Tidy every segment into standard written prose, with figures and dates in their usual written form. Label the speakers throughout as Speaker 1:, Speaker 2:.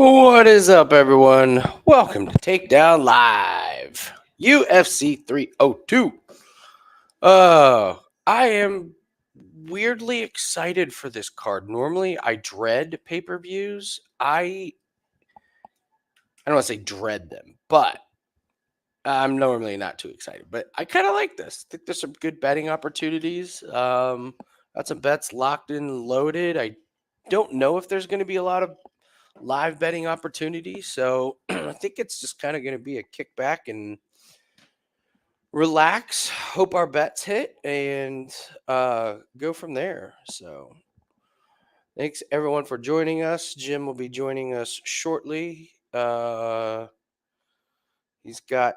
Speaker 1: What is up, everyone? Welcome to Takedown Live, UFC 302. I am weirdly excited for this card. Normally, I dread pay-per-views. I don't want to say dread them, but I'm normally not too excited. But I kind of like this. I think there's some good betting opportunities. Got some bets locked in and loaded. I don't know if there's going to be a lot of live betting opportunity. So I think it's just kind of going to be a kickback and relax, hope our bets hit, and go from there. So thanks everyone for joining us. Jim will be joining us shortly. He's got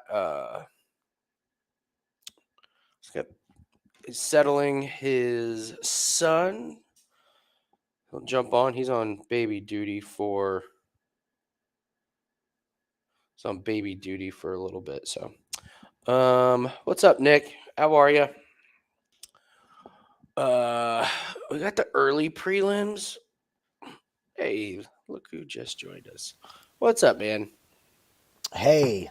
Speaker 1: he's settling his son. He'll jump on. He's on baby duty for a little bit. So what's up, Nick? How are you? We got the early prelims. Hey, look who just joined us. What's up, man?
Speaker 2: Hey,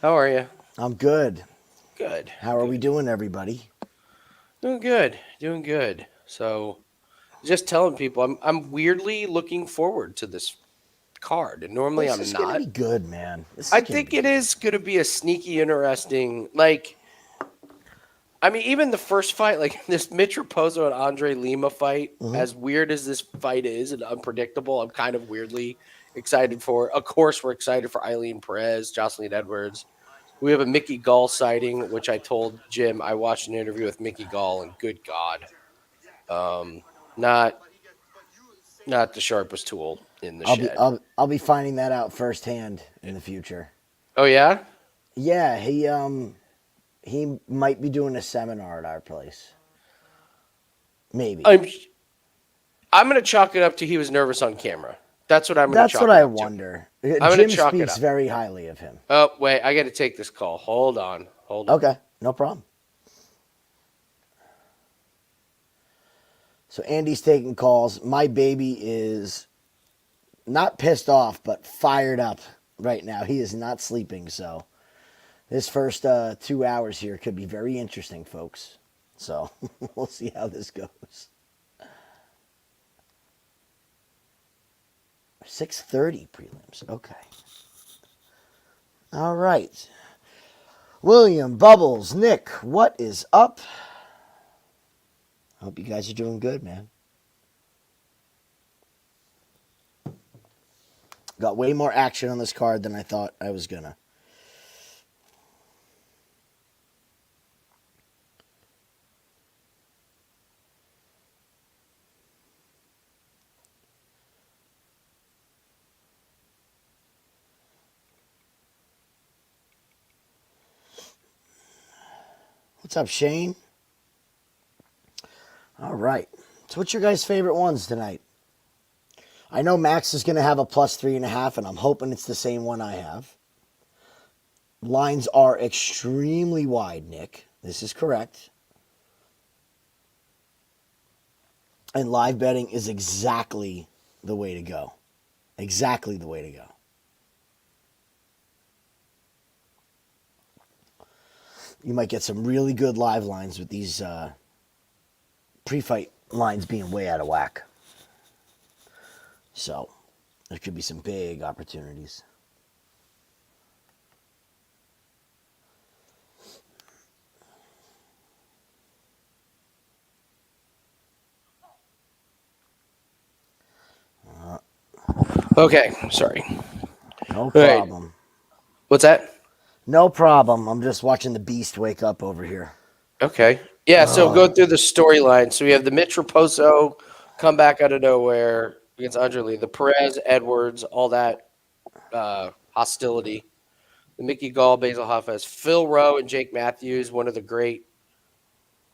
Speaker 1: How are you?
Speaker 2: I'm good.
Speaker 1: Good.
Speaker 2: How are we doing, everybody?
Speaker 1: Doing good. So, just telling people, I'm weirdly looking forward to this card, and normally
Speaker 2: This
Speaker 1: I'm
Speaker 2: is
Speaker 1: not.
Speaker 2: gonna be good, man.
Speaker 1: I think it is going to be a sneaky, interesting. Like, I mean, even the first fight, like this Mitch Raposo and Andre Lima fight, as weird as this fight is and unpredictable, I'm kind of weirdly excited for. Of course, we're excited for Ailín Perez, Jocelyn Edwards. We have a Mickey Gall sighting, which I told Jim I watched an interview with Mickey Gall, and good God, not the sharpest tool in the shed.
Speaker 2: I'll be finding that out firsthand in the future.
Speaker 1: Oh yeah,
Speaker 2: Yeah, he might be doing a seminar at our place. Maybe.
Speaker 1: I'm going to chalk it up to he was nervous on camera. That's what I'm going to chalk it up to.
Speaker 2: That's what I wonder. Jim speaks very highly of him.
Speaker 1: Oh, wait. I got to take this call. Hold on.
Speaker 2: Okay. No problem. So Andy's taking calls. My baby is not pissed off, but fired up right now. He is not sleeping. So this first 2 hours here could be very interesting, folks. So we'll see how this goes. 6:30 prelims. Okay. All right. William, Bubbles, Nick, what is up? Hope you guys are doing good, man. Got way more action on this card than I thought I was gonna. What's up, Shane? All right. So what's your guys' favorite ones tonight? I know Max is going to have a +3.5, and I'm hoping it's the same one I have. Lines are extremely wide, Nick. This is correct. And live betting is exactly the way to go. Exactly the way to go. You might get some really good live lines with these pre-fight lines being way out of whack. So, there could be some big opportunities.
Speaker 1: Okay. Sorry.
Speaker 2: No problem.
Speaker 1: Right. What's that?
Speaker 2: No problem. I'm just watching the beast wake up over here.
Speaker 1: Okay. Yeah, so go through the storyline. So we have the Mitch Raposo come back out of nowhere against Andre Lee, the Perez, Edwards, all that hostility. The Mickey Gall, Bassil Hafez, Phil Rowe, and Jake Matthews, one of the great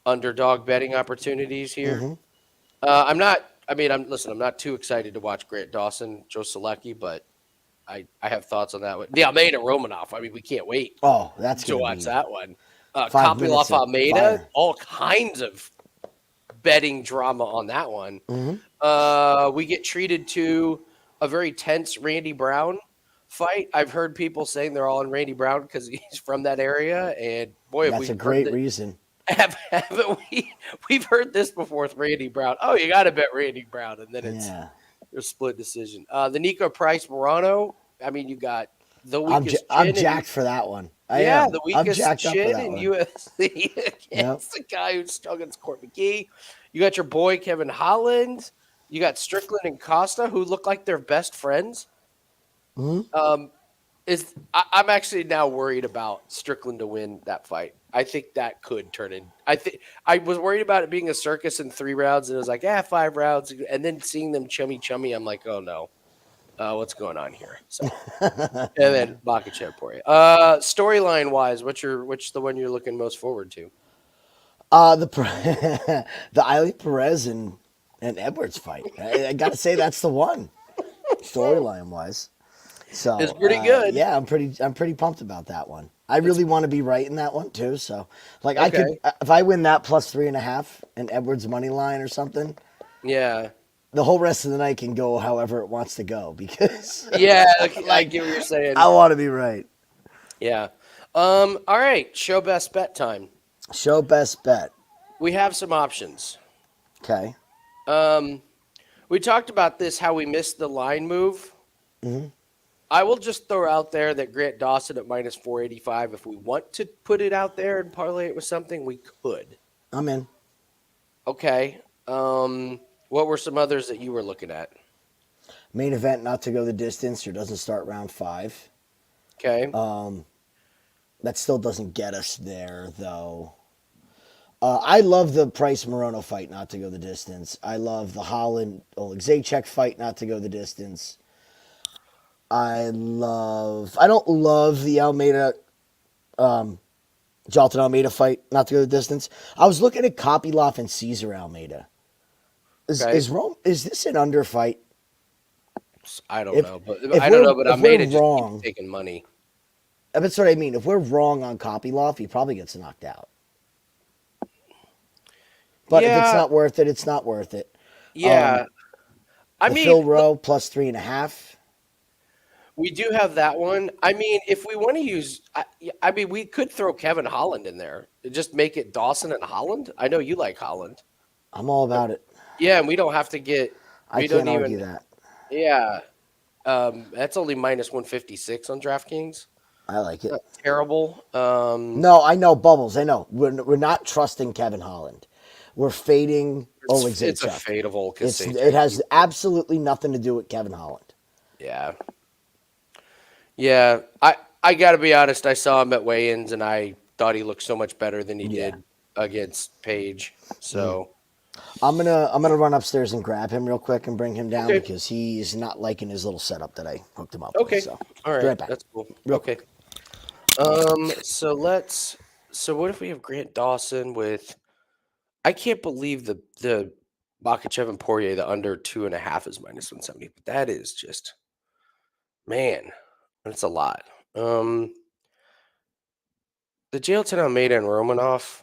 Speaker 1: underdog betting opportunities here. I'm not too excited to watch Grant Dawson, Joe Solecki, but I have thoughts on that one. The Almeida Romanov. I mean, we can't wait.
Speaker 2: Oh, that's
Speaker 1: to watch that one.
Speaker 2: 5 minutes
Speaker 1: Kopylov Almeida, all kinds of betting drama on that one. We get treated to a very tense Randy Brown fight. I've heard people saying they're all in Randy Brown because he's from that area, and boy, have
Speaker 2: That's
Speaker 1: we
Speaker 2: a
Speaker 1: heard
Speaker 2: great
Speaker 1: that.
Speaker 2: reason.
Speaker 1: Haven't we? We've heard this before with Randy Brown. Oh, you got to bet Randy Brown, and then it's
Speaker 2: Yeah.
Speaker 1: a split decision. The Niko Price Morono. I mean, you got the weakest
Speaker 2: I'm
Speaker 1: chin in
Speaker 2: jacked for that one. I
Speaker 1: yeah,
Speaker 2: am.
Speaker 1: the
Speaker 2: I'm
Speaker 1: weakest
Speaker 2: jacked up for
Speaker 1: chin
Speaker 2: that
Speaker 1: in
Speaker 2: one.
Speaker 1: UFC
Speaker 2: Yep.
Speaker 1: against the guy who's strong against Court McGee. You got your boy Kevin Holland. You got Strickland and Costa, who look like they're best friends.
Speaker 2: Hmm.
Speaker 1: I'm actually now worried about Strickland to win that fight. I think that could turn in. I was worried about it being a circus in 3 rounds, and it was like, 5 rounds, and then seeing them chummy, I'm like, oh no, what's going on here? So, and then Makhachev Poirier. Storyline wise, which the one you're looking most forward to?
Speaker 2: The Ailín Perez and Edwards fight. I got to say that's the one storyline wise. So
Speaker 1: It's pretty good.
Speaker 2: yeah, I'm pretty pumped about that one. I really want to be right in that one too. So like I
Speaker 1: Okay.
Speaker 2: could if I win that plus 3.5 and Edwards money line or something,
Speaker 1: Yeah.
Speaker 2: the whole rest of the night can go however it wants to go because
Speaker 1: Yeah, I
Speaker 2: like
Speaker 1: get what you're saying.
Speaker 2: I want to be right.
Speaker 1: Yeah. All right. Show best bet time.
Speaker 2: Show best bet.
Speaker 1: We have some options.
Speaker 2: Okay.
Speaker 1: We talked about this, how we missed the line move.
Speaker 2: Mhm.
Speaker 1: I will just throw out there that Grant Dawson at minus 485. If we want to put it out there and parlay it with something, we could.
Speaker 2: I'm in.
Speaker 1: Okay. What were some others that you were looking at?
Speaker 2: Main event not to go the distance or doesn't start round 5.
Speaker 1: Okay.
Speaker 2: That still doesn't get us there though. I love the Price Morono fight not to go the distance. I love the Holland Oleksiejczuk fight not to go the distance. I don't love the Almeida Jailton Almeida fight not to go the distance. I was looking at Kopylov and César Almeida.
Speaker 1: Okay.
Speaker 2: Is this an under fight?
Speaker 1: I don't
Speaker 2: If
Speaker 1: know, but
Speaker 2: if
Speaker 1: I don't know.
Speaker 2: we're
Speaker 1: But
Speaker 2: if we're
Speaker 1: Almeida just keeps
Speaker 2: wrong,
Speaker 1: taking money.
Speaker 2: that's what I mean. If we're wrong on Kopylov, he probably gets knocked out. But if it's
Speaker 1: Yeah.
Speaker 2: not worth it, it's not worth it.
Speaker 1: Yeah. I
Speaker 2: The
Speaker 1: mean,
Speaker 2: Phil Rowe plus 3.5.
Speaker 1: we do have that one. I mean, if we want to use, I mean, we could throw Kevin Holland in there. Just make it Dawson and Holland. I know you like Holland.
Speaker 2: I'm all about it.
Speaker 1: Yeah, and we don't have to get.
Speaker 2: I
Speaker 1: We don't
Speaker 2: can't argue
Speaker 1: even.
Speaker 2: that.
Speaker 1: Yeah, that's only minus 156 on DraftKings.
Speaker 2: I like it.
Speaker 1: Not terrible.
Speaker 2: No, I know Bubbles. I know we're not trusting Kevin Holland. We're fading
Speaker 1: It's a
Speaker 2: Oleksiejczuk.
Speaker 1: fade of Oleksiejczuk.
Speaker 2: It has absolutely nothing to do with Kevin Holland.
Speaker 1: Yeah. Yeah, I got to be honest. I saw him at weigh-ins, and I thought he looked so much better than he
Speaker 2: Yeah.
Speaker 1: did against Page. So
Speaker 2: I'm gonna run upstairs and grab him real quick and bring him down
Speaker 1: Okay.
Speaker 2: because he's not liking his little setup that I hooked him up
Speaker 1: okay,
Speaker 2: with. So
Speaker 1: all
Speaker 2: be
Speaker 1: right,
Speaker 2: right back.
Speaker 1: that's cool.
Speaker 2: Real
Speaker 1: Okay. So what if we have Grant Dawson with? I can't believe the Makhachev and Poirier, the under 2.5 is minus 170. But that is just, man, that's a lot. The Jailton Almeida and Romanov.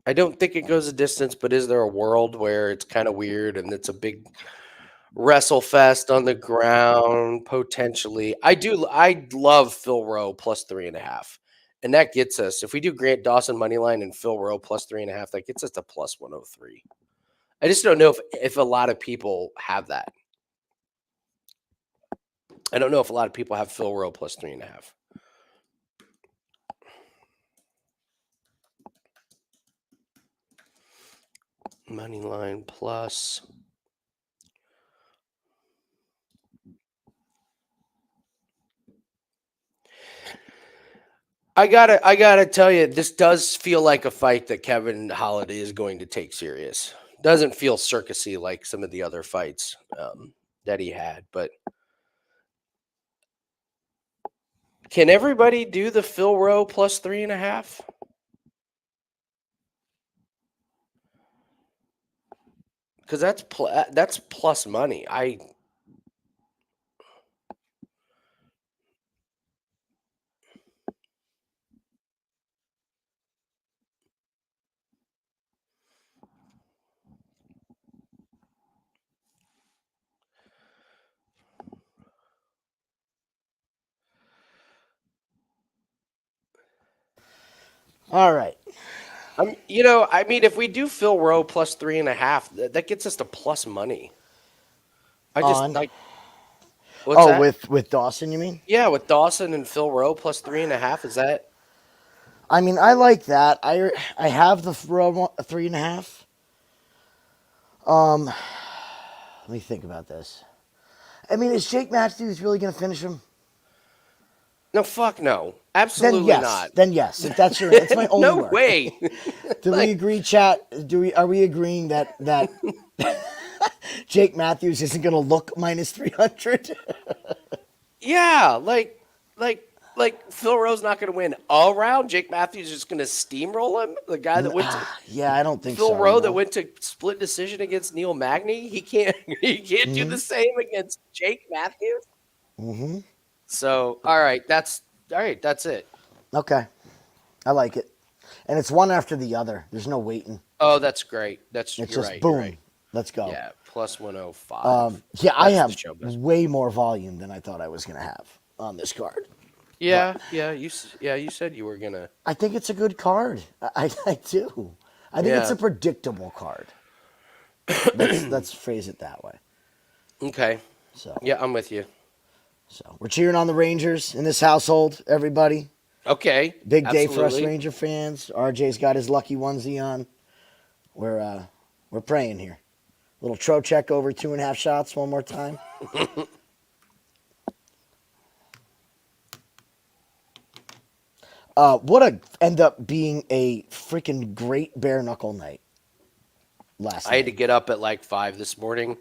Speaker 1: I don't think it goes a distance, but is there a world where it's kind of weird and it's a big wrestle fest on the ground potentially? I love Phil Rowe plus 3.5. And that gets us, if we do Grant Dawson money line and Phil Rowe plus 3.5, that gets us to plus 103. I just don't know if a lot of people have that. I don't know if a lot of people have Phil Rowe plus 3.5. Money line plus. I gotta tell you, this does feel like a fight that Kevin Holliday is going to take serious. Doesn't feel circusy like some of the other fights that he had, but can everybody do the Phil Rowe plus 3.5? Because that's plus money.
Speaker 2: All right.
Speaker 1: I mean, if we do Phil Rowe plus 3.5, that gets us to plus money. I just
Speaker 2: On.
Speaker 1: like. What's that?
Speaker 2: With Dawson, you mean?
Speaker 1: Yeah, with Dawson and Phil Rowe plus 3.5. Is that?
Speaker 2: I mean, I like that. I have the Rowe 3.5. Let me think about this. I mean, is Jake Matthews really going to finish him?
Speaker 1: No, fuck no. Absolutely not.
Speaker 2: Then yes. If that's my only
Speaker 1: No
Speaker 2: mark.
Speaker 1: way.
Speaker 2: Do we agree, chat? Are we agreeing that Jake Matthews isn't going to look minus 300?
Speaker 1: Yeah, like Phil Rowe's not going to win all round. Jake Matthews is just going to steamroll him. The guy that went to
Speaker 2: Yeah, I don't think
Speaker 1: Phil
Speaker 2: so.
Speaker 1: Rowe that went to split decision against Neil Magny. He can't do the same against Jake Matthews.
Speaker 2: Mm-hmm.
Speaker 1: So all right, that's it.
Speaker 2: Okay, I like it, and it's one after the other. There's no waiting.
Speaker 1: Oh, that's great.
Speaker 2: It's
Speaker 1: You're
Speaker 2: just
Speaker 1: right.
Speaker 2: boom.
Speaker 1: You're right.
Speaker 2: Let's go.
Speaker 1: Yeah, plus 105.
Speaker 2: Yeah, I
Speaker 1: That's
Speaker 2: have
Speaker 1: the show.
Speaker 2: way more volume than I thought I was going to have on this card.
Speaker 1: Yeah, you said you were gonna.
Speaker 2: I think it's a good card. I do. I think it's
Speaker 1: Yeah.
Speaker 2: a predictable card. Let's phrase it that way.
Speaker 1: Okay.
Speaker 2: So
Speaker 1: Yeah, I'm with you.
Speaker 2: So we're cheering on the Rangers in this household, everybody.
Speaker 1: Okay.
Speaker 2: Big day for us
Speaker 1: absolutely.
Speaker 2: Ranger fans. RJ's got his lucky onesie on. We're praying here. Little Trocheck over 2.5 shots one more time. End up being a freaking great bare knuckle night last
Speaker 1: I had to
Speaker 2: night.
Speaker 1: get up at like 5 this morning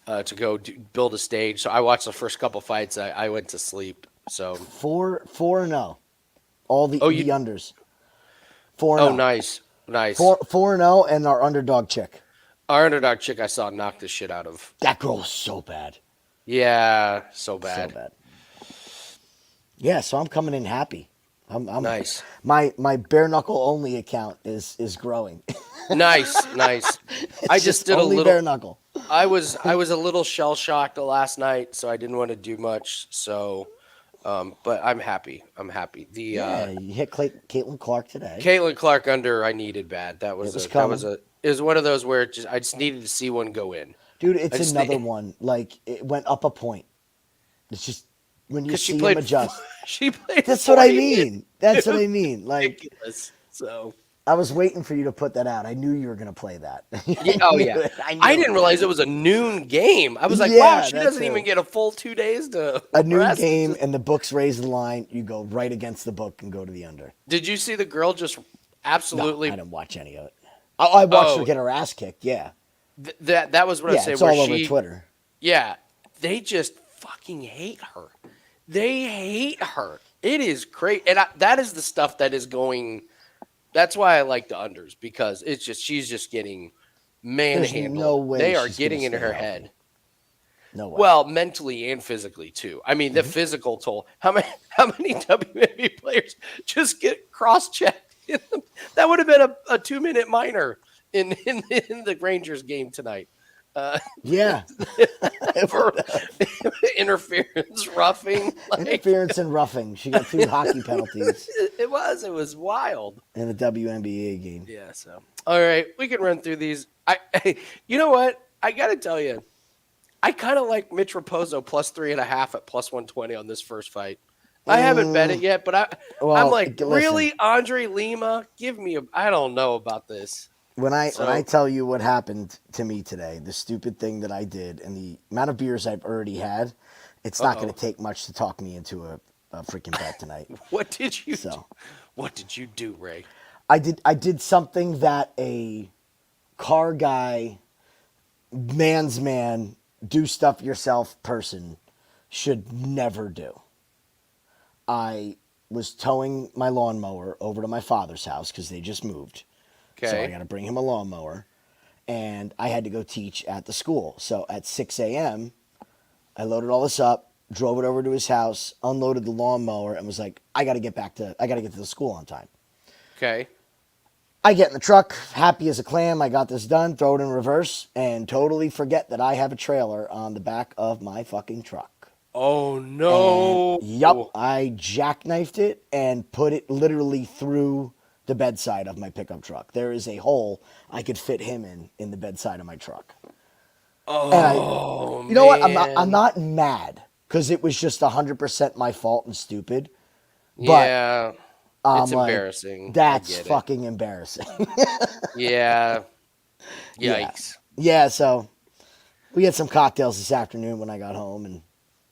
Speaker 1: to go build a stage. So I watched the first couple fights. I went to sleep. So
Speaker 2: 4-0. All the unders. 4-0.
Speaker 1: Oh, nice.
Speaker 2: 4-0 and our underdog chick.
Speaker 1: Our underdog chick I saw knock the shit out of.
Speaker 2: That girl was so bad.
Speaker 1: Yeah, so bad.
Speaker 2: So bad. Yeah, so I'm coming in happy. I'm
Speaker 1: Nice.
Speaker 2: My bare knuckle only account is growing.
Speaker 1: Nice. I just did
Speaker 2: only
Speaker 1: a little
Speaker 2: bare knuckle.
Speaker 1: I was a little shell shocked last night, so I didn't want to do much. So, but I'm happy.
Speaker 2: You hit Caitlin Clark today.
Speaker 1: Caitlin Clark under I needed bad. It was one of those where I just needed to see one go in.
Speaker 2: Dude, it's another one. Like it went up a point. It's just when you see him adjust.
Speaker 1: She played.
Speaker 2: That's what I mean. That's what I mean. Like
Speaker 1: ridiculous. So
Speaker 2: I was waiting for you to put that out. I knew you were going to play that.
Speaker 1: yeah. I didn't realize it was a noon game. I was like,
Speaker 2: Yeah,
Speaker 1: wow, she
Speaker 2: that
Speaker 1: doesn't
Speaker 2: too.
Speaker 1: even get a full 2 days to
Speaker 2: A noon
Speaker 1: rest.
Speaker 2: game and the books raise the line. You go right against the book and go to the under.
Speaker 1: Did you see the girl just absolutely?
Speaker 2: No, I didn't watch any of it. I watched her get her ass kicked. Yeah.
Speaker 1: That was what I said.
Speaker 2: It's
Speaker 1: where
Speaker 2: all over
Speaker 1: she,
Speaker 2: Twitter.
Speaker 1: Yeah, they just fucking hate her. They hate her. It is crazy, and that is the stuff that is going. That's why I like the unders because it's just she's just getting manhandled.
Speaker 2: no way
Speaker 1: they are
Speaker 2: she's
Speaker 1: getting
Speaker 2: gonna
Speaker 1: into
Speaker 2: stay
Speaker 1: her
Speaker 2: healthy.
Speaker 1: head.
Speaker 2: No way.
Speaker 1: Well, mentally and physically too. I mean, the physical toll. How many WNBA players just get cross-checked? That would have been a 2-minute minor in the Rangers game tonight.
Speaker 2: Yeah.
Speaker 1: For interference, roughing,
Speaker 2: Interference and roughing. She got 2 hockey penalties
Speaker 1: It was wild.
Speaker 2: in the WNBA game.
Speaker 1: Yeah. So, all right, we can run through these. You know what? I got to tell you, I kind of like Mitch Raposo plus 3.5 at plus 120 on this first fight. I haven't bet it yet, but I'm like,
Speaker 2: listen.
Speaker 1: really, Andre Lima? Give me I don't know about this.
Speaker 2: When I tell you what happened to me today, the stupid thing that I did, and the amount of beers I've already had, it's not going to take much to talk me into a freaking bet tonight.
Speaker 1: What did you?
Speaker 2: So,
Speaker 1: what did you do, Ray?
Speaker 2: I did something that a car guy, man's man, do stuff yourself person should never do. I was towing my lawnmower over to my father's house because they just moved.
Speaker 1: Okay.
Speaker 2: So I got to bring him a lawnmower, and I had to go teach at the school. So at 6 a.m., I loaded all this up, drove it over to his house, unloaded the lawnmower, and was like, I got to get to the school on time.
Speaker 1: Okay.
Speaker 2: I get in the truck, happy as a clam. I got this done, throw it in reverse, and totally forget that I have a trailer on the back of my fucking truck.
Speaker 1: Oh no!
Speaker 2: Yup, I jackknifed it and put it literally through the bedside of my pickup truck. There is a hole I could fit him in the bedside of my truck.
Speaker 1: Oh,
Speaker 2: You know what?
Speaker 1: man.
Speaker 2: I'm not mad because it was just 100% my fault and stupid. But
Speaker 1: Yeah.
Speaker 2: I'm
Speaker 1: It's
Speaker 2: like,
Speaker 1: embarrassing. I
Speaker 2: that's
Speaker 1: get it.
Speaker 2: fucking embarrassing.
Speaker 1: Yeah.
Speaker 2: Yeah.
Speaker 1: Yikes.
Speaker 2: Yeah, so we had some cocktails this afternoon when I got home, and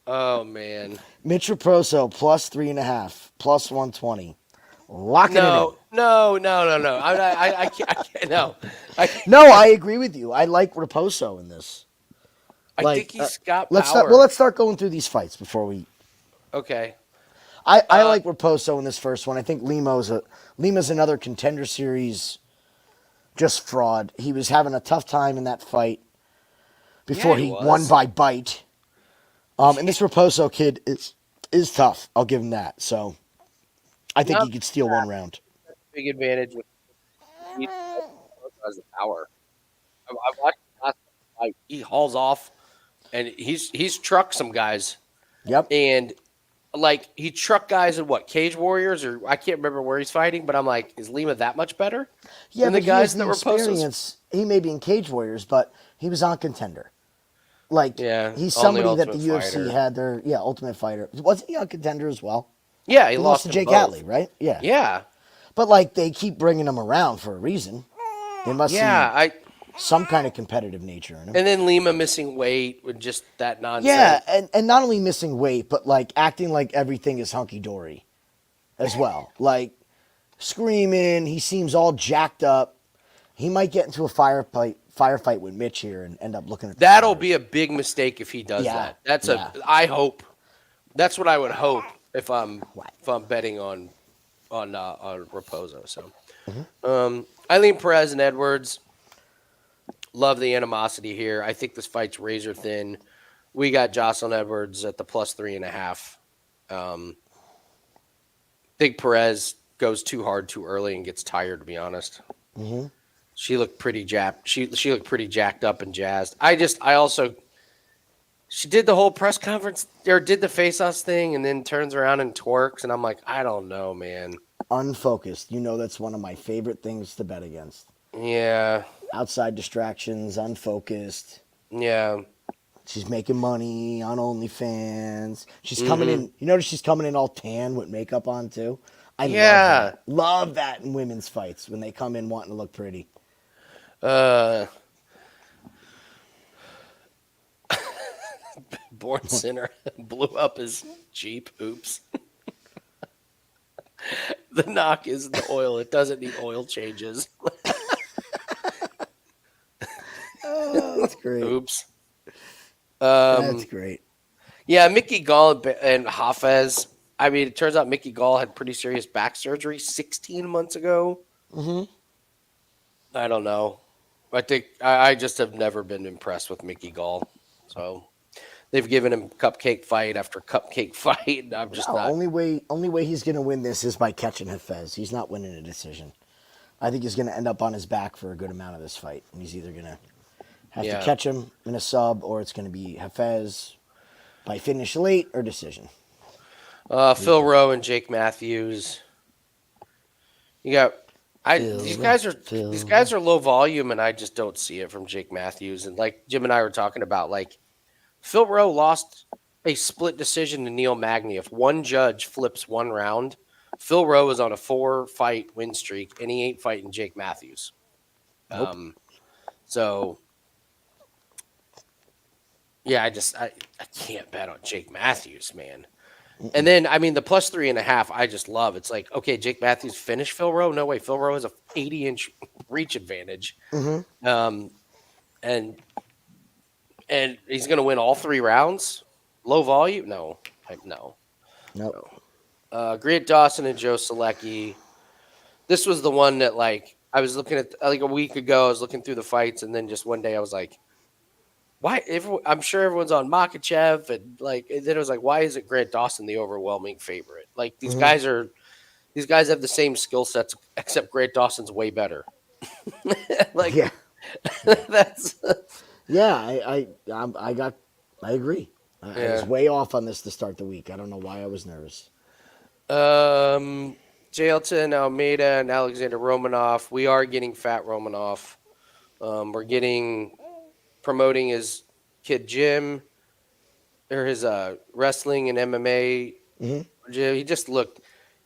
Speaker 1: Oh, man.
Speaker 2: Mitch Raposo plus 3.5, plus 120. Locking it in.
Speaker 1: No. I can't. No.
Speaker 2: No, I agree with you. I like Raposo in this.
Speaker 1: I think he's got
Speaker 2: let's
Speaker 1: power.
Speaker 2: let's start going through these fights before we.
Speaker 1: Okay.
Speaker 2: I like Raposo in this first one. I think Lima's another Contender Series just fraud. He was having a tough time in that fight before
Speaker 1: Yeah, he
Speaker 2: he
Speaker 1: was.
Speaker 2: won by bite. And this Raposo kid is tough. I'll give him that. So I think he could steal one round.
Speaker 1: Big advantage with he has the power. I watched the last fight. He hauls off, and he's trucked some guys.
Speaker 2: Yep.
Speaker 1: And like he trucked guys in what Cage Warriors or I can't remember where he's fighting, but I'm like, is Lima that much better?
Speaker 2: Yeah,
Speaker 1: than
Speaker 2: but
Speaker 1: the guys
Speaker 2: he
Speaker 1: that were
Speaker 2: has the experience. He may be in Cage Warriors, but he was on Contender. Like,
Speaker 1: Yeah,
Speaker 2: he's
Speaker 1: on the
Speaker 2: somebody that the
Speaker 1: Ultimate
Speaker 2: UFC
Speaker 1: Fighter.
Speaker 2: had their Ultimate Fighter. Wasn't he on Contender as well?
Speaker 1: Yeah, he
Speaker 2: lost
Speaker 1: lost
Speaker 2: to Jake
Speaker 1: both.
Speaker 2: Atlee, right? Yeah.
Speaker 1: Yeah,
Speaker 2: But like they keep bringing him around for a reason. They must
Speaker 1: yeah.
Speaker 2: see some kind of competitive nature in him.
Speaker 1: And then Lima missing weight with just that nonsense.
Speaker 2: Yeah, and not only missing weight, but like acting like everything is hunky dory as well. Like screaming, he seems all jacked up. He might get into a firefight with Mitch here and end up looking at
Speaker 1: That'll be a big mistake if he does
Speaker 2: Yeah,
Speaker 1: that.
Speaker 2: yeah.
Speaker 1: I hope. That's what I would hope if I'm betting on Raposo. So, Ailín Perez and Edwards. Love the animosity here. I think this fight's razor thin. We got Jocelyn Edwards at the plus 3.5. Think Perez goes too hard too early and gets tired. To be honest, she looked pretty jacked. She looked pretty jacked up and jazzed. She did the whole press conference or did the face-offs thing and then turns around and twerks. And I'm like, I don't know, man.
Speaker 2: Unfocused. You know that's one of my favorite things to bet against.
Speaker 1: Yeah.
Speaker 2: Outside distractions, unfocused.
Speaker 1: Yeah.
Speaker 2: She's making money on OnlyFans. She's coming in. You notice she's coming in all tan with makeup on too. I love that in women's fights when they come in wanting to look pretty.
Speaker 1: Born Sinner blew up his Jeep. Oops. The knock is the oil. It doesn't need oil changes.
Speaker 2: Oh, that's great.
Speaker 1: Oops.
Speaker 2: That's great.
Speaker 1: Yeah, Mickey Gall and Hafez. I mean, it turns out Mickey Gall had pretty serious back surgery 16 months ago. I don't know. I think I just have never been impressed with Mickey Gall. So they've given him cupcake fight after cupcake fight. And I'm just not.
Speaker 2: Only way he's going to win this is by catching Hafez. He's not winning a decision. I think he's going to end up on his back for a good amount of this fight. And he's either going to have to catch him in a sub or it's going to be Hafez by finish late or decision.
Speaker 1: Phil Rowe and Jake Matthews. You got these guys are low volume, and I just don't see it from Jake Matthews. And like Jim and I were talking about, like Phil Rowe lost a split decision to Neil Magny. If one judge flips one round, Phil Rowe is on a 4-fight win streak, and he ain't fighting Jake Matthews.
Speaker 2: Nope.
Speaker 1: So yeah, I can't bet on Jake Matthews, man. And then, I mean, the plus 3.5, I just love. It's like, okay, Jake Matthews finished Phil Rowe. No way. Phil Rowe has a 80-inch reach advantage. And he's going to win all 3 rounds. Low volume? No.
Speaker 2: Nope.
Speaker 1: Grant Dawson and Joe Solecki. This was the one that, like, I was looking at, like, a week ago, I was looking through the fights, and then just one day I was like, why? I'm sure everyone's on Makhachev, and then it was like, why isn't Grant Dawson the overwhelming favorite? Like these guys have the same skill sets, except Grant Dawson's way better. That's
Speaker 2: I agree. I was way off on this to start the week. I don't know why I was nervous.
Speaker 1: Jailton, Almeida, and Alexander Romanov. We are getting Fat Romanov. We're getting promoting his kid Jim or his wrestling and MMA gym. He just looked.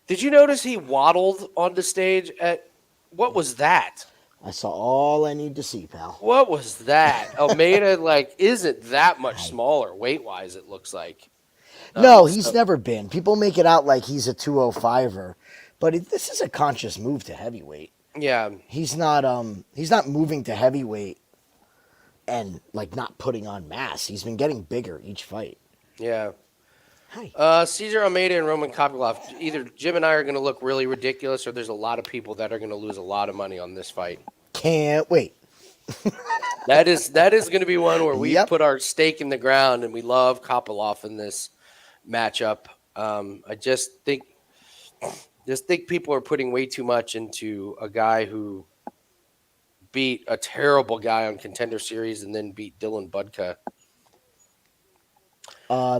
Speaker 1: Did you notice he waddled on the stage at what was that?
Speaker 2: I saw all I need to see, pal.
Speaker 1: What was that? Almeida isn't that much smaller weight wise. It looks like.
Speaker 2: No, he's never been. People make it out like he's a 205er, but this is a conscious move to heavyweight.
Speaker 1: Yeah,
Speaker 2: He's not moving to heavyweight and like not putting on mass. He's been getting bigger each fight.
Speaker 1: yeah.
Speaker 2: Hi.
Speaker 1: César Almeida and Roman Kopylov. Either Jim and I are going to look really ridiculous, or there's a lot of people that are going to lose a lot of money on this fight.
Speaker 2: Can't wait.
Speaker 1: That is going to be one where we
Speaker 2: Yep.
Speaker 1: put our stake in the ground, and we love Kopylov in this matchup. I just think people are putting way too much into a guy who beat a terrible guy on Contender Series and then beat Dylan Budka.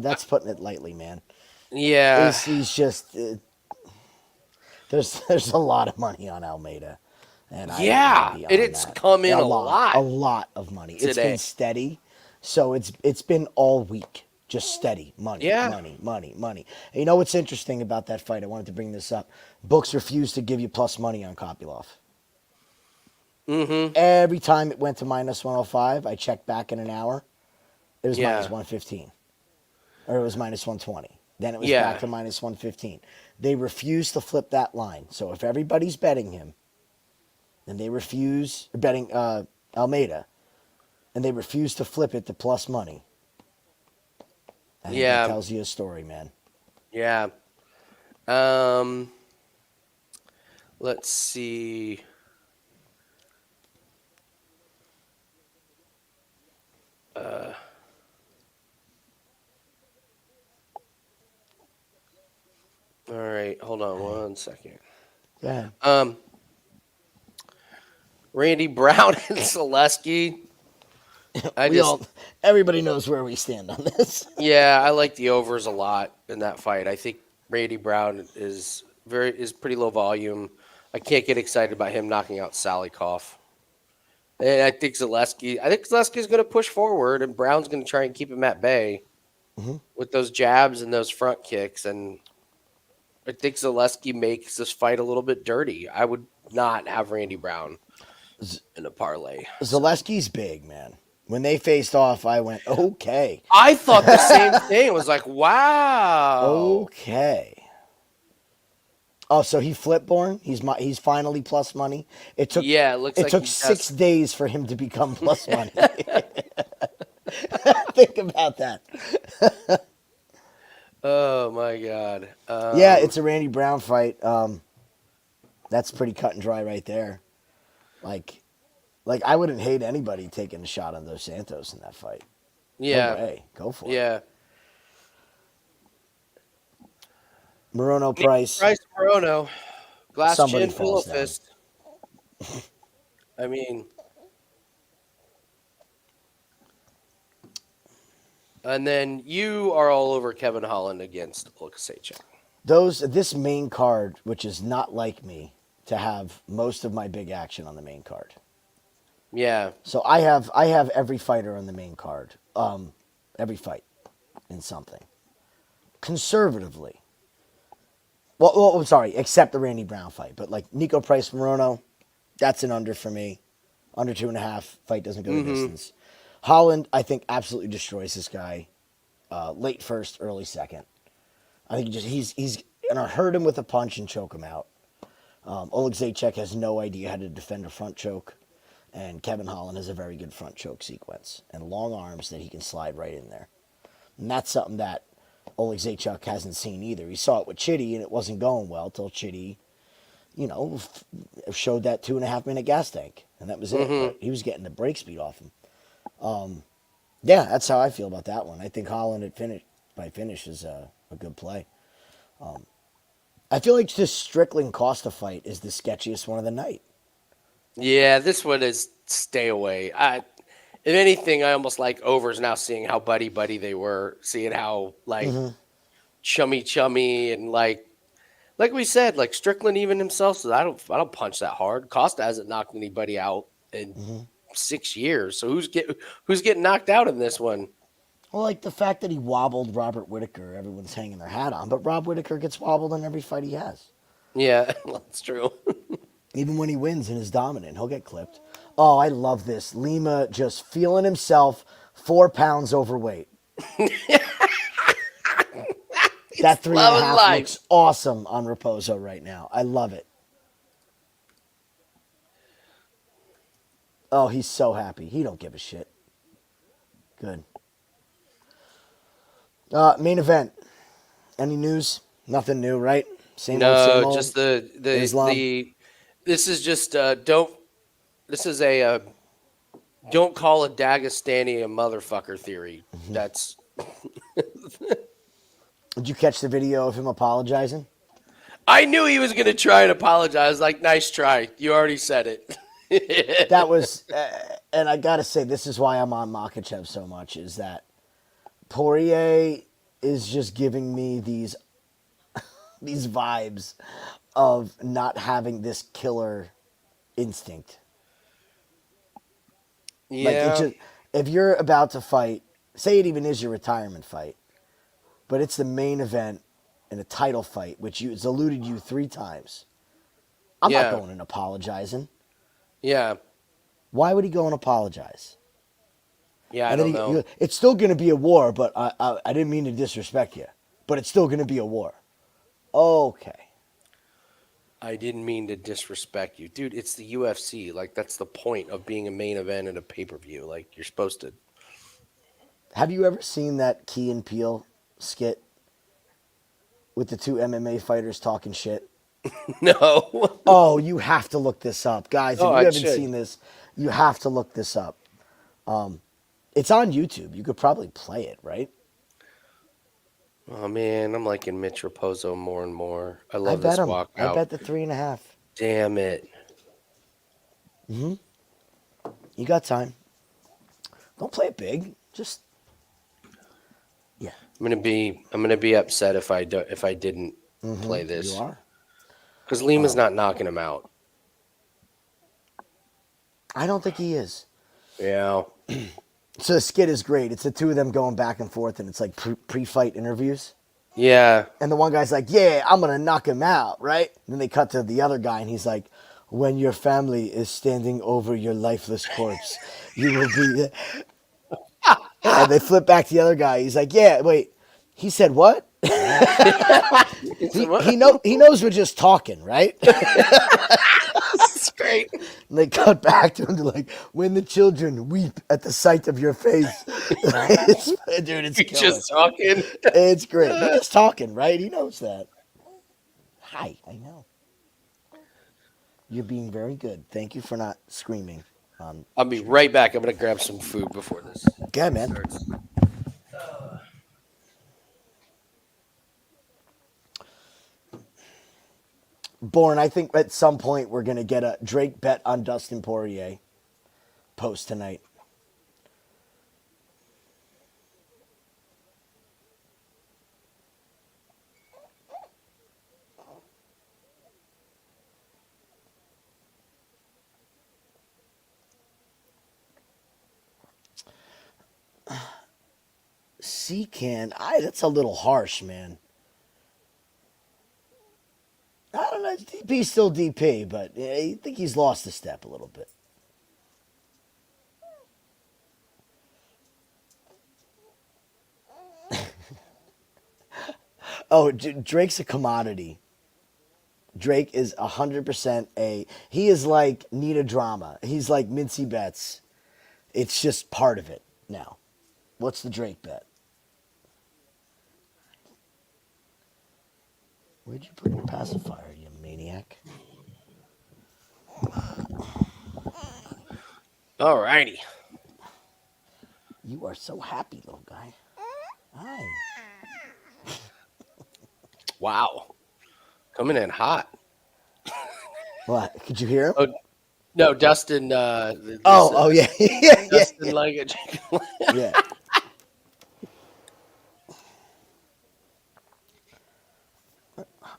Speaker 2: That's putting it lightly, man.
Speaker 1: Yeah,
Speaker 2: He's just there's a lot of money on Almeida, and
Speaker 1: it's come in a
Speaker 2: lot of money.
Speaker 1: today.
Speaker 2: It's been steady, so it's been all week just steady money,
Speaker 1: Yeah.
Speaker 2: money. And you know what's interesting about that fight? I wanted to bring this up. Books refused to give you plus money on Kopylov.
Speaker 1: Mm-hmm.
Speaker 2: Every time it went to minus 105, I checked back in an hour. It was minus 115. Or it was minus 120. Then it was back to minus 115. They refuse to flip that line. So if everybody's betting him, and they refuse betting Almeida, and they refuse to flip it to plus money, I think that tells you a story, man.
Speaker 1: Yeah. Let's see. All right, hold on 1 second.
Speaker 2: Yeah.
Speaker 1: Randy Brown and Zaleski.
Speaker 2: Everybody knows where we stand on this.
Speaker 1: Yeah, I like the overs a lot in that fight. I think Randy Brown is pretty low volume. I can't get excited about him knocking out Salikov. And I think Zaleski's going to push forward, and Brown's going to try and keep him at bay with those jabs and those front kicks. And I think Zaleski makes this fight a little bit dirty. I would not have Randy Brown in a parlay.
Speaker 2: Zaleski's big, man. When they faced off, I went, okay.
Speaker 1: I thought the same thing. It was like, wow.
Speaker 2: Okay. Oh, so he flip born? He's finally plus money. It took
Speaker 1: it
Speaker 2: took 6 days for him to become plus money. Think about that.
Speaker 1: Oh my God.
Speaker 2: Yeah, it's a Randy Brown fight. That's pretty cut and dry right there. Like I wouldn't hate anybody taking a shot on Dos Santos in that fight.
Speaker 1: Yeah.
Speaker 2: No way. Go for it.
Speaker 1: Yeah.
Speaker 2: Morono Price.
Speaker 1: Morono. Glass
Speaker 2: Somebody
Speaker 1: chin, full of
Speaker 2: falls down.
Speaker 1: fist. I mean. And then you are all over Kevin Holland against Oleksiejczuk.
Speaker 2: This main card, which is not like me, to have most of my big action on the main card.
Speaker 1: Yeah.
Speaker 2: So I have every fighter on the main card. Every fight in something. Conservatively. Well, I'm sorry, except the Randy Brown fight. But like Niko Price Morono, that's an under for me. Under 2.5. Fight doesn't go the distance. Holland, I think, absolutely destroys this guy. Late first, early second. I think he's gonna hurt him with a punch and choke him out. Oleksiejczuk has no idea how to defend a front choke, and Kevin Holland has a very good front choke sequence and long arms that he can slide right in there. And that's something that Oleksiejczuk hasn't seen either. He saw it with Chitty, and it wasn't going well till Chitty, showed that 2.5-minute gas tank, and that was it. But he was getting the break speed off him. Yeah, that's how I feel about that one. I think Holland by finish is a good play. I feel like this Strickland Costa fight is the sketchiest one of the night.
Speaker 1: Yeah, this one is stay away. If anything, I almost like overs now, seeing how buddy they were, seeing how chummy and like we said, like Strickland even himself says, I don't punch that hard. Costa hasn't knocked anybody out in 6 years. So who's getting knocked out in this one?
Speaker 2: Well, like the fact that he wobbled Robert Whittaker, everyone's hanging their hat on. But Rob Whittaker gets wobbled in every fight he has.
Speaker 1: Yeah, that's true.
Speaker 2: Even when he wins and is dominant, he'll get clipped. Oh, I love this. Lima just feeling himself 4 pounds overweight. That 3.5 looks awesome on Raposo right now. I love it. Oh, he's so happy. He don't give a shit. Good. Main event. Any news? Nothing new, right? Same old.
Speaker 1: Just the
Speaker 2: Islam.
Speaker 1: This is just don't call a Dagestani a motherfucker theory. That's
Speaker 2: Did you catch the video of him apologizing?
Speaker 1: I knew he was going to try and apologize. Like, nice try. You already said it.
Speaker 2: That was, and I got to say, this is why I'm on Makhachev so much, is that Poirier is just giving me these vibes of not having this killer instinct.
Speaker 1: Yeah.
Speaker 2: Like, it's just, if you're about to fight, say it even is your retirement fight, but it's the main event in a title fight, which it's eluded you 3 times. I'm not going and apologizing.
Speaker 1: Yeah.
Speaker 2: Why would he go and apologize?
Speaker 1: Yeah, I don't know.
Speaker 2: It's still going to be a war, but I didn't mean to disrespect you. But it's still going to be a war. Okay.
Speaker 1: I didn't mean to disrespect you. Dude, it's the UFC. Like, that's the point of being a main event at a pay-per-view. Like, you're supposed to.
Speaker 2: Have you ever seen that Key and Peele skit with the 2 MMA fighters talking shit?
Speaker 1: No.
Speaker 2: Oh, you have to look this up. Guys, if you haven't seen this, you have to look this up. It's on YouTube. You could probably play it, right?
Speaker 1: Oh, man, I'm liking Mitch Raposo more and more. I love this walkout.
Speaker 2: I bet the 3.5.
Speaker 1: Damn it.
Speaker 2: You got time. Don't play it big. Just
Speaker 1: I'm gonna be upset if I didn't play this.
Speaker 2: You are.
Speaker 1: Because Lima's not knocking him out.
Speaker 2: I don't think he is.
Speaker 1: Yeah.
Speaker 2: So the skit is great. It's the 2 of them going back and forth, and it's like pre-fight interviews.
Speaker 1: Yeah.
Speaker 2: And the one guy's like, "Yeah, I'm gonna knock him out," right? And then they cut to the other guy, and he's like, "When your family is standing over your lifeless corpse, you will be." And they flip back to the other guy. He's like, "Yeah, wait." He said what? he knows we're just talking, right?
Speaker 1: That's great.
Speaker 2: And they cut back to him to like, "When the children weep at the sight of your face." Dude, it's
Speaker 1: just talking.
Speaker 2: It's great. They're just talking, right? He knows that. Hi, I know. You're being very good. Thank you for not screaming.
Speaker 1: I'll be right back. I'm going to grab some food before this.
Speaker 2: Okay, man.
Speaker 1: starts.
Speaker 2: Born, I think at some point we're going to get a Drake bet on Dustin Poirier post tonight. C-Can, that's a little harsh, man. I don't know. DP's still DP, but I think he's lost a step a little bit. Oh, Drake's a commodity. Drake is 100% he is like Nita Drama. He's like Mincy Betts. It's just part of it now. What's the Drake bet? Where'd you put your pacifier, you maniac?
Speaker 1: All righty.
Speaker 2: You are so happy, little guy. Hi.
Speaker 1: Wow. Coming in hot.
Speaker 2: What? Could you hear him?
Speaker 1: Oh, no, Dustin.
Speaker 2: Yeah. yeah.
Speaker 1: Dustin like a chicken.
Speaker 2: Yeah.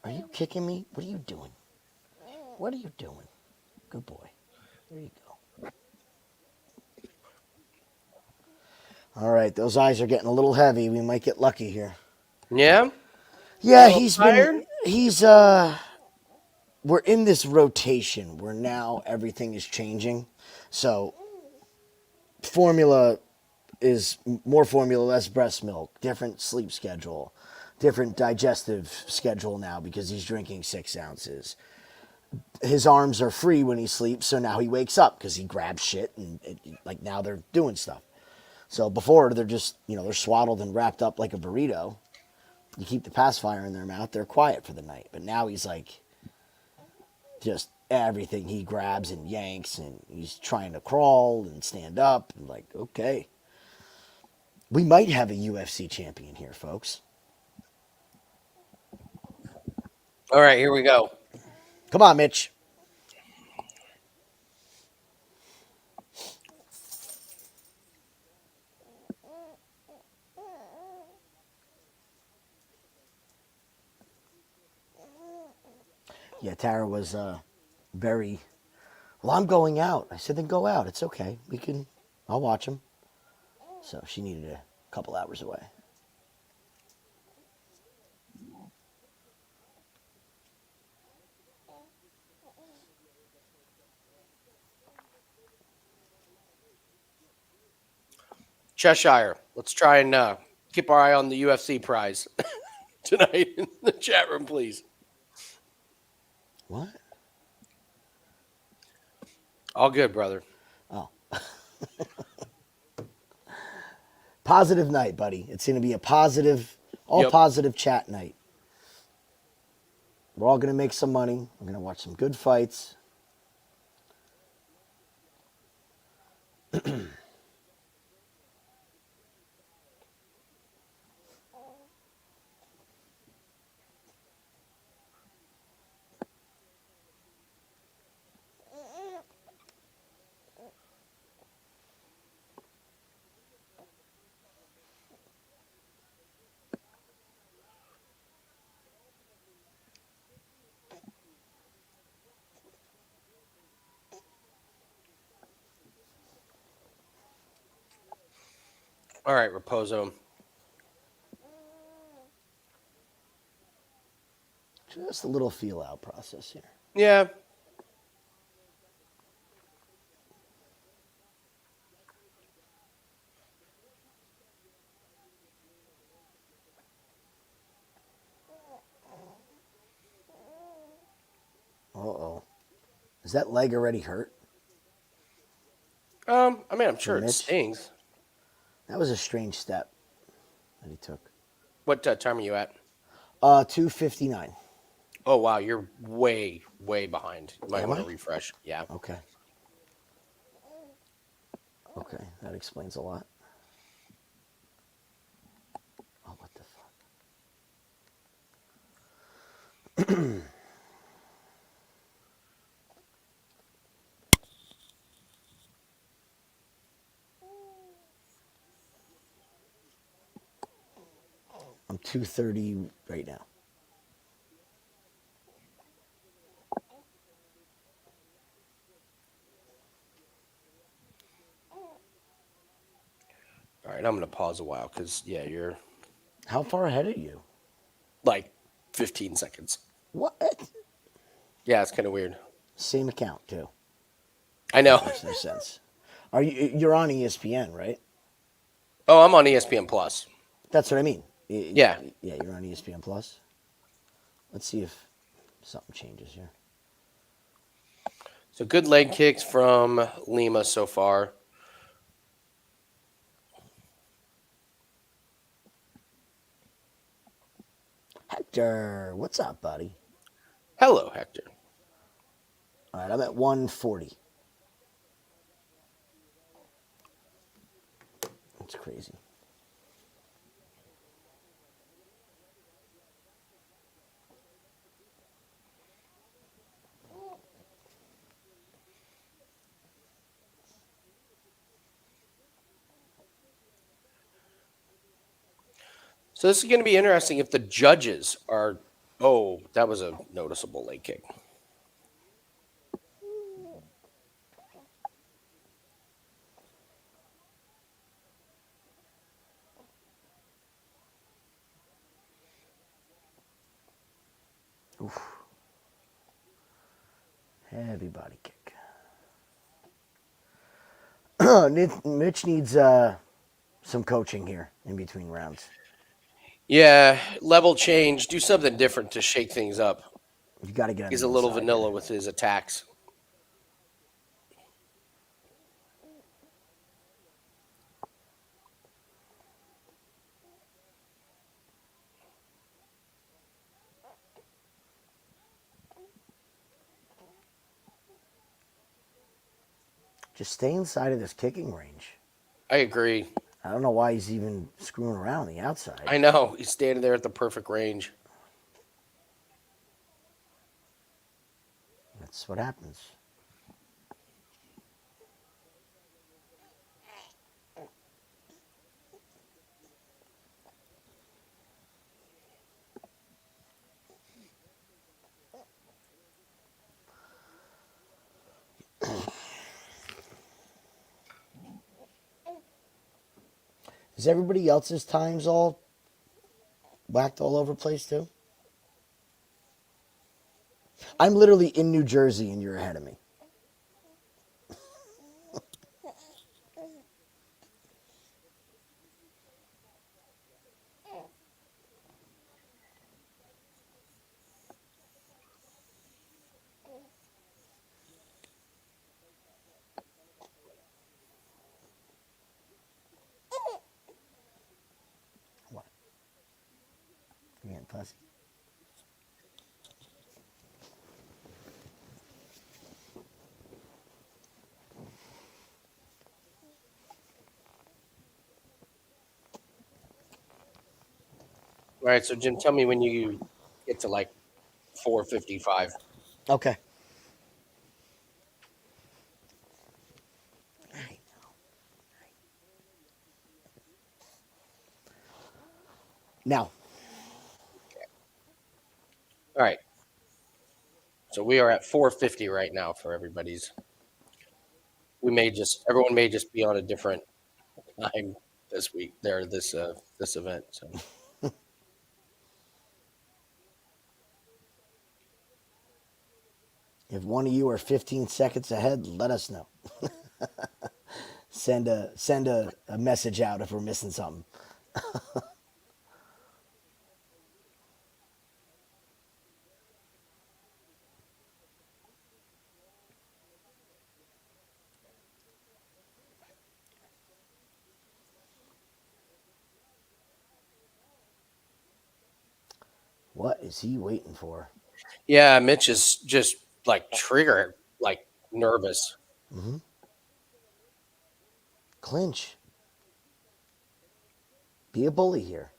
Speaker 2: Are you kicking me? What are you doing? What are you doing? Good boy. There you go. All right, those eyes are getting a little heavy. We might get lucky here.
Speaker 1: Yeah?
Speaker 2: Yeah,
Speaker 1: A little tired?
Speaker 2: we're in this rotation where now everything is changing. So formula is more formula, less breast milk, different sleep schedule, different digestive schedule now because he's drinking 6 ounces. His arms are free when he sleeps, so now he wakes up because he grabs shit and like now they're doing stuff. So before they're just, they're swaddled and wrapped up like a burrito. You keep the pacifier in their mouth, they're quiet for the night. But now he's like, just everything he grabs and yanks, and he's trying to crawl and stand up. And like, okay. We might have a UFC champion here, folks.
Speaker 1: All right, here we go.
Speaker 2: Come on, Mitch. Yeah, Tara was very, well, I'm going out. I said, then go out. It's okay. I'll watch him. So she needed a couple hours away.
Speaker 1: Cheshire. Let's try and keep our eye on the UFC prize tonight in the chat room, please.
Speaker 2: What?
Speaker 1: All good, brother.
Speaker 2: Oh. Positive night, buddy. It's going to be a positive, positive chat night. We're all going to make some money. We're going to watch some good fights.
Speaker 1: All right, Raposo.
Speaker 2: Just a little feel out process here.
Speaker 1: Yeah.
Speaker 2: Uh-oh. Is that leg already hurt?
Speaker 1: I'm sure it
Speaker 2: Mitch?
Speaker 1: stings.
Speaker 2: That was a strange step that he took.
Speaker 1: What time are you at?
Speaker 2: 2:59.
Speaker 1: Oh, wow. You're way, way behind. You might
Speaker 2: Am
Speaker 1: want
Speaker 2: I?
Speaker 1: to refresh. Yeah.
Speaker 2: Okay. Okay, that explains a lot. Oh, what the fuck? I'm 2:30 right now.
Speaker 1: All right, I'm going to pause a while because, yeah, you're
Speaker 2: How far ahead are you?
Speaker 1: like 15 seconds.
Speaker 2: What?
Speaker 1: Yeah, it's kind of weird.
Speaker 2: Same account too.
Speaker 1: I know.
Speaker 2: Makes no sense. You're on ESPN, right?
Speaker 1: Oh, I'm on ESPN Plus.
Speaker 2: That's what I mean.
Speaker 1: Yeah.
Speaker 2: Yeah, you're on ESPN Plus. Let's see if something changes here.
Speaker 1: So good leg kicks from Lima so far.
Speaker 2: Hector, what's up, buddy?
Speaker 1: Hello, Hector.
Speaker 2: All right, I'm at 140. That's crazy.
Speaker 1: So this is going to be interesting if the judges are Oh, that was a noticeable leg kick.
Speaker 2: Oof. Heavy body kick. Mitch needs some coaching here in between rounds.
Speaker 1: Yeah, level change. Do something different to shake things up.
Speaker 2: You got to get on
Speaker 1: He's
Speaker 2: the
Speaker 1: a little
Speaker 2: inside
Speaker 1: vanilla
Speaker 2: here.
Speaker 1: with his attacks.
Speaker 2: Just stay inside of this kicking range.
Speaker 1: I agree.
Speaker 2: I don't know why he's even screwing around on the outside.
Speaker 1: I know. He's standing there at the perfect range.
Speaker 2: That's what happens. Is everybody else's times all whacked all over the place too? I'm literally in New Jersey and you're ahead of me. What? You getting fussy?
Speaker 1: All right, so Jim, tell me when you get to like 455.
Speaker 2: Okay. Now,
Speaker 1: All right. So we are at 450 right now for everybody's. Everyone may just be on a different time this week. This event. So
Speaker 2: if one of you are 15 seconds ahead, let us know. Send a message out if we're missing something. What is he waiting for?
Speaker 1: yeah, Mitch is just like trigger like nervous.
Speaker 2: Mm-hmm. Clinch. Be a bully here.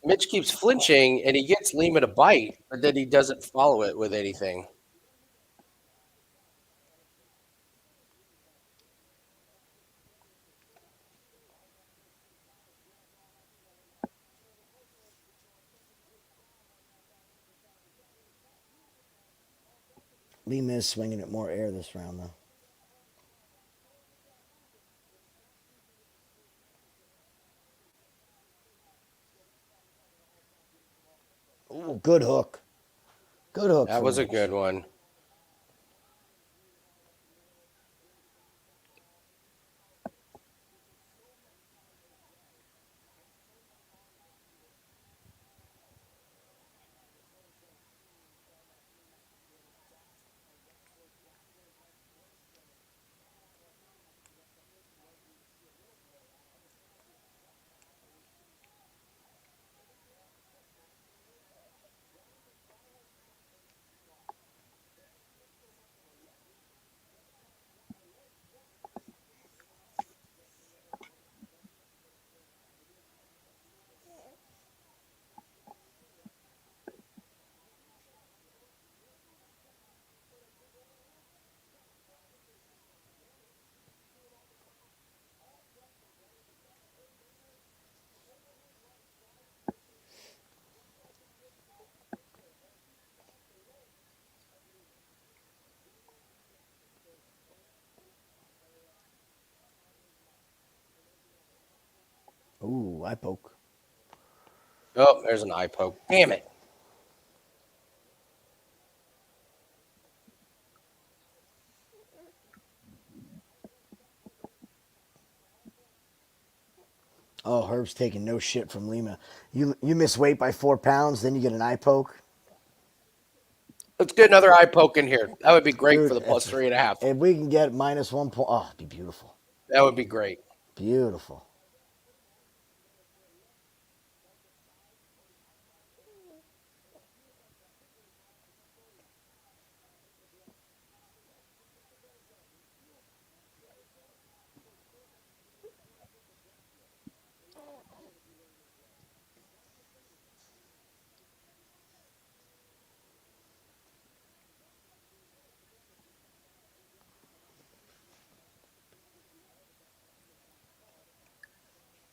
Speaker 1: Mitch keeps flinching and he gets Lima to bite, but then he doesn't follow it with anything.
Speaker 2: Lima is swinging at more air this round, though. Ooh, good hook. Good hook
Speaker 1: That
Speaker 2: from
Speaker 1: was a
Speaker 2: Mitch.
Speaker 1: good one.
Speaker 2: Ooh, eye poke.
Speaker 1: Oh, there's an eye poke. Damn it.
Speaker 2: Oh, Herb's taking no shit from Lima. You miss weight by 4 pounds, then you get an eye poke.
Speaker 1: Let's get another eye poke in here. That would be great
Speaker 2: Dude,
Speaker 1: for the plus 3.5.
Speaker 2: if we can get -1 point, oh, it'd be beautiful.
Speaker 1: That would be great.
Speaker 2: Beautiful.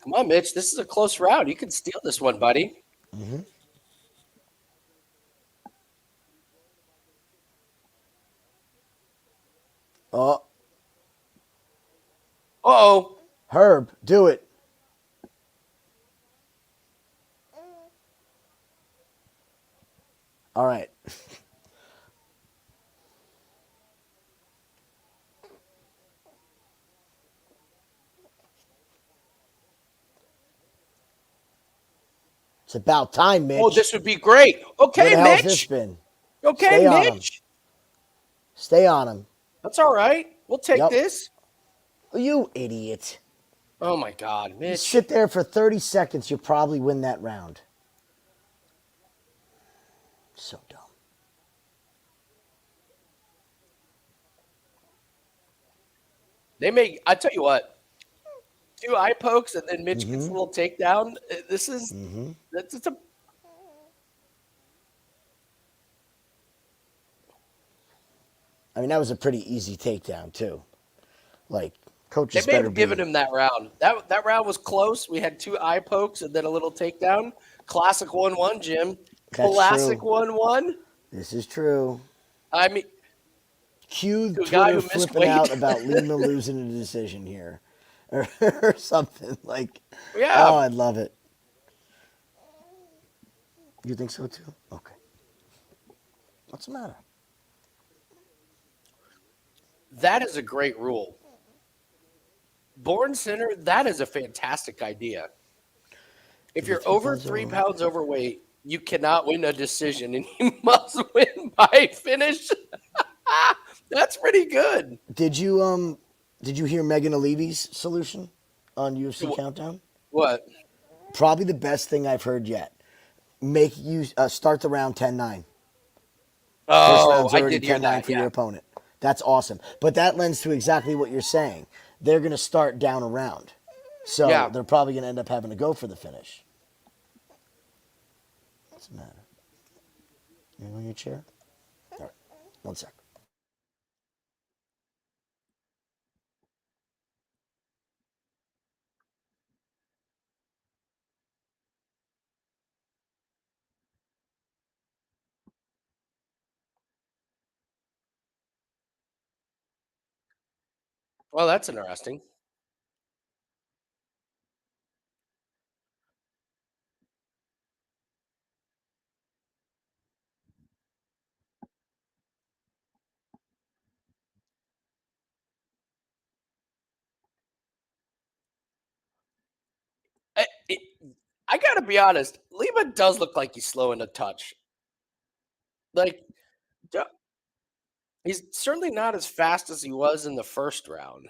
Speaker 1: Come on, Mitch. This is a close round. You can steal this one, buddy.
Speaker 2: Mm-hmm. Oh,
Speaker 1: Uh-oh.
Speaker 2: Herb, do it. All right. It's about time, Mitch.
Speaker 1: Oh, this would be great.
Speaker 2: Where
Speaker 1: Okay,
Speaker 2: the hell's this
Speaker 1: Mitch.
Speaker 2: been?
Speaker 1: Okay,
Speaker 2: Stay on him.
Speaker 1: Mitch.
Speaker 2: Stay on him.
Speaker 1: That's all right. We'll take
Speaker 2: Yep.
Speaker 1: this.
Speaker 2: You idiot.
Speaker 1: Oh, my God,
Speaker 2: You
Speaker 1: Mitch.
Speaker 2: sit there for 30 seconds, you'll probably win that round. So dumb.
Speaker 1: I tell you what, 2 eye pokes and then Mitch gets a little takedown. This is, it's a,
Speaker 2: I mean, that was a pretty easy takedown, too. Like,
Speaker 1: they
Speaker 2: coaches
Speaker 1: may
Speaker 2: better
Speaker 1: have
Speaker 2: be.
Speaker 1: given him that round. That round was close. We had 2 eye pokes and then a little takedown. Classic 1-1, Jim.
Speaker 2: That's
Speaker 1: Classic
Speaker 2: true.
Speaker 1: 1-1.
Speaker 2: This is true.
Speaker 1: I mean,
Speaker 2: Cue
Speaker 1: To a guy
Speaker 2: Twitter
Speaker 1: who missed
Speaker 2: flipping
Speaker 1: weight.
Speaker 2: out about Lima losing a decision here. Or something. Like,
Speaker 1: yeah.
Speaker 2: oh, I'd love it. You think so, too? Okay. What's the matter?
Speaker 1: That is a great rule. Born center, that is a fantastic idea. If you're over 3 pounds overweight, you cannot win a decision and you must win by finish. That's pretty good.
Speaker 2: Did you hear Megan O'Leary's solution on UFC Countdown?
Speaker 1: What?
Speaker 2: Probably the best thing I've heard yet. Make you start the round 10-9. First
Speaker 1: Oh,
Speaker 2: round's
Speaker 1: I
Speaker 2: already
Speaker 1: did hear
Speaker 2: 10-9
Speaker 1: that.
Speaker 2: for
Speaker 1: Yeah.
Speaker 2: your opponent. That's awesome. But that lends to exactly what you're saying. They're going to start down a round. So
Speaker 1: Yeah.
Speaker 2: they're probably going to end up having to go for the finish. What's the matter? You on your chair? All right. 1 sec.
Speaker 1: Well, that's interesting. I, it, I got to be honest. Lima does look like he's slowing a touch. Like, d- he's certainly not as fast as he was in the first round.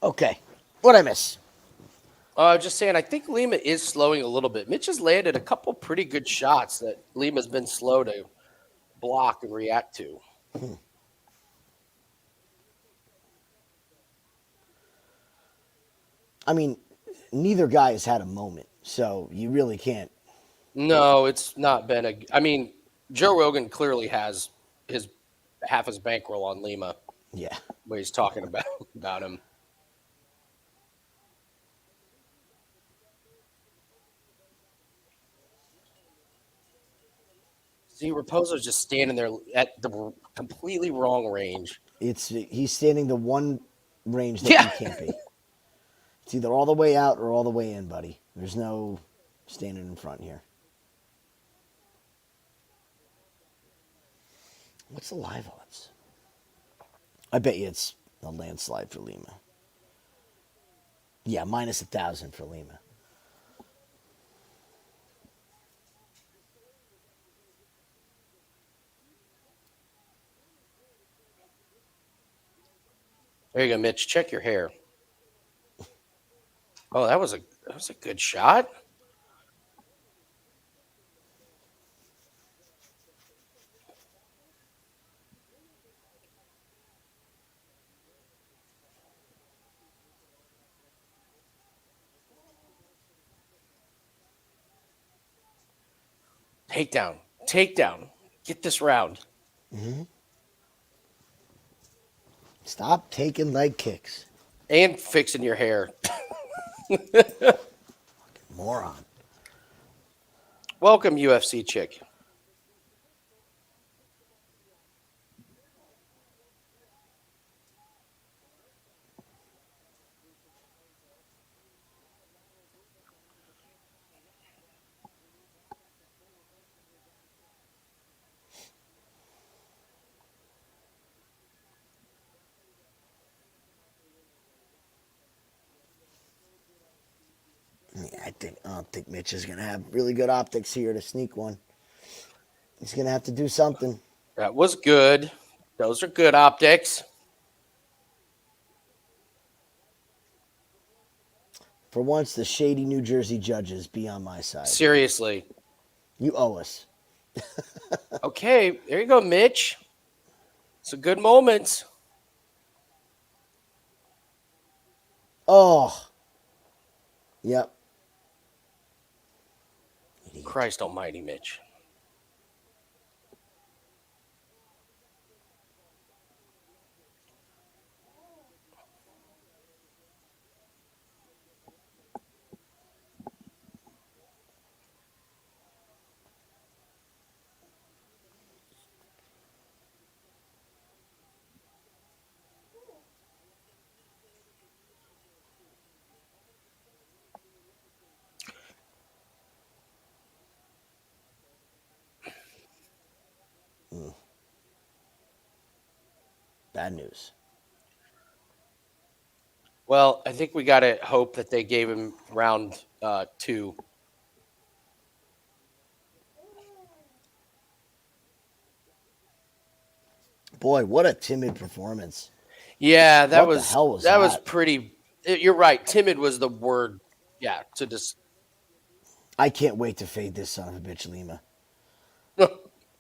Speaker 2: Okay. What'd I miss?
Speaker 1: Just saying, I think Lima is slowing a little bit. Mitch has landed a couple pretty good shots that Lima's been slow to block and react to.
Speaker 2: I mean, neither guy has had a moment. So you really can't.
Speaker 1: No, it's not been a. I mean, Joe Rogan clearly has his half his bankroll on Lima,
Speaker 2: Yeah.
Speaker 1: where he's talking about him. See, Raposo's just standing there at the completely wrong range.
Speaker 2: He's standing the one range that
Speaker 1: Yeah.
Speaker 2: you can't be. It's either all the way out or all the way in, buddy. There's no standing in front here. What's the live odds? I bet you it's a landslide for Lima. Yeah, minus 1,000 for Lima.
Speaker 1: There you go, Mitch. Check your hair. Oh, that was a good shot. Takedown. Takedown. Get this round.
Speaker 2: Mm-hmm. Stop taking leg kicks.
Speaker 1: And fixing your hair.
Speaker 2: Moron.
Speaker 1: Welcome, UFC chick.
Speaker 2: I don't think Mitch is gonna have really good optics here to sneak one. He's gonna have to do something.
Speaker 1: That was good. Those are good optics.
Speaker 2: For once, the shady New Jersey judges be on my side.
Speaker 1: Seriously.
Speaker 2: You owe us.
Speaker 1: Okay, there you go, Mitch. It's a good moment.
Speaker 2: Oh. Yep. Idiot.
Speaker 1: Christ almighty, Mitch.
Speaker 2: Bad news.
Speaker 1: Well, I think we got to hope that they gave him round 2.
Speaker 2: Boy, what a timid performance.
Speaker 1: Yeah, that
Speaker 2: What the
Speaker 1: was
Speaker 2: hell was
Speaker 1: that was
Speaker 2: that?
Speaker 1: pretty. You're right. Timid was the word. Yeah, to just.
Speaker 2: I can't wait to fade this son of a bitch, Lima.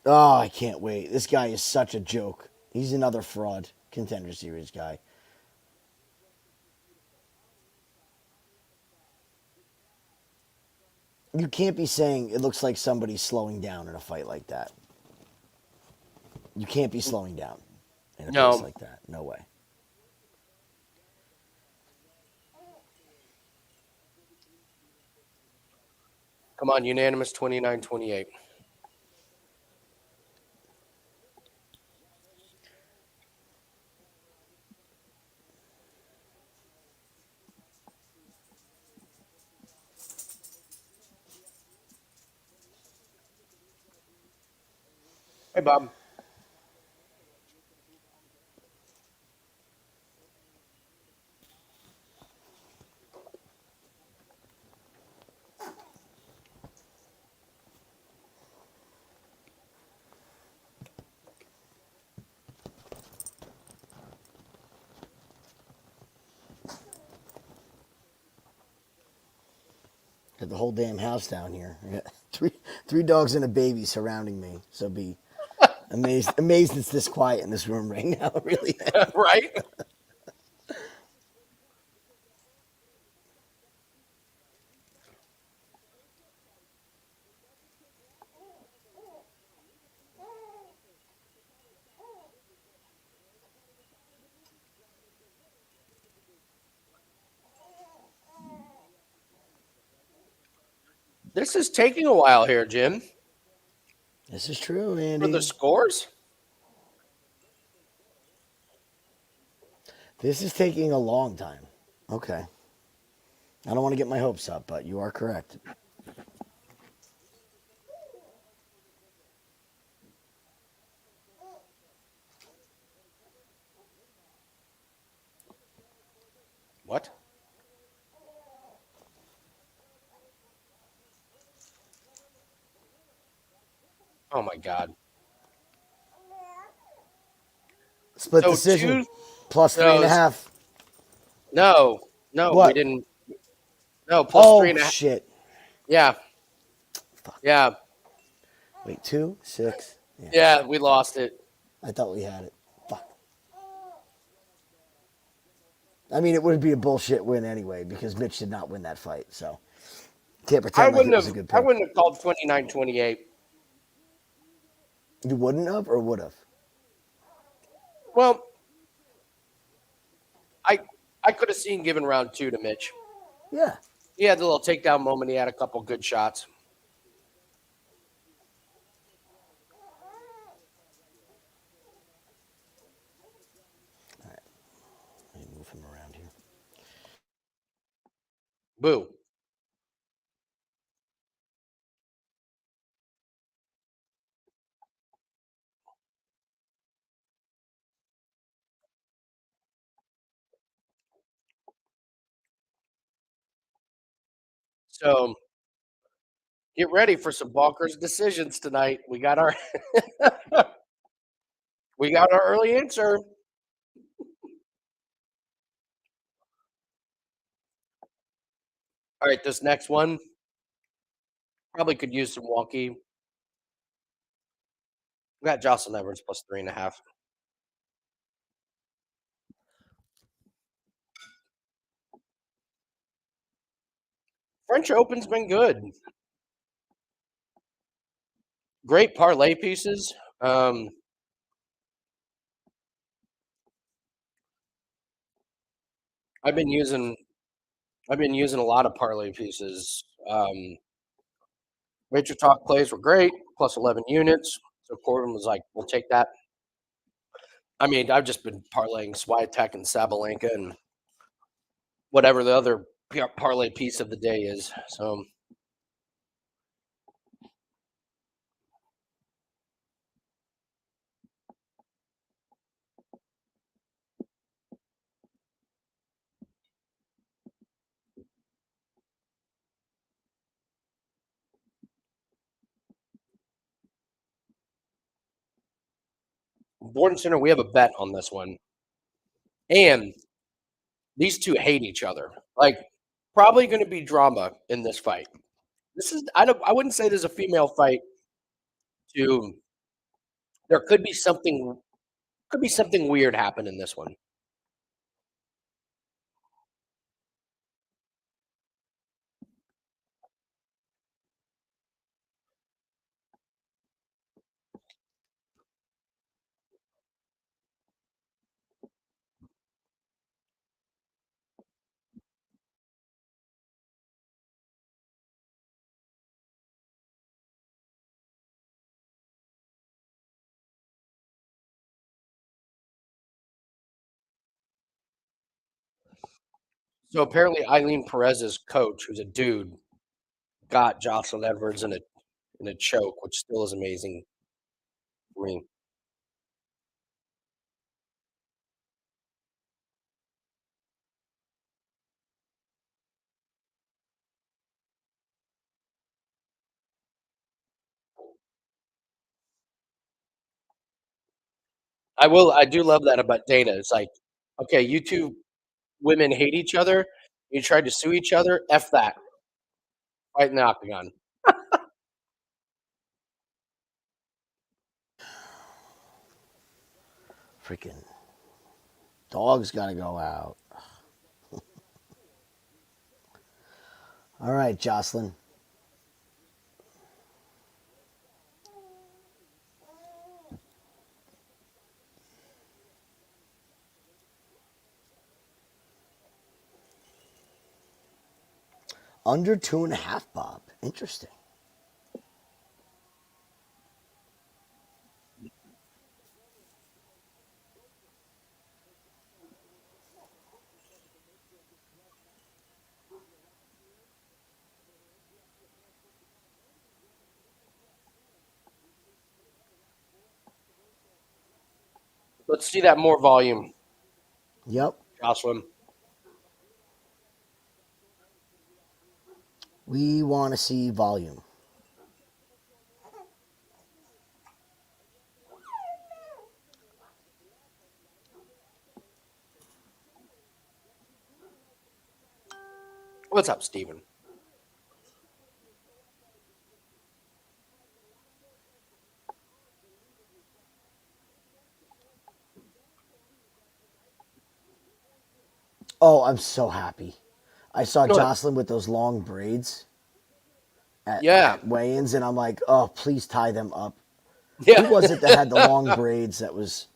Speaker 2: Oh, I can't wait. This guy is such a joke. He's another fraud. Contender Series guy. You can't be saying it looks like somebody's slowing down in a fight like that. You can't be slowing down in a
Speaker 1: No.
Speaker 2: place like that. No way.
Speaker 1: Come on, unanimous 29-28. Hey, Bob.
Speaker 2: Got the whole damn house down here. I got three dogs and a baby surrounding me. So be amazed it's this quiet in this room right now. Really.
Speaker 1: Right? This is taking a while here, Jim,
Speaker 2: This is true,
Speaker 1: for the
Speaker 2: Andy.
Speaker 1: scores.
Speaker 2: This is taking a long time. Okay. I don't want to get my hopes up, but you are correct.
Speaker 1: What? Oh my God.
Speaker 2: Split
Speaker 1: So
Speaker 2: decision.
Speaker 1: two.
Speaker 2: Plus three and a
Speaker 1: No,
Speaker 2: half.
Speaker 1: no, we
Speaker 2: What?
Speaker 1: didn't. No, plus three
Speaker 2: Oh,
Speaker 1: and a half.
Speaker 2: shit.
Speaker 1: Yeah,
Speaker 2: Fuck.
Speaker 1: yeah,
Speaker 2: Wait, 2, 6. Yeah.
Speaker 1: yeah. We lost it.
Speaker 2: I thought we had it. Fuck. I mean, it would be a bullshit win anyway because Mitch did not win that fight. So can't
Speaker 1: I
Speaker 2: pretend like it
Speaker 1: wouldn't
Speaker 2: was a
Speaker 1: have.
Speaker 2: good
Speaker 1: I
Speaker 2: pick.
Speaker 1: wouldn't have called 29-28.
Speaker 2: You wouldn't have or would have?
Speaker 1: Well, I I could have seen giving round 2 to Mitch.
Speaker 2: Yeah.
Speaker 1: He had the little takedown moment. He had a couple good shots.
Speaker 2: Let me move him around here.
Speaker 1: Boo. So get ready for some bonkers decisions tonight. We got our early answer. All right, this next one probably could use some wonky. We got Jocelyn Edwards plus 3.5. French Open's been good. Great parlay pieces. I've been using a lot of parlay pieces. Major Talk plays were great, plus 11 units. So Corbin was like, "We'll take that." I mean, I've just been parlaying Swiatek and Sabalenka and whatever the other parlay piece of the day is. So Borden Center, we have a bet on this one, and these two hate each other. Like, probably going to be drama in this fight. This is I wouldn't say there's a female fight. To There could be something weird happen in this one. So apparently, Ailín Perez's coach, who's a dude, got Jocelyn Edwards in a choke, which still is amazing for me. I do love that about Dana. It's like, okay, you two women hate each other. You tried to sue each other. F that. Fight in the octagon.
Speaker 2: Freaking dog's got to go out. All right, Jocelyn. Under 2.5, Bob. Interesting.
Speaker 1: Let's see that more volume,
Speaker 2: Yep.
Speaker 1: Jocelyn.
Speaker 2: We want to see volume.
Speaker 1: What's up, Steven?
Speaker 2: Oh, I'm so happy. I saw
Speaker 1: Good.
Speaker 2: Jocelyn with those long braids
Speaker 1: Yeah.
Speaker 2: at weigh-ins, and I'm like, oh, please tie them up.
Speaker 1: Yeah.
Speaker 2: Who was it that had the long braids that was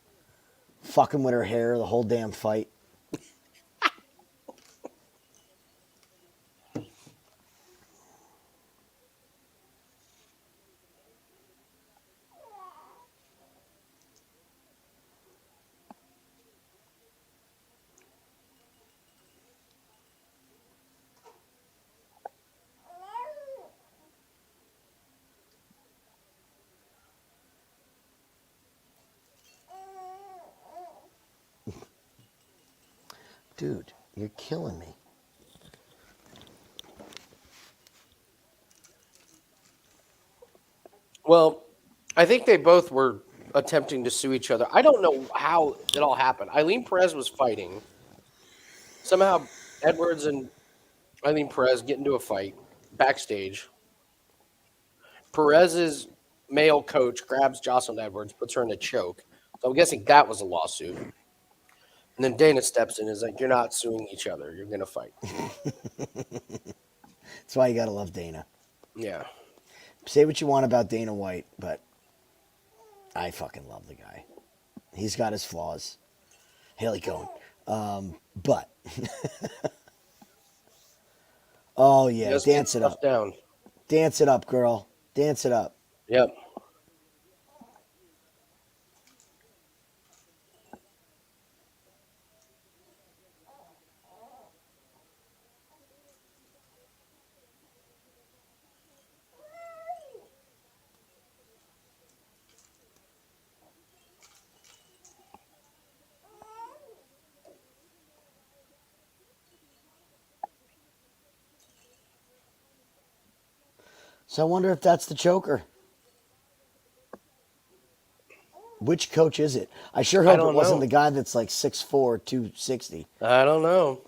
Speaker 2: fucking with her hair the whole damn fight? Dude, you're killing me.
Speaker 1: Well, I think they both were attempting to sue each other. I don't know how it all happened. Ailín Perez was fighting. Somehow, Edwards and Ailín Perez get into a fight backstage. Perez's male coach grabs Jocelyn Edwards, puts her in a choke. So I'm guessing that was a lawsuit. And then Dana steps in and is like, "You're not suing each other. You're going to fight."
Speaker 2: That's why you gotta love Dana.
Speaker 1: Yeah.
Speaker 2: Say what you want about Dana White, but I fucking love the guy. He's got his flaws. Haley Cohen. But oh yeah,
Speaker 1: Just get
Speaker 2: dance it
Speaker 1: stuff
Speaker 2: up.
Speaker 1: down.
Speaker 2: Dance it up, girl. Dance it up.
Speaker 1: Yep.
Speaker 2: So I wonder if that's the choker. Which coach is it? I sure
Speaker 1: I
Speaker 2: hope it
Speaker 1: don't
Speaker 2: wasn't
Speaker 1: know.
Speaker 2: the guy that's like 6'4", 260.
Speaker 1: I don't know.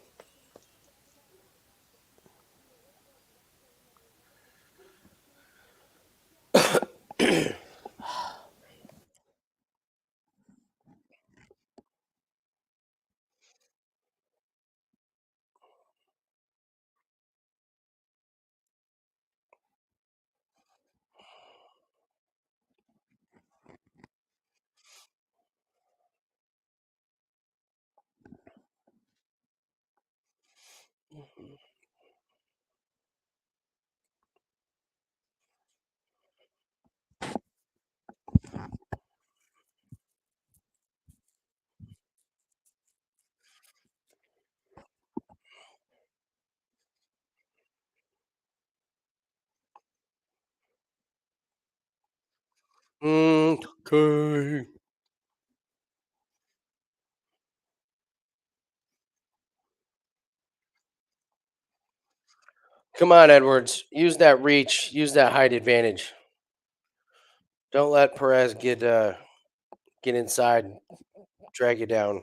Speaker 1: Okay. Come on, Edwards. Use that reach. Use that height advantage. Don't let Perez get inside and drag you down.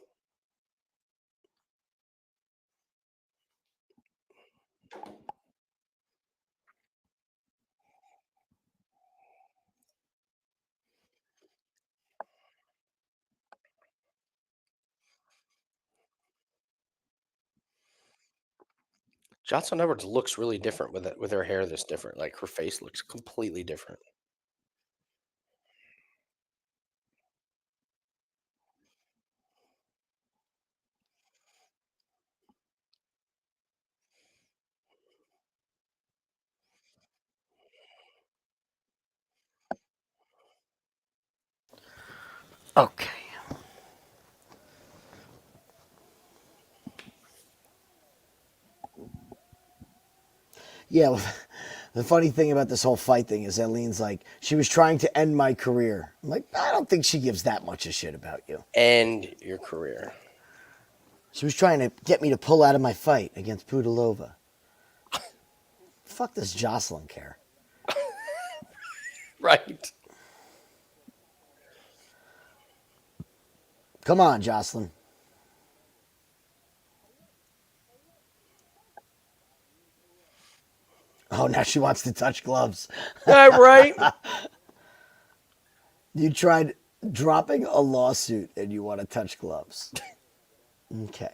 Speaker 1: Jocelyn Edwards looks really different with it, with her hair this different. Like her face looks completely different.
Speaker 2: Okay. Yeah, well, the funny thing about this whole fight thing is Ailín's like, she was trying to end my career. I'm like, I don't think she gives that much a shit about you.
Speaker 1: End your career.
Speaker 2: She was trying to get me to pull out of my fight against Pudilova. Fuck does Jocelyn care?
Speaker 1: Right.
Speaker 2: Come on, Jocelyn. Oh, now she wants to touch gloves.
Speaker 1: Right.
Speaker 2: You tried dropping a lawsuit and you want to touch gloves. Okay.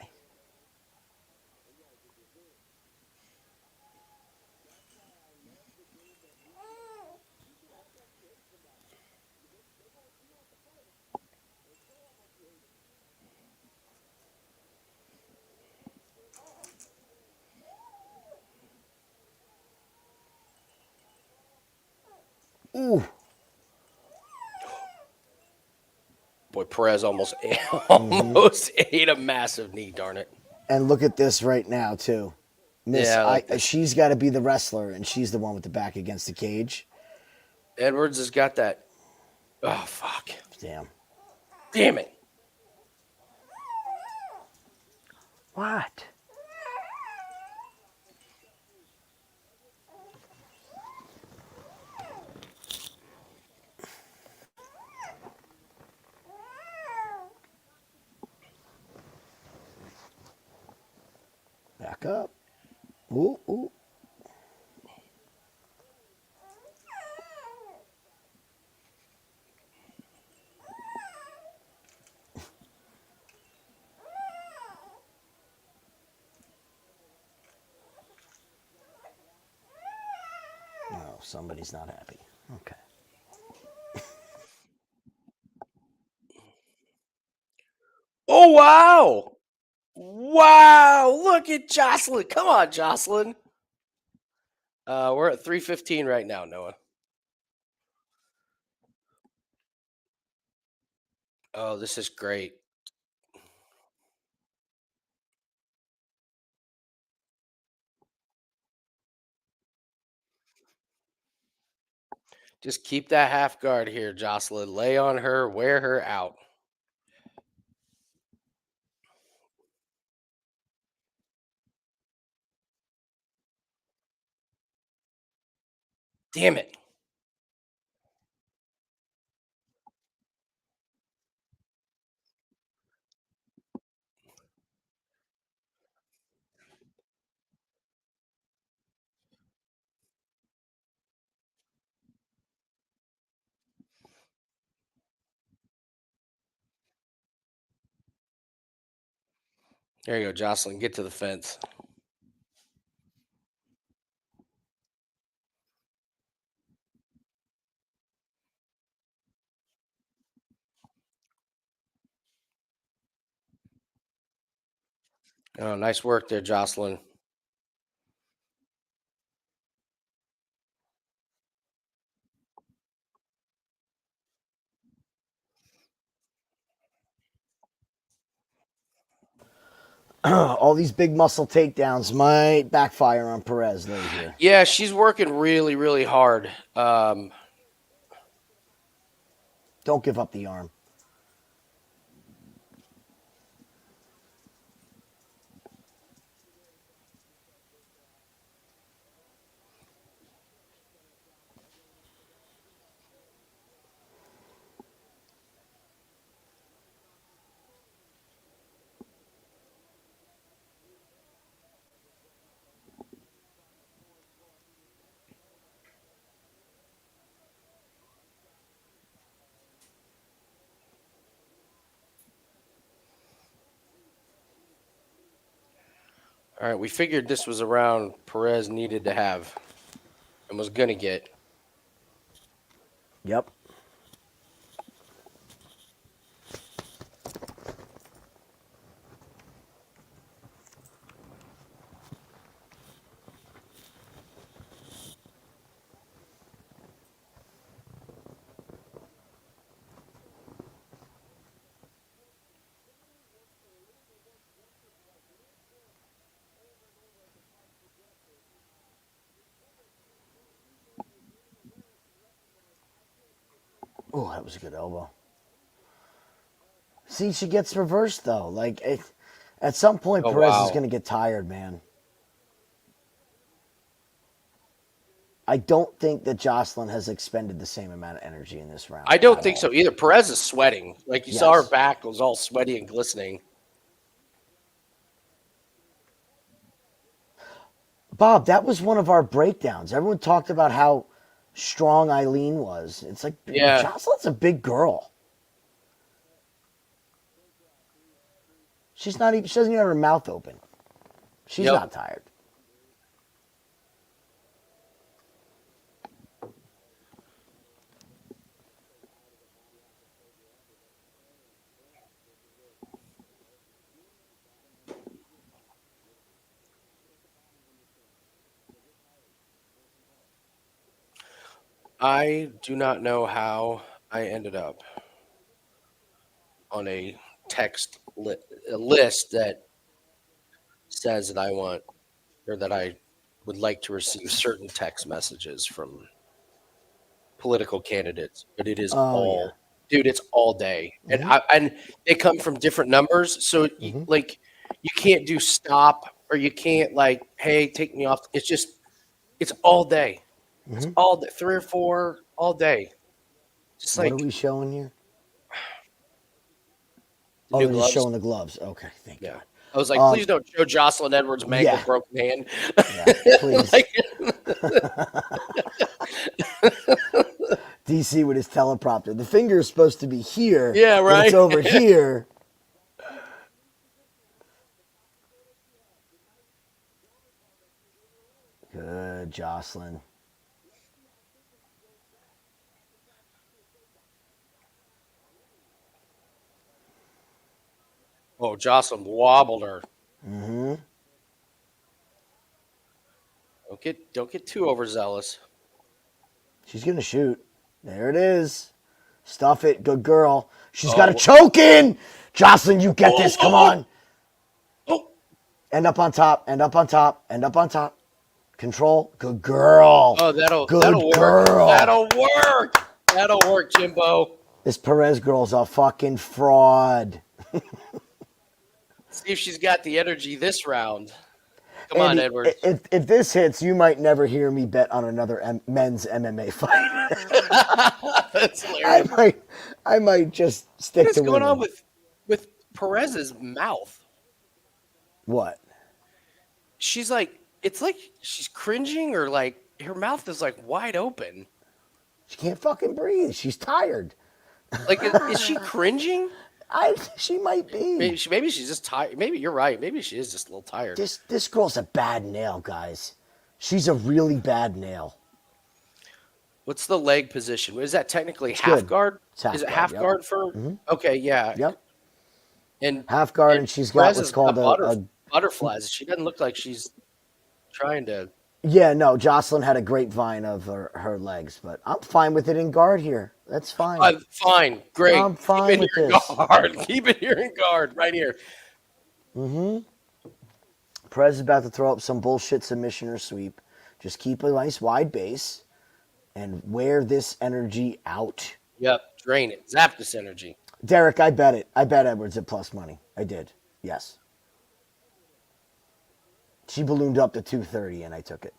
Speaker 2: Ooh.
Speaker 1: Boy, Perez almost ate a massive knee. Darn it.
Speaker 2: And look at this right now, too. Miss,
Speaker 1: Yeah, I like this.
Speaker 2: she's got to be the wrestler, and she's the one with the back against the cage.
Speaker 1: Edwards has got that. Oh, fuck.
Speaker 2: Damn.
Speaker 1: Damn it.
Speaker 2: What? Back up. Ooh, ooh. Oh, somebody's not happy. Okay.
Speaker 1: Oh, wow. Wow. Look at Jocelyn. Come on, Jocelyn. We're at 3:15 right now, Noah. Oh, this is great. Just keep that half guard here, Jocelyn. Lay on her, wear her out. Damn it. There you go, Jocelyn. Get to the fence. Oh, nice work there, Jocelyn.
Speaker 2: All these big muscle takedowns might backfire on Perez late here.
Speaker 1: Yeah, she's working really, really hard.
Speaker 2: Don't give up the arm.
Speaker 1: All right, we figured this was around Perez needed to have and was going to get.
Speaker 2: Yep. Oh, that was a good elbow. See, she gets reversed, though. Like, at some point,
Speaker 1: Oh,
Speaker 2: Perez is
Speaker 1: wow.
Speaker 2: going to get tired, man. I don't think that Jocelyn has expended the same amount of energy in this round.
Speaker 1: I don't
Speaker 2: at
Speaker 1: think
Speaker 2: all.
Speaker 1: so either. Perez is sweating. Like, you saw her
Speaker 2: Yes.
Speaker 1: back was all sweaty and glistening.
Speaker 2: Bob, that was one of our breakdowns. Everyone talked about how strong Ailín was. It's like,
Speaker 1: Yeah.
Speaker 2: Jocelyn's a big girl. She doesn't even have her mouth open. She's
Speaker 1: Yep.
Speaker 2: not tired.
Speaker 1: I do not know how I ended up on a text a list that says that I want or that I would like to receive certain text messages from political candidates, but it is
Speaker 2: Oh,
Speaker 1: dude, it's all day, and
Speaker 2: Mhm.
Speaker 1: and they come from different numbers, so
Speaker 2: Mhm.
Speaker 1: like you can't do stop or you can't like, hey, take me off. It's all day. It's
Speaker 2: Mhm.
Speaker 1: all day, 3 or 4 all day. Just
Speaker 2: What are
Speaker 1: like
Speaker 2: we showing here?
Speaker 1: the
Speaker 2: Oh,
Speaker 1: new
Speaker 2: they're just
Speaker 1: gloves.
Speaker 2: showing the gloves. Okay, thank
Speaker 1: Yeah.
Speaker 2: God.
Speaker 1: I was like, please don't show Jocelyn Edwards' mangled
Speaker 2: Yeah.
Speaker 1: broken hand.
Speaker 2: Yeah, please.
Speaker 1: Like,
Speaker 2: DC with his teleprompter. The finger is supposed to be here,
Speaker 1: yeah,
Speaker 2: but it's
Speaker 1: right.
Speaker 2: over here. Good, Jocelyn.
Speaker 1: Oh, Jocelyn wobbled her.
Speaker 2: Mm-hmm.
Speaker 1: Don't get too overzealous.
Speaker 2: She's going to shoot. There it is. Stuff it. Good girl. She's got a
Speaker 1: Oh,
Speaker 2: choke in. Jocelyn, you get
Speaker 1: oh,
Speaker 2: this. Come
Speaker 1: oh,
Speaker 2: on.
Speaker 1: oh.
Speaker 2: End up on top. End up on top. End up on top. Control. Good girl.
Speaker 1: Oh,
Speaker 2: Good
Speaker 1: that'll work.
Speaker 2: girl.
Speaker 1: That'll work. That'll work, Jimbo.
Speaker 2: This Perez girl's a fucking fraud.
Speaker 1: See if she's got the energy this round. Come on,
Speaker 2: Andy,
Speaker 1: Edwards.
Speaker 2: if this hits, you might never hear me bet on another men's MMA fight.
Speaker 1: That's hilarious.
Speaker 2: I might just stick
Speaker 1: What is
Speaker 2: to
Speaker 1: going on
Speaker 2: women.
Speaker 1: with Perez's mouth?
Speaker 2: What?
Speaker 1: She's like, it's like she's cringing or like her mouth is like wide open.
Speaker 2: She can't fucking breathe. She's tired.
Speaker 1: Like, is she cringing?
Speaker 2: She might be.
Speaker 1: Maybe she's just tired. Maybe you're right. Maybe she is just a little tired.
Speaker 2: This girl's a bad nail, guys. She's a really bad nail.
Speaker 1: What's the leg position? Is that technically
Speaker 2: It's
Speaker 1: half
Speaker 2: good.
Speaker 1: guard?
Speaker 2: It's half
Speaker 1: Is it
Speaker 2: guard,
Speaker 1: half
Speaker 2: yep.
Speaker 1: guard for? Okay, yeah.
Speaker 2: Yep.
Speaker 1: And
Speaker 2: Half guard, and she's got
Speaker 1: Perez
Speaker 2: what's
Speaker 1: has
Speaker 2: called a
Speaker 1: butterflies. She doesn't look like she's trying to.
Speaker 2: Yeah, no, Jocelyn had a grapevine of her legs, but I'm fine with it in guard here. That's fine.
Speaker 1: Fine, great.
Speaker 2: I'm fine with
Speaker 1: Keep it
Speaker 2: this.
Speaker 1: here in guard. Keep it here in guard, right here.
Speaker 2: Perez is about to throw up some bullshit submission or sweep. Just keep a nice wide base and wear this energy out.
Speaker 1: Yep, drain it. Zap this energy.
Speaker 2: Derek, I bet it. I bet Edwards at plus money. I did. Yes. She ballooned up to 230 and I took it.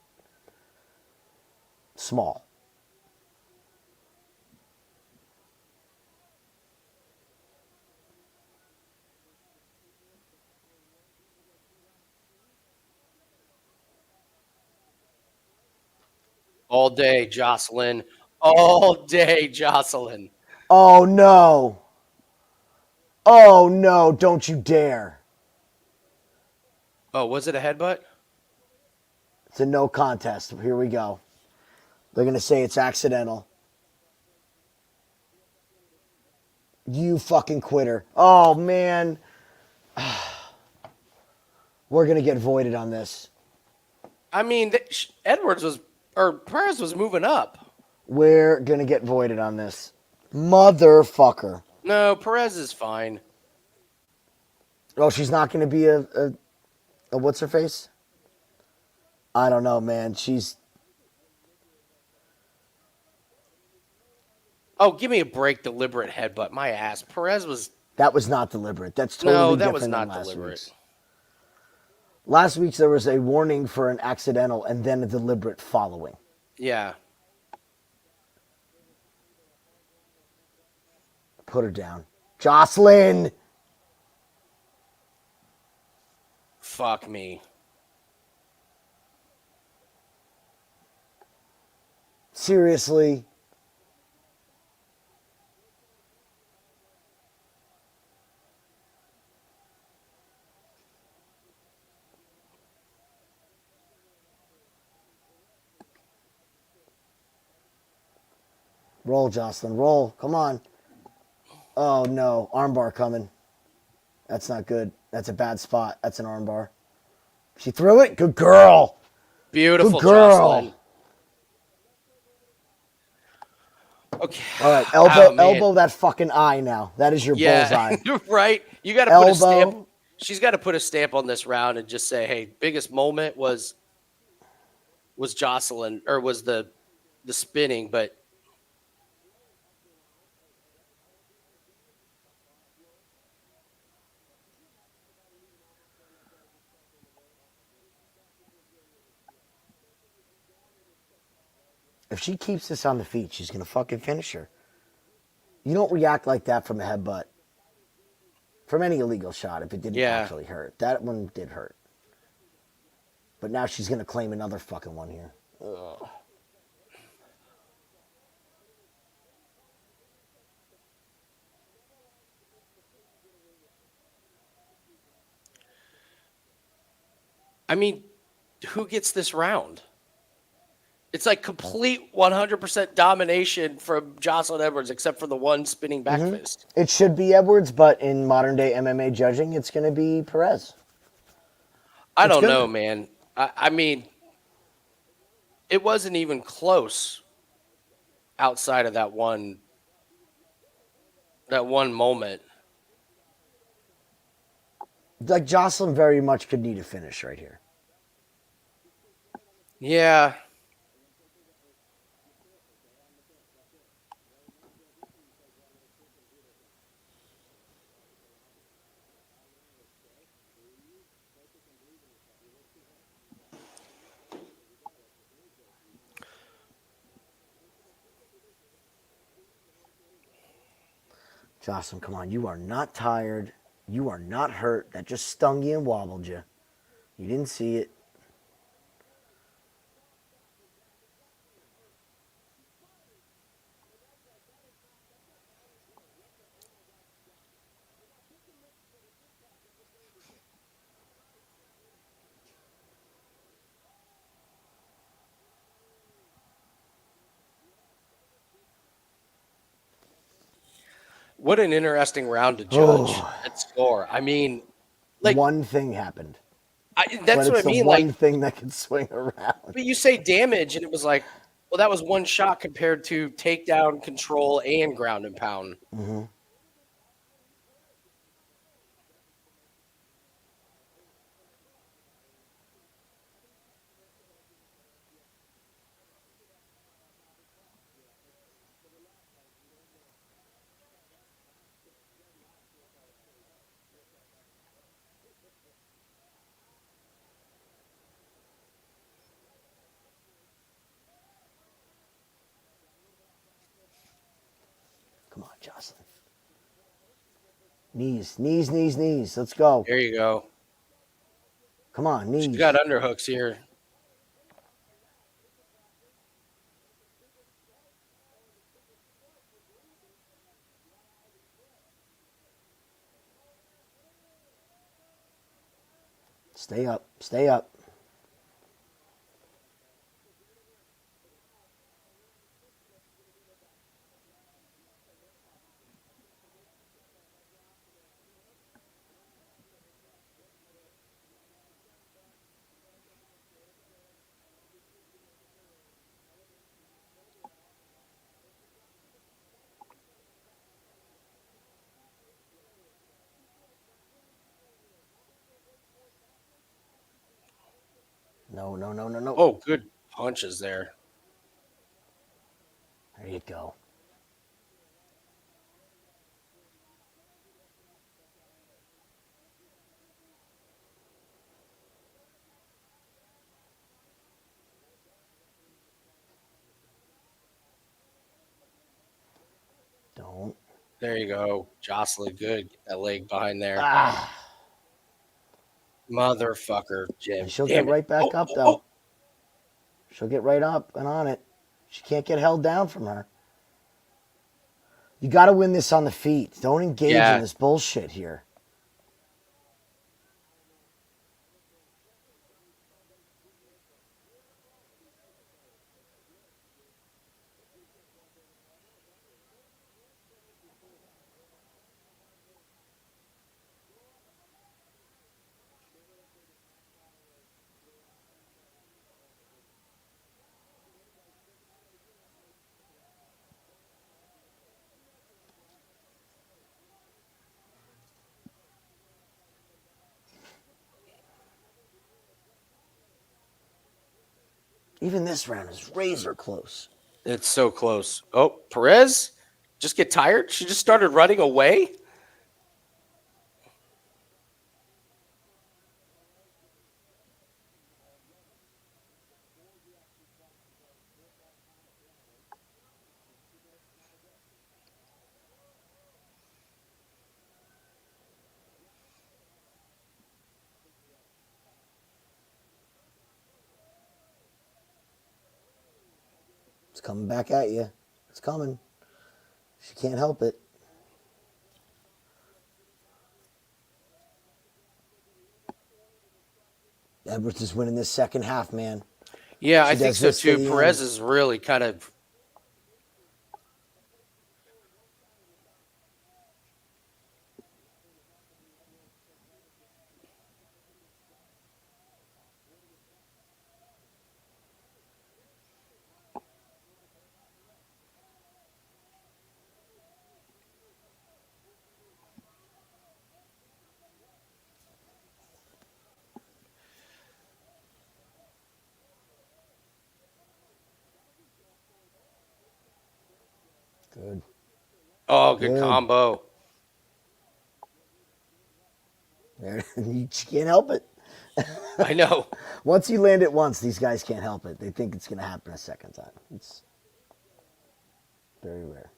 Speaker 2: Small.
Speaker 1: All day, Jocelyn. All day, Jocelyn.
Speaker 2: Oh no. Oh no, don't you dare.
Speaker 1: Oh, was it a headbutt?
Speaker 2: It's a no contest. Here we go. They're going to say it's accidental. You fucking quitter. Oh, man. We're going to get voided on this.
Speaker 1: I mean, Perez was moving up.
Speaker 2: We're going to get voided on this. Motherfucker.
Speaker 1: No, Perez is fine.
Speaker 2: Oh, she's not going to be a what's her face? I don't know, man.
Speaker 1: Oh, give me a break. Deliberate headbutt. My ass. Perez was.
Speaker 2: That was not deliberate. That's totally
Speaker 1: No, that
Speaker 2: different
Speaker 1: was
Speaker 2: than
Speaker 1: not
Speaker 2: last
Speaker 1: deliberate.
Speaker 2: week's. Last week's there was a warning for an accidental and then a deliberate following.
Speaker 1: Yeah.
Speaker 2: Put her down. Jocelyn!
Speaker 1: Fuck me.
Speaker 2: Seriously? Roll, Jocelyn. Roll. Come on. Oh, no. Armbar coming. That's not good. That's a bad spot. That's an armbar. She threw it? Good girl.
Speaker 1: Beautiful,
Speaker 2: Good girl.
Speaker 1: Jocelyn. Okay.
Speaker 2: All right. Elbow,
Speaker 1: Oh, man.
Speaker 2: elbow that fucking eye now. That is your bullseye.
Speaker 1: Right? You got to put a
Speaker 2: Elbow.
Speaker 1: stamp. She's got to put a stamp on this round and just say, hey, biggest moment was Jocelyn, or was the spinning, but
Speaker 2: If she keeps this on the feet, she's going to fucking finish her. You don't react like that from a headbutt. From any illegal shot if it didn't actually hurt. That one did hurt. But now she's going to claim another fucking one here. Ugh.
Speaker 1: I mean, who gets this round? It's like complete 100% domination from Jocelyn Edwards, except for the one spinning back fist.
Speaker 2: It should be Edwards, but in modern day MMA judging, it's going to be Perez.
Speaker 1: I don't know, man. I mean, it wasn't even close outside of that one moment.
Speaker 2: Like Jocelyn very much could need a finish right here.
Speaker 1: Yeah.
Speaker 2: Jocelyn, come on. You are not tired. You are not hurt. That just stung you and wobbled you. You didn't see it.
Speaker 1: What an interesting round to judge at score. I mean, like
Speaker 2: one thing happened.
Speaker 1: That's what I mean.
Speaker 2: One thing that can swing around.
Speaker 1: But you say damage, and it was like, well, that was one shot compared to takedown, control, and ground and pound.
Speaker 2: Mm-hmm. Come on, Jocelyn. Knees, knees, knees, knees. Let's go.
Speaker 1: There you go.
Speaker 2: Come on, knees.
Speaker 1: She's got underhooks here.
Speaker 2: Stay up. Stay up. No, no, no, no, no.
Speaker 1: Oh, good punches there.
Speaker 2: There you go. Don't.
Speaker 1: There you go. Jocelyn, good. Get that leg behind there.
Speaker 2: Ah.
Speaker 1: Motherfucker, Jim.
Speaker 2: And she'll
Speaker 1: Damn
Speaker 2: get
Speaker 1: it.
Speaker 2: right back up, though. She'll get right up and on it. She can't get held down from her. You got to win this on the feet. Don't engage in this bullshit here. Even this round is razor close.
Speaker 1: It's so close. Oh, Perez? Just get tired? She just started running away?
Speaker 2: It's coming back at you. It's coming. She can't help it. Edwards is winning this second half, man.
Speaker 1: Yeah,
Speaker 2: She
Speaker 1: I think
Speaker 2: does
Speaker 1: so
Speaker 2: this to
Speaker 1: too.
Speaker 2: the
Speaker 1: Perez
Speaker 2: end.
Speaker 1: is really kind of.
Speaker 2: Good.
Speaker 1: Oh, good
Speaker 2: Good.
Speaker 1: combo.
Speaker 2: She can't help it.
Speaker 1: I know.
Speaker 2: Once you land it once, these guys can't help it. They think it's going to happen a second time. It's very rare.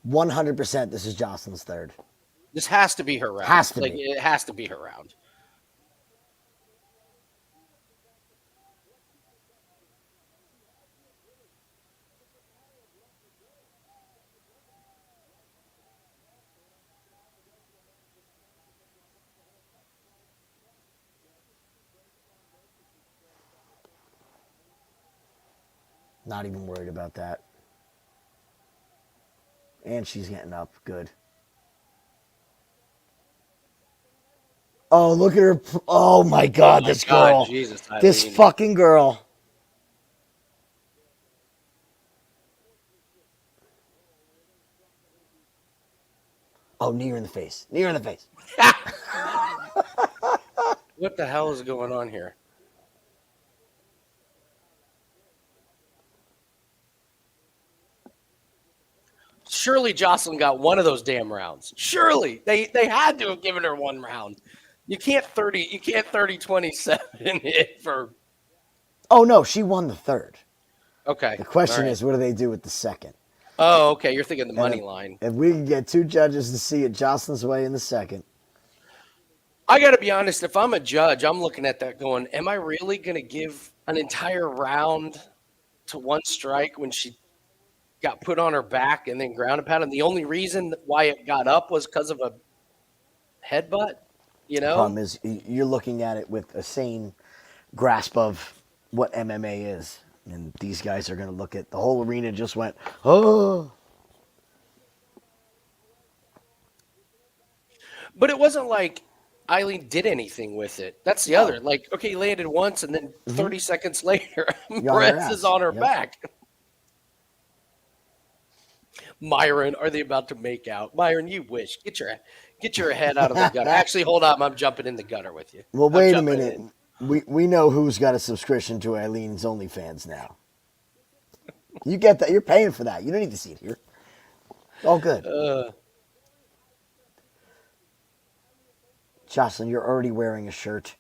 Speaker 2: %. This is Jocelyn's third.
Speaker 1: This has to be her round.
Speaker 2: Has to
Speaker 1: be. It has to be her round.
Speaker 2: Not even worried about that. And she's getting up. Good. Oh, look at her. Oh, my God, this girl.
Speaker 1: Jesus,
Speaker 2: this
Speaker 1: Ailín.
Speaker 2: fucking girl. Oh, knee her in the face. Knee her in the face.
Speaker 1: What the hell is going on here? Surely Jocelyn got one of those damn rounds. Surely they had to have given her one round. You can't 30-27 it for.
Speaker 2: Oh, no, she won the third.
Speaker 1: Okay.
Speaker 2: The question
Speaker 1: all right.
Speaker 2: is, what do they do with the second?
Speaker 1: Oh, okay. You're thinking the money line.
Speaker 2: If we can get two judges to see it Jocelyn's way in the second.
Speaker 1: I got to be honest. If I'm a judge, I'm looking at that going, am I really going to give an entire round to one strike when she got put on her back and then ground and pound? And the only reason why it got up was because of a headbutt, you know?
Speaker 2: The problem is you're looking at it with a sane grasp of what MMA is. And these guys are going to look at the whole arena just went, oh.
Speaker 1: But it wasn't like Ailín did anything with it. That's the other. Like, okay, he landed once, and then 30 seconds later, Perez is on her back. Myron, are they about to make out? Myron, you wish. Get your head out of the gutter. Actually, hold on. I'm jumping in the gutter with you.
Speaker 2: Well, wait a minute. We know who's got a subscription to Aileen's OnlyFans now. You get that. You're paying for that. You don't need to see it here. All good. Jocelyn, you're already wearing a shirt.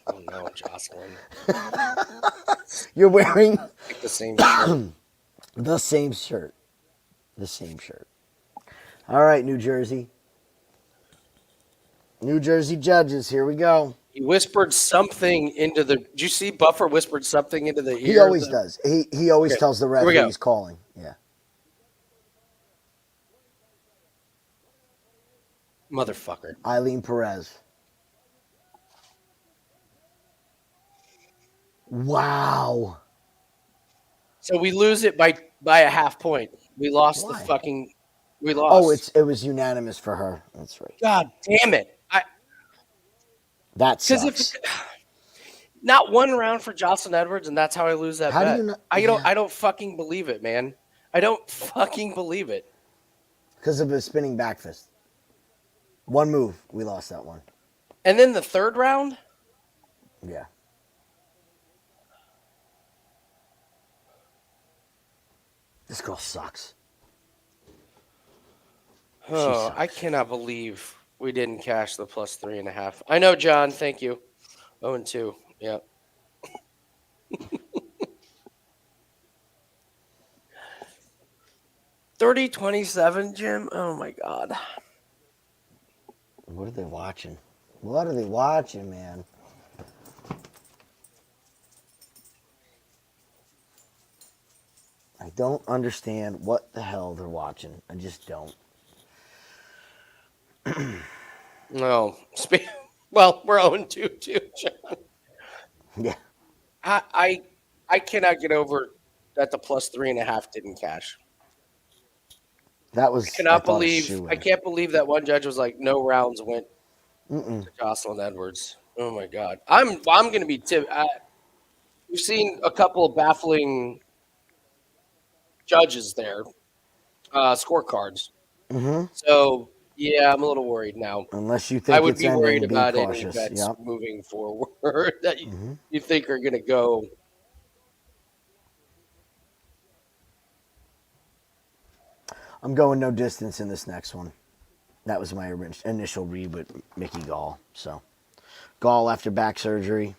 Speaker 1: Oh no, Jocelyn.
Speaker 2: You're wearing
Speaker 1: Like the same shirt.
Speaker 2: the same shirt. The same shirt. All right, New Jersey. New Jersey judges, here we go.
Speaker 1: He whispered something into the. Did you see Buffer whispered something into the ear?
Speaker 2: He always does. He always
Speaker 1: Okay,
Speaker 2: tells the ref
Speaker 1: here we
Speaker 2: who
Speaker 1: go.
Speaker 2: he's calling. Yeah.
Speaker 1: Motherfucker.
Speaker 2: Ailín Perez. Wow.
Speaker 1: So we lose it by a half point. We lost
Speaker 2: Why?
Speaker 1: the fucking. We lost.
Speaker 2: Oh, it was unanimous for her. That's right.
Speaker 1: God damn it!
Speaker 2: That
Speaker 1: Because if
Speaker 2: sucks.
Speaker 1: not one round for Jocelyn Edwards, and that's how I lose that
Speaker 2: How do
Speaker 1: bet.
Speaker 2: you not?
Speaker 1: I don't fucking believe it, man. I don't fucking believe it.
Speaker 2: Because of a spinning back fist. One move, we lost that one.
Speaker 1: And then the third round.
Speaker 2: Yeah. This girl sucks.
Speaker 1: Oh,
Speaker 2: sucks.
Speaker 1: I cannot believe we didn't cash the plus 3.5. I know, John. Thank you. 0-2. Yeah. $30.27, Jim. Oh my God.
Speaker 2: What are they watching? What are they watching, man? I don't understand what the hell they're watching. I just don't.
Speaker 1: No. Well, we're 0-2 too, John.
Speaker 2: Yeah.
Speaker 1: I cannot get over that the plus 3.5 didn't cash.
Speaker 2: That was.
Speaker 1: Cannot
Speaker 2: I thought,
Speaker 1: believe. I can't believe that one judge was like, no rounds went
Speaker 2: Mm-mm.
Speaker 1: to Jocelyn Edwards. Oh my God. I'm going to be we've seen a couple of baffling judges there, scorecards.
Speaker 2: Mm-hmm.
Speaker 1: So yeah, I'm a little worried now.
Speaker 2: Unless you
Speaker 1: I
Speaker 2: think
Speaker 1: would
Speaker 2: it's
Speaker 1: be worried
Speaker 2: ending, be
Speaker 1: about any
Speaker 2: cautious.
Speaker 1: bets
Speaker 2: Yep.
Speaker 1: moving forward that
Speaker 2: Mm-hmm.
Speaker 1: you think are going to go.
Speaker 2: I'm going no distance in this next one. That was my initial read with Mickey Gall. So, Gall after back surgery.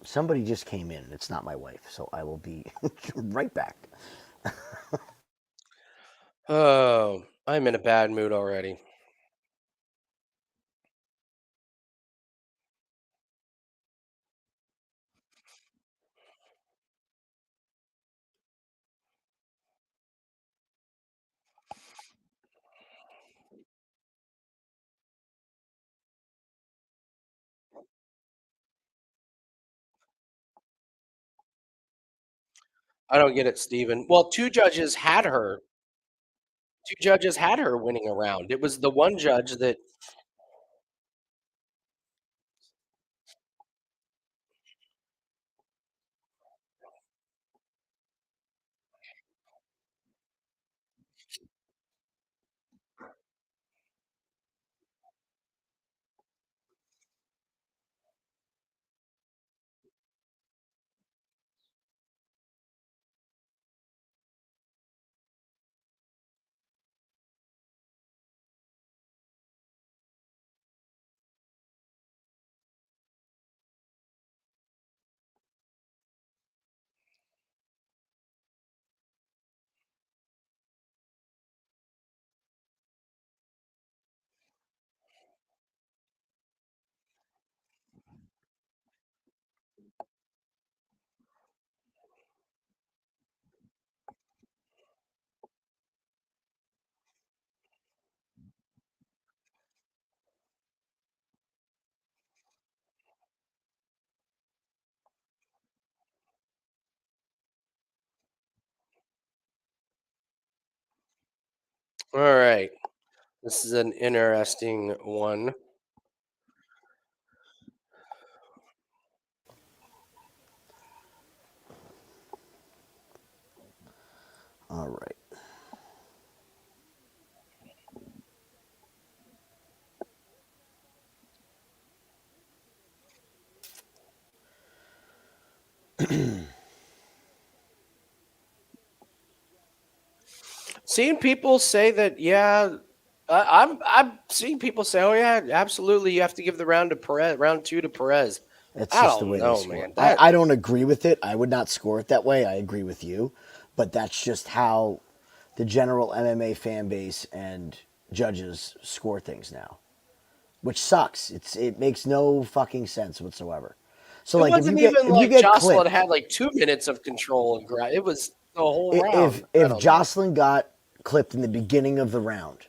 Speaker 2: Somebody just came in. It's not my wife, so I will be right back.
Speaker 1: Oh, I'm in a bad mood already. I don't get it, Steven. Well, two judges had her. Two judges had her winning a round. It was the one judge that. All right. This is an interesting one.
Speaker 2: All right.
Speaker 1: Seeing people say that, yeah, I'm seeing people say, oh yeah, absolutely, you have to give the round to Perez, round 2 to Perez.
Speaker 2: It's
Speaker 1: I
Speaker 2: just the
Speaker 1: don't
Speaker 2: way they
Speaker 1: know,
Speaker 2: score.
Speaker 1: man. That
Speaker 2: I don't agree with it. I would not score it that way. I agree with you. But that's just how the general MMA fan base and judges score things now, which sucks. It makes no fucking sense whatsoever. So
Speaker 1: it
Speaker 2: like
Speaker 1: wasn't even
Speaker 2: if you
Speaker 1: like
Speaker 2: get
Speaker 1: Jocelyn
Speaker 2: clipped,
Speaker 1: had like 2 minutes of control and it was the whole round. I
Speaker 2: if
Speaker 1: don't know.
Speaker 2: Jocelyn got clipped in the beginning of the round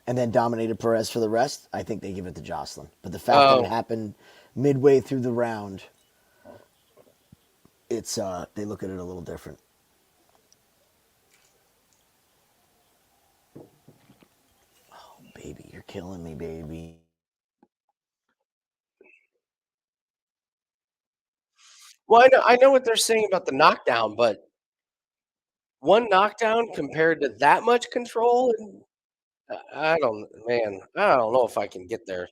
Speaker 2: and then dominated Perez for the rest, I think they give it to Jocelyn. But the fact that it
Speaker 1: Oh,
Speaker 2: happened midway through the round, it's they look at it a little different. Oh, baby, you're killing me, baby.
Speaker 1: well, I know what they're saying about the knockdown, but one knockdown compared to that much control, and I don't, man, I don't know if I can get there.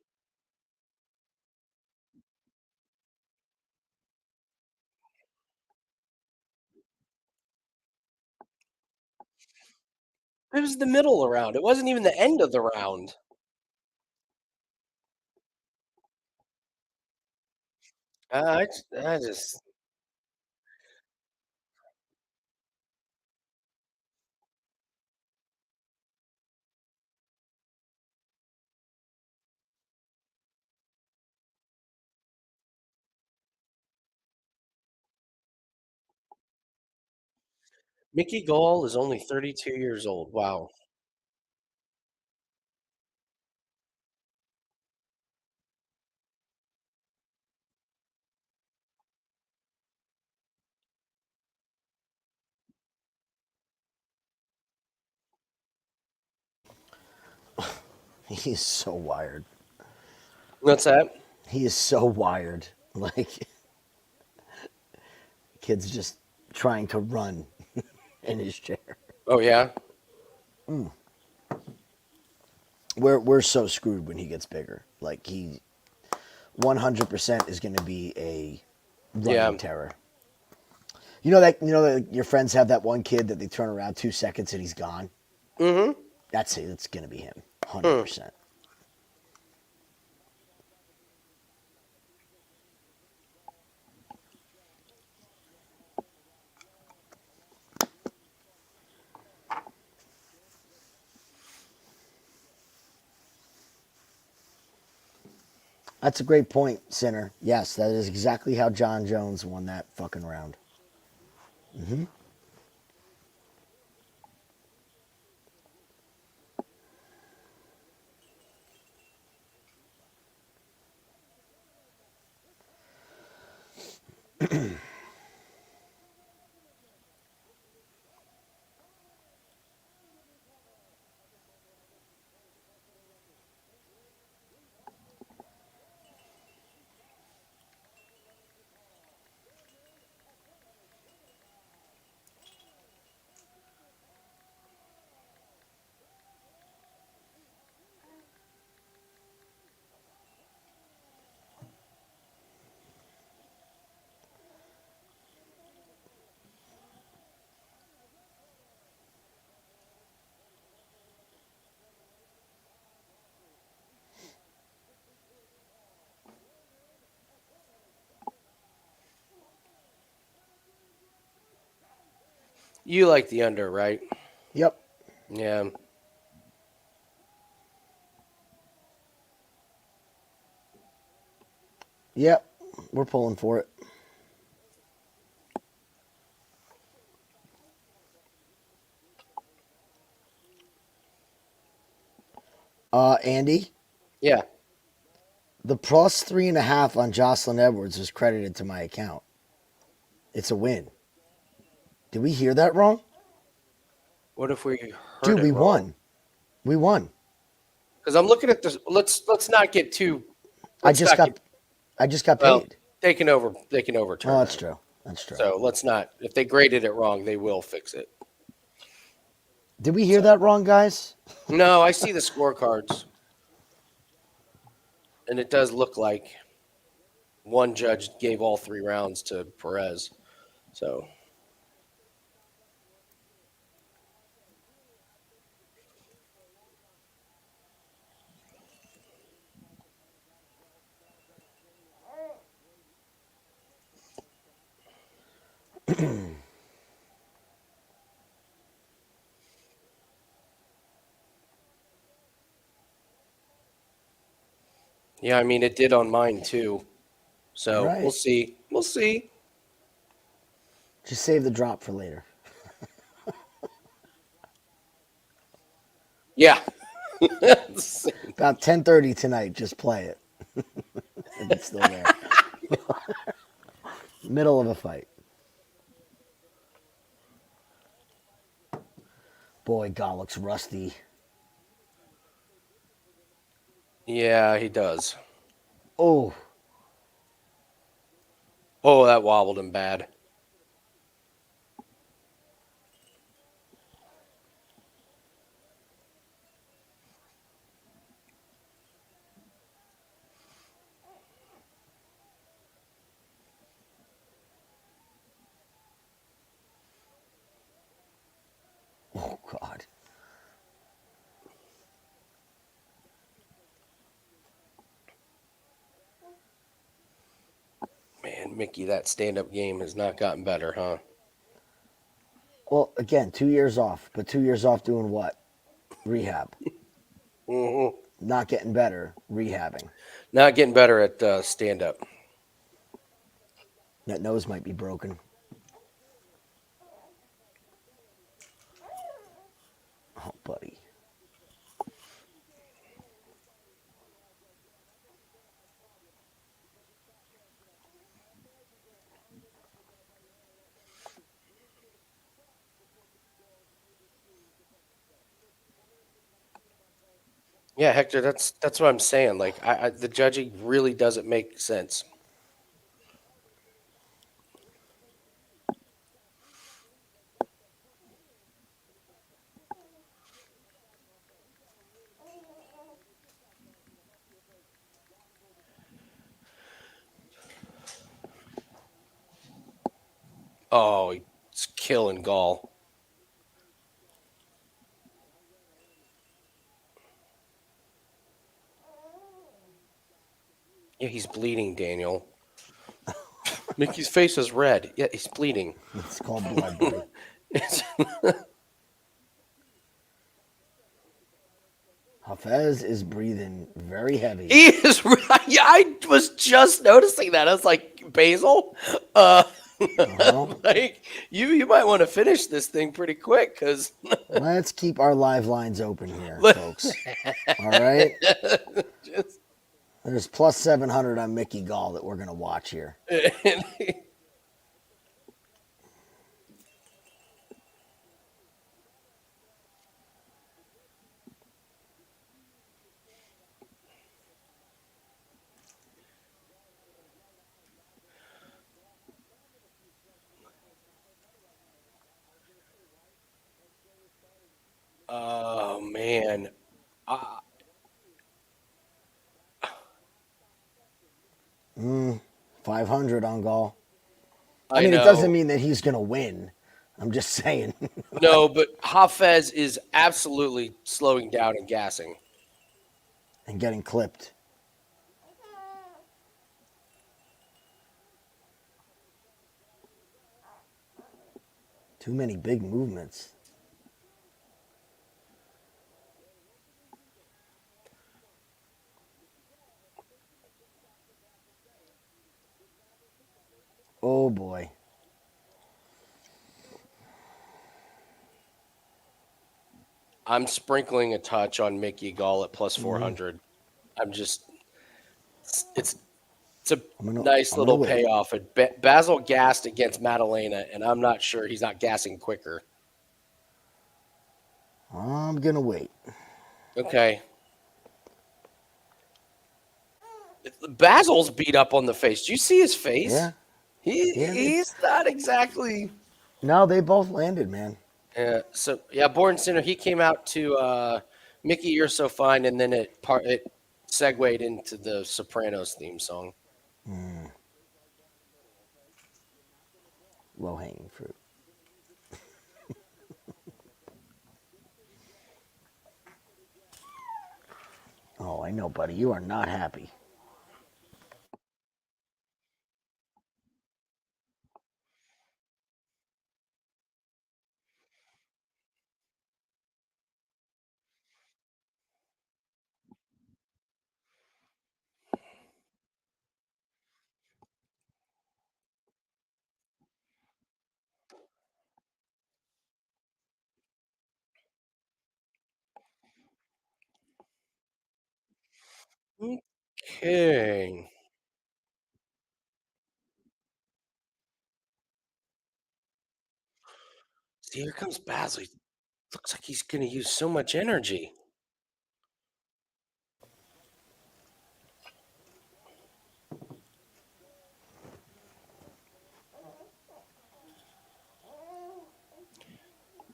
Speaker 1: It was the middle of the round. It wasn't even the end of the round. I just Mickey Gall is only 32 years old. Wow.
Speaker 2: He's so wired.
Speaker 1: What's that?
Speaker 2: He is so wired. Like kid's just trying to run in his chair.
Speaker 1: Oh yeah.
Speaker 2: We're so screwed when he gets bigger. Like he 100% is going to be a
Speaker 1: Yeah.
Speaker 2: running terror. You know that your friends have that one kid that they turn around 2 seconds and he's gone.
Speaker 1: Mm-hmm.
Speaker 2: That's it. It's going to be him.
Speaker 1: Hmm.
Speaker 2: 100%. That's a great point, Sinner. Yes, that is exactly how John Jones won that fucking round. Hmm.
Speaker 1: You like the under, right?
Speaker 2: Yep.
Speaker 1: Yeah.
Speaker 2: Yep. We're pulling for it. Andy,
Speaker 1: Yeah.
Speaker 2: the plus 3.5 on Jocelyn Edwards was credited to my account. It's a win. Did we hear that wrong?
Speaker 1: What if we heard
Speaker 2: Dude,
Speaker 1: it
Speaker 2: we
Speaker 1: wrong?
Speaker 2: won. We won.
Speaker 1: Because I'm looking at this. Let's not get too.
Speaker 2: I
Speaker 1: Let's
Speaker 2: just
Speaker 1: not get.
Speaker 2: got I just got
Speaker 1: Well,
Speaker 2: paid.
Speaker 1: they can over. They can
Speaker 2: Oh,
Speaker 1: overturn
Speaker 2: that's
Speaker 1: that.
Speaker 2: true. That's true.
Speaker 1: So let's not. If they graded it wrong, they will fix it.
Speaker 2: Did we hear
Speaker 1: So
Speaker 2: that wrong, guys?
Speaker 1: no, I see the scorecards, and it does look like. one judge gave all 3 rounds to Perez. So, yeah, I mean, it did on mine too. So
Speaker 2: Right.
Speaker 1: we'll see. We'll see.
Speaker 2: Just save the drop for later.
Speaker 1: Yeah.
Speaker 2: About 10:30 tonight, just play it. If it's still there. Middle of a fight. Boy, Gall looks rusty.
Speaker 1: Yeah, he does.
Speaker 2: Oh,
Speaker 1: Oh, that wobbled him bad.
Speaker 2: oh God.
Speaker 1: Man, Mickey, that stand-up game has not gotten better, huh?
Speaker 2: Well, again, 2 years off, but 2 years off doing what? Rehab.
Speaker 1: hmm
Speaker 2: Not getting better, rehabbing.
Speaker 1: Not getting better at stand-up.
Speaker 2: That nose might be broken. Oh, buddy.
Speaker 1: Yeah, Hector, that's what I'm saying. Like, the judging really doesn't make sense. Oh, he's killing Gall. Yeah, he's bleeding, Daniel. Mickey's face is red. Yeah, he's bleeding.
Speaker 2: It's called blood, buddy. Hafez is breathing very heavy.
Speaker 1: He is right. Yeah, I was just noticing that. I was like, Basil, like you might want to finish this thing pretty quick because
Speaker 2: Let's keep our live lines open here, folks. All right? There's plus 700 on Mickey Gall that we're going to watch here.
Speaker 1: Oh man,
Speaker 2: 500 on Gall.
Speaker 1: I
Speaker 2: mean,
Speaker 1: know.
Speaker 2: it doesn't mean that he's going to win. I'm just saying.
Speaker 1: No, but Hafez is absolutely slowing down and gassing.
Speaker 2: And getting clipped. Too many big movements. Oh boy.
Speaker 1: I'm sprinkling a touch on Mickey Gall at plus 400. I'm just, it's a nice little payoff. Bassil gassed against Madalena, and I'm not sure he's not gassing quicker.
Speaker 2: I'm going to wait.
Speaker 1: Okay. Basil's beat up on the face. Do you see his face?
Speaker 2: Yeah.
Speaker 1: He's not exactly.
Speaker 2: No, they both landed, man.
Speaker 1: Yeah. So yeah, Born Sinner. He came out to Mickey, You're So Fine, and then it segued into the Sopranos theme song.
Speaker 2: Low hanging fruit. Oh, I know, buddy. You are not happy.
Speaker 1: Okay. See, here comes Bassil. Looks like he's going to use so much energy.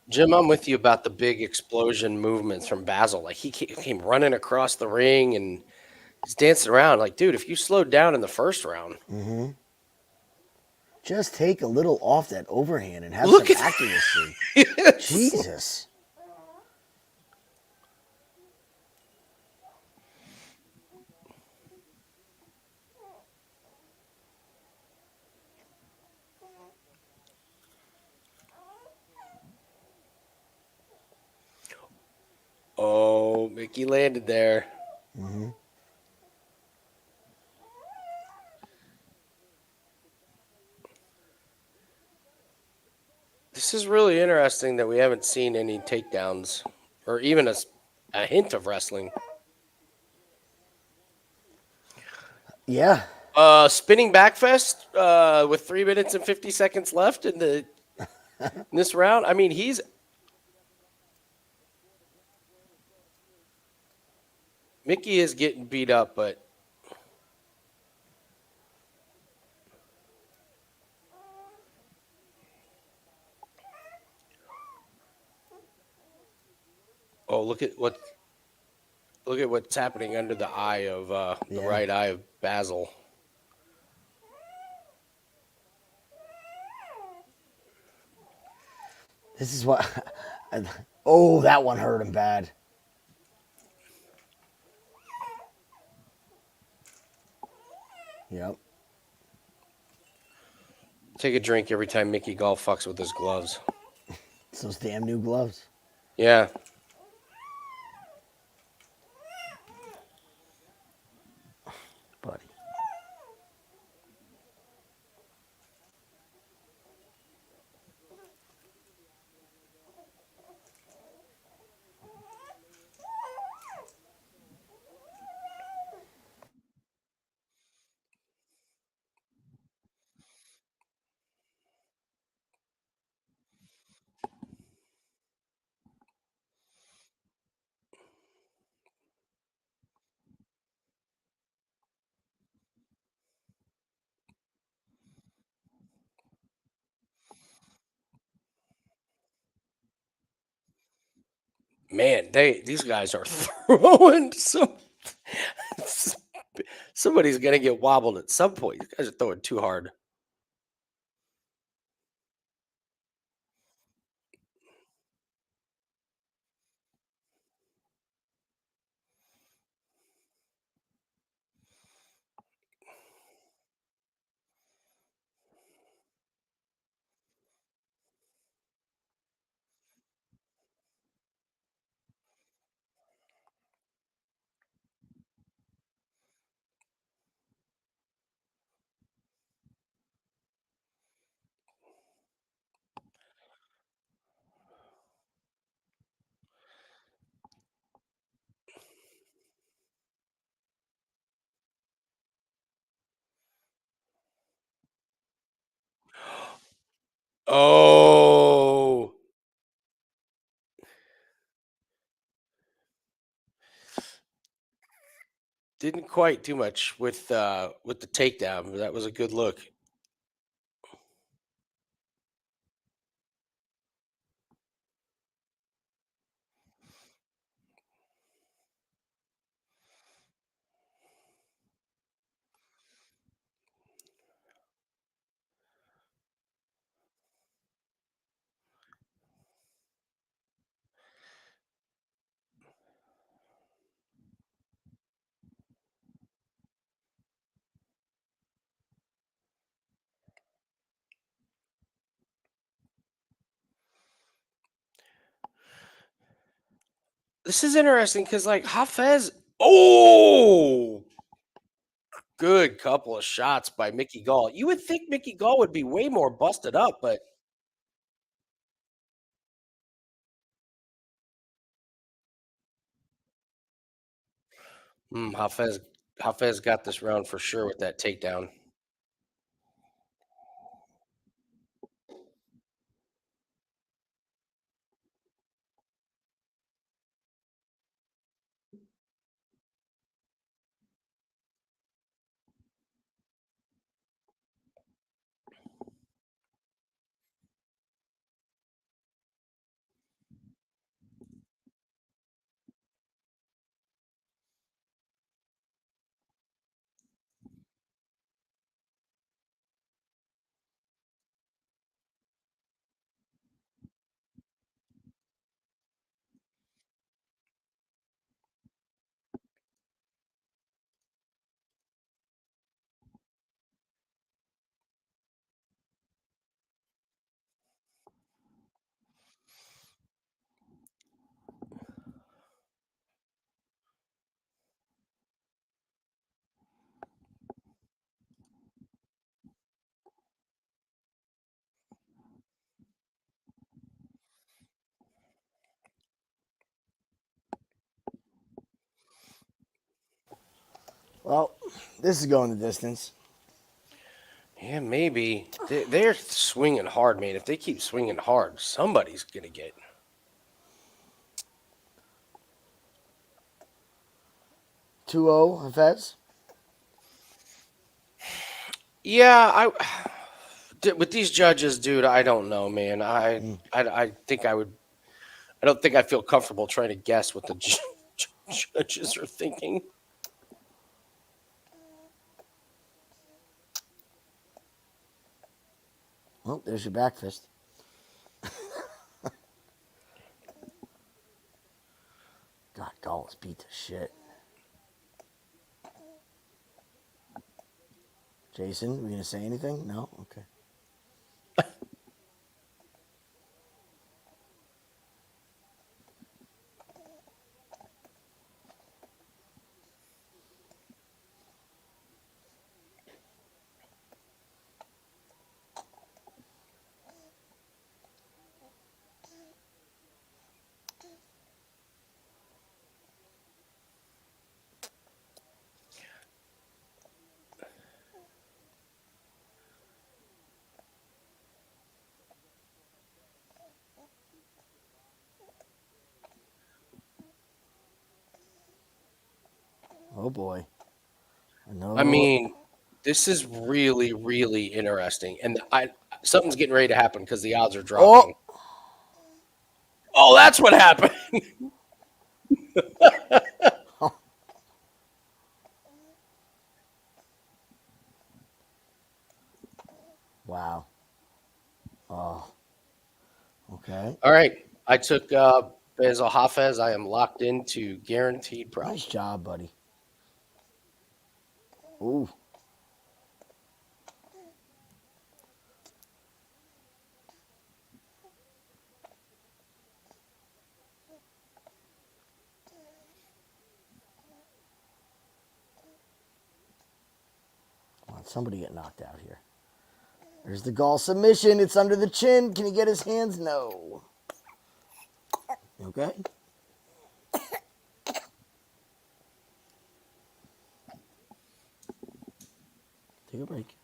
Speaker 1: Jim, I'm with you about the big explosion movements from Bassil. Like he came running across the ring and he's dancing around. Like, dude, if you slowed down in the first round,
Speaker 2: Just take a little off that overhand and have some
Speaker 1: look at
Speaker 2: accuracy.
Speaker 1: that.
Speaker 2: Jesus.
Speaker 1: Oh, Mickey landed there. This is really interesting that we haven't seen any takedowns or even a hint of wrestling.
Speaker 2: Yeah.
Speaker 1: Spinning backfest with 3 minutes and 50 seconds left in this round. I mean, Mickey is getting beat up, but oh, look at what's happening under the eye of the
Speaker 2: Yeah.
Speaker 1: right eye of Bassil.
Speaker 2: This is what. Oh, that one hurt him bad. Yep.
Speaker 1: Take a drink every time Mickey Gall fucks with his gloves.
Speaker 2: It's those damn new gloves.
Speaker 1: Yeah.
Speaker 2: Buddy.
Speaker 1: Man, these guys are throwing some. Somebody's gonna get wobbled at some point. These guys are throwing too hard. Oh, didn't quite too much with the takedown. But that was a good look. This is interesting because, like, Hafez. Oh, good couple of shots by Mickey Gall. You would think Mickey Gall would be way more busted up, but Hafez got this round for sure with that takedown.
Speaker 2: Well, this is going the distance.
Speaker 1: Yeah, maybe they're swinging hard, man. If they keep swinging hard, somebody's gonna get.
Speaker 2: 2-0, Hafez.
Speaker 1: Yeah, with these judges, dude, I don't know, man. I think I would. I don't think I feel comfortable trying to guess what the judges are thinking.
Speaker 2: Oh, there's your back fist. God, Gall is beat to shit. Jason, were you going to say anything? No? Okay. Oh, boy. No.
Speaker 1: I mean, this is really, really interesting, and something's getting ready to happen because the odds are dropping. Oh, that's what happened.
Speaker 2: Wow. Oh. Okay.
Speaker 1: All right, I took Bassil Hafez. I am locked into guaranteed prize.
Speaker 2: Nice job, buddy. Ooh. Come on, somebody get knocked out here. There's the Gall submission. It's under the chin. Can he get his hands? No. Okay. Take a break.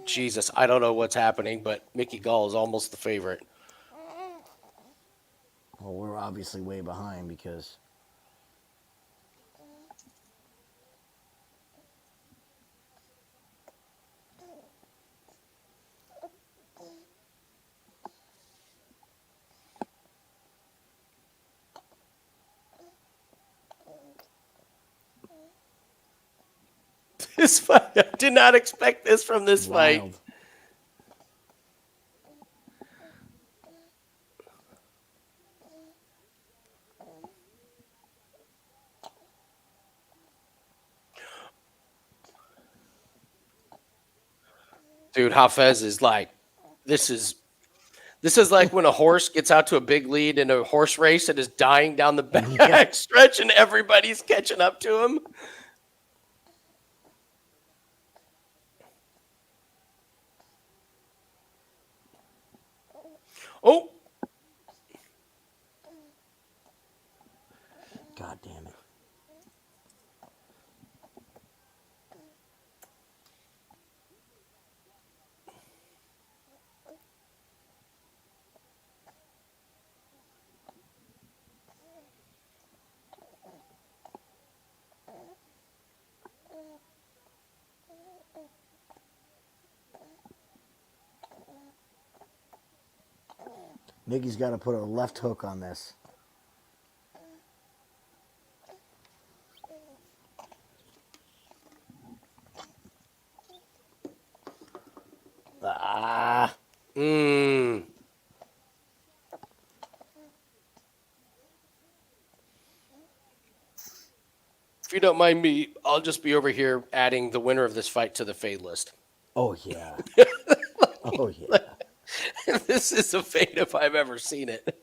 Speaker 1: Jesus, I don't know what's happening, but Mickey Gall is almost the favorite.
Speaker 2: Well, we're obviously way behind because
Speaker 1: This fight, I did not expect this from this fight.
Speaker 2: wild.
Speaker 1: Dude, Hafez is like, this is like when a horse gets out to a big lead in a horse race and is dying down the back stretch and everybody's catching up to him. Oh,
Speaker 2: God damn it. Mickey's got to put a left hook on this. Ah.
Speaker 1: If you don't mind me, I'll just be over here adding the winner of this fight to the fade list.
Speaker 2: Oh, yeah. Oh, yeah.
Speaker 1: This is a fade if I've ever seen it.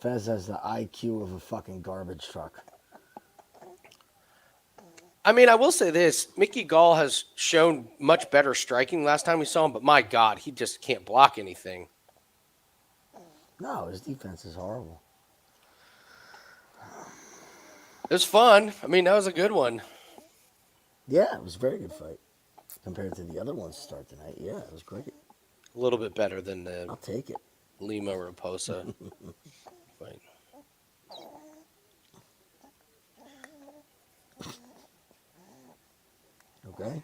Speaker 2: Fez has the IQ of a fucking garbage truck.
Speaker 1: I mean, I will say this. Mickey Gall has shown much better striking last time we saw him, but my God, he just can't block anything.
Speaker 2: No, his defense is horrible.
Speaker 1: It was fun. I mean, that was a good one.
Speaker 2: Yeah, it was a very good fight. Compared to the other ones to start tonight. Yeah, it was great.
Speaker 1: A little bit better than the
Speaker 2: I'll take it.
Speaker 1: Lima Raposa fight.
Speaker 2: Okay.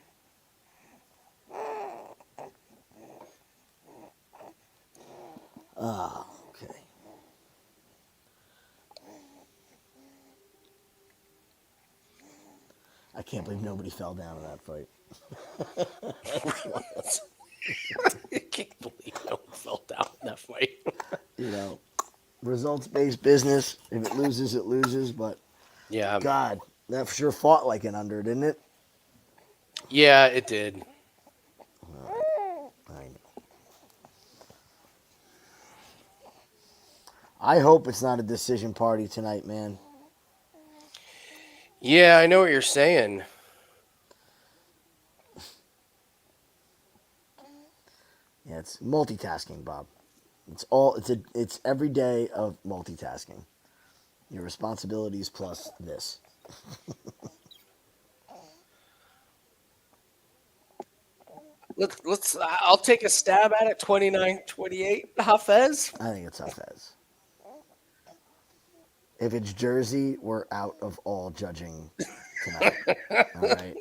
Speaker 2: Ah, okay. I can't believe nobody fell down in that fight.
Speaker 1: I can't believe no one fell down in that fight.
Speaker 2: You know, results-based business. If it loses, it loses. But
Speaker 1: Yeah.
Speaker 2: God, that sure fought like an under, didn't it?
Speaker 1: Yeah, it did.
Speaker 2: I know. I hope it's not a decision party tonight, man.
Speaker 1: Yeah, I know what you're saying.
Speaker 2: Yeah, it's multitasking, Bob. It's every day of multitasking. Your responsibilities plus this.
Speaker 1: Let's I'll take a stab at it. 29-28, Hafez.
Speaker 2: I think it's Hafez. If it's Jersey, we're out of all judging tonight. All right.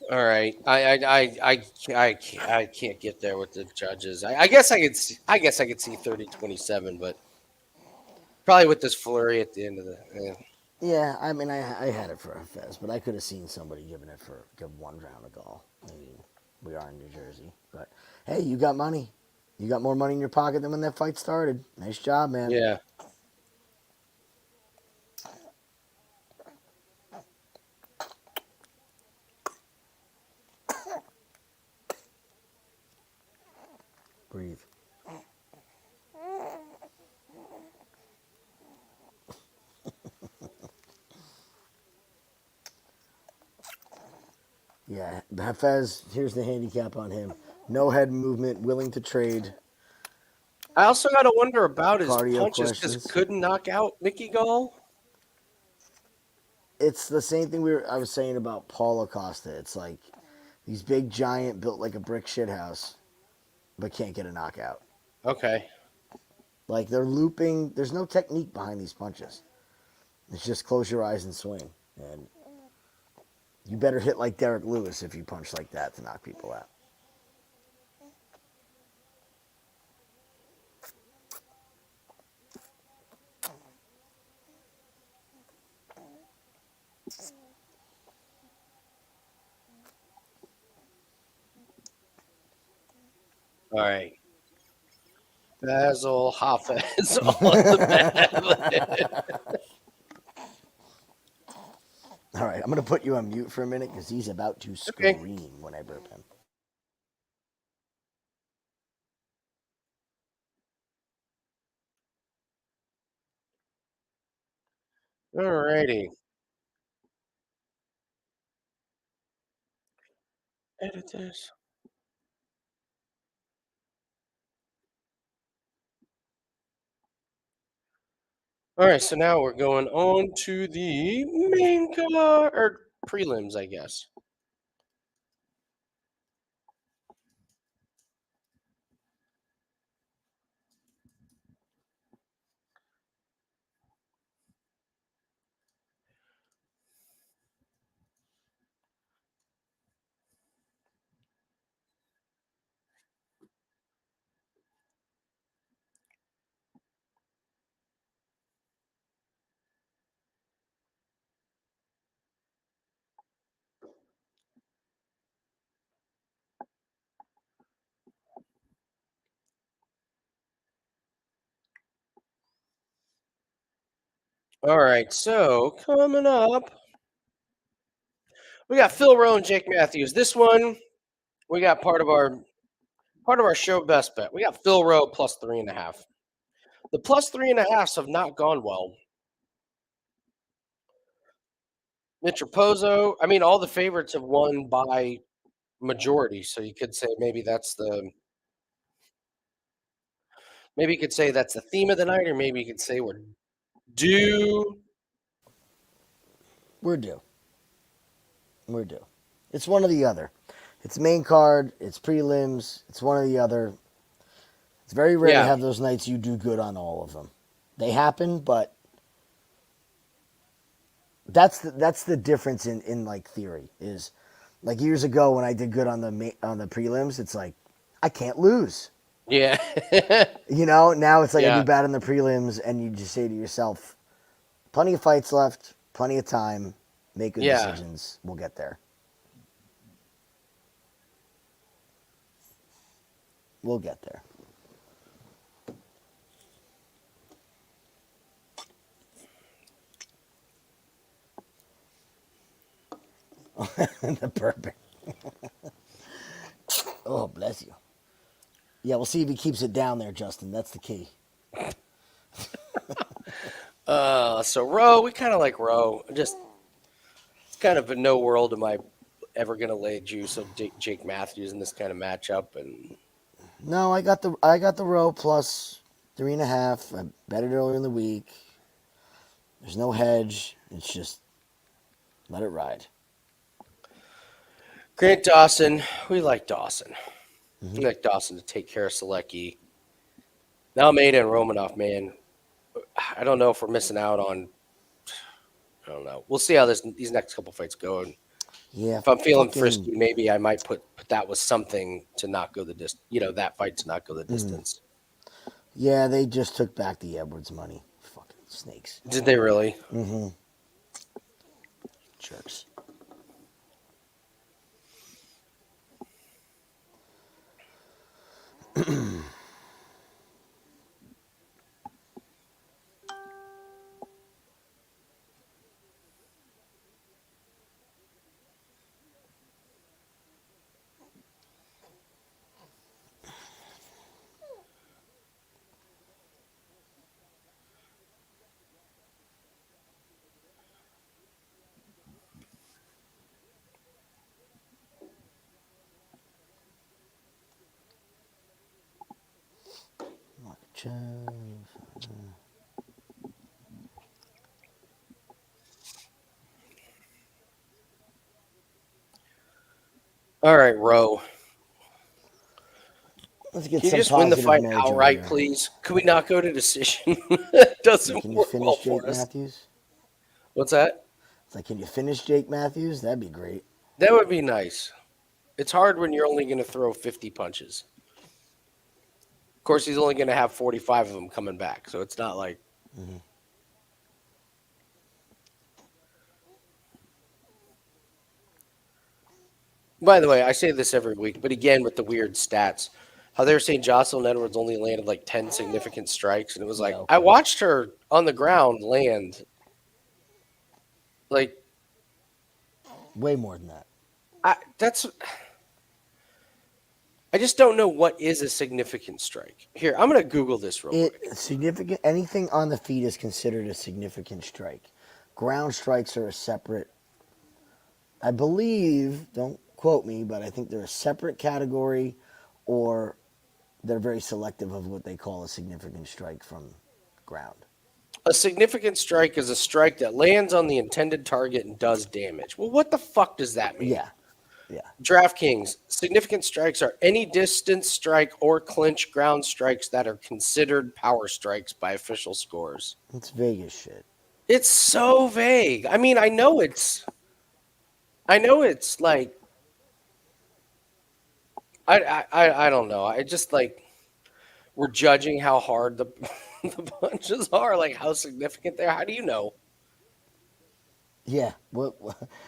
Speaker 1: All right, I can't get there with the judges. I guess I could see 30-27, but probably with this flurry at the end of the.
Speaker 2: Yeah, I mean, I had it for Hafez, but I could have seen somebody give one round of Gall. Maybe we are in New Jersey, but hey, you got money. You got more money in your pocket than when that fight started. Nice job, man.
Speaker 1: Yeah.
Speaker 2: Breathe. Yeah, Hafez, here's the handicap on him. No head movement, willing to trade.
Speaker 1: I also got to wonder about his
Speaker 2: Cardio
Speaker 1: punches because
Speaker 2: questions.
Speaker 1: couldn't knock out Mickey Gall.
Speaker 2: It's the same thing I was saying about Paulo Costa. It's like these big giant built like a brick shithouse, but can't get a knockout.
Speaker 1: Okay.
Speaker 2: Like they're looping. There's no technique behind these punches. It's just close your eyes and swing. And you better hit like Derek Lewis if you punch like that to knock people out.
Speaker 1: All right. Bassil, Hafez on the mat.
Speaker 2: All right, I'm going to put you on mute for a minute because he's about to
Speaker 1: Okay.
Speaker 2: scream when I burp him.
Speaker 1: All righty. Edit this. All right, so now we're going on to the main card or prelims, I guess. All right, so coming up, we got Phil Rowe and Jake Matthews. This one, we got part of our show best bet. We got Phil Rowe plus 3.5. The plus 3.5s have not gone well. Mitch Raposo, I mean, all the favorites have won by majority, so you could say maybe you could say that's the theme of the night, or maybe you could say we're due.
Speaker 2: We're due. We're due. It's one or the other. It's main card. It's prelims. It's one or the other. It's very rare to
Speaker 1: Yeah.
Speaker 2: have those nights you do good on all of them. They happen, but that's the difference in like theory is like years ago when I did good on the prelims. It's like I can't lose.
Speaker 1: Yeah.
Speaker 2: Now it's like I
Speaker 1: Yeah.
Speaker 2: do bad on the prelims, and you just say to yourself, plenty of fights left, plenty of time, make good
Speaker 1: Yeah.
Speaker 2: decisions. We'll get there. We'll get there. The perfect. Oh, bless you. Yeah, we'll see if he keeps it down there, Justin. That's the key.
Speaker 1: So Rowe, we kind of like Rowe. Just it's kind of in no world am I ever gonna lay juice on Jake Matthews in this kind of matchup, and
Speaker 2: No, I got the Rowe plus 3.5. I bet it earlier in the week. There's no hedge. It's just let it ride.
Speaker 1: Grant Dawson, we like Dawson.
Speaker 2: Mm-hmm.
Speaker 1: We like Dawson to take care of Solecki. Now Almeida and Romanov, man. I don't know if we're missing out on. I don't know. We'll see how these next couple fights go. And
Speaker 2: Yeah,
Speaker 1: if I'm feeling frisky, maybe I might put that was something to not go the distance. That fight to not go the distance.
Speaker 2: Yeah, they just took back the Edwards money. Fucking snakes.
Speaker 1: Did they really?
Speaker 2: Mm-hmm. Jerks. Makhachev.
Speaker 1: All right, Rowe.
Speaker 2: Let's get
Speaker 1: Can you
Speaker 2: some
Speaker 1: just win the
Speaker 2: positive
Speaker 1: fight
Speaker 2: mojo
Speaker 1: outright,
Speaker 2: here.
Speaker 1: please? Could we not go to decision? It doesn't
Speaker 2: Can you
Speaker 1: work well
Speaker 2: finish Jake
Speaker 1: for us.
Speaker 2: Matthews?
Speaker 1: What's that?
Speaker 2: It's like, can you finish Jake Matthews? That'd be great.
Speaker 1: That would be nice. It's hard when you're only going to throw 50 punches. Of course, he's only going to have 45 of them coming back, so it's not like.
Speaker 2: Mm-hmm.
Speaker 1: By the way, I say this every week, but again with the weird stats, how they were saying Jocelyn Edwards only landed like 10 significant strikes, and it was like
Speaker 2: No.
Speaker 1: I watched her on the ground land like
Speaker 2: Way more than that.
Speaker 1: I just don't know what is a significant strike. Here, I'm gonna Google this real quick.
Speaker 2: Significant anything on the feet is considered a significant strike. Ground strikes are a separate. I believe, don't quote me, but I think they're a separate category, or they're very selective of what they call a significant strike from ground.
Speaker 1: A significant strike is a strike that lands on the intended target and does damage. Well, what the fuck does that mean?
Speaker 2: Yeah.
Speaker 1: DraftKings, significant strikes are any distance strike or clinch ground strikes that are considered power strikes by official scores.
Speaker 2: It's Vegas shit.
Speaker 1: It's so vague. I mean, I know it's like I don't know. I just like we're judging how hard the the punches are, like how significant they are. How do you know?
Speaker 2: Yeah.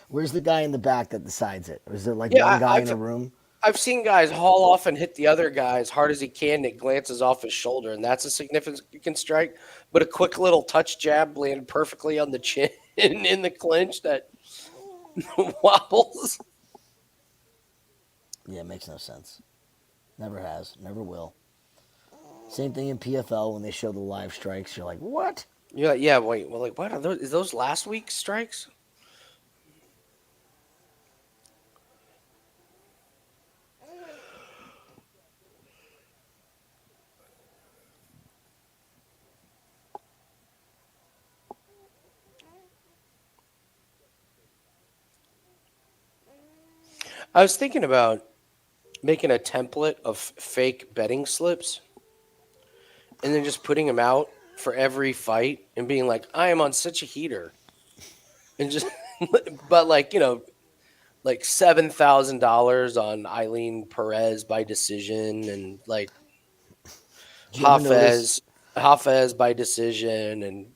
Speaker 2: Where's the guy in the back that decides it? Or is there like one guy in the room?
Speaker 1: I've seen guys haul off and hit the other guy as hard as he can, and it glances off his shoulder, and that's a significant strike. But a quick little touch jab landed perfectly on the chin in the clinch that wobbles.
Speaker 2: Yeah, it makes no sense. Never has. Never will. Same thing in PFL when they show the live strikes. You're like, what?
Speaker 1: You're like, yeah, wait, well, like, what are those? Is those last week's strikes? I was thinking about making a template of fake betting slips and then just putting them out for every fight and being like, I am on such a heater. And just, but like, you know, like $7,000 on Ailín Perez by decision and like Hafez by decision. And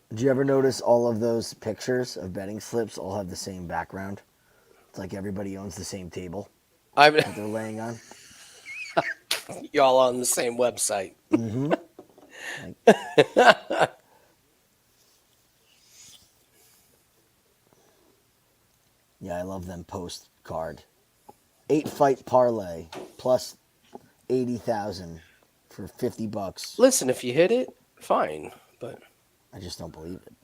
Speaker 2: did you ever notice all of those pictures of betting slips all have the same background? It's like everybody owns the same table that they're laying on.
Speaker 1: Y'all on the same website.
Speaker 2: Mm-hmm. Yeah, I love them postcard. 8-fight parlay plus 80,000 for $50.
Speaker 1: Listen, if you hit it, fine. But
Speaker 2: I just don't believe it.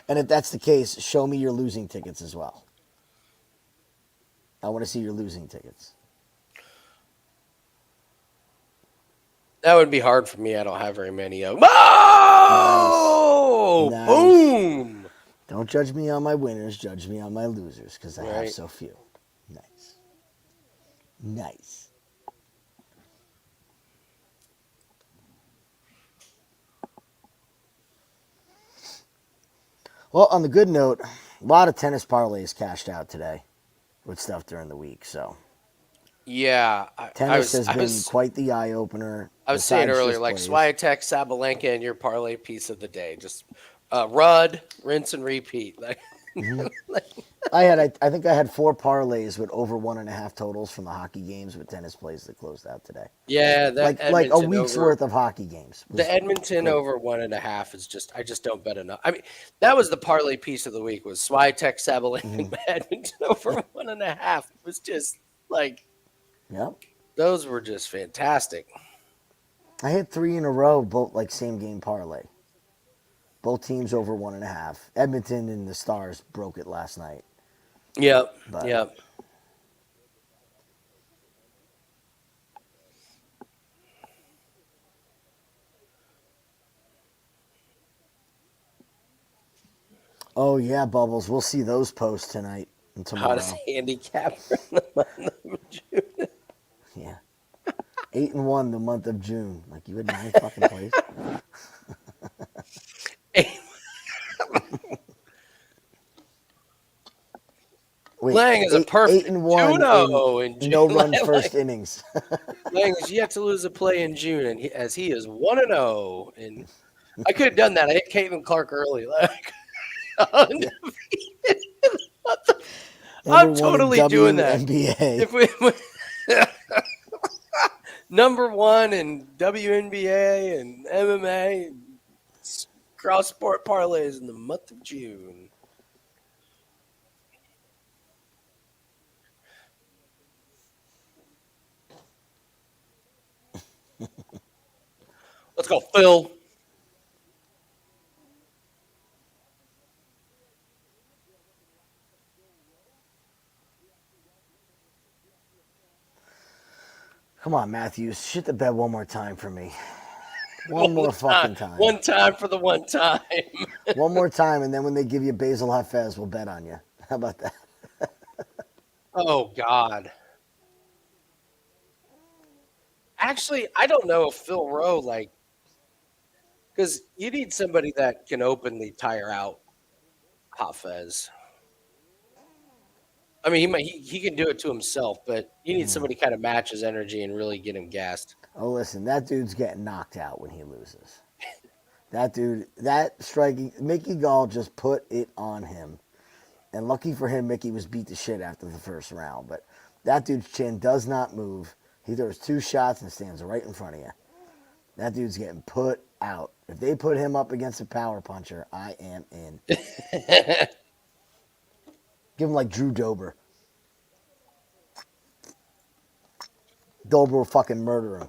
Speaker 2: And if that's the case, show me your losing tickets as well. I want to see your losing tickets.
Speaker 1: that would be hard for me. I don't have very many of them. Oh!
Speaker 2: Nice.
Speaker 1: Boom!
Speaker 2: Don't judge me on my winners, judge me on my losers, because I have so few. Nice. Nice. Well, on the good note, a lot of tennis parlays cashed out today with stuff during the week, so.
Speaker 1: Yeah.
Speaker 2: Tennis has been quite the eye-opener.
Speaker 1: I was saying earlier, like Swiatek, Sabalenka, and your parlay piece of the day. Just Rudd, rinse and repeat. Like,
Speaker 2: I think I had 4 parlays with over 1.5 totals from the hockey games with tennis plays that closed out today.
Speaker 1: Yeah,
Speaker 2: like a week's worth of hocky games.
Speaker 1: The Edmonton over 1.5 is just, I just don't bet enough. I mean, that was the parlay piece of the week was Swiatek, Sabalenka, Edmonton over 1.5. It was just like,
Speaker 2: yep.
Speaker 1: Those were just fantastic.
Speaker 2: I had 3 in a row, both like same game parlay. Both teams over 1.5. Edmonton and the Stars broke it last night.
Speaker 1: Yep.
Speaker 2: But,
Speaker 1: yep.
Speaker 2: Oh yeah, Bubbles. We'll see those posts tonight and tomorrow.
Speaker 1: Hottest handicap in the month of June.
Speaker 2: Yeah. 8-1 the month of June. Like you had 9 fucking plays. Wait,
Speaker 1: Lang is a perfect
Speaker 2: 8-1
Speaker 1: in June.
Speaker 2: No run first innings.
Speaker 1: Lang is yet to lose a play in June, and as he is 1-0. And I could have done that. I hit Caitlin Clark early. Like,
Speaker 2: Number
Speaker 1: I'm
Speaker 2: one in
Speaker 1: totally doing that.
Speaker 2: WNBA.
Speaker 1: If we, number one in WNBA and MMA, cross sport parlays in the month of June. Let's go, Phil.
Speaker 2: Come on, Matthews. Shit the bed one more time for me. One more fucking time.
Speaker 1: One time for the one time.
Speaker 2: One more time, and then when they give you Bassil Hafez, we'll bet on you. How about that?
Speaker 1: Oh, God. Actually, I don't know if Phil Rowe, because you need somebody that can openly tire out Hafez. I mean, he can do it to himself, but you need somebody kind of match his energy and really get him gassed.
Speaker 2: Oh, listen, that dude's getting knocked out when he loses. That dude, that striking, Mickey Gall just put it on him. And lucky for him, Mickey was beat to shit after the first round. But that dude's chin does not move. He throws 2 shots and stands right in front of you. That dude's getting put out. If they put him up against a power puncher, I am in. Give him like Drew Dober. Dober will fucking murder him.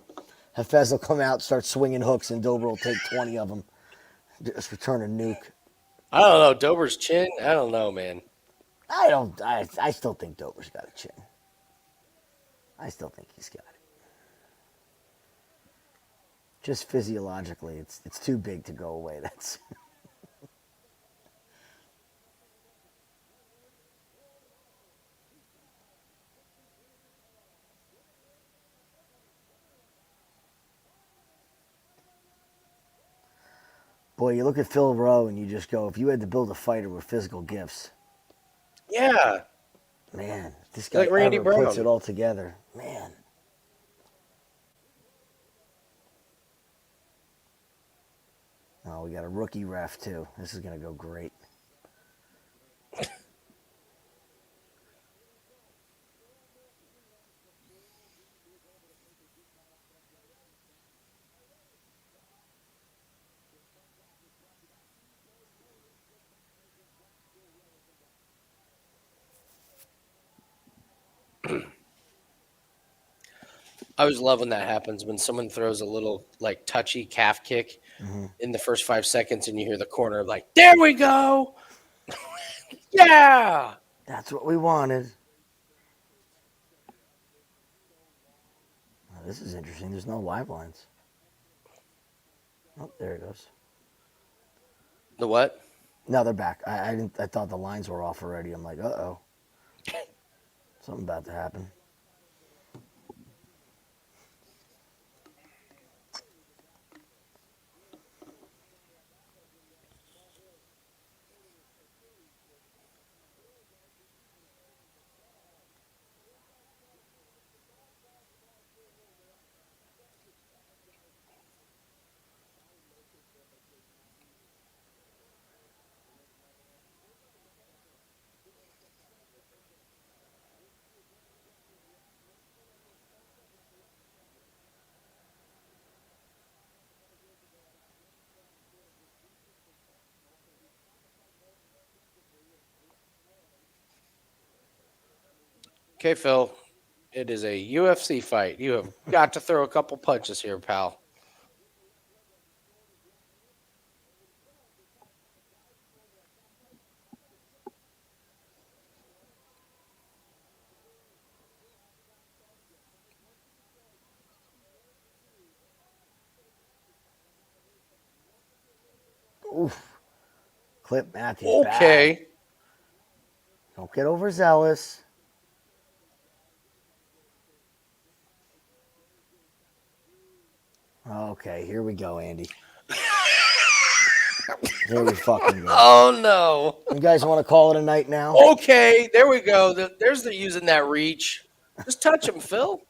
Speaker 2: Hafez will come out, start swinging hooks, and Dober will take 20 of them. Just return a nuke.
Speaker 1: I don't know. Dober's chin? I don't know, man.
Speaker 2: I still think Dober's got a chin. I still think he's got it. Just physiologically, it's too big to go away. That's boy, you look at Phil Rowe and you just go, if you had to build a fighter with physical gifts,
Speaker 1: Yeah.
Speaker 2: man, this guy
Speaker 1: Like Randy
Speaker 2: ever puts
Speaker 1: Brown.
Speaker 2: it all together, man. Oh, we got a rookie ref too. This is gonna go great.
Speaker 1: I always love when that happens when someone throws a little touchy calf kick in the first 5 seconds and you hear the corner there we go. Yeah.
Speaker 2: That's what we wanted. Oh, this is interesting. There's no live lines. Oh, there it goes.
Speaker 1: The what?
Speaker 2: No, they're back. I didn't. I thought the lines were off already. I'm like, uh-oh. Something about to happen.
Speaker 1: Okay, Phil. It is a UFC fight. You have got to throw a couple punches here, pal.
Speaker 2: Oof. Clip Matthews.
Speaker 1: Okay.
Speaker 2: Bad. Don't get overzealous. Okay, here we go, Andy. Here we fucking go.
Speaker 1: Oh, no.
Speaker 2: You guys want to call it a night now?
Speaker 1: Okay, there we go. There's the using that reach. Just touch him, Phil.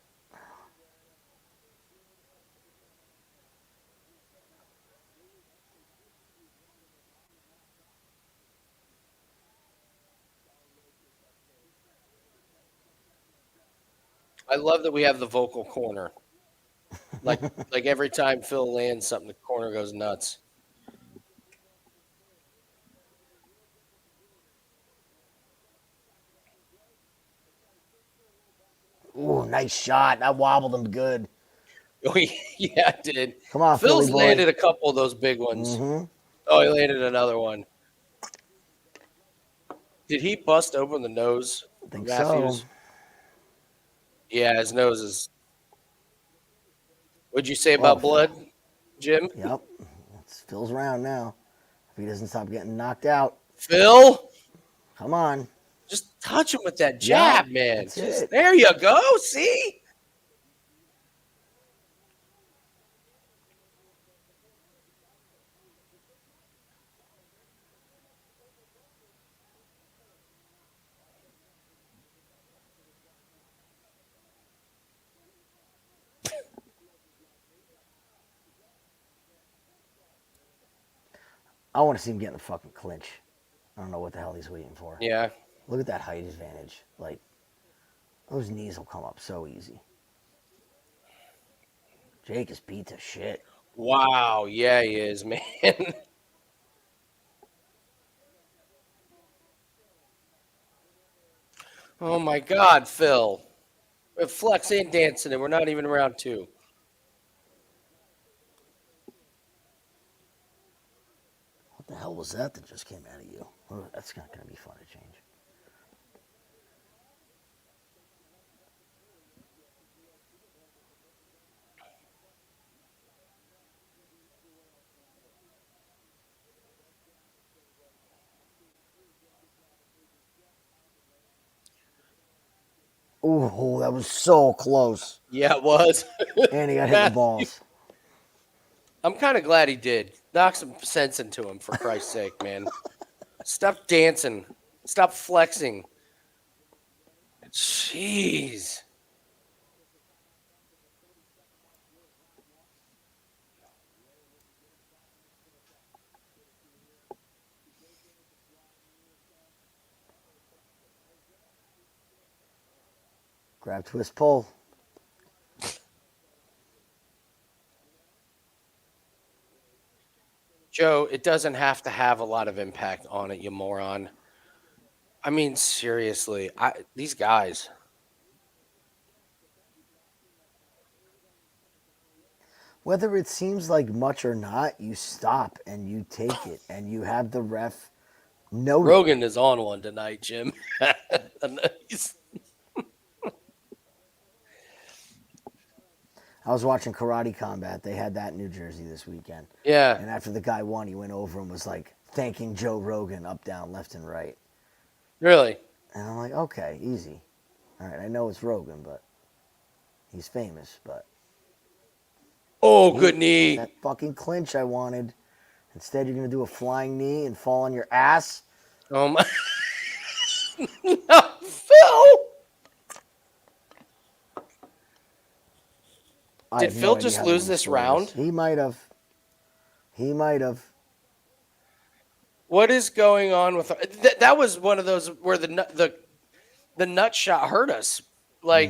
Speaker 1: I love that we have the vocal corner. Like every time Phil lands something, the corner goes nuts.
Speaker 2: Ooh, nice shot. That wobbled him good.
Speaker 1: Oh, yeah, it did.
Speaker 2: Come on,
Speaker 1: Phil's
Speaker 2: Philly boy.
Speaker 1: landed a couple of those big ones.
Speaker 2: Mm-hmm.
Speaker 1: Oh, he landed another one. Did he bust open the nose,
Speaker 2: I think
Speaker 1: Matthews?
Speaker 2: so.
Speaker 1: Yeah, his nose is. What'd you say
Speaker 2: Oh,
Speaker 1: about blood, Jim?
Speaker 2: Yep. It's Phil's round now. If he doesn't stop getting knocked out.
Speaker 1: Phil?
Speaker 2: Come on.
Speaker 1: Just touch him with that jab, man.
Speaker 2: That's it.
Speaker 1: There you go. See?
Speaker 2: I want to see him get in the fucking clinch. I don't know what the hell he's waiting for.
Speaker 1: Yeah.
Speaker 2: Look at that height advantage. Like, those knees will come up so easy. Jake is beat to shit.
Speaker 1: Wow. Yeah, he is, man. Oh, my God, Phil. We're Flex and dancing, and we're not even round two.
Speaker 2: What the hell was that just came out of you? Oh, that's not going to be fun to change. Ooh, that was so close.
Speaker 1: Yeah, it was.
Speaker 2: And he got hit in the balls.
Speaker 1: I'm kind of glad he did. Knock some sense into him, for Christ's sake, man. Stop dancing. Stop flexing. Jeez.
Speaker 2: Grab, twist, pull.
Speaker 1: Joe, it doesn't have to have a lot of impact on it, you moron. I mean, seriously, these guys.
Speaker 2: Whether it seems like much or not, you stop and you take it and you have the ref note.
Speaker 1: Rogan is on one tonight, Jim.
Speaker 2: I was watching Karate Combat. They had that in New Jersey this weekend.
Speaker 1: Yeah.
Speaker 2: And after the guy won, he went over and was like thanking Joe Rogan up, down, left, and right.
Speaker 1: Really?
Speaker 2: And I'm like, okay, easy. All right, I know it's Rogan, but he's famous. But
Speaker 1: Oh, good knee.
Speaker 2: that fucking clinch I wanted. Instead, you're gonna do a flying knee and fall on your ass.
Speaker 1: Oh my! No, Phil. Did Phil just lose this round?
Speaker 2: He might have. He might have.
Speaker 1: What is going on with that? Was one of those where the nut shot hurt us. Like,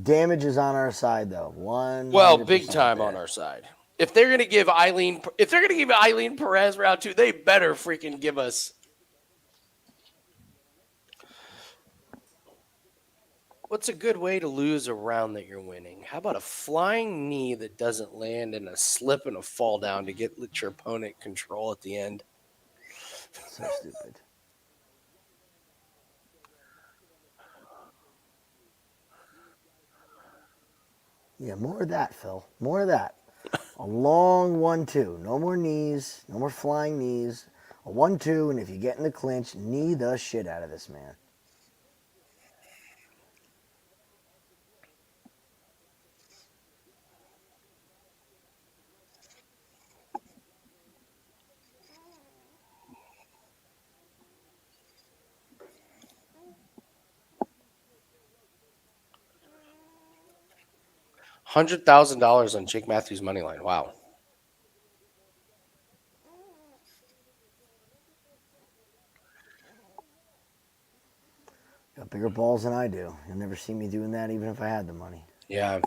Speaker 2: Damage is on our side though.
Speaker 1: big time on our side. If they're gonna give Ailín Perez round two, they better freaking give us. What's a good way to lose a round that you're winning? How about a flying knee that doesn't land and a slip and a fall down to let your opponent control at the end?
Speaker 2: So stupid. Yeah, more of that, Phil. More of that. A long 1-2. No more knees. No more flying knees. A 1-2, and if you get in the clinch, knee the shit out of this man.
Speaker 1: $100,000 on Jake Matthews money line. Wow.
Speaker 2: Got bigger balls than I do. You'll never see me doing that, even if I had the money.
Speaker 1: Yeah.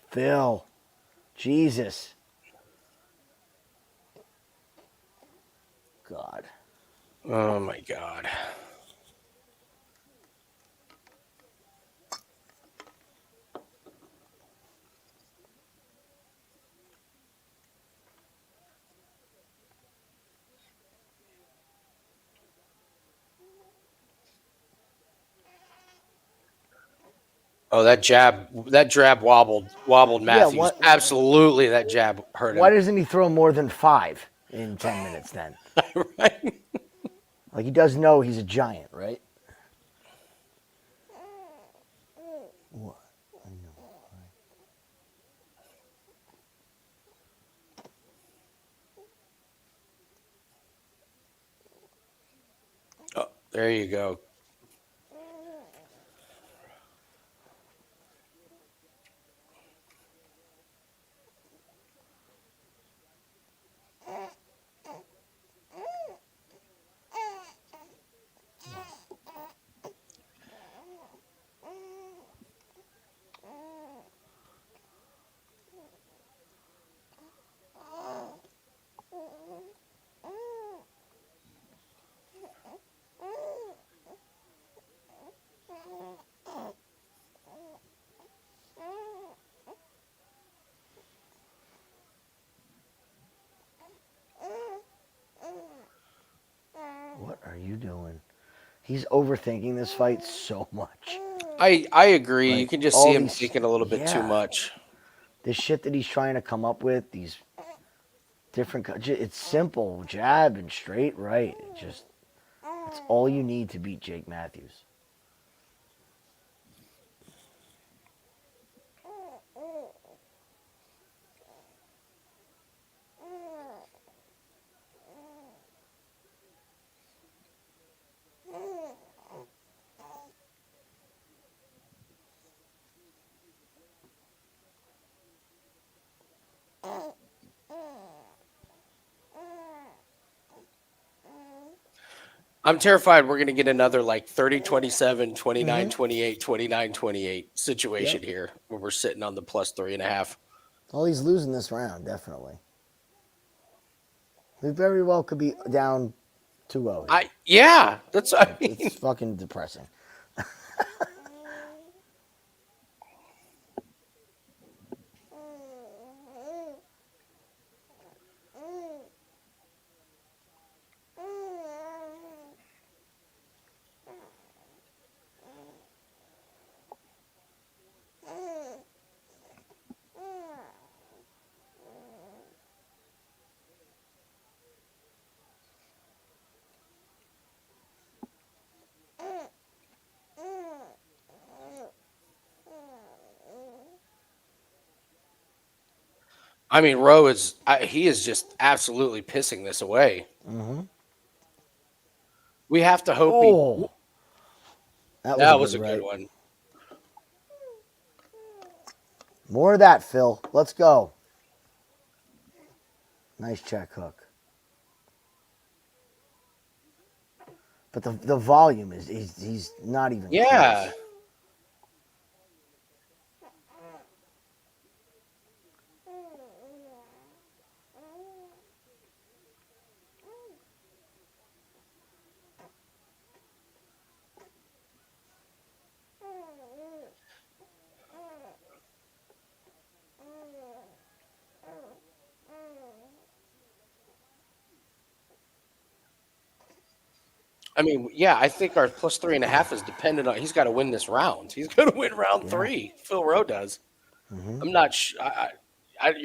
Speaker 2: Phil, Jesus, God.
Speaker 1: Oh my God. Oh, that jab wobbled
Speaker 2: Yeah,
Speaker 1: Matthews. Absolutely, that jab hurt
Speaker 2: Why
Speaker 1: him.
Speaker 2: doesn't he throw more than 5 in 10 minutes then?
Speaker 1: Right?
Speaker 2: Like, he does know he's a giant, right? What? I know.
Speaker 1: Oh, there you go.
Speaker 2: What are you doing? He's overthinking this fight so much.
Speaker 1: I agree. You
Speaker 2: Like,
Speaker 1: can just
Speaker 2: all
Speaker 1: see him
Speaker 2: these-
Speaker 1: thinking a little bit too
Speaker 2: yeah.
Speaker 1: much.
Speaker 2: This shit that he's trying to come up with, these it's simple, jab and straight right. It's all you need to beat Jake Matthews.
Speaker 1: I'm terrified we're going to get another like 30-27, 29-28, 29-28 situation
Speaker 2: Yep.
Speaker 1: here where we're sitting on the plus 3.5.
Speaker 2: Oh, he's losing this round, definitely. We very well could be down 2-0.
Speaker 1: Yeah, that's what I mean.
Speaker 2: It's fucking depressing.
Speaker 1: I mean, Rowe he is just absolutely pissing this away.
Speaker 2: Mm-hmm.
Speaker 1: We have to hope
Speaker 2: Oh,
Speaker 1: that was
Speaker 2: good
Speaker 1: a
Speaker 2: right.
Speaker 1: good one.
Speaker 2: More of that, Phil. Let's go. Nice check hook. But the volume is he's not even
Speaker 1: Yeah.
Speaker 2: close.
Speaker 1: I mean, yeah, I think our plus 3.5 is dependent on. He's got to win this round. He's going to win round 3. Phil Rowe does.
Speaker 2: Mm-hmm.
Speaker 1: I'm not.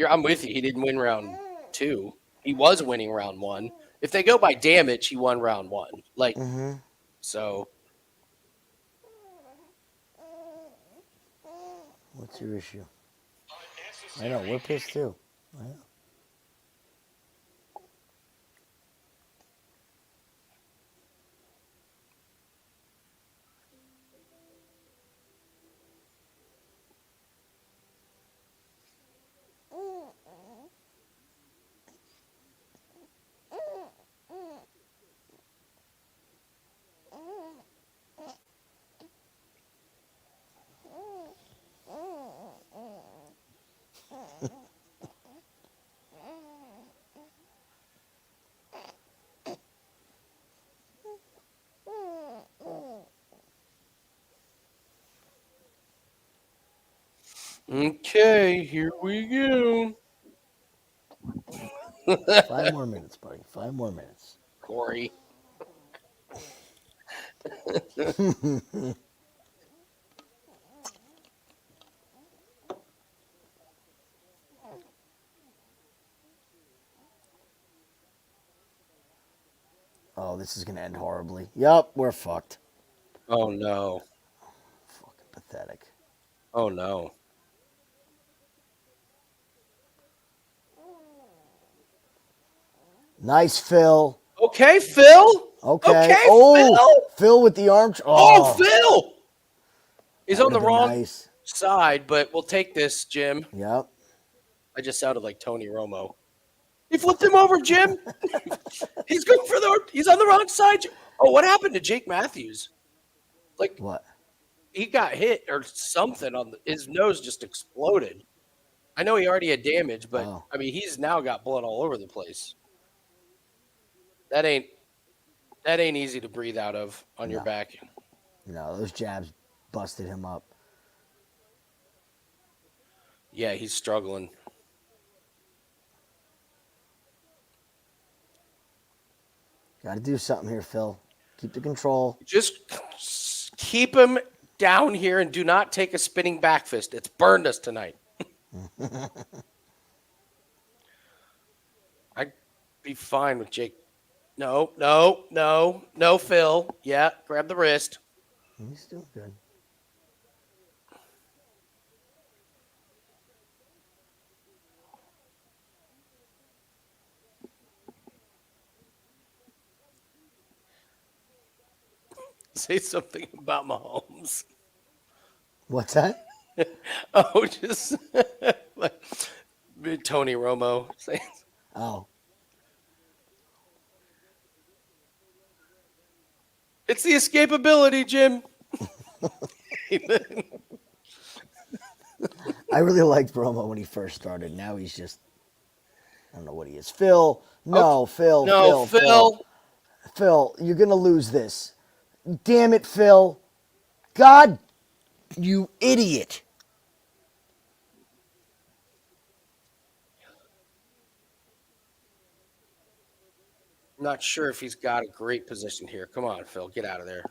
Speaker 1: I'm with you. He didn't win round 2. He was winning round 1. If they go by damage, he won round 1. Like
Speaker 2: Mm-hmm.
Speaker 1: So
Speaker 2: What's your issue? I know, we're pissed too. I know.
Speaker 1: okay, here we go.
Speaker 2: 5 more minutes, buddy. 5 more minutes.
Speaker 1: Corey.
Speaker 2: Oh, this is going to end horribly. Yup, we're fucked.
Speaker 1: Oh no.
Speaker 2: Fucking pathetic.
Speaker 1: Oh no.
Speaker 2: Nice, Phil.
Speaker 1: Okay, Phil.
Speaker 2: Okay.
Speaker 1: Okay,
Speaker 2: Oh, Phil with the arm.
Speaker 1: Oh, Phil. He's
Speaker 2: that
Speaker 1: on the
Speaker 2: would've been
Speaker 1: wrong
Speaker 2: nice.
Speaker 1: side, but we'll take this, Jim.
Speaker 2: Yep.
Speaker 1: I just sounded like Tony Romo. He flipped him over, Jim. He's going for he's on the wrong side. Oh, what happened to Jake Matthews? Like
Speaker 2: What?
Speaker 1: he got hit or something his nose just exploded. I know he already had damage, but I mean he's now got blood all over the place. That ain't easy to breathe out of on your back.
Speaker 2: No, those jabs busted him up.
Speaker 1: Yeah, he's struggling.
Speaker 2: Got to do something here, Phil. Keep the control.
Speaker 1: Just keep him down here and do not take a spinning back fist. It's burned us tonight. I'd be fine with Jake. No, Phil. Yeah, grab the wrist.
Speaker 2: He's doing good.
Speaker 1: Say something about Mahomes.
Speaker 2: What's that?
Speaker 1: Oh, just like Tony Romo.
Speaker 2: Oh.
Speaker 1: It's the escapability, Jim.
Speaker 2: I really liked Bromo when he first started. Now he's just, I don't know what he is. Phil. No, Phil.
Speaker 1: No, Phil.
Speaker 2: Phil, you're going to lose this. Damn it, Phil. God, you idiot.
Speaker 1: I'm not sure if he's got a great position here. Come on, Phil. Get out of there.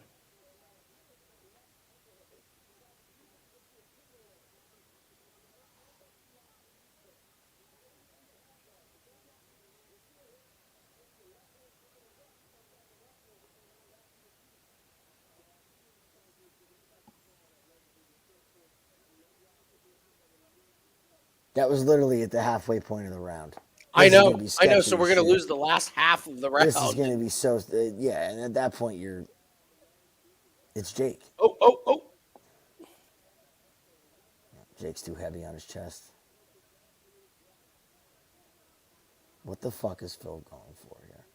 Speaker 2: That was literally at the halfway point of the round.
Speaker 1: I know. So we're going to lose the last half of the round.
Speaker 2: This is going to be so, yeah, and at that point, it's Jake.
Speaker 1: Oh.
Speaker 2: Jake's too heavy on his chest. What the fuck is Phil going for here?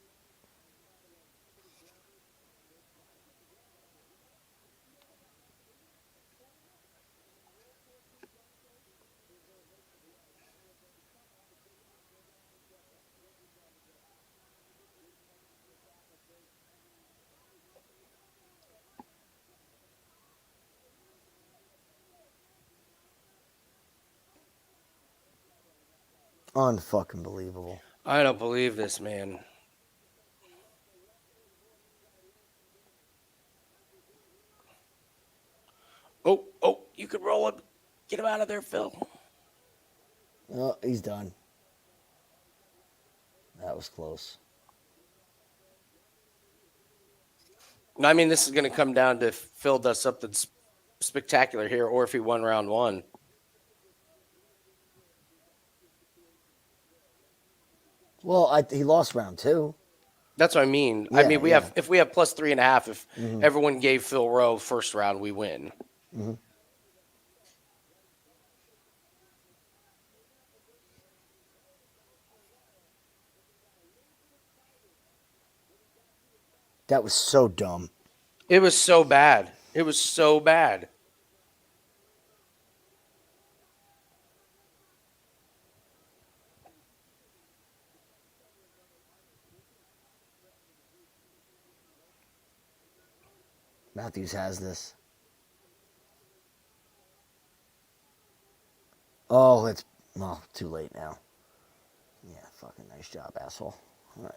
Speaker 2: Unfucking believable.
Speaker 1: I don't believe this, man. Oh, you could roll him. Get him out of there, Phil.
Speaker 2: Oh, he's done. That was close.
Speaker 1: I mean, this is going to come down to if Phil does something spectacular here, or if he won round one.
Speaker 2: Well, he lost round 2.
Speaker 1: That's what I mean. I mean, if we have plus 3.5, if everyone gave Phil Rowe first round, we win.
Speaker 2: Mm-hmm. That was so dumb.
Speaker 1: It was so bad. It was so bad.
Speaker 2: Matthews has this. Oh, it's too late now. Yeah, fucking nice job, asshole. All right.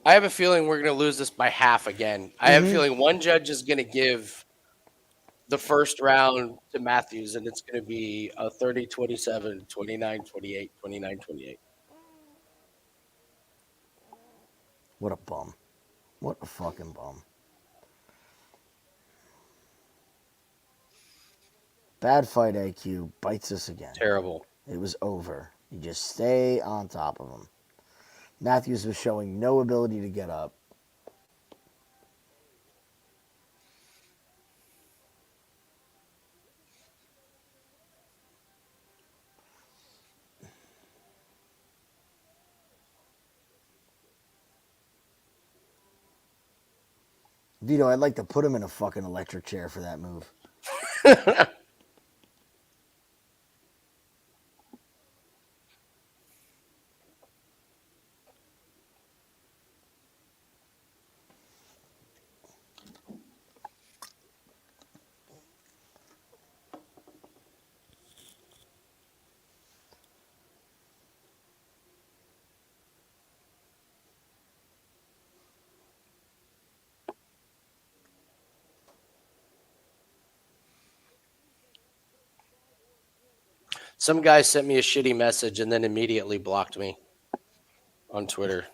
Speaker 1: I have a feeling we're going to lose this by half again. I have a feeling one judge is going to give the first round to Matthews, and it's going to be a 30-27, 29-28, 29-28.
Speaker 2: What a bum. What a fucking bum. Bad fight IQ bites us again.
Speaker 1: Terrible.
Speaker 2: It was over. You just stay on top of him. Matthews was showing no ability to get up. Vito, I'd like to put him in a fucking electric chair for that move.
Speaker 1: Some guy sent me a shitty message and then immediately blocked me on Twitter.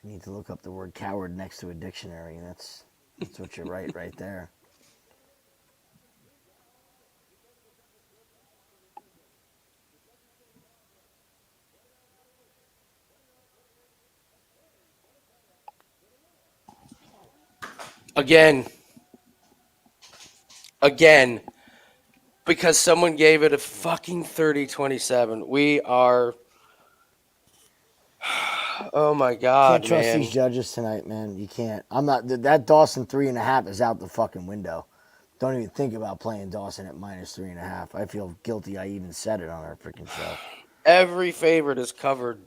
Speaker 2: You need to look up the word coward next to a dictionary. That's what you're right there.
Speaker 1: Again, because someone gave it a fucking 30-27. We are. Oh my God,
Speaker 2: Can't trust
Speaker 1: man.
Speaker 2: these judges tonight, man. You can't. I'm not. That Dawson 3.5 is out the fucking window. Don't even think about playing Dawson at minus 3.5. I feel guilty. I even said it on our freaking show.
Speaker 1: Every favorite is covered.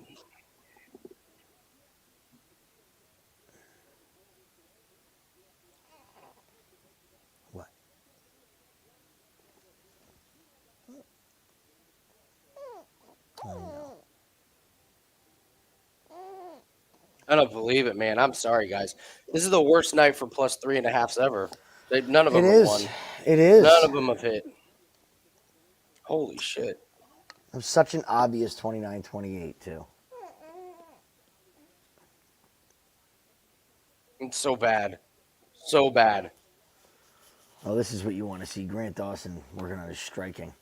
Speaker 2: What?
Speaker 1: I don't believe it, man. I'm sorry, guys. This is the worst night for plus 3.5s ever. None of them have won.
Speaker 2: It is.
Speaker 1: None of them have hit. Holy shit.
Speaker 2: It was such an obvious 29-28, too.
Speaker 1: It's so bad. So bad.
Speaker 2: Oh, this is what you want to see. Grant Dawson working on his striking.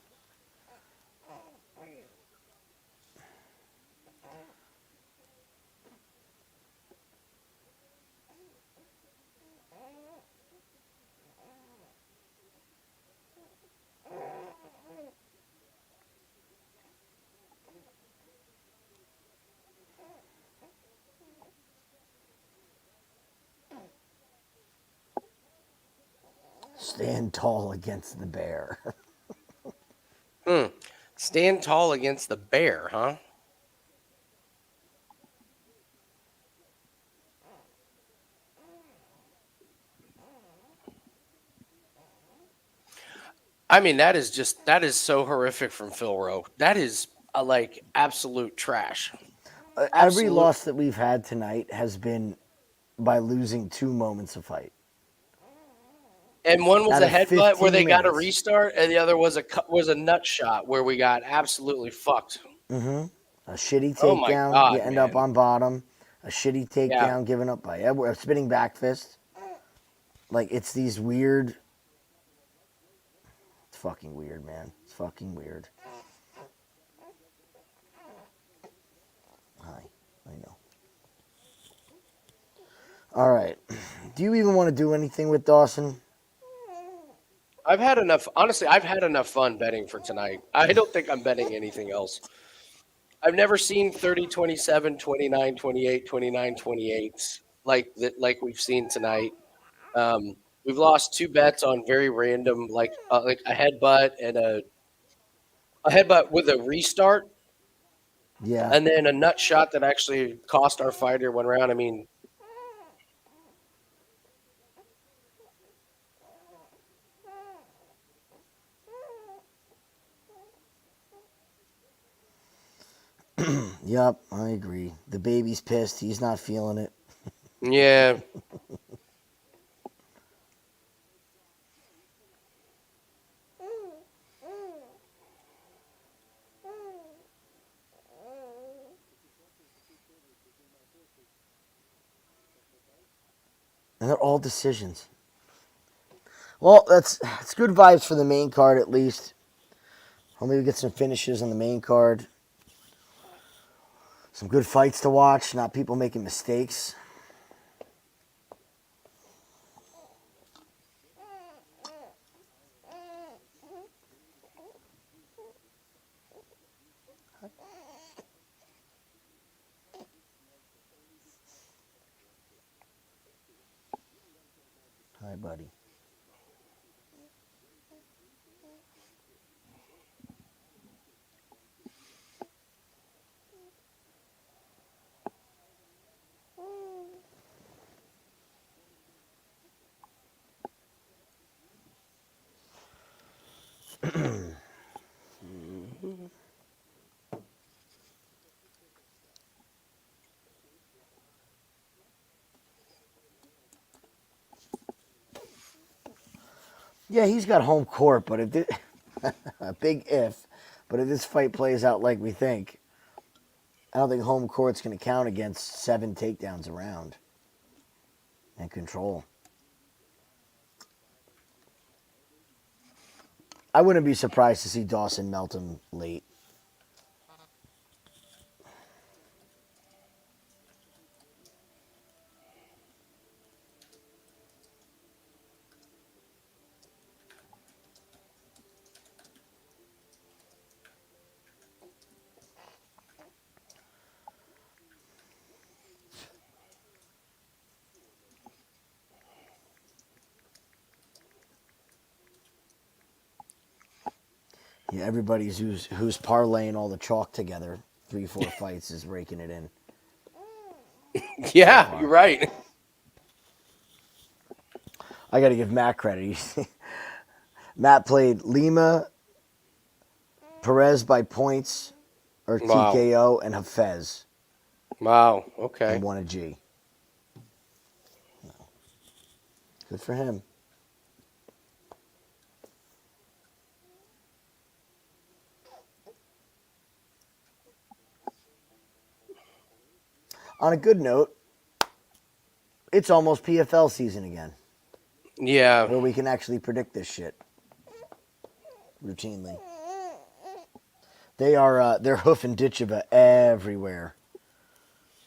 Speaker 2: Stand tall against the bear.
Speaker 1: Stand tall against the bear, huh? I mean, that is so horrific from Phil Rowe. That is like absolute trash.
Speaker 2: Every loss that we've had tonight has been by losing 2 moments of fight.
Speaker 1: And one was
Speaker 2: Out
Speaker 1: a
Speaker 2: of
Speaker 1: headbutt where
Speaker 2: 15
Speaker 1: they got a
Speaker 2: minutes.
Speaker 1: restart, and the other was a nut shot where we got absolutely fucked.
Speaker 2: A shitty
Speaker 1: Oh my
Speaker 2: takedown, you
Speaker 1: god,
Speaker 2: end up
Speaker 1: man!
Speaker 2: on bottom. A shitty
Speaker 1: Yeah,
Speaker 2: takedown given up by Edward. A spinning back fist. Like, it's these weird. It's fucking weird, man. It's fucking weird. Hi. I know. All right. Do you even want to do anything with Dawson?
Speaker 1: I've had enough. Honestly, I've had enough fun betting for tonight. I don't think I'm betting anything else. I've never seen 30, 27, 29, 28, 29, 28 like that, like we've seen tonight. We've lost two bets on very random, like a headbutt and a headbutt with a restart,
Speaker 2: Yeah.
Speaker 1: and then a nut shot that actually cost our fighter 1 round. I mean,
Speaker 2: Yup, I agree. The baby's pissed. He's not feeling it.
Speaker 1: yeah,
Speaker 2: And they're all decisions. Well, that's good vibes for the main card at least. Hopefully we get some finishes on the main card. Some good fights to watch, not people making mistakes. Hi, buddy. Yeah, he's got home court, but if a big if, but if this fight plays out like we think, I don't think home court's going to count against 7 takedowns around and control. I wouldn't be surprised to see Dawson melt him late. Yeah, everybody's who's parlaying all the chalk together, 3-4 fights is raking it in.
Speaker 1: yeah, you're right.
Speaker 2: I got to give Matt credit. Matt played Lima, Perez by points or
Speaker 1: Wow,
Speaker 2: TKO, and Hafez,
Speaker 1: wow,
Speaker 2: and
Speaker 1: okay.
Speaker 2: won a G. Good for him. On a good note, it's almost PFL season again,
Speaker 1: Yeah,
Speaker 2: where we can actually predict this shit routinely. They're hoofing Ditcheva everywhere.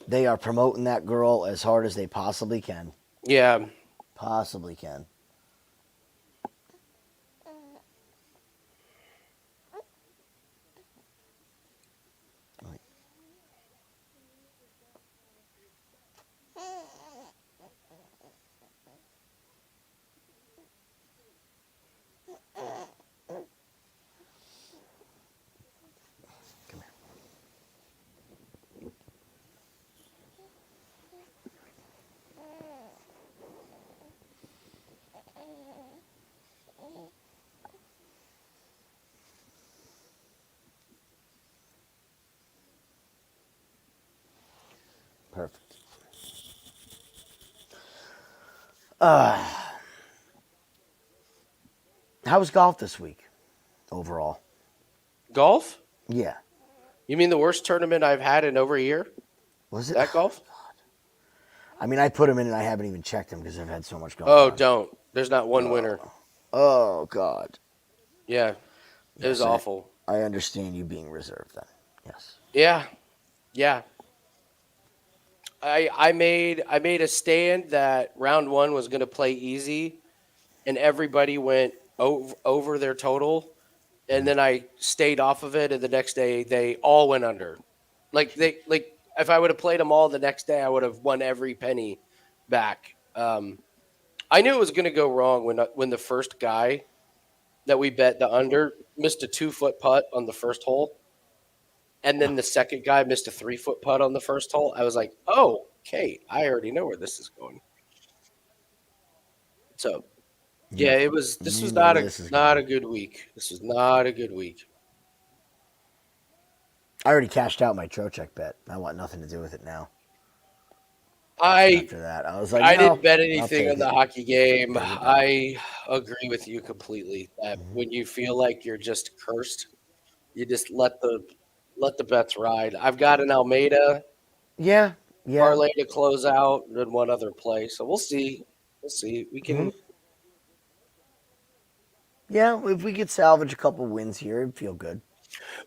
Speaker 2: They are promoting that girl as hard as they possibly can.
Speaker 1: yeah.
Speaker 2: Possibly can. Come here. Perfect. How was golf this week overall?
Speaker 1: Golf?
Speaker 2: Yeah.
Speaker 1: You mean the worst tournament I've had in over a year?
Speaker 2: Was it?
Speaker 1: That golf?
Speaker 2: I mean, I put him in and I haven't even checked him because I've had so much going
Speaker 1: Oh,
Speaker 2: on.
Speaker 1: don't. There's not one winner.
Speaker 2: Oh, God.
Speaker 1: Yeah, it was
Speaker 2: Yes,
Speaker 1: awful.
Speaker 2: I understand you being reserved then. Yes.
Speaker 1: Yeah, yeah. I made a stand that round one was going to play easy, and everybody went over their total, and then I stayed off of it, and the next day they all went under. Like if I would have played them all the next day, I would have won every penny back. I knew it was going to go wrong when the first guy that we bet the under missed a 2-foot putt on the first hole, and then the second guy missed a 3-foot putt on the first hole. I was like, oh, okay, I already know where this is going. So yeah, it was. This
Speaker 2: You
Speaker 1: was
Speaker 2: know
Speaker 1: not
Speaker 2: where
Speaker 1: a
Speaker 2: this is
Speaker 1: not a
Speaker 2: going.
Speaker 1: good week. This was not a good week.
Speaker 2: I already cashed out my Trocheck bet. I want nothing to do with it now.
Speaker 1: I
Speaker 2: After that, I was like,
Speaker 1: I
Speaker 2: no,
Speaker 1: didn't bet
Speaker 2: I'll
Speaker 1: anything
Speaker 2: take
Speaker 1: on the
Speaker 2: it.
Speaker 1: hockey game.
Speaker 2: Take it back.
Speaker 1: I agree with you completely that when you feel like you're just cursed, you just let the bets ride. I've got an Almeida
Speaker 2: Yeah.
Speaker 1: parlay to close out and one other play, so we'll see. We'll see. We can.
Speaker 2: Yeah, if we could salvage a couple wins here, it'd feel good.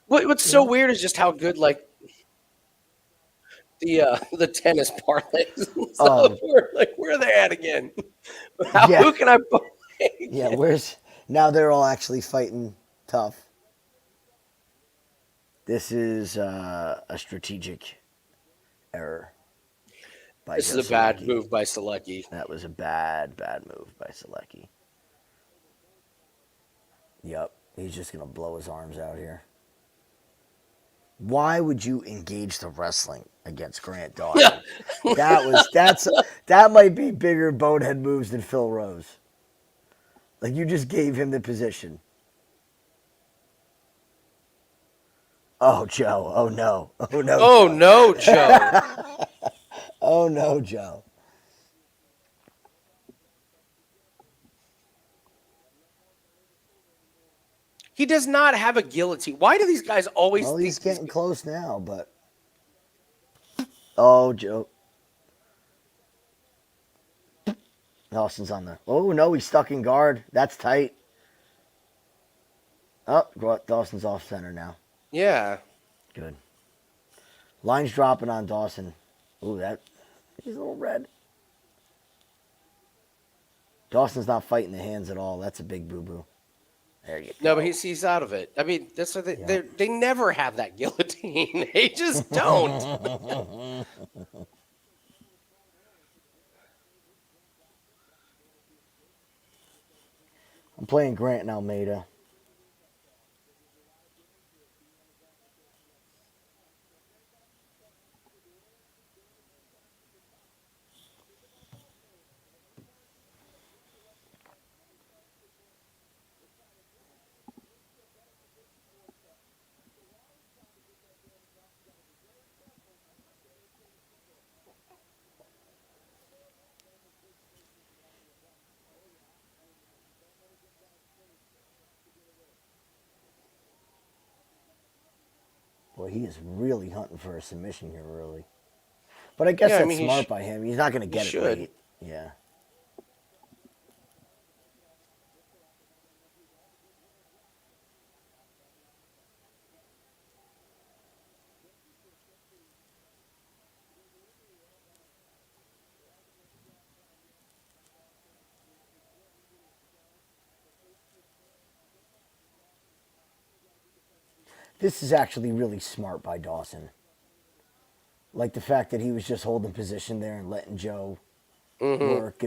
Speaker 1: What's so weird is just how good like the tennis parlays and stuff. We're like, where are they at again?
Speaker 2: Yeah.
Speaker 1: Who can I play?
Speaker 2: Yeah, where's now they're all actually fighting tough. This is a strategic error by
Speaker 1: This
Speaker 2: Joe
Speaker 1: is a bad
Speaker 2: Solecki.
Speaker 1: move by Solecki.
Speaker 2: That was a bad move by Solecki. Yep, he's just gonna blow his arms out here. Why would you engage the wrestling against Grant Dawson? That might be bigger bonehead moves than Phil Rose. Like you just gave him the position. Oh, Joe. Oh no. Oh no.
Speaker 1: Oh
Speaker 2: Joe.
Speaker 1: no, Joe.
Speaker 2: Oh no, Joe.
Speaker 1: He does not have a guillotine. Why do these guys always
Speaker 2: Well,
Speaker 1: think
Speaker 2: he's getting close now, but oh, Joe. Dawson's on the. Oh no, he's stuck in guard. That's tight. Oh, Dawson's off center now.
Speaker 1: Yeah.
Speaker 2: Good. Line's dropping on Dawson. Ooh, he's a little red. Dawson's not fighting the hands at all. That's a big boo-boo. There you go.
Speaker 1: No, but he's out of it. I mean, that's what they never have that guillotine. They just don't.
Speaker 2: I'm playing Grant and Almeida. Boy, he is really hunting for a submission here early. But I guess that's smart by him. He's not going to get it late. Yeah. This is actually really smart by Dawson. Like the fact that he was just holding position there and letting Joe work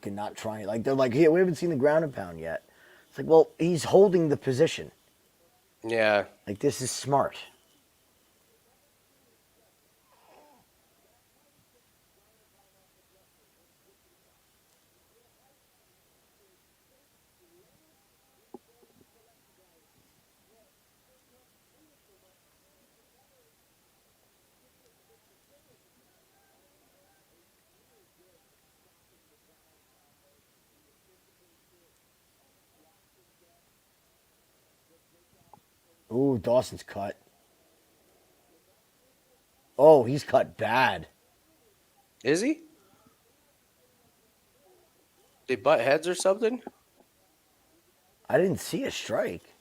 Speaker 2: and not trying. Like they're like, hey, we haven't seen the ground and pound yet. It's like, well, he's holding the position.
Speaker 1: Yeah.
Speaker 2: Like this is smart. Ooh, Dawson's cut. Oh, he's cut bad.
Speaker 1: Is he? They butt heads or something?
Speaker 2: I didn't see a strike.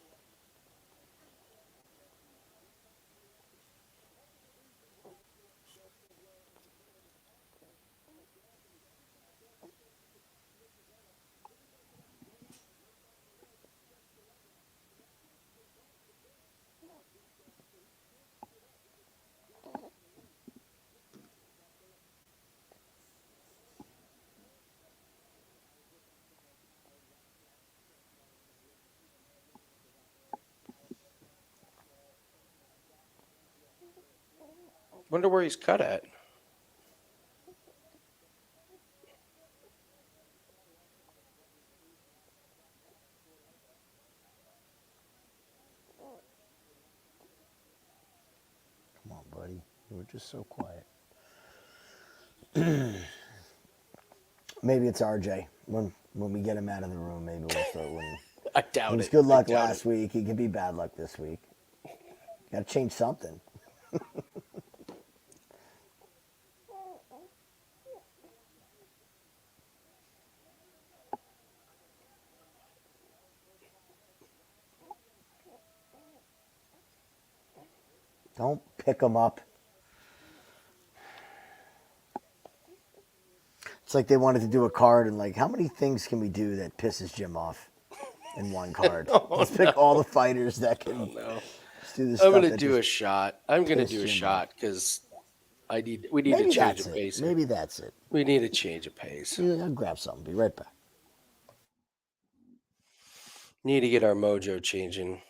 Speaker 1: Wonder where he's cut at.
Speaker 2: Come on, buddy. You were just so quiet. Maybe it's RJ. When we get him out of the room, maybe we'll start winning.
Speaker 1: I
Speaker 2: It
Speaker 1: doubt
Speaker 2: was
Speaker 1: it.
Speaker 2: good luck
Speaker 1: I doubt
Speaker 2: last
Speaker 1: it.
Speaker 2: week. He could be bad luck this week. Got to change something. Don't pick him up. It's like they wanted to do a card and like, how many things can we do that pisses Jim off in one card? Let's pick all the fighters that can
Speaker 1: No.
Speaker 2: let's do this
Speaker 1: I'm
Speaker 2: stuff.
Speaker 1: gonna
Speaker 2: that
Speaker 1: do
Speaker 2: just
Speaker 1: a shot. I'm gonna
Speaker 2: piss
Speaker 1: do a
Speaker 2: Jim
Speaker 1: shot because we need
Speaker 2: Maybe
Speaker 1: to change
Speaker 2: that's
Speaker 1: a
Speaker 2: it.
Speaker 1: pace.
Speaker 2: Maybe that's it.
Speaker 1: We need to change a pace.
Speaker 2: Yeah, I'll grab something. Be right back.
Speaker 1: Need to get our mojo changing.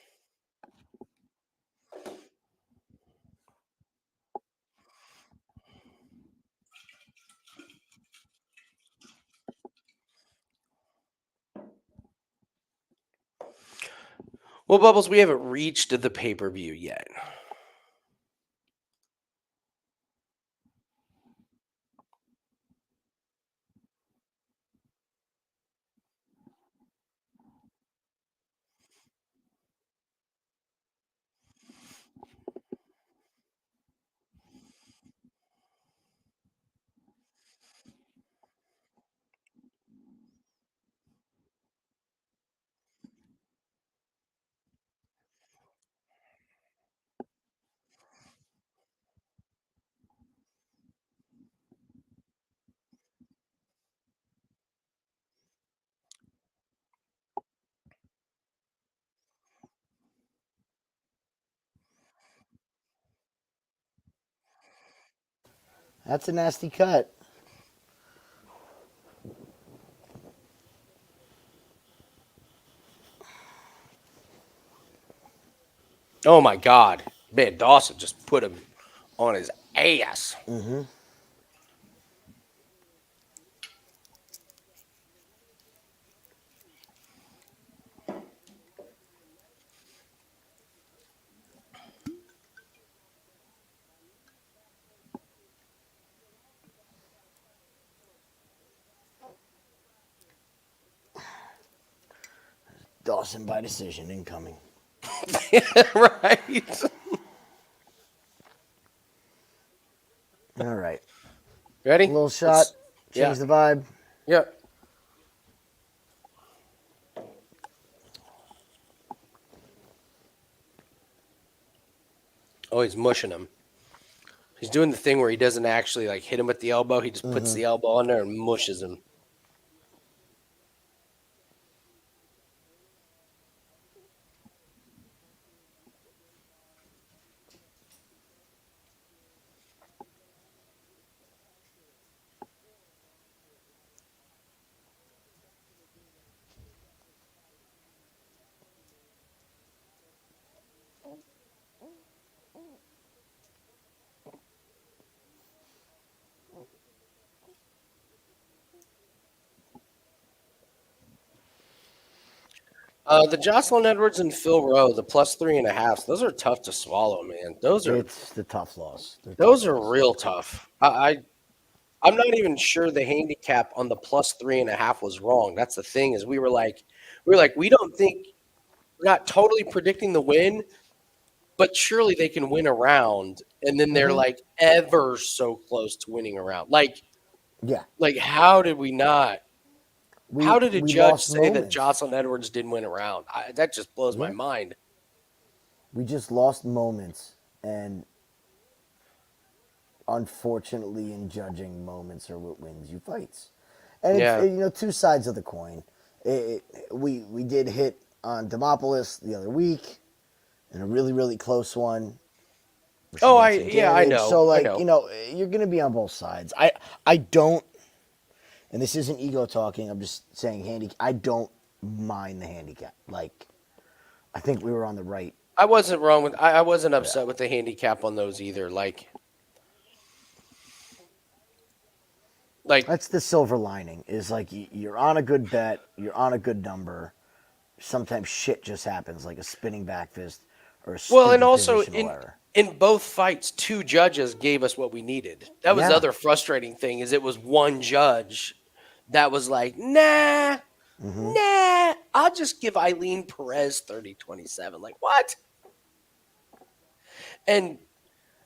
Speaker 1: Well, Bubbles, we haven't reached the pay-per-view yet.
Speaker 2: That's a nasty cut.
Speaker 1: Oh my God, man! Dawson just put him on his ass.
Speaker 2: Mm-hmm. Dawson by decision incoming.
Speaker 1: Right.
Speaker 2: All right.
Speaker 1: Ready?
Speaker 2: A little shot. Change the vibe.
Speaker 1: Yep. Oh, he's mushing him. He's doing the thing where he doesn't actually like hit him with the elbow. He just puts the elbow on there and mushes him. The Jocelyn Edwards and Phil Rowe, the +3.5. Those are tough to swallow, man.
Speaker 2: It's the tough loss.
Speaker 1: Those are real tough. I'm not even sure the handicap on the +3.5 was wrong. That's the thing is we were like we don't think we're not totally predicting the win, but surely they can win a round, and then they're
Speaker 2: Hmm.
Speaker 1: like ever so close to winning a round.
Speaker 2: Yeah,
Speaker 1: Like how did we not? How did a
Speaker 2: we
Speaker 1: judge
Speaker 2: lost
Speaker 1: say that
Speaker 2: moments.
Speaker 1: Jocelyn Edwards didn't win a round? That just blows my
Speaker 2: Yeah,
Speaker 1: mind.
Speaker 2: we just lost moments, and unfortunately, in judging, moments are what wins you fights. And it's,
Speaker 1: Yeah.
Speaker 2: two sides of the coin. We did hit on Demopoulos the other week in a really really close one where she
Speaker 1: Oh,
Speaker 2: got some
Speaker 1: I
Speaker 2: damage.
Speaker 1: know,
Speaker 2: So
Speaker 1: I
Speaker 2: like
Speaker 1: know.
Speaker 2: you're gonna be on both sides. I don't, and this isn't ego talking. I'm just saying I don't mind the handicap. Like I think we were on the right.
Speaker 1: I wasn't wrong with. I wasn't
Speaker 2: Yeah.
Speaker 1: upset with the handicap on those either. Like
Speaker 2: That's the silver lining. Is like you're on a good bet. You're on a good number. Sometimes shit just happens, like a spinning back fist or a
Speaker 1: well, and
Speaker 2: stupid
Speaker 1: also
Speaker 2: positional error.
Speaker 1: in both fights, two judges gave us what we needed. That was the
Speaker 2: Yeah.
Speaker 1: other frustrating thing is it was one judge that was like, nah,
Speaker 2: Hmm.
Speaker 1: nah, I'll just give Ailín Perez 30-27. Like what? And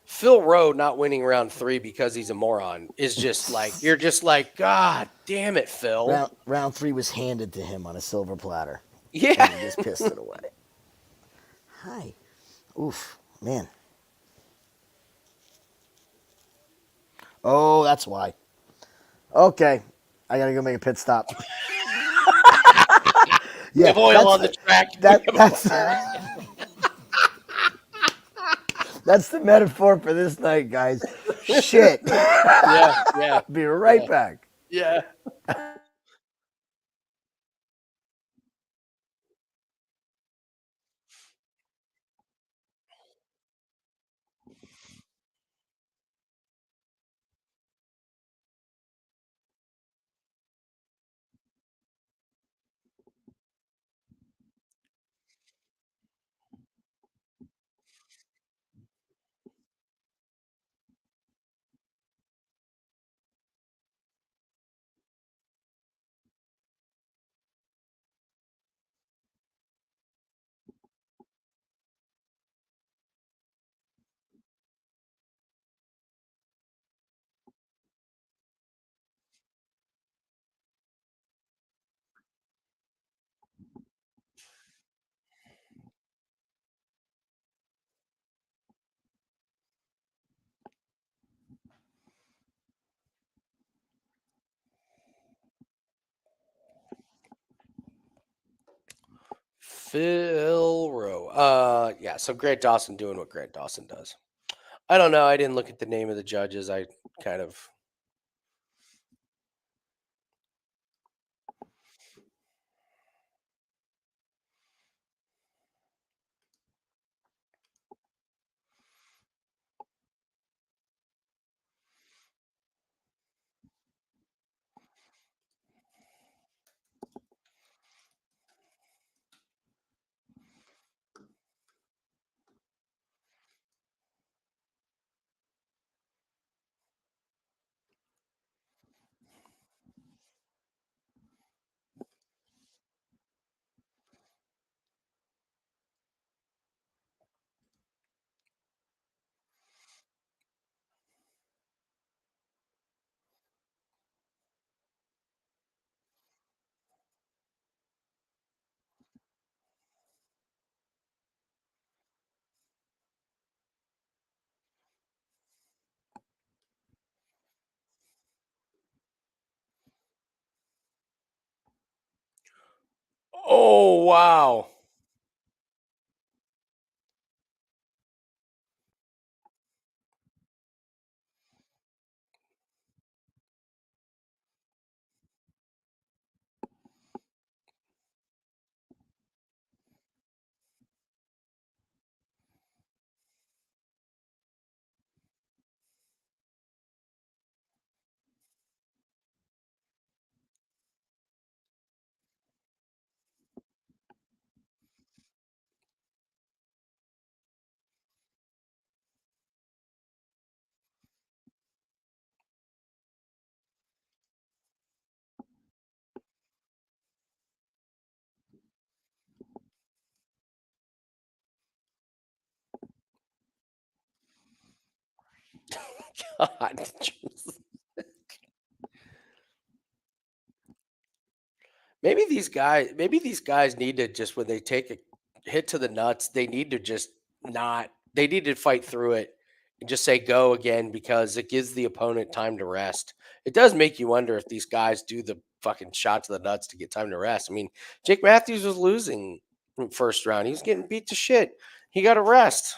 Speaker 1: Phil Rowe not winning round 3 because he's a moron is just like you're just like, God damn it, Phil.
Speaker 2: Round three was handed to him on a silver platter,
Speaker 1: Yeah.
Speaker 2: and he just pissed it away. Hi. Oof, man. Oh, that's why. Okay, I gotta go make a pit stop.
Speaker 1: We
Speaker 2: Yeah,
Speaker 1: have oil
Speaker 2: that's
Speaker 1: on the track.
Speaker 2: that's that's the metaphor for this night, guys. Shit.
Speaker 1: Yeah, yeah,
Speaker 2: Be right
Speaker 1: yeah,
Speaker 2: back.
Speaker 1: yeah. Phil Rowe. Yeah. So Grant Dawson doing what Grant Dawson does. I don't know. I didn't look at the name of the judges. I kind of. Oh wow. God. Maybe these guys need to just when they take a hit to the nuts, they need to just not they need to fight through it and just say go again because it gives the opponent time to rest. It does make you wonder if these guys do the fucking shot to the nuts to get time to rest. I mean, Jake Matthews was losing in first round. He was getting beat to shit. He got a rest.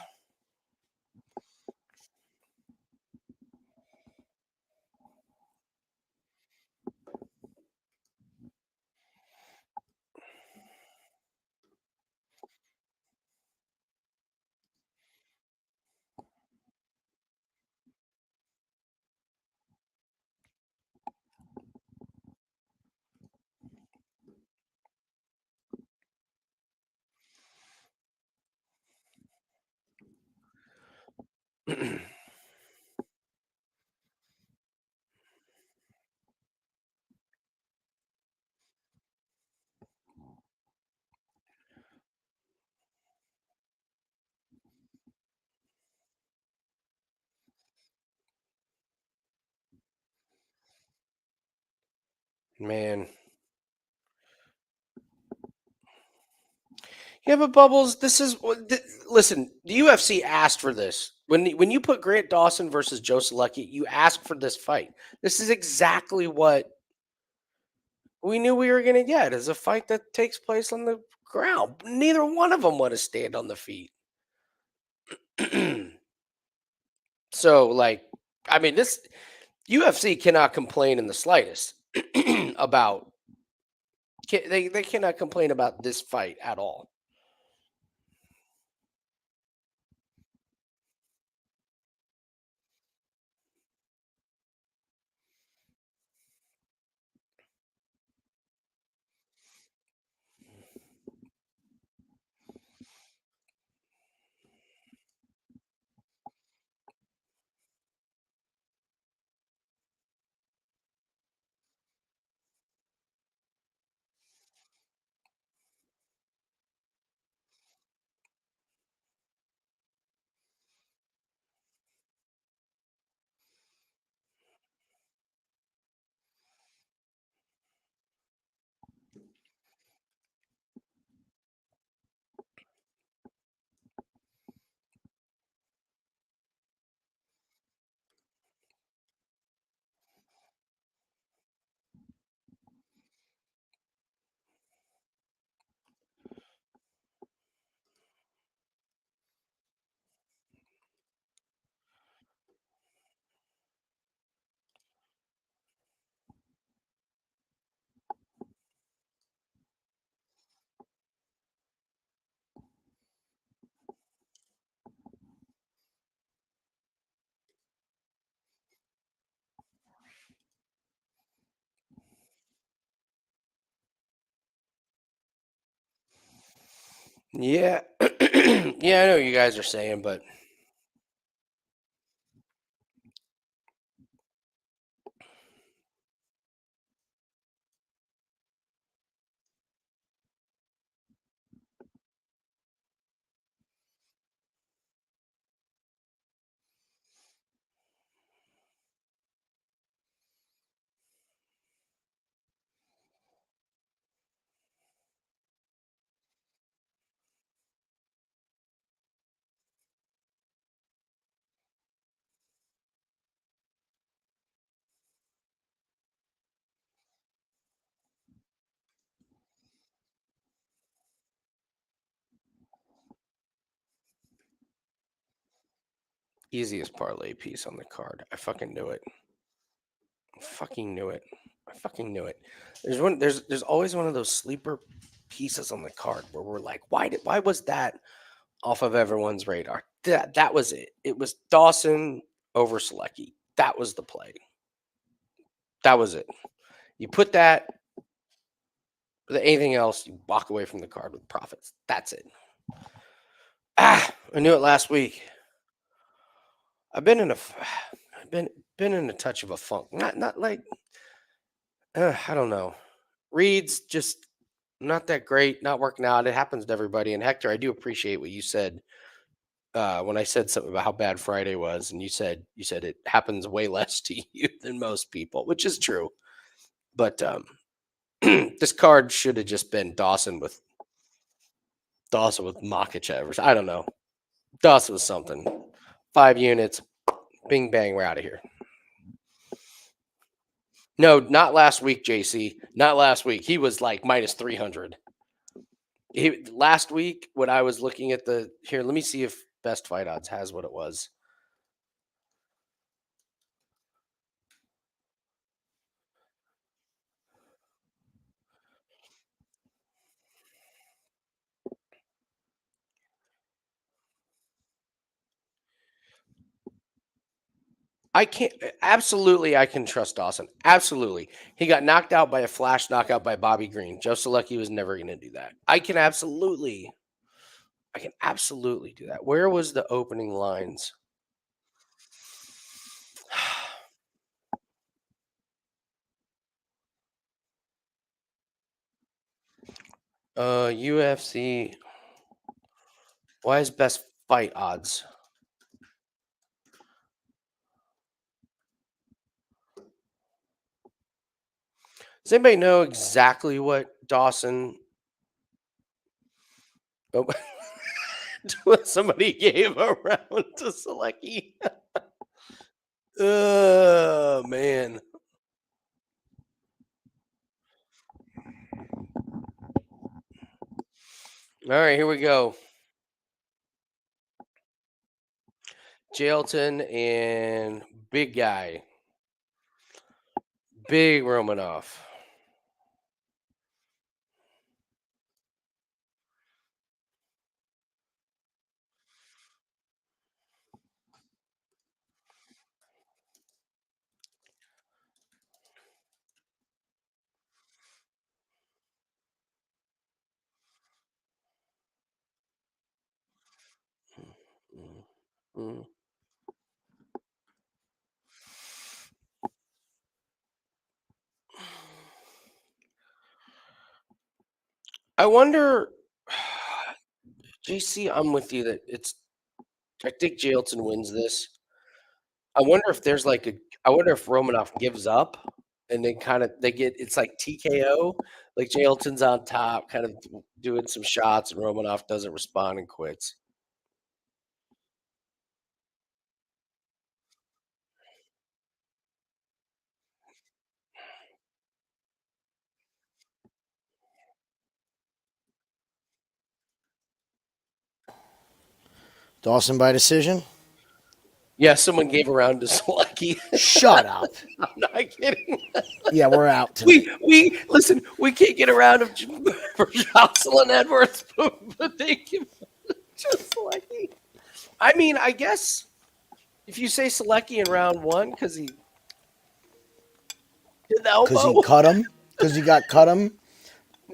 Speaker 1: Man. Yeah, but Bubbles, this is listen. The UFC asked for this when you put Grant Dawson versus Joe Solecki. You asked for this fight. This is exactly what we knew we were going to get. Is a fight that takes place on the ground. Neither one of them want to stand on the feet. So, like, I mean, this UFC cannot complain in the slightest about. They cannot complain about this fight at all. Yeah, yeah, I know what you guys are saying, but easiest parlay piece on the card. I fucking knew it. I fucking knew it. I fucking knew it. There's always one of those sleeper pieces on the card where we're like, why was that off of everyone's radar? That was it. It was Dawson over Solecki. That was the play. That was it. You put that with anything else, you walk away from the card with profits. That's it. I knew it last week. I've been in a I've been in a touch of a funk. Not like I don't know. Reed's just not that great, not working out. It happens to everybody. And Hector, I do appreciate what you said when I said something about how bad Friday was, and you said it happens way less to you than most people, which is true. But this card should have just been Dawson with Makhachev. I don't know. Dawson was something. 5 units. Bing bang. We're out of here. No, not last week, JC. Not last week. He was like minus 300. Last week when I was looking at let me see if Best Fight Odds has what it was. I can't absolutely I can trust Dawson. Absolutely. He got knocked out by a flash knockout by Bobby Green. Joe Solecki was never going to do that. I can absolutely do that. Where was the opening lines? UFC. Why is Best Fight Odds? Does anybody know exactly what Dawson? Oh, somebody gave a round to Solecki. Oh man! All right, here we go. Jailton and big guy, big Romanov. Mm. I wonder, JC. I'm with you that it's. I think Jailton wins this. I wonder if there's like a. I wonder if Romanov gives up and then kind of they get it's like TKO. Like Jailton's on top, kind of doing some shots, and Romanov doesn't respond and quits.
Speaker 2: Dawson by decision.
Speaker 1: Yeah, someone gave a round to Solecki.
Speaker 2: Shut up.
Speaker 1: I'm not kidding.
Speaker 2: Yeah, we're out tonight.
Speaker 1: We listen. We can't get around for Jocelyn Edwards, but they give just Solecki. I mean, I guess if you say Solecki in round one because he did the
Speaker 2: Because he
Speaker 1: elbow,
Speaker 2: cut him. Because he got cut him.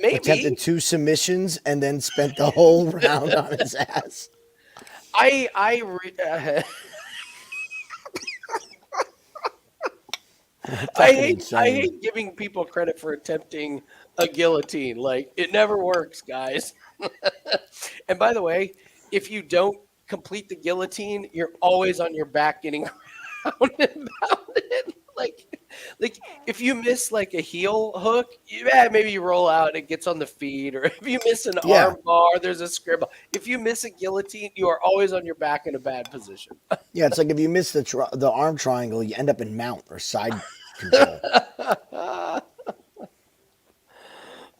Speaker 1: maybe.
Speaker 2: Attempted 2 submissions and then spent the whole round on his ass.
Speaker 1: I hate giving people credit for attempting a guillotine. Like it never works, guys. And by the way, if you don't complete the guillotine, you're always on your back getting around and pounded. Like if you miss like a heel hook, maybe you roll out and it gets on the feet, or if you miss an arm bar, there's a scribble. If you miss a guillotine, you are always on your back in a bad position.
Speaker 2: Yeah, it's like if you miss the arm triangle, you end up in mount or side control.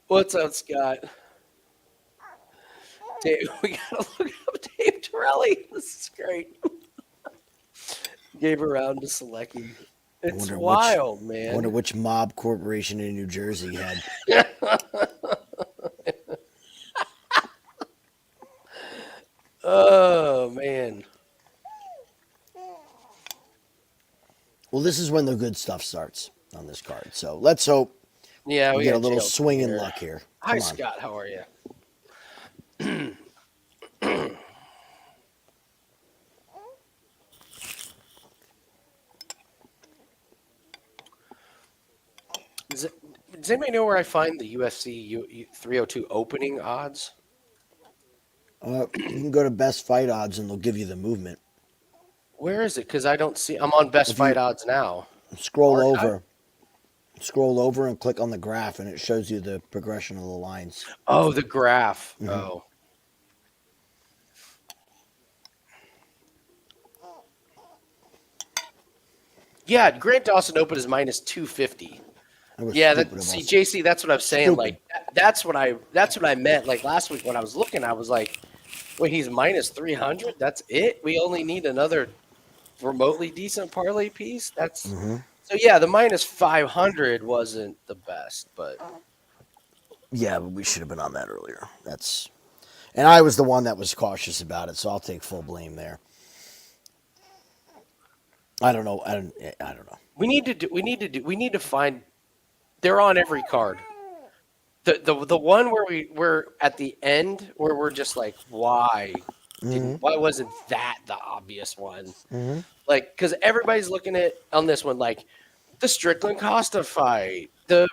Speaker 1: What's up, Scott? Dave, we gotta look up Dave Torelli. This is great. Gave a round to Solecki. It's wild, man.
Speaker 2: I wonder which mob corporation in New Jersey had.
Speaker 1: Oh man.
Speaker 2: Well, this is when the good stuff starts on this card. So let's hope we get a little swing in luck here.
Speaker 1: Hi, Scott. How are you? Does anybody know where I find the UFC 302 opening odds?
Speaker 2: You can go to Best Fight Odds and they'll give you the movement.
Speaker 1: Where is it? Because I don't see. I'm on Best Fight Odds now.
Speaker 2: Scroll over and click on the graph, and it shows you the progression of the lines.
Speaker 1: Oh, the graph.
Speaker 2: Mm-hmm.
Speaker 1: Oh. Yeah, Grant Dawson opened as minus 250. Yeah, JC, that's what I'm saying.
Speaker 2: Stupid.
Speaker 1: Like that's what I meant. Like last week when I was looking, I was like, wait, he's minus 300? That's it? We only need another remotely decent parlay piece? That's So yeah, the minus 500 wasn't the best, but
Speaker 2: yeah, but we should have been on that earlier. And I was the one that was cautious about it, so I'll take full blame there. I don't know. I don't know.
Speaker 1: we need to find. They're on every card. The one where we're at the end where we're just like, why wasn't that the obvious one? Like, because everybody's looking at on this one like the Strickland Costa fight, the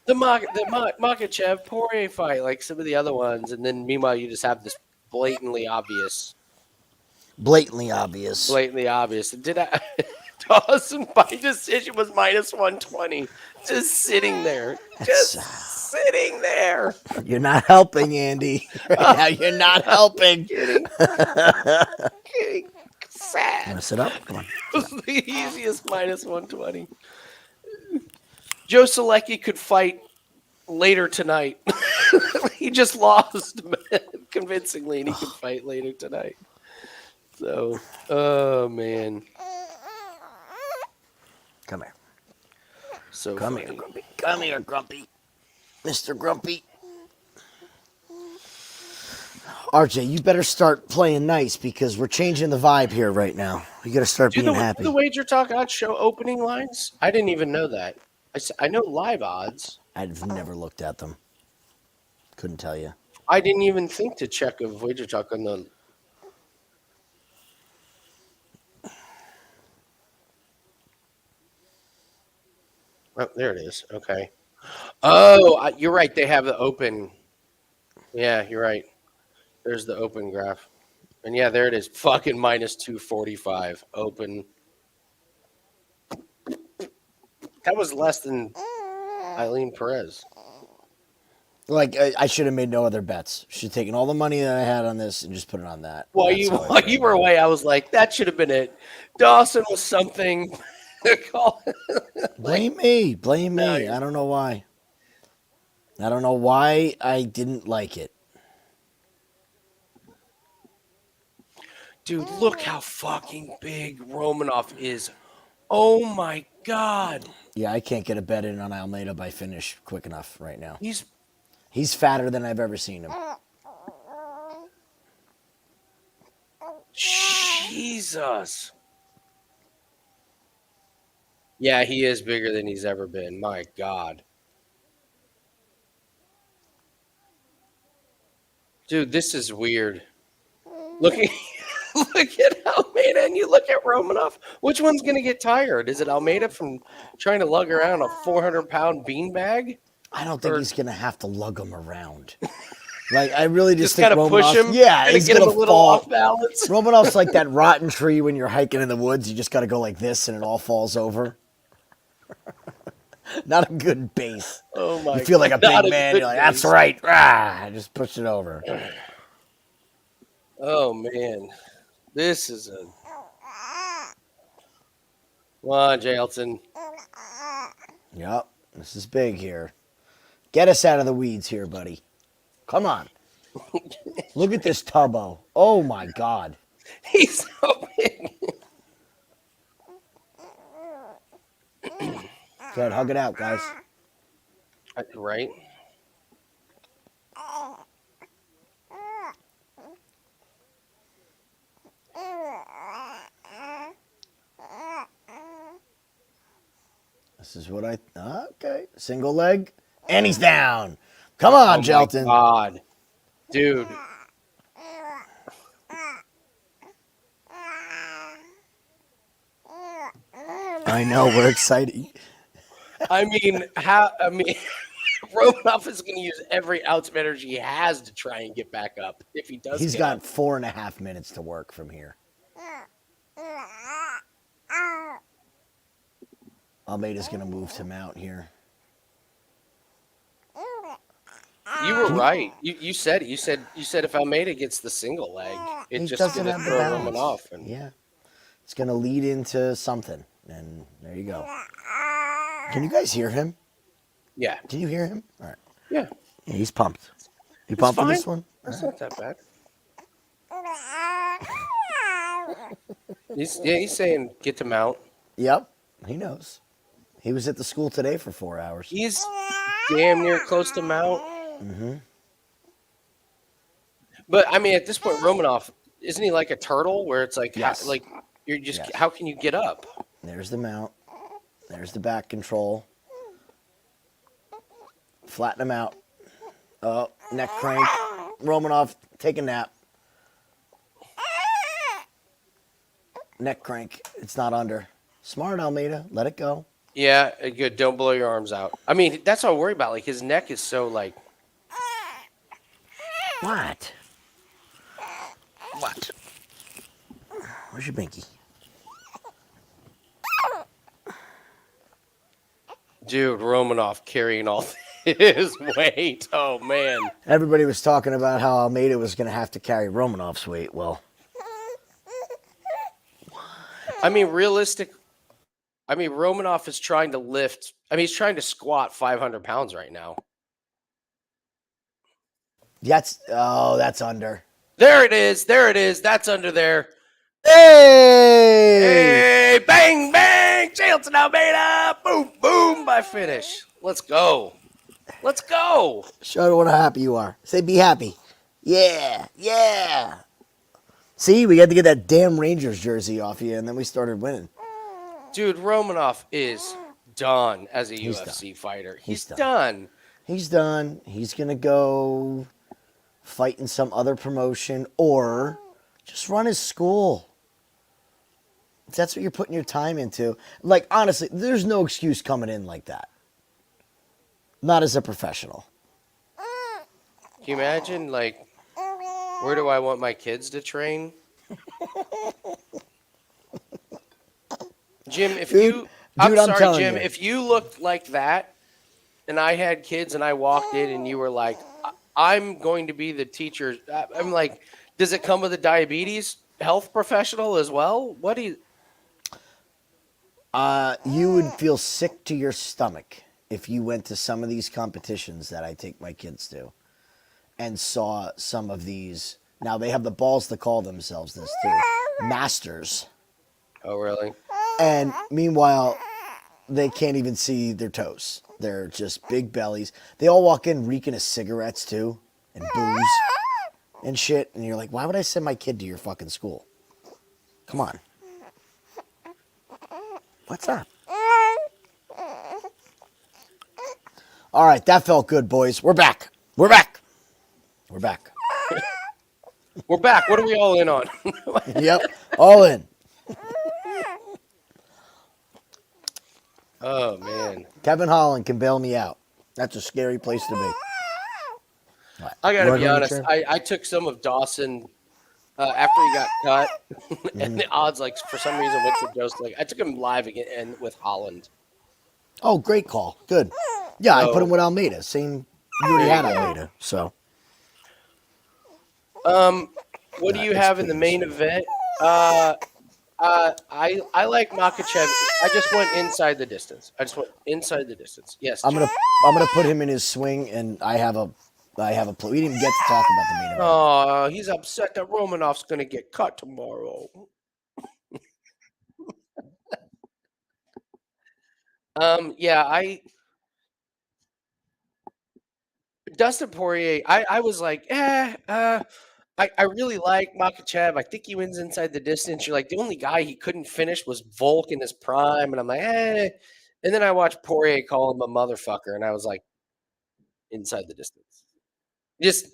Speaker 1: Makhachev Poirier fight, like some of the other ones, and then meanwhile you just have this blatantly obvious. Did I? Dawson by decision was minus 120. Just sitting there. Sitting there.
Speaker 2: You're not helping, Andy. Right now, you're not helping.
Speaker 1: Getting sad.
Speaker 2: Mess it up. Come on.
Speaker 1: It was the easiest minus 120. Joe Solecki could fight later tonight. He just lost convincingly, and he could fight later tonight. So, oh man.
Speaker 2: Come here.
Speaker 1: So
Speaker 2: Come
Speaker 1: funny.
Speaker 2: here, Grumpy. Come here, Grumpy. Mr. Grumpy. RJ, you better start playing nice because we're changing the vibe here right now. You got to start being happy.
Speaker 1: The Wager Talk odds show opening lines? I didn't even know that. I know live odds.
Speaker 2: I've never looked at them. Couldn't tell you.
Speaker 1: I didn't even think to check of Wager Talk on the. Oh, there it is. Okay. Oh, you're right. They have the open. Yeah, you're right. There's the open graph. And yeah, there it is. Fucking minus 245. Open. That was less than Ailín Perez.
Speaker 2: Like, I should have made no other bets. Should have taken all the money that I had on this and just put it on that.
Speaker 1: While you were away, I was like, that should have been it. Dawson was something.
Speaker 2: Blame me. I don't know why. I don't know why I didn't like it.
Speaker 1: Dude, look how fucking big Romanov is. Oh my God.
Speaker 2: Yeah, I can't get a bet in on Almeida by finish quick enough right now.
Speaker 1: He's
Speaker 2: fatter than I've ever seen him.
Speaker 1: Jesus. Yeah, he is bigger than he's ever been. My God. Dude, this is weird. Look at Almeida and you look at Romanov. Which one's going to get tired? Is it Almeida from trying to lug around a 400-pound beanbag?
Speaker 2: I don't think he's going to have to lug him around. Like, I really just think
Speaker 1: gotta
Speaker 2: Romanov,
Speaker 1: push him.
Speaker 2: Yeah, he's
Speaker 1: get
Speaker 2: going
Speaker 1: him a
Speaker 2: to
Speaker 1: little
Speaker 2: fall.
Speaker 1: off balance.
Speaker 2: Romanov's like that rotten tree when you're hiking in the woods. You just got to go like this and it all falls over. Not a good base.
Speaker 1: Oh my!
Speaker 2: You feel like a big
Speaker 1: God,
Speaker 2: man. You're like, that's right. I just push it over.
Speaker 1: Oh man, this is a. Come on, Jailton.
Speaker 2: Yep, this is big here. Get us out of the weeds here, buddy. Come on. Look at this tubbo. Oh my God.
Speaker 1: He's so big.
Speaker 2: Good, hug it out, guys.
Speaker 1: Right?
Speaker 2: This is what okay. Single leg. And he's down. Come on, Jailton.
Speaker 1: God. Dude.
Speaker 2: I know, we're excited.
Speaker 1: Romanov is going to use every ounce of energy he has to try and get back up. If he does,
Speaker 2: He's
Speaker 1: get
Speaker 2: got
Speaker 1: up.
Speaker 2: 4.5 minutes to work from here. Almeida's going to move to mount here.
Speaker 1: You were right. You said it. You said if Almeida gets the single leg, it's just going to
Speaker 2: have the
Speaker 1: throw
Speaker 2: balance.
Speaker 1: Roman off. And
Speaker 2: Yeah. It's going to lead into something. And there you go. Can you guys hear him?
Speaker 1: yeah,
Speaker 2: Can you hear him? All right.
Speaker 1: yeah,
Speaker 2: Yeah, he's pumped. You
Speaker 1: it's
Speaker 2: pumped for
Speaker 1: fine.
Speaker 2: this one?
Speaker 1: That's not that bad. He's saying get to mount.
Speaker 2: Yep. He knows. He was at the school today for 4 hours.
Speaker 1: He's damn near close to mount.
Speaker 2: Mm-hmm.
Speaker 1: But I mean, at this point, Romanov isn't he like a turtle where it's like,
Speaker 2: Yes.
Speaker 1: you're just
Speaker 2: Yes.
Speaker 1: how can you get up?
Speaker 2: There's the mount. There's the back control. Flatten him out. Oh, neck crank. Romanov, take a nap. Neck crank. It's not under. Smart, Almeida. Let it go.
Speaker 1: Yeah, good. Don't blow your arms out. I mean, that's all I worry about. Like his neck is so like.
Speaker 2: What? What? Where's your binky?
Speaker 1: Dude, Romanov carrying all his weight. Oh man.
Speaker 2: Everybody was talking about how Almeida was going to have to carry Romanov's weight. Well,
Speaker 1: I mean, Romanov is trying to lift. I mean, he's trying to squat 500 pounds right now.
Speaker 2: that's under.
Speaker 1: There it is. There it is. That's under there.
Speaker 2: Hey!
Speaker 1: Hey, bang, bang. Jailton Almeida. Boom, boom. By finish. Let's go. Let's go.
Speaker 2: Show everyone how happy you are. Say, be happy. Yeah, yeah. See, we had to get that damn Rangers jersey off you, and then we started winning.
Speaker 1: Dude, Romanov is done as a
Speaker 2: He's
Speaker 1: UFC fighter. He's
Speaker 2: done.
Speaker 1: done.
Speaker 2: He's done. He's going to go fight in some other promotion or just run his school. If that's what you're putting your time into. Like, honestly, there's no excuse coming in like that. Not as a professional.
Speaker 1: Can you imagine, like, where do I want my kids to train? Jim, I'm sorry,
Speaker 2: telling
Speaker 1: Jim,
Speaker 2: you.
Speaker 1: if you looked like that and I had kids and I walked in and you were like, I'm going to be the teacher. I'm like, does it come with a diabetes health professional as well? What do you...
Speaker 2: You would feel sick to your stomach if you went to some of these competitions that I take my kids to and saw some of these. Now, they have the balls to call themselves this, too. Masters.
Speaker 1: Oh, really?
Speaker 2: And meanwhile, they can't even see their toes. They're just big bellies. They all walk in reeking of cigarettes, too, and booze and shit. And you're like, why would I send my kid to your fucking school? Come on. What's up? All right, that felt good, boys. We're back. We're back. We're back.
Speaker 1: We're back. What are we all in on?
Speaker 2: Yep, all in.
Speaker 1: Oh, man.
Speaker 2: Kevin Holland can bail me out. That's a scary place to be. What?
Speaker 1: I got
Speaker 2: You
Speaker 1: to
Speaker 2: wanna
Speaker 1: be
Speaker 2: go on the
Speaker 1: honest.
Speaker 2: chair?
Speaker 1: I took some of Dawson after he got cut, and the odds, like, for some reason, went to Joseph. Like, I took him live again and with Holland.
Speaker 2: Oh, great call. Good. Yeah, I
Speaker 1: So-
Speaker 2: put him with Almeida. Same. You already had Almeida, so.
Speaker 1: What do you
Speaker 2: it's
Speaker 1: have in the
Speaker 2: pretty
Speaker 1: main event? I like Makhachev. I just went inside the distance. Yes.
Speaker 2: I'm gonna put him in his swing, and I have a play. We didn't even get to talk about the main event.
Speaker 1: Oh, he's upset that Romanov's going to get cut tomorrow. Yeah, Dustin Poirier. I was like, I really like Makhachev. I think he wins inside the distance. You're like, the only guy he couldn't finish was Volk in his prime, and I'm like, eh. And then I watched Poirier call him a motherfucker, and I was like, inside the distance. Just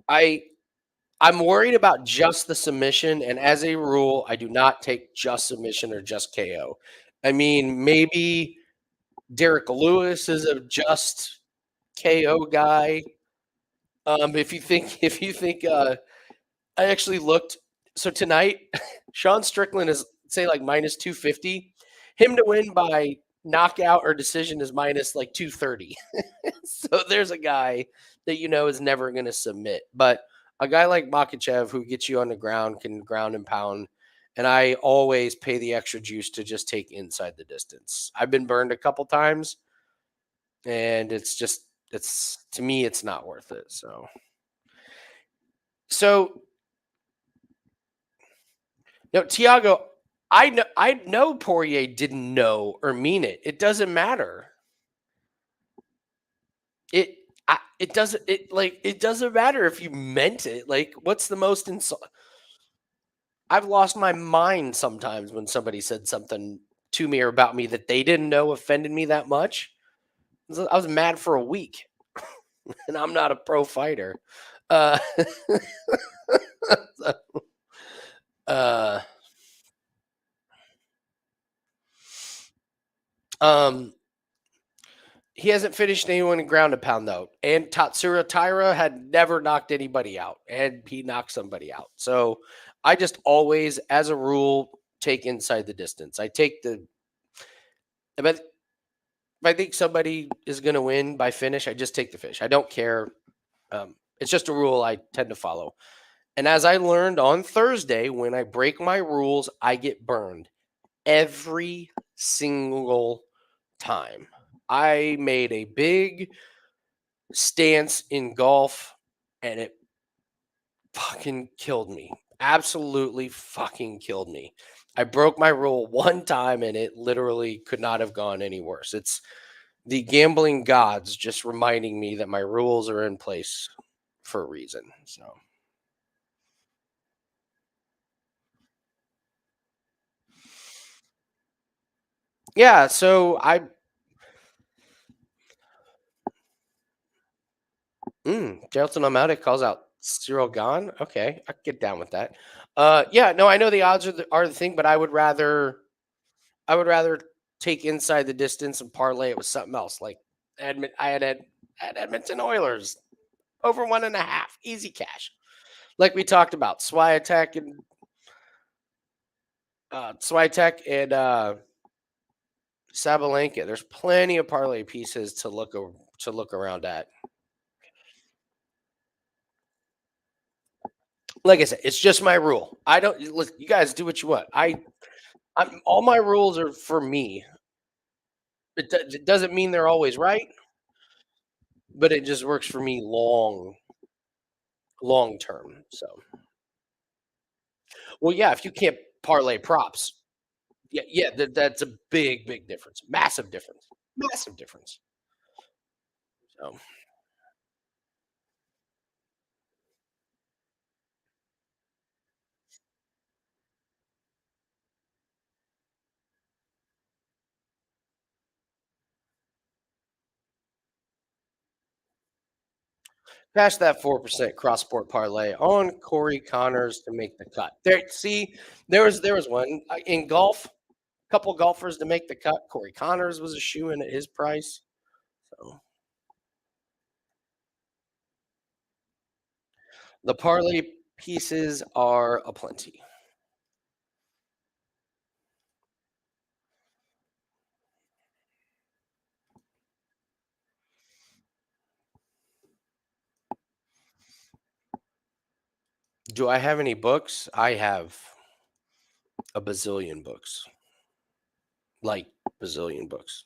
Speaker 1: I'm worried about just the submission, and as a rule, I do not take just submission or just KO. I mean, maybe Derek Lewis is a just KO guy. If you think, I actually looked. So tonight, Sean Strickland is say like minus 250. Him to win by knockout or decision is minus like 230. So there's a guy that is never going to submit. But a guy like Makhachev who gets you on the ground can ground and pound. And I always pay the extra juice to just take inside the distance. I've been burned a couple times, and it's to me it's not worth it. So no, Tiago, I know Poirier didn't know or mean it. It doesn't matter. It doesn't matter if you meant it. Like, what's the most insult? I've lost my mind sometimes when somebody said something to me or about me that they didn't know offended me that much. I was mad for a week, and I'm not a pro fighter. Uh, uh, um, he hasn't finished anyone in ground and pound though, and Tatsuro Taira had never knocked anybody out, and he knocked somebody out. So I just always, as a rule, take inside the distance. I take the if I think somebody is going to win by finish, I just take the finish. I don't care. It's just a rule I tend to follow. And as I learned on Thursday, when I break my rules, I get burned every single time. I made a big stance in golf, and it fucking killed me. Absolutely fucking killed me. I broke my rule one time, and it literally could not have gone any worse. It's the gambling gods just reminding me that my rules are in place for a reason. So yeah, Jailton Almeida calls out Cyril Gahn. Okay, I can get down with that. Yeah, no, I know the odds are the thing, but I would rather take inside the distance and parlay it with something else. Like I had Edmonton Oilers over 1.5, easy cash. Like we talked about, Swiatek and Sabalenka. There's plenty of parlay pieces to look around at. Like I said, it's just my rule. I don't listen, you guys do what you want. All my rules are for me. It doesn't mean they're always right, but it just works for me long term. So, well, yeah, if you can't parlay props, yeah, that's a big difference, massive difference. So, cash that 4% cross sport parlay on Corey Connors to make the cut. There, see, there was one in golf. Couple golfers to make the cut. Corey Connors was a shoe in at his price. So the parlay pieces are aplenty. Do I have any books? I have a bazillion books. Like bazillion books.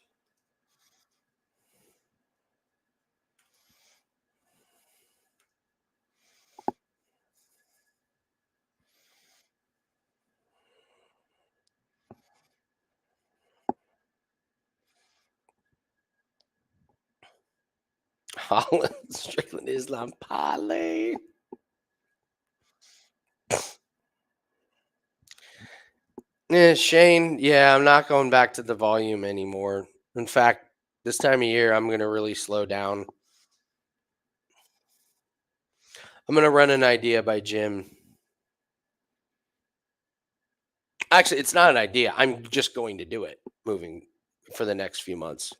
Speaker 1: Holland, Strickland, Islam, parlay. Yeah, Shane. Yeah, I'm not going back to the volume anymore. In fact, this time of year, I'm going to really slow down. I'm going to run an idea by Jim. Actually, it's not an idea. I'm just going to do it moving for the next few months.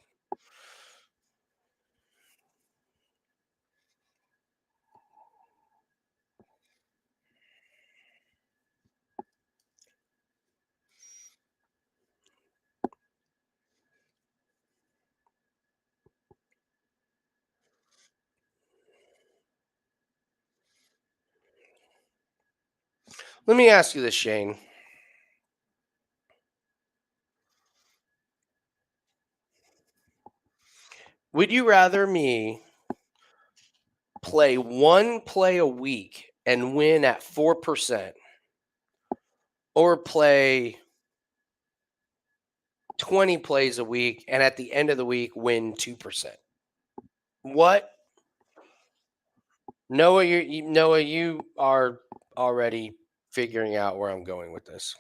Speaker 1: Let me ask you this, Shane. Would you rather me play one play a week and win at 4%, or play 20 plays a week and at the end of the week win 2%? What? Noah, you are already figuring out where I'm going with this.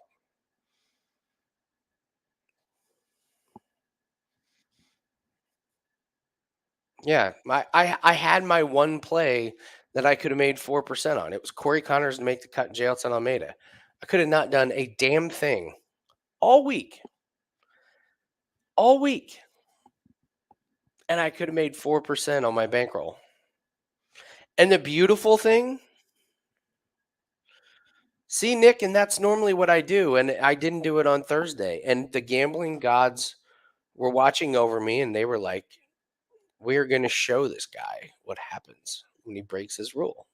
Speaker 1: Yeah, I had my one play that I could have made 4% on. It was Corey Connors to make the cut, Jailton Almeida. I could have not done a damn thing all week. All week. And I could have made 4% on my bankroll. And the beautiful thing, see, Nick, and that's normally what I do. And I didn't do it on Thursday. And the gambling gods were watching over me, and they were like, we're going to show this guy what happens when he breaks his rule.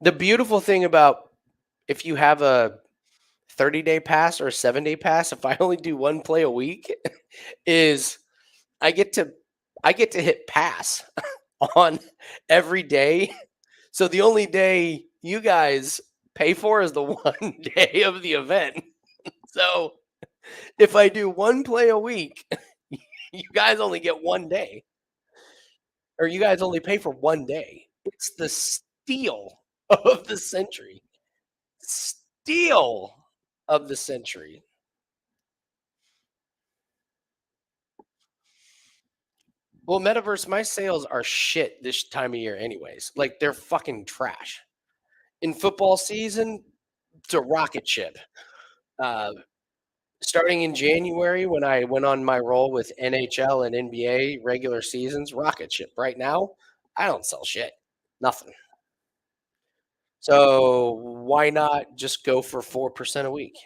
Speaker 1: The beautiful thing about if you have a 30-day pass or a 7-day pass, if I only do one play a week, is I get to hit pass on every day. So the only day you guys pay for is the one day of the event. So if I do one play a week, you guys only get one day. Or you guys only pay for one day. It's the steal of the century. Steal of the century. Well, Metaverse, my sales are shit this time of year anyways. Like, they're fucking trash. In football season, it's a rocket ship. Starting in January, when I went on my roll with NHL and NBA regular seasons, rocket ship. Right now, I don't sell shit. Nothing. So why not just go for 4% a week?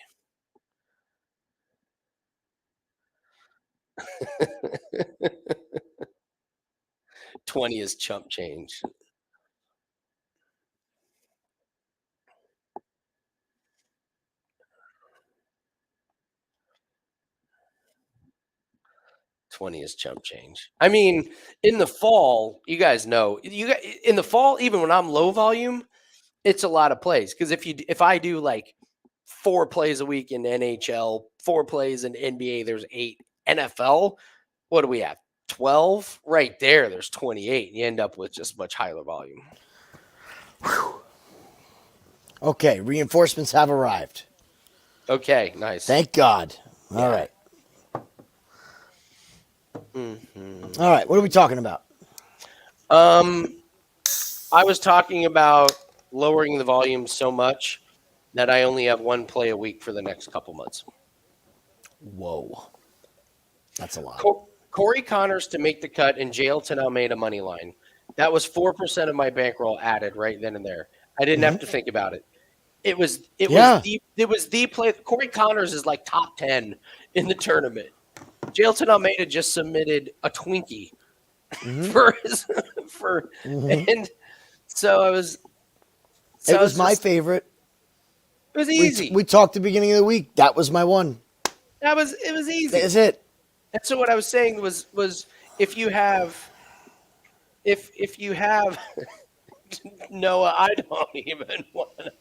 Speaker 1: $20 is chump change. $20 is chump change. I mean, in the fall, you guys know, in the fall, even when I'm low volume, it's a lot of plays. Because if I do like 4 plays a week in NHL, 4 plays in NBA, there's 8. NFL, what do we have? 12 right there. There's 28. You end up with just much higher volume.
Speaker 2: Whew. Okay, reinforcements have arrived.
Speaker 1: Okay, nice.
Speaker 2: Thank God. All right.
Speaker 1: Mm-hmm.
Speaker 2: All right, what are we talking about?
Speaker 1: I was talking about lowering the volume so much that I only have one play a week for the next couple months.
Speaker 2: Whoa. That's a lot.
Speaker 1: Corey Connors to make the cut and Jailton Almeida money line. That was 4% of my bankroll added right then and there. I didn't have to think about it. It was the play. Corey Connors is like top 10 in the tournament. Jailton Almeida just submitted a Twinkie and so I was. So
Speaker 2: it was my favorite.
Speaker 1: It was easy.
Speaker 2: We talked the beginning of the week. That was my one.
Speaker 1: It was easy.
Speaker 2: That's it.
Speaker 1: And so what I was saying was if you have Noah, I don't even want to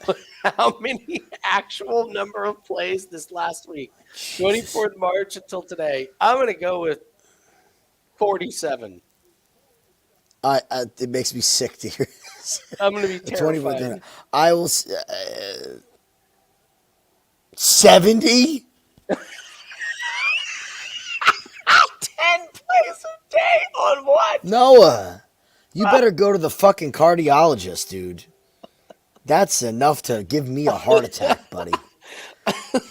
Speaker 1: know how many actual number of plays this last week. 24th March until today. I'm going to go with 47.
Speaker 2: It makes me sick to hear this.
Speaker 1: I'm going to be terrified.
Speaker 2: I will 70.
Speaker 1: 10 plays a day on what?
Speaker 2: Noah, you better go to the fucking cardiologist, dude. That's enough to give me a heart attack, buddy.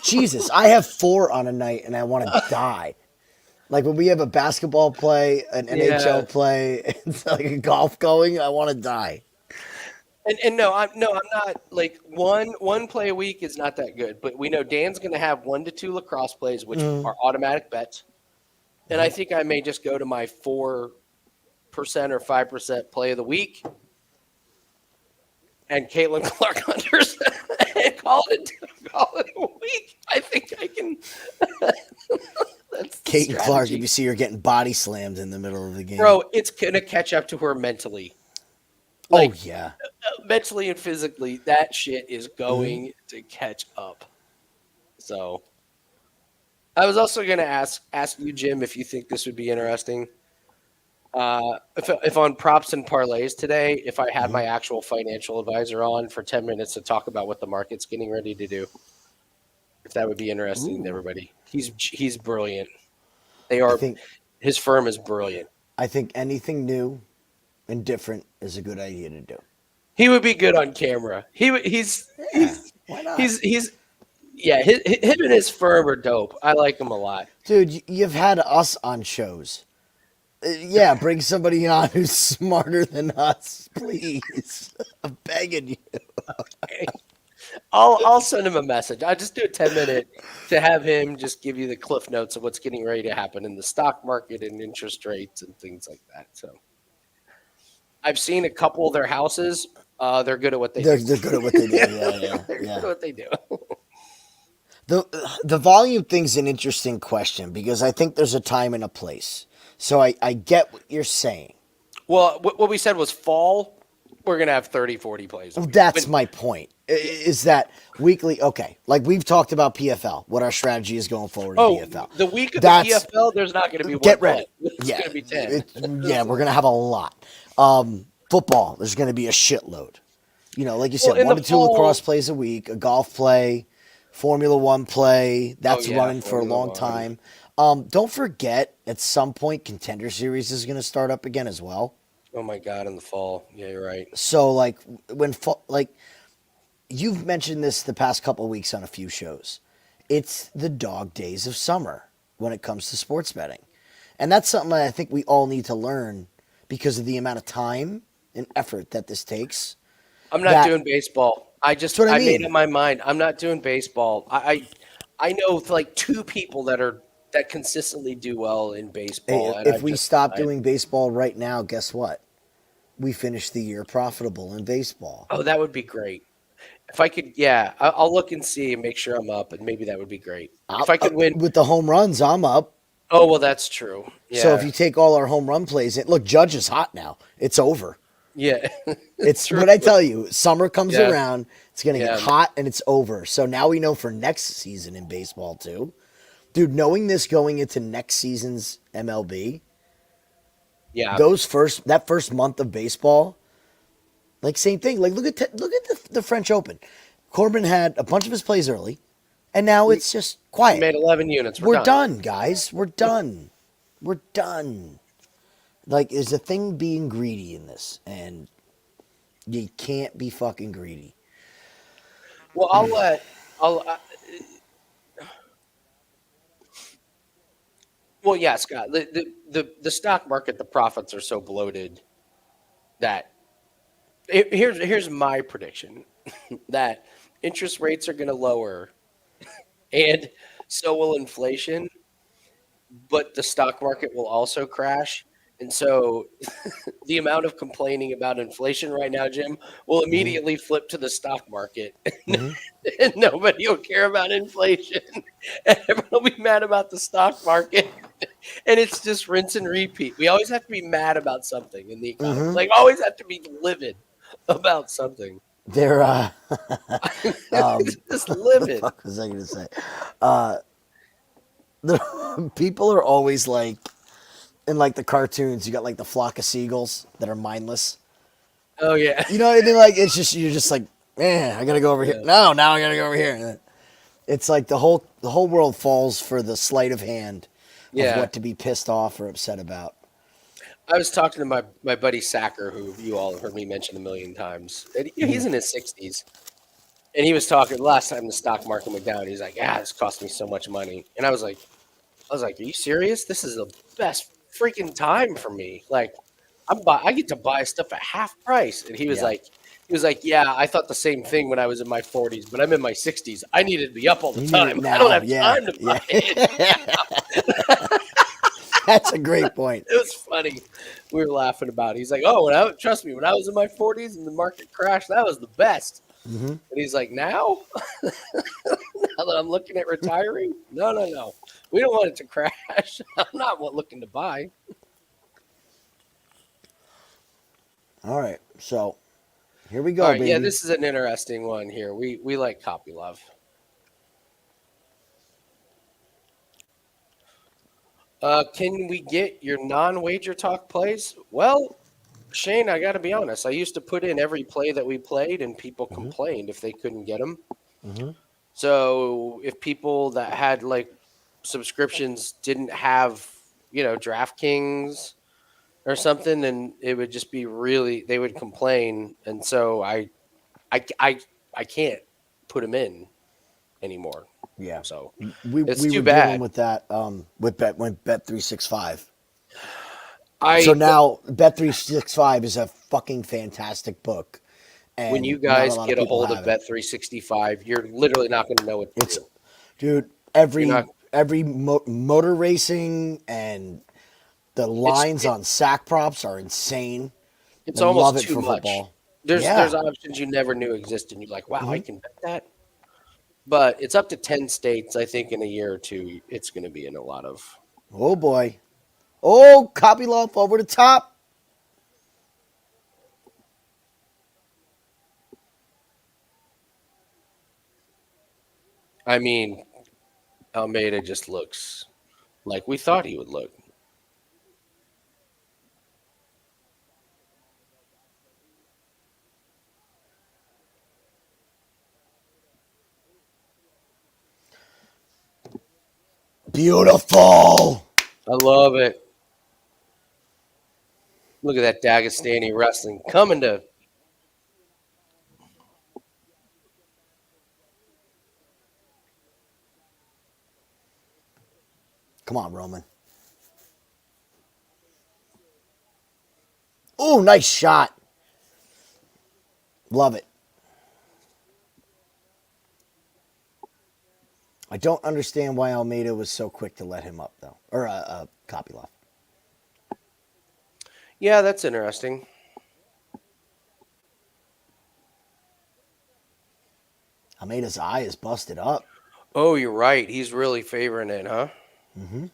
Speaker 2: Jesus, I have 4 on a night and I want to die. Like when we have a basketball play, an NHL play, and like a golf going, I want to die.
Speaker 1: And I'm not like one play a week is not that good, but we know Dan's going to have 1 to 2 lacrosse plays, which are automatic bets, and I think I may just go to my 4% or 5% play of the week, and Caitlin Clark Hunters, and call it a week. I think I can. That's
Speaker 2: Caitlin Clark, if you see her getting body slammed in the middle of the game,
Speaker 1: bro, it's gonna catch up to her mentally.
Speaker 2: Like, oh yeah.
Speaker 1: Mentally and physically, that shit is going to catch up. So, I was also going to ask you, Jim, if you think this would be interesting. If on props and parlays today, if I had my actual financial advisor on for 10 minutes to talk about what the market's getting ready to do, if that would be interesting to everybody. He's brilliant. His firm is brilliant.
Speaker 2: I think anything new and different is a good idea to do.
Speaker 1: He would be good on camera. Why not? Him and his firm are dope. I like him a lot.
Speaker 2: Dude, you've had us on shows. Bring somebody on who's smarter than us, please. I'm begging you.
Speaker 1: Okay. I'll send him a message. I'll just do a 10-minute to have him just give you the cliff notes of what's getting ready to happen in the stock market and interest rates and things like that. So I've seen a couple of their houses. They're good at what they do.
Speaker 2: They're good at what they do.
Speaker 1: They're good at what they do.
Speaker 2: The volume thing's an interesting question because I think there's a time and a place. So I get what you're saying.
Speaker 1: Well, what we said was fall, we're going to have 30, 40 plays.
Speaker 2: That's my point, is that weekly, okay, like we've talked about PFL, what our strategy is going forward in PFL.
Speaker 1: The week of the PFL, there's not going to be one
Speaker 2: Get ready.
Speaker 1: It's going to be 10.
Speaker 2: We're going to have a lot. Football, there's going to be a shitload. You know, like you said, 1 to 2 lacrosse plays a week, a golf play, Formula One play, that's running for a long time. Don't forget, at some point, Contender Series is going to start up again as well.
Speaker 1: Oh my God, in the fall. Yeah, you're right.
Speaker 2: So, like, you've mentioned this the past couple of weeks on a few shows. It's the dog days of summer when it comes to sports betting. And that's something I think we all need to learn because of the amount of time and effort that this takes.
Speaker 1: I'm not doing baseball. I made up my mind. I'm not doing baseball. I know like 2 people that consistently do well in baseball.
Speaker 2: Hey, if we stop doing baseball right now, guess what? We finish the year profitable in baseball.
Speaker 1: Oh, that would be great. If I could, I'll look and see and make sure I'm up, and maybe that would be great. If I could win
Speaker 2: with the home runs, I'm up.
Speaker 1: Oh, well, that's true. Yeah.
Speaker 2: So if you take all our home run plays, look, Judge is hot now. It's over.
Speaker 1: Yeah,
Speaker 2: it's true. What I tell you, summer comes around, it's going to get hot and it's over. So now we know for next season in baseball too. Dude, knowing this going into next season's MLB, that first month of baseball, like same thing. Like look at the French Open. Corbin had a bunch of his plays early, and now it's just quiet.
Speaker 1: We made 11 units.
Speaker 2: We're done, guys. We're done. We're done. Like, there's a thing being greedy in this, and you can't be fucking greedy.
Speaker 1: Well, well, yeah, Scott. The stock market, the profits are so bloated that here's my prediction that interest rates are going to lower, and so will inflation, but the stock market will also crash. And so the amount of complaining about inflation right now, Jim, will immediately flip to the stock market. And nobody will care about inflation. And everyone will be mad about the stock market. And it's just rinse and repeat. We always have to be mad about something in the economy. Like, always have to be livid about something.
Speaker 2: They're
Speaker 1: just livid.
Speaker 2: What the fuck was I going to say? People are always like, in like the cartoons, you got like the flock of seagulls that are mindless.
Speaker 1: Oh yeah.
Speaker 2: You know what I mean? Like it's just you're just like, man, I gotta go over here. No, now I gotta go over here. It's like the whole world falls for the sleight of hand of what to be pissed off or upset about.
Speaker 1: I was talking to my buddy Sacker, who you all heard me mention a million times. And, he's in his 60s. And he was talking last time the stock market went down. He's like, "Yeah, this cost me so much money." And I was like, "Are you serious? This is the best freaking time for me. Like, I get to buy stuff at half price." And he was like, "Yeah, I thought the same thing when I was in my 40s, but I'm in my 60s. I needed to be up all the
Speaker 2: You need it
Speaker 1: time. I don't
Speaker 2: now.
Speaker 1: have
Speaker 2: Yeah.
Speaker 1: time to
Speaker 2: Yeah.
Speaker 1: buy it."
Speaker 2: That's a great point.
Speaker 1: It was funny. We were laughing about it. He's like, "Oh, trust me, when I was in my 40s and the market crashed, that was the best."
Speaker 2: Hmm.
Speaker 1: And he's like, "Now, now that I'm looking at retiring, no. We don't want it to crash. I'm not looking to buy."
Speaker 2: All right. So here we
Speaker 1: All
Speaker 2: go,
Speaker 1: right,
Speaker 2: baby.
Speaker 1: yeah, this is an interesting one here. We like Kopylov. Can we get your non-wager talk plays? Well, Shane, I got to be honest. I used to put in every play that we played, and people
Speaker 2: Hmm.
Speaker 1: complained if they couldn't get them.
Speaker 2: Hmm.
Speaker 1: So if people that had like subscriptions didn't have, DraftKings or something, then it would just be really they would complain, and so I, I, I can't put them in anymore.
Speaker 2: Yeah.
Speaker 1: So
Speaker 2: We
Speaker 1: it's
Speaker 2: were
Speaker 1: too
Speaker 2: dealing
Speaker 1: bad.
Speaker 2: with that with Bet365. So
Speaker 1: I
Speaker 2: now Bet365 is a fucking fantastic book,
Speaker 1: When you
Speaker 2: and not a
Speaker 1: guys
Speaker 2: lot of
Speaker 1: get a
Speaker 2: people
Speaker 1: hold of
Speaker 2: have it.
Speaker 1: Bet365, you're literally not going to know what to
Speaker 2: It's
Speaker 1: do.
Speaker 2: dude,
Speaker 1: You're not.
Speaker 2: every motor racing and the
Speaker 1: It's
Speaker 2: lines on sack props are insane.
Speaker 1: it's
Speaker 2: I love
Speaker 1: almost
Speaker 2: it
Speaker 1: too
Speaker 2: for
Speaker 1: much.
Speaker 2: football.
Speaker 1: There's
Speaker 2: Yeah.
Speaker 1: options you never knew existed. You're like, wow, I
Speaker 2: Hmm.
Speaker 1: can bet that. But it's up to 10 states. I think in a year or two, it's going to be in a lot of.
Speaker 2: Oh boy. Oh, Kopylov over the top.
Speaker 1: I mean, Almeida just looks like we thought he would look.
Speaker 2: Beautiful.
Speaker 1: I love it. Look at that Dagestani wrestling coming to.
Speaker 2: Come on, Roman. Oh, nice shot. Love it. I don't understand why Almeida was so quick to let him up, though. Or Kopylov.
Speaker 1: Yeah, that's interesting.
Speaker 2: Almeida's eye is busted up.
Speaker 1: Oh, you're right. He's really favoring it, huh?
Speaker 2: Hmm.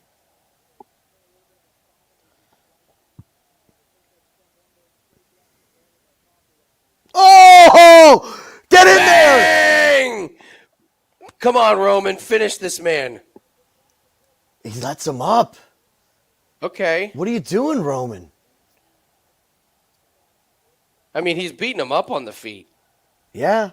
Speaker 2: Oh! Get in there!
Speaker 1: Bang! Come on, Roman, finish this man.
Speaker 2: He lets him up.
Speaker 1: Okay.
Speaker 2: What are you doing, Roman?
Speaker 1: I mean, he's beating him up on the feet.
Speaker 2: Yeah.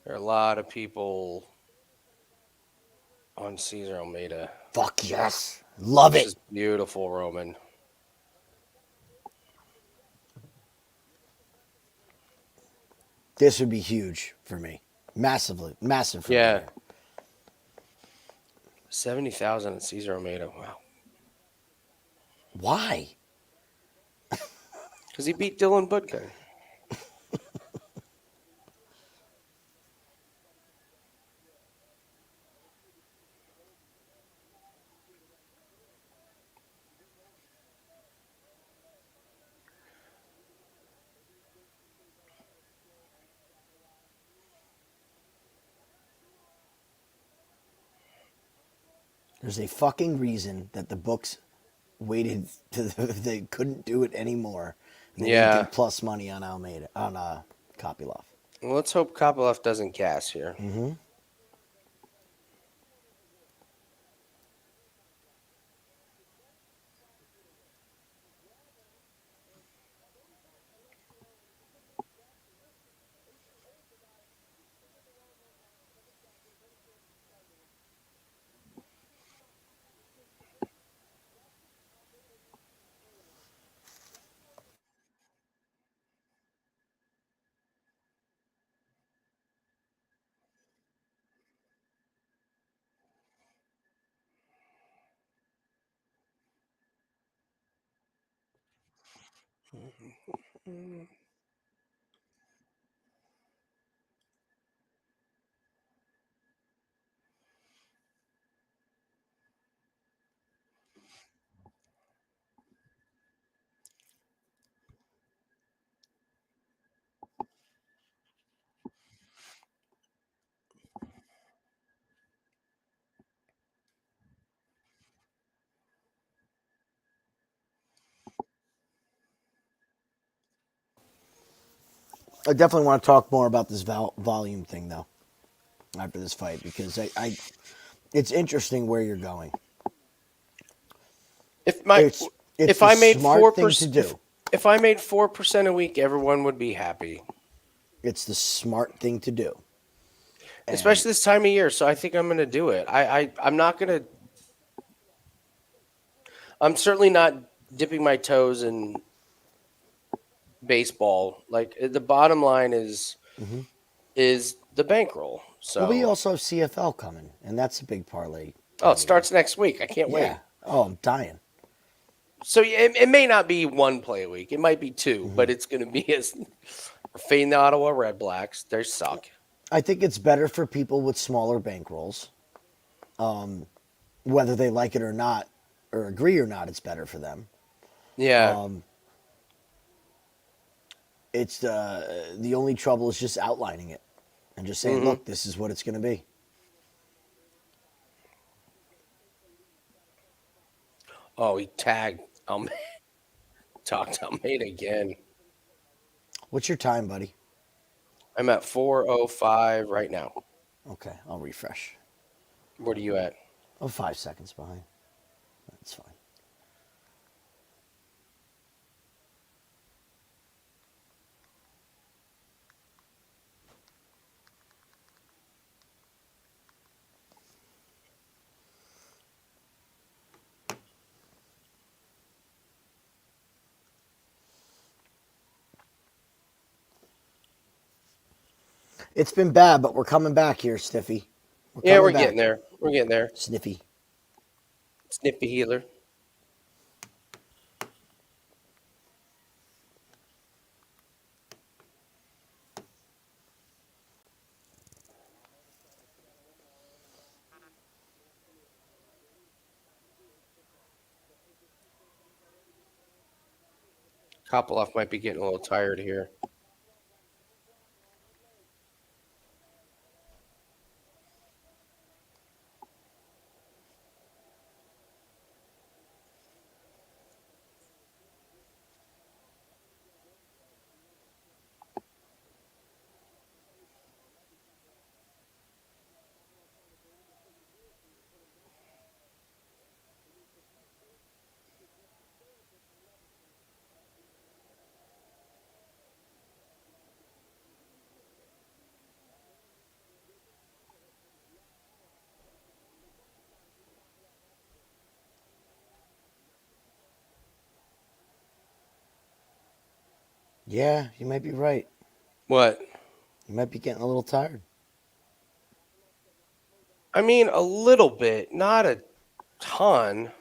Speaker 1: There are a lot of people on César Almeida.
Speaker 2: Fuck yes. Love
Speaker 1: This
Speaker 2: it.
Speaker 1: is beautiful, Roman.
Speaker 2: This would be huge for me. Massive for me.
Speaker 1: Yeah.
Speaker 2: Here.
Speaker 1: 70,000 at César Almeida. Wow.
Speaker 2: Why?
Speaker 1: Because he beat Dylan Budkin.
Speaker 2: There's a fucking reason that the books waited to they couldn't do it anymore. And they didn't
Speaker 1: Yeah.
Speaker 2: get plus money on Almeida on Kopylov.
Speaker 1: Well, let's hope Kopylov doesn't gas here.
Speaker 2: Mm-hmm. I definitely want to talk more about this volume thing, though, after this fight, because it's interesting where you're going.
Speaker 1: If my
Speaker 2: It's
Speaker 1: if
Speaker 2: the
Speaker 1: I made
Speaker 2: smart thing to
Speaker 1: 4%,
Speaker 2: do.
Speaker 1: if I made 4% a week, everyone would be happy.
Speaker 2: It's the smart thing to do. And
Speaker 1: Especially this time of year. So I think I'm going to do it. I'm not going to. I'm certainly not dipping my toes in baseball. Like the bottom line is the bankroll.
Speaker 2: well, we
Speaker 1: So
Speaker 2: also have CFL coming, and that's a big parlay.
Speaker 1: it starts next week. I can't wait.
Speaker 2: Yeah. Oh, I'm dying.
Speaker 1: So it may not be one play a week. It might be two, but it's going to be as fading the Ottawa Red Blacks. They suck.
Speaker 2: I think it's better for people with smaller bankrolls. Whether they like it or not, or agree or not, it's better for them.
Speaker 1: Yeah.
Speaker 2: It's the only trouble is just outlining it and just saying, look, this is what it's going to be.
Speaker 1: Oh, he tagged Almeida. Talked to Almeida again.
Speaker 2: What's your time, buddy?
Speaker 1: I'm at 4:05 right now.
Speaker 2: Okay, I'll refresh.
Speaker 1: What are you at?
Speaker 2: I'm 5 seconds behind. That's fine. It's been bad, but we're coming back here, Stiffy.
Speaker 1: We're getting there. We're getting there.
Speaker 2: Sniffy.
Speaker 1: Snippy healer. Kopylov might be getting a little tired here.
Speaker 2: Yeah, you might be right.
Speaker 1: What?
Speaker 2: You might be getting a little tired.
Speaker 1: I mean, a little bit, not a ton.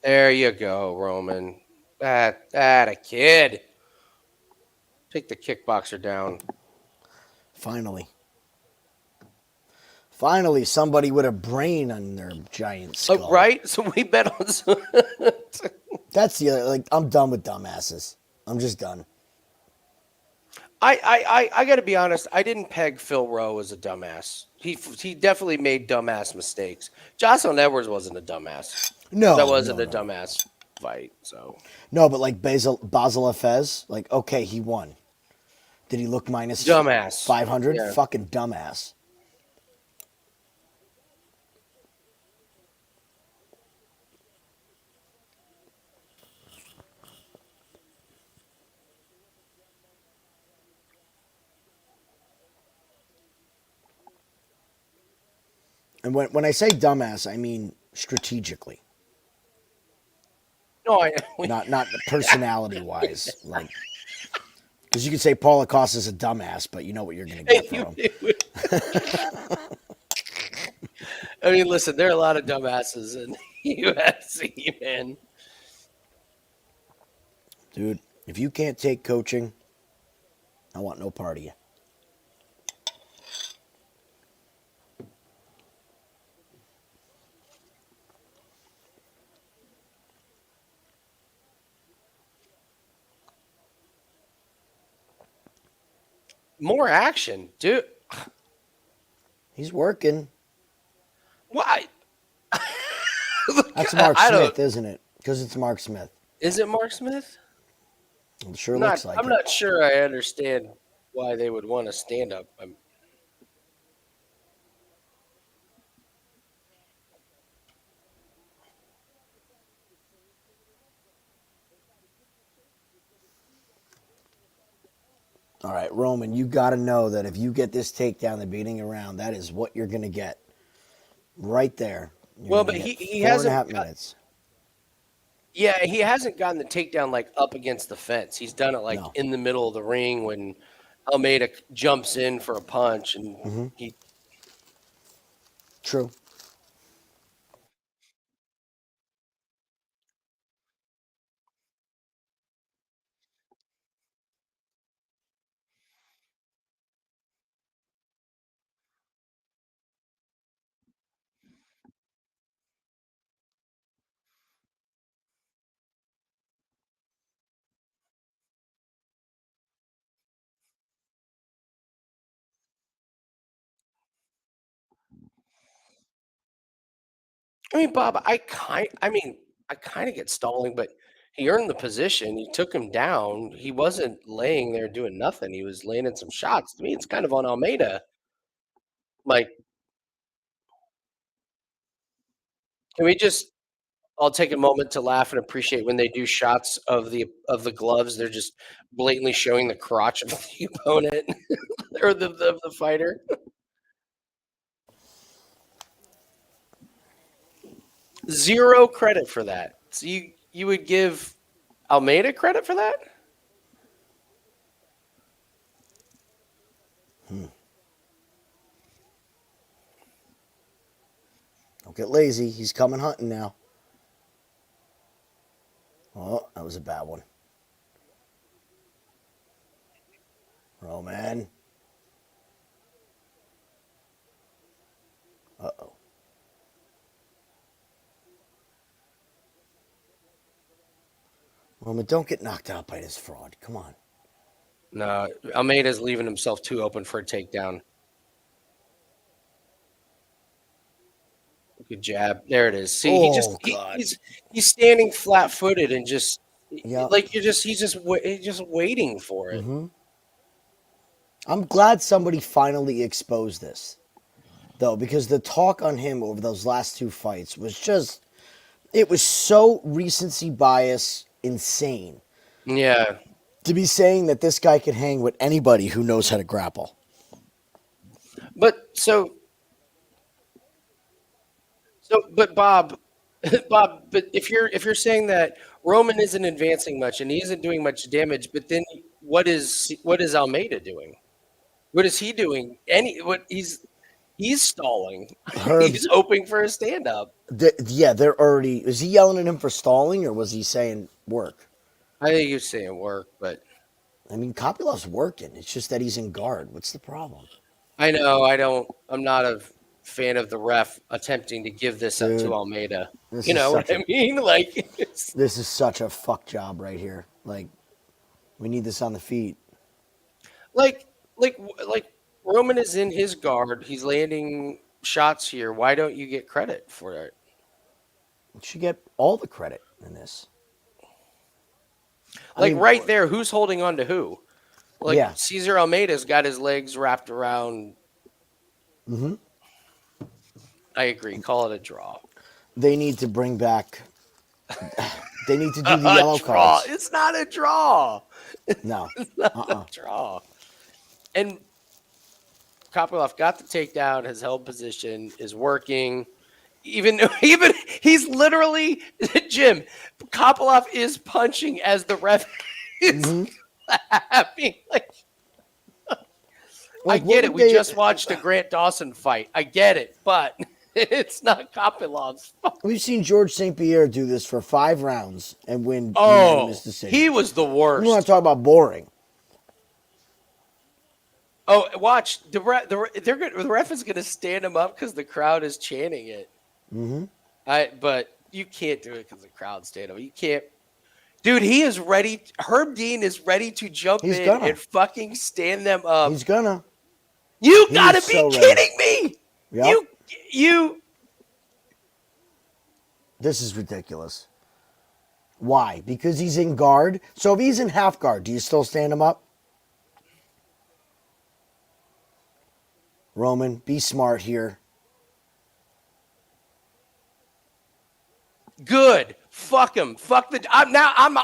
Speaker 1: There you go, Roman. That a kid. Take the kickboxer down.
Speaker 2: Finally. Finally, somebody with a brain on their giant skull.
Speaker 1: Oh, right? So we bet on.
Speaker 2: That's the other. Like, I'm done with dumbasses. I'm just done.
Speaker 1: I got to be honest. I didn't peg Phil Rowe as a dumbass. He definitely made dumbass mistakes. Jocelyn Edwards wasn't a dumbass.
Speaker 2: No,
Speaker 1: that wasn't
Speaker 2: no.
Speaker 1: a dumbass fight. So
Speaker 2: no, but like Bassil Hafez, like okay, he won. Did he look minus
Speaker 1: dumbass
Speaker 2: 500?
Speaker 1: Yeah.
Speaker 2: Fucking dumbass. And when I say dumbass, I mean strategically.
Speaker 1: No,
Speaker 2: not personality wise. Like Because you could say Paulo Costa's a dumbass, but you know what you're going to get from him.
Speaker 1: I mean, listen, there are a lot of dumbasses in UFC, man.
Speaker 2: Dude, if you can't take coaching, I want no part of you.
Speaker 1: More action, dude.
Speaker 2: He's working.
Speaker 1: Why?
Speaker 2: That's Mark Smith, isn't it? Because it's Mark Smith.
Speaker 1: Is it Mark Smith?
Speaker 2: It sure looks like it.
Speaker 1: I'm not sure I understand why they would want to stand up.
Speaker 2: All right, Roman, you got to know that if you get this takedown, the beating around, that is what you're going to get. Right there.
Speaker 1: Well, but he hasn't.
Speaker 2: 4.5 minutes.
Speaker 1: Yeah, he hasn't gotten the takedown like up against the fence. He's done it like in the middle of the ring when Almeida jumps in for a punch, and he.
Speaker 2: True.
Speaker 1: I mean, Bob, I kind of get stalling, but he earned the position. He took him down. He wasn't laying there doing nothing. He was laying in some shots. To me, it's kind of on Almeida. Like, can we just? I'll take a moment to laugh and appreciate when they do shots of the gloves. They're just blatantly showing the crotch of the opponent or the fighter. Zero credit for that. So you would give Almeida credit for that?
Speaker 2: Don't get lazy. He's coming hunting now. Oh, that was a bad one. Roman. Uh-oh. Roman, don't get knocked out by this fraud. Come on.
Speaker 1: No, Almeida's leaving himself too open for a takedown. Good jab. There it is. See, he's standing flat-footed and just like he's just waiting for it.
Speaker 2: Mm-hmm. I'm glad somebody finally exposed this, though, because the talk on him over those last two fights was just, it was so recency bias insane.
Speaker 1: Yeah.
Speaker 2: To be saying that this guy could hang with anybody who knows how to grapple.
Speaker 1: But but Bob, but if you're saying that Roman isn't advancing much and he isn't doing much damage, but then what is Almeida doing? What is he doing? He's stalling. He's hoping for a stand up.
Speaker 2: They're already. Is he yelling at him for stalling, or was he saying work?
Speaker 1: I think he's saying work, but
Speaker 2: I mean, Kopilov's working. It's just that he's in guard. What's the problem?
Speaker 1: I know. I'm not a fan of the ref attempting to give this up to Almeida. You know what I mean? Like,
Speaker 2: this is such a fuck job right here. Like, we need this on the feet.
Speaker 1: Like Roman is in his guard. He's landing shots here. Why don't you get credit for it?
Speaker 2: You should get all the credit in this.
Speaker 1: Like, right there, who's holding on to who? Like, César Almeida's got his legs wrapped around.
Speaker 2: Mm-hmm.
Speaker 1: I agree. Call it a draw.
Speaker 2: They need to bring back. They need to do the yellow cards.
Speaker 1: It's not a draw.
Speaker 2: No.
Speaker 1: It's not a draw. And Kopylov got the takedown, has held position, is working. Even he's literally, Jim, Kopylov is punching as the ref is laughing. Like, I
Speaker 2: Like,
Speaker 1: get
Speaker 2: what
Speaker 1: it.
Speaker 2: would
Speaker 1: We
Speaker 2: they-
Speaker 1: just watched a Grant Dawson fight. I get it, but it's not Kopilov's fault.
Speaker 2: We've seen George St. Pierre do this for 5 rounds and win
Speaker 1: Oh,
Speaker 2: unanimous decision.
Speaker 1: he was the
Speaker 2: We want
Speaker 1: worst.
Speaker 2: to talk about boring.
Speaker 1: Oh, watch the ref is going to stand him up because the crowd is chanting it.
Speaker 2: Mm-hmm.
Speaker 1: But you can't do it because the crowd's standing up. You can't. Dude, he is ready. Herb Dean is ready to jump
Speaker 2: He's
Speaker 1: in
Speaker 2: gonna.
Speaker 1: and fucking stand them up.
Speaker 2: He's gonna.
Speaker 1: You
Speaker 2: He
Speaker 1: gotta
Speaker 2: is
Speaker 1: be
Speaker 2: so
Speaker 1: kidding me!
Speaker 2: Yep.
Speaker 1: You.
Speaker 2: This is ridiculous. Why? Because he's in guard. So if he's in half guard, do you still stand him up? Roman, be smart here.
Speaker 1: Good. Fuck him. Fuck the. I'm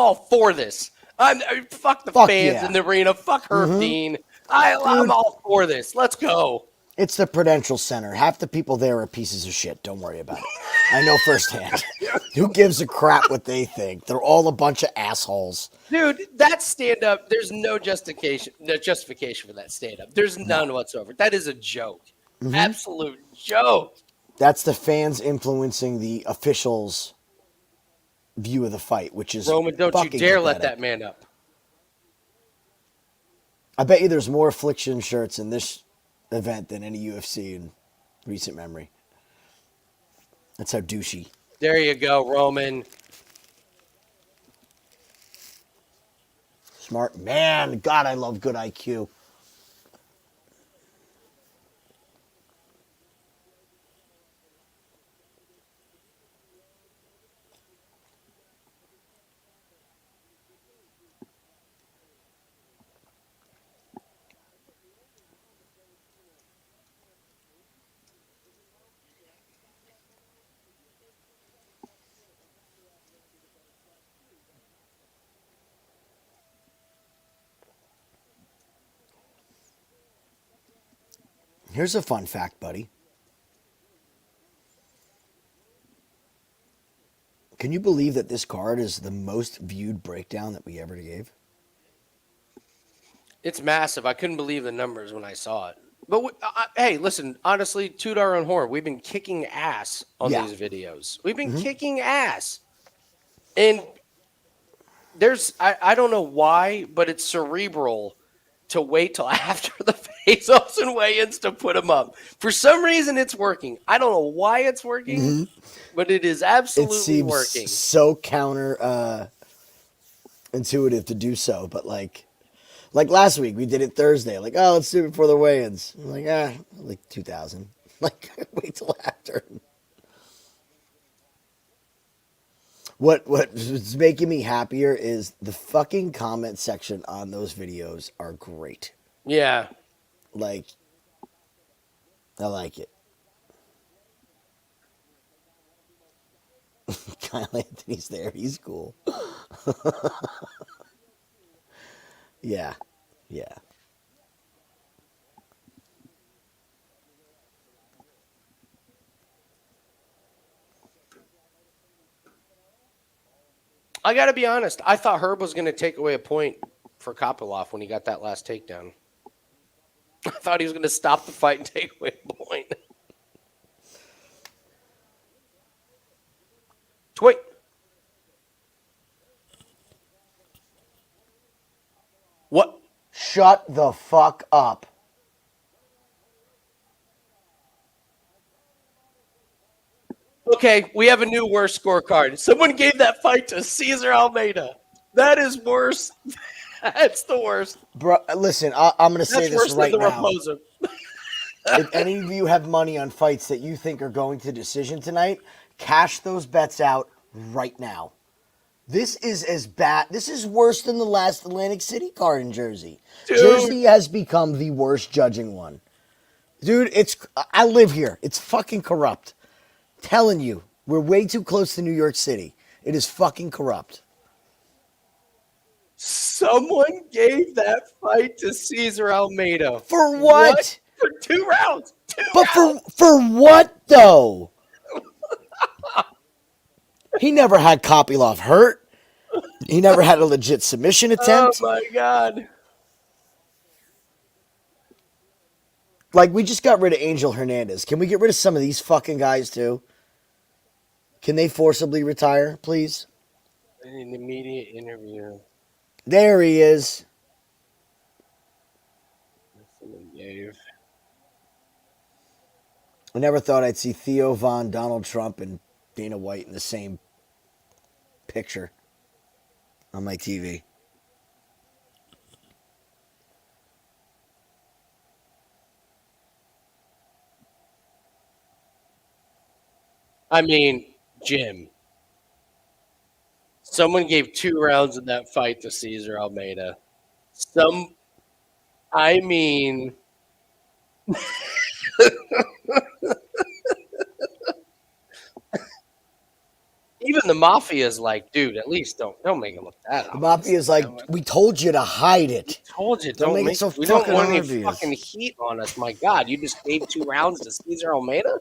Speaker 1: all for this. Fuck the
Speaker 2: Fuck
Speaker 1: fans
Speaker 2: yeah.
Speaker 1: in the arena. Fuck Herb Dean. I'm all for this. Let's go.
Speaker 2: It's the Prudential Center. Half the people there are pieces of shit. Don't worry about it. I know firsthand. Who gives a crap what they think? They're all a bunch of assholes.
Speaker 1: Dude, that stand up, there's no justification for that stand up. There's none whatsoever. That is a joke. Absolute joke.
Speaker 2: That's the fans influencing the officials' view of the fight, which is
Speaker 1: Roman, don't you
Speaker 2: fucking
Speaker 1: dare let
Speaker 2: pathetic.
Speaker 1: that man up.
Speaker 2: I bet you there's more affliction shirts in this event than any UFC in recent memory. That's how douchey.
Speaker 1: There you go, Roman.
Speaker 2: Smart man. God, I love good IQ. Here's a fun fact, buddy. Can you believe that this card is the most viewed breakdown that we ever gave?
Speaker 1: It's massive. I couldn't believe the numbers when I saw it. But hey, listen, honestly, toot our own horn. We've been kicking ass on
Speaker 2: Yeah.
Speaker 1: these videos. We've been kicking ass. And I don't know why, but it's cerebral to wait till after the face-offs and weigh-ins to put them up. For some reason, it's working. I don't know why it's working, but it is
Speaker 2: It
Speaker 1: absolutely
Speaker 2: seems
Speaker 1: working.
Speaker 2: so counter intuitive to do so, but like last week we did it Thursday. Like, oh, let's do it before the weigh-ins. I'm like 2,000. Like, wait till after. What's making me happier is the fucking comment section on those videos are great.
Speaker 1: Yeah.
Speaker 2: Like, I like it. Kyle Anthony's there. He's cool. Yeah. Yeah.
Speaker 1: I got to be honest. I thought Herb was going to take away a point for Kopylov when he got that last takedown. I thought he was going to stop the fight and take away a point. Wait. What?
Speaker 2: Shut the fuck up.
Speaker 1: Okay, we have a new worst scorecard. Someone gave that fight to César Almeida. That is worse. That's the worst.
Speaker 2: Bro, listen, I'm going to say
Speaker 1: That's
Speaker 2: this
Speaker 1: worse
Speaker 2: right
Speaker 1: than the
Speaker 2: now.
Speaker 1: Raposa.
Speaker 2: If any of you have money on fights that you think are going to decision tonight, cash those bets out right now. This is as bad. This is worse than the last Atlantic City card in Jersey.
Speaker 1: Dude.
Speaker 2: Jersey has become the worst judging one. Dude, I live here. It's fucking corrupt. Telling you, we're way too close to New York City. It is fucking corrupt.
Speaker 1: Someone gave that fight to César Almeida.
Speaker 2: For what?
Speaker 1: For 2 rounds.
Speaker 2: But for what though? He never had Kopylov hurt. He never had a legit submission
Speaker 1: Oh
Speaker 2: attempt.
Speaker 1: my god.
Speaker 2: Like, we just got rid of Angel Hernandez. Can we get rid of some of these fucking guys, too? Can they forcibly retire, please?
Speaker 1: An immediate interview.
Speaker 2: There he is.
Speaker 1: Someone gave.
Speaker 2: I never thought I'd see Theo Von, Donald Trump, and Dana White in the same picture on my TV.
Speaker 1: I mean, Jim. Someone gave 2 rounds in that fight to César Almeida. I mean, even the mafia is like, dude, at least don't make it look that
Speaker 2: The
Speaker 1: obvious.
Speaker 2: Mafia is like, we told you to hide it.
Speaker 1: Told you,
Speaker 2: Don't make it so
Speaker 1: we don't
Speaker 2: fucking
Speaker 1: want any
Speaker 2: obvious.
Speaker 1: fucking heat on us. My God, you just gave 2 rounds to César Almeida.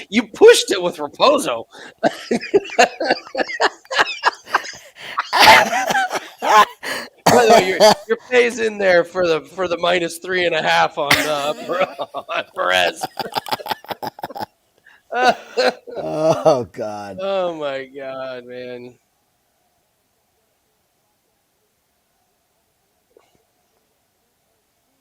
Speaker 1: You pushed it with Raposo. By the way, your pay's in there for the -3.5 on Perez.
Speaker 2: Oh, God.
Speaker 1: Oh my God, man.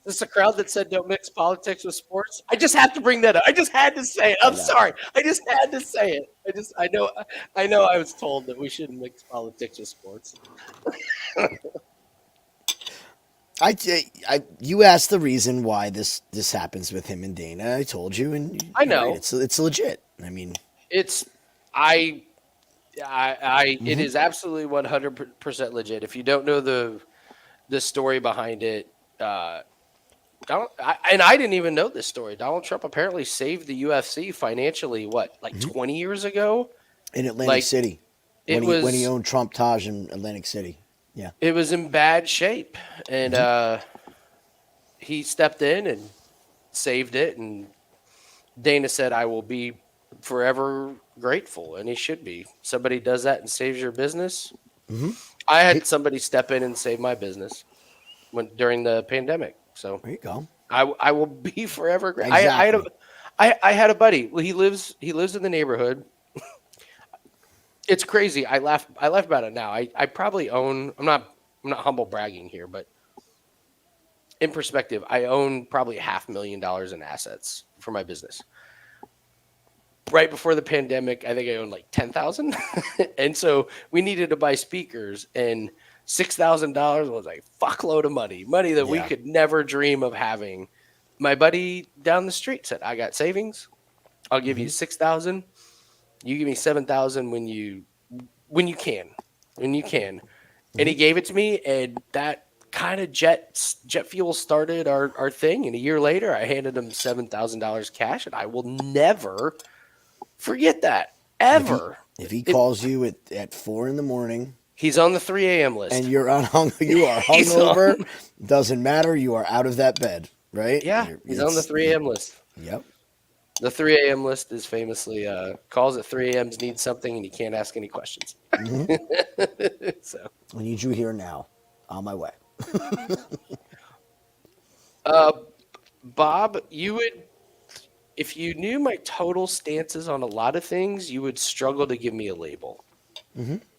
Speaker 1: Is this a crowd that said don't mix politics with sports? I just have to bring that up. I just had to say it. I'm sorry. I just had to say it. I know I was told that we shouldn't mix politics with sports.
Speaker 2: You asked the reason why this happens with him and Dana. I told you, and
Speaker 1: I know.
Speaker 2: right, it's legit. I mean,
Speaker 1: It is absolutely 100% legit. If you don't know the story behind it, I didn't even know this story. Donald Trump apparently saved the UFC financially. What, like 20 years ago?
Speaker 2: in Atlantic City, when he owned Trump Taj in Atlantic City. Yeah,
Speaker 1: it was in bad shape, and he stepped in and saved it. And Dana said, "I will be forever grateful," and he should be. Somebody does that and saves your business. I had somebody step in and save my business during the pandemic. So
Speaker 2: there you go.
Speaker 1: I will be forever grateful.
Speaker 2: Exactly.
Speaker 1: I had a buddy. Well, he lives in the neighborhood. It's crazy. I laugh about it now. I probably own. I'm not humble bragging here, but in perspective, I own probably $500,000 in assets for my business. Right before the pandemic, I think I owned like 10,000, and so we needed to buy speakers, and $6,000 was a fuckload of money that we could never dream of having. My buddy down the street said, "I got savings. I'll give you 6,000. You give me 7,000 when you can," and he gave it to me, and that kind of jet fuel started our thing. And a year later, I handed him $7,000 cash, and I will never forget that ever.
Speaker 2: If he calls you at 4 a.m,
Speaker 1: he's on the 3 a.m. list,
Speaker 2: and you are hungover, doesn't matter. You are out of that bed, right?
Speaker 1: Yeah, he's on the 3 a.m. list.
Speaker 2: Yep.
Speaker 1: The 3 a.m. list is famously calls at 3 a.m. needs something, and you can't ask any questions. So
Speaker 2: I need you here now. On my way.
Speaker 1: Bob, you would, if you knew my total stances on a lot of things, you would struggle to give me a label. You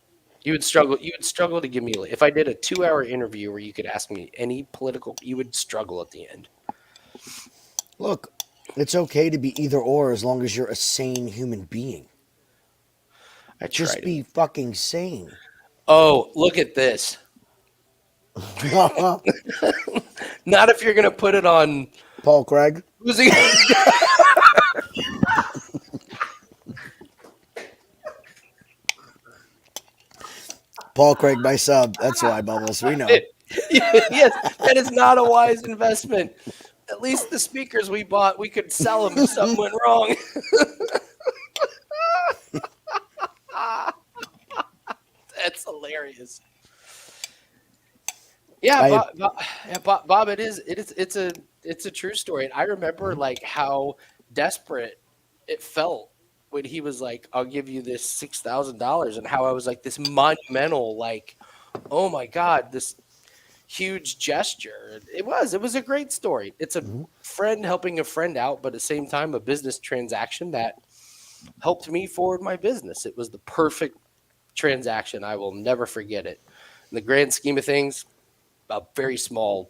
Speaker 1: would struggle to give me a label. If I did a 2-hour interview where you could ask me any political, you would struggle at the end.
Speaker 2: Look, it's okay to be either or as long as you're a sane human being. Just be fucking sane.
Speaker 1: Oh, look at this. Not if you're going to put it on
Speaker 2: Paul Craig.
Speaker 1: Who's he?
Speaker 2: Paul Craig, my sub. That's why, Bubbles. We know.
Speaker 1: Yes, that is not a wise investment. At least the speakers we bought, we could sell them if something went wrong. That's hilarious. Yeah, Bob, it's a true story. And I remember like how desperate it felt when he was like, "I'll give you this $6,000," and how I was like this monumental, like, oh my God, this huge gesture. It was a great story. It's a friend helping a friend out, but at the same time, a business transaction that helped me forward my business. It was the perfect transaction. I will never forget it. In the grand scheme of things, a very small,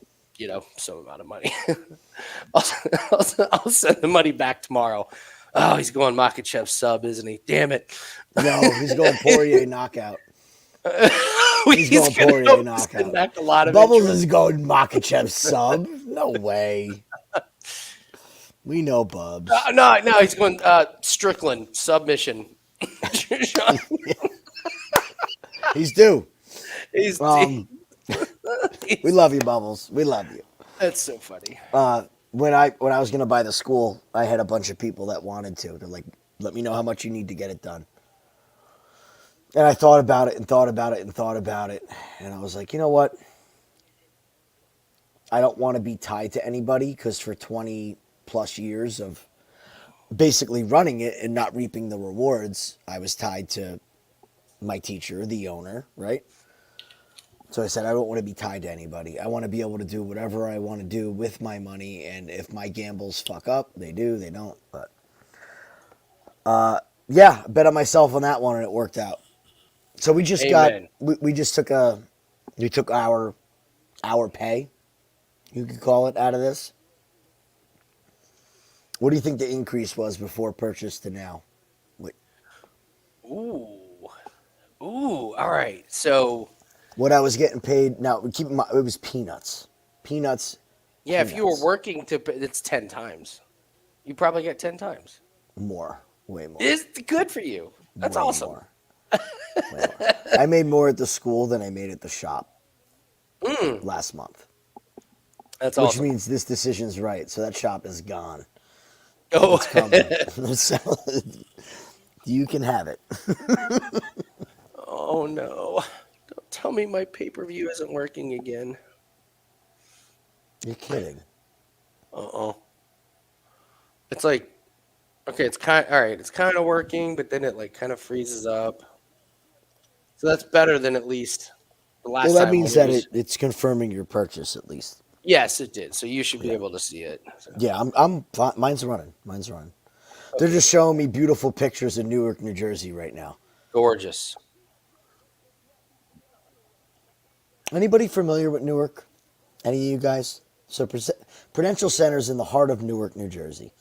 Speaker 1: some amount of money. I'll send the money back tomorrow. Oh, he's going Makhachev sub, isn't he? Damn it.
Speaker 2: No, he's going Poirier knockout. He's going Poirier knockout.
Speaker 1: Back a lot of
Speaker 2: Bubbles
Speaker 1: interest.
Speaker 2: is going Makhachev sub. No way. We know Bubs.
Speaker 1: No, he's going Strickland submission.
Speaker 2: He's due.
Speaker 1: He's
Speaker 2: we love you, Bubbles. We love you.
Speaker 1: That's so funny.
Speaker 2: When I was gonna buy the school, I had a bunch of people that wanted to. They're like, "Let me know how much you need to get it done." And I thought about it and thought about it and thought about it, and I was like, you know what? I don't want to be tied to anybody because for 20 plus years of basically running it and not reaping the rewards, I was tied to my teacher, the owner, right? So I said, I don't want to be tied to anybody. I want to be able to do whatever I want to do with my money. And if my gambles fuck up, they do, they don't. But yeah, I bet on myself on that one and it worked out. So we just we took our pay, you could call it, out of this. What do you think the increase was before purchase to now?
Speaker 1: Ooh, all right. So
Speaker 2: what I was getting paid, now keep in mind, it was peanuts. Peanuts.
Speaker 1: Yeah, if you were working it's 10 times. You probably get 10 times.
Speaker 2: More, way more.
Speaker 1: It's good for you. That's awesome.
Speaker 2: More. I made more at the school than I made at the shop last month.
Speaker 1: That's awesome.
Speaker 2: Which means this decision's right. So that shop is gone.
Speaker 1: Oh,
Speaker 2: it's coming. So, you can have it.
Speaker 1: Oh no! Don't tell me my pay-per-view isn't working again.
Speaker 2: You're kidding.
Speaker 1: It's like, okay, it's kind of working, but then it like kind of freezes up. So that's better than at least the last time.
Speaker 2: Well, that means that it's confirming your purchase at least.
Speaker 1: Yes, it did. So you should be able to see it. So.
Speaker 2: Yeah, I'm fine. Mine's running. Okay. They're just showing me beautiful pictures of Newark, New Jersey right now.
Speaker 1: Gorgeous.
Speaker 2: Anybody familiar with Newark? Any of you guys? So Prudential Center's in the heart of Newark, New Jersey.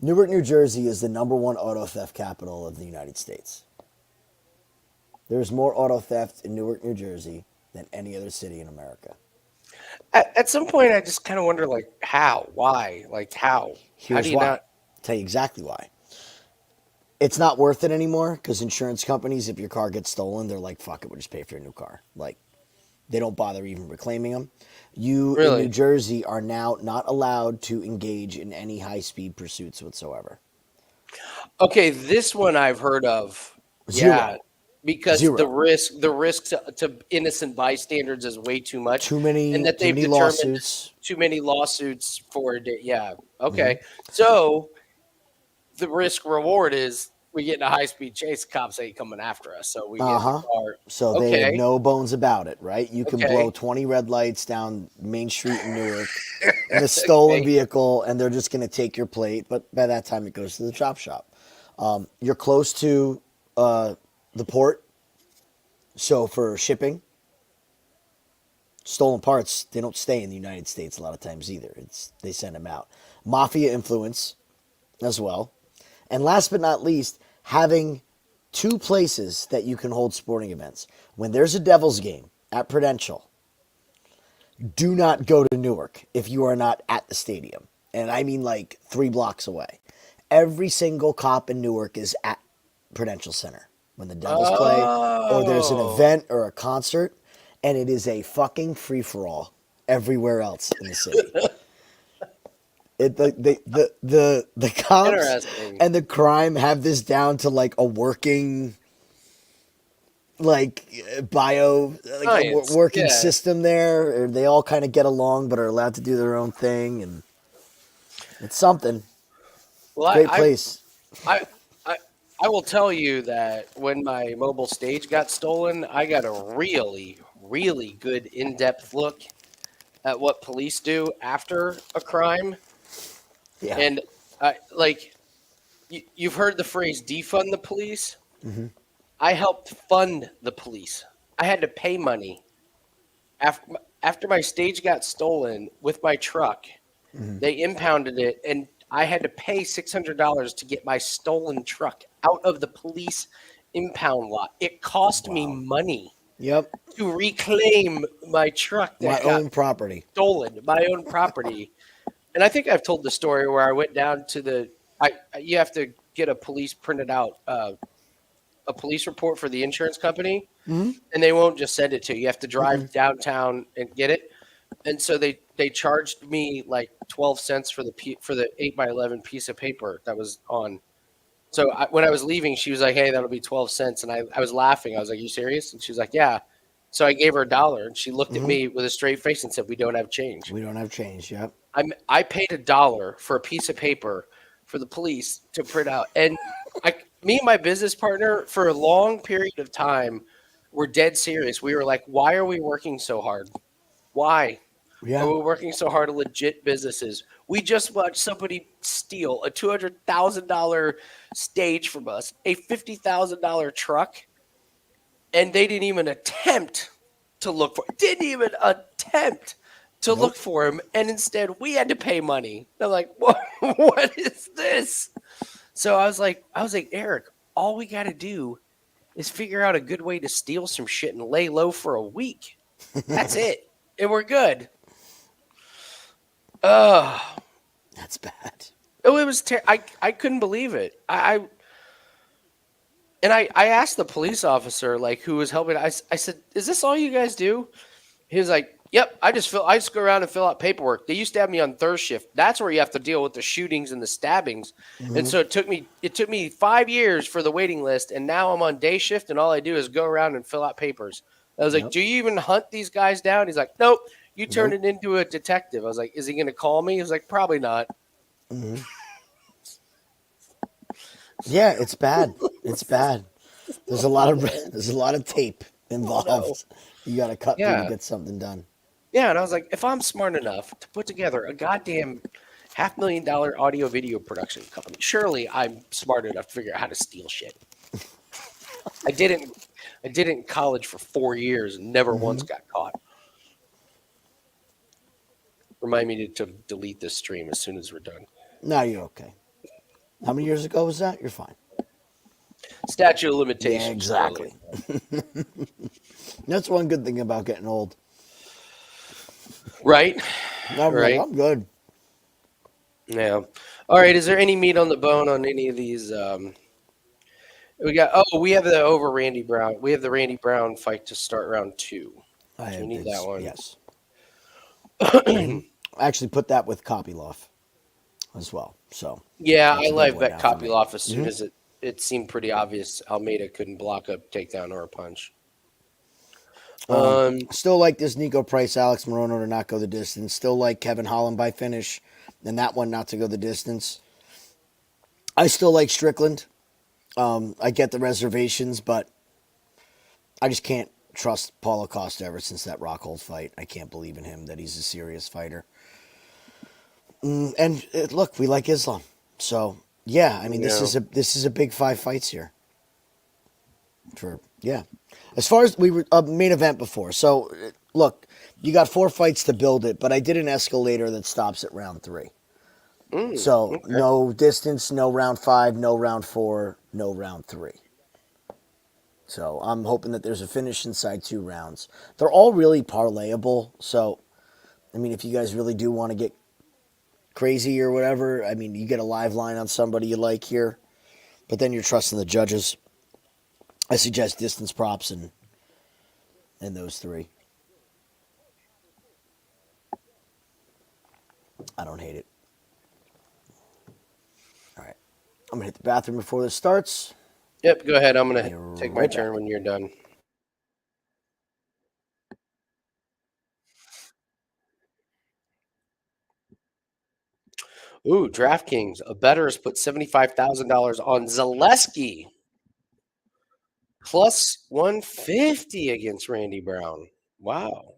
Speaker 2: Newark, New Jersey is the #1 auto theft capital of the United States. There's more auto theft in Newark, New Jersey than any other city in America.
Speaker 1: At some point, I just kind of wonder, like, how? Why? Like, how?
Speaker 2: Here's
Speaker 1: how do you
Speaker 2: why.
Speaker 1: not?
Speaker 2: I'll tell you exactly why. It's not worth it anymore because insurance companies, if your car gets stolen, they're like, fuck it, we'll just pay for your new car. Like, they don't bother even reclaiming them. You in New Jersey are now not allowed to engage in any high-speed pursuits whatsoever.
Speaker 1: Okay, this one I've heard of.
Speaker 2: Zero.
Speaker 1: Yeah, because
Speaker 2: Zero.
Speaker 1: the risk to innocent bystanders is way too much.
Speaker 2: Too many,
Speaker 1: and that they've
Speaker 2: many
Speaker 1: determined
Speaker 2: lawsuits.
Speaker 1: Too many lawsuits for it. Yeah. Okay. Mm-hmm. So the risk reward is we get in a high speed chase. Cops ain't coming after us, so we get the car.
Speaker 2: So they have no bones about it, right? You can blow 20 red lights down Main Street in Newark in a stolen vehicle, and they're just going to take your plate. But by that time, it goes to the chop shop. You're close to the port, so for shipping, stolen parts, they don't stay in the United States a lot of times either. They send them out. Mafia influence as well. And last but not least, having two places that you can hold sporting events. When there's a Devils game at Prudential, do not go to Newark if you are not at the stadium. And I mean like 3 blocks away. Every single cop in Newark is at Prudential Center when the Devils play, or there's an event or a concert, and it is a fucking free-for-all everywhere else in the city. The cops and the crime have this down to like a working, like working system there. Or they all kind of get along, but are allowed to do their own thing, and it's something.
Speaker 1: Well,
Speaker 2: Great place.
Speaker 1: I will tell you that when my mobile stage got stolen, I got a really, really good in-depth look at what police do after a crime.
Speaker 2: Yeah.
Speaker 1: And like you've heard the phrase defund the police.
Speaker 2: Hmm.
Speaker 1: I helped fund the police. I had to pay money after my stage got stolen with my truck.
Speaker 2: Hmm.
Speaker 1: They impounded it, and I had to pay $600 to get my stolen truck out of the police impound lot. It cost me
Speaker 2: Wow.
Speaker 1: money
Speaker 2: Yep.
Speaker 1: to reclaim my truck
Speaker 2: My
Speaker 1: that got
Speaker 2: own property.
Speaker 1: stolen, my own property. And I think I've told the story where I went down to you have to get a police printed out, a police report for the insurance company,
Speaker 2: Hmm.
Speaker 1: and they won't just send it to you. You have to
Speaker 2: Mm-mm.
Speaker 1: drive downtown and get it. And so they charged me like 12 cents for the 8x11 piece of paper that was on. So when I was leaving, she was like, "Hey, that'll be 12 cents." And I was laughing. I was like, "You serious?" And she was like, "Yeah." So I gave her $1, and she looked at
Speaker 2: Hmm.
Speaker 1: me with a straight face and said, "We don't have change."
Speaker 2: We don't have change. Yep.
Speaker 1: I paid $1 for a piece of paper for the police to print out. And me and my business partner, for a long period of time, were dead serious. We were like, "Why are we working so hard? Why are
Speaker 2: Yeah.
Speaker 1: we working so hard at legit businesses? We just watched somebody steal a $200,000 stage from us, a $50,000 truck, and they didn't even attempt to look for it. Didn't even attempt to look
Speaker 2: Nope.
Speaker 1: for him, and instead we had to pay money." They're like, "What? What is this?" So I was like, Eric, all we got to do is figure out a good way to steal some shit and lay low for a week. That's it, and we're good. Uh
Speaker 2: That's bad.
Speaker 1: oh, it was. I couldn't believe it. I asked the police officer like who was helping. I said, "Is this all you guys do?" He was like, "Yep, I just go around and fill out paperwork. They used to have me on third shift. That's where you have to deal with the shootings and the stabbings." And
Speaker 2: Hmm.
Speaker 1: so it took me 5 years for the waiting list, and now I'm on day shift, and all I do is go around and fill out papers. I was like,
Speaker 2: Yep.
Speaker 1: "Do you even hunt these guys down?" He's like, "Nope. You turn
Speaker 2: Nope.
Speaker 1: it into a detective." I was like, "Is he going to call me?" He was like, "Probably not."
Speaker 2: Hmm. Yeah, it's bad. It's bad. There's a lot of tape
Speaker 1: Oh no.
Speaker 2: involved. You got to cut through to
Speaker 1: Yeah.
Speaker 2: get something done.
Speaker 1: Yeah, and I was like, if I'm smart enough to put together a goddamn $500,000 audio video production company, surely I'm smart enough to figure out how to steal shit. I didn't. I did it in college for 4 years and never once
Speaker 2: Hmm.
Speaker 1: got caught. Remind me to delete this stream as soon as we're done.
Speaker 2: No, you're okay. How many years ago was that? You're fine.
Speaker 1: Statute of
Speaker 2: Yeah,
Speaker 1: limitations, clearly.
Speaker 2: exactly. That's one good thing about getting old.
Speaker 1: Right?
Speaker 2: I'm like,
Speaker 1: Right?
Speaker 2: I'm good.
Speaker 1: Yeah. All right. Is there any meat on the bone on any of these? We have the over Randy Brown. We have the Randy Brown fight to start round 2.
Speaker 2: I
Speaker 1: So we
Speaker 2: have
Speaker 1: need that
Speaker 2: this.
Speaker 1: one.
Speaker 2: Yes. Hmm. I actually put that with Kopylov as well. So
Speaker 1: Yeah,
Speaker 2: that's
Speaker 1: I
Speaker 2: a big
Speaker 1: like
Speaker 2: one
Speaker 1: bet
Speaker 2: now for me.
Speaker 1: Kopylov as soon
Speaker 2: Hmm.
Speaker 1: as it seemed pretty obvious Almeida couldn't block a takedown or a punch.
Speaker 2: Still like this Niko Price, Alex Morono to not go the distance. Still like Kevin Holland by finish, and that one not to go the distance. I still like Strickland. I get the reservations, but I just can't trust Paulo Costa ever since that Rockhold fight. I can't believe in him that he's a serious fighter. Look, we like Islam, so yeah. I mean,
Speaker 1: Yeah.
Speaker 2: this is a big 5 fights here. For yeah, as far as we were a main event before. So look, you got 4 fights to build it, but I did an escalator that stops at round 3. So
Speaker 1: Okay.
Speaker 2: no distance, no round 5, no round 4, no round 3. So I'm hoping that there's a finish inside 2 rounds. They're all really parlayable. So I mean, if you guys really do want to get crazy or whatever, I mean, you get a live line on somebody you like here, but then you're trusting the judges. I suggest distance props and those 3. I don't hate it. All right. I'm going to hit the bathroom before this starts.
Speaker 1: Yep, go ahead. I'm
Speaker 2: Be
Speaker 1: gonna take my
Speaker 2: right
Speaker 1: turn
Speaker 2: back.
Speaker 1: when you're done. Ooh, DraftKings. A bettor has put $75,000 on Zaleski. Plus 150 against Randy Brown. Wow.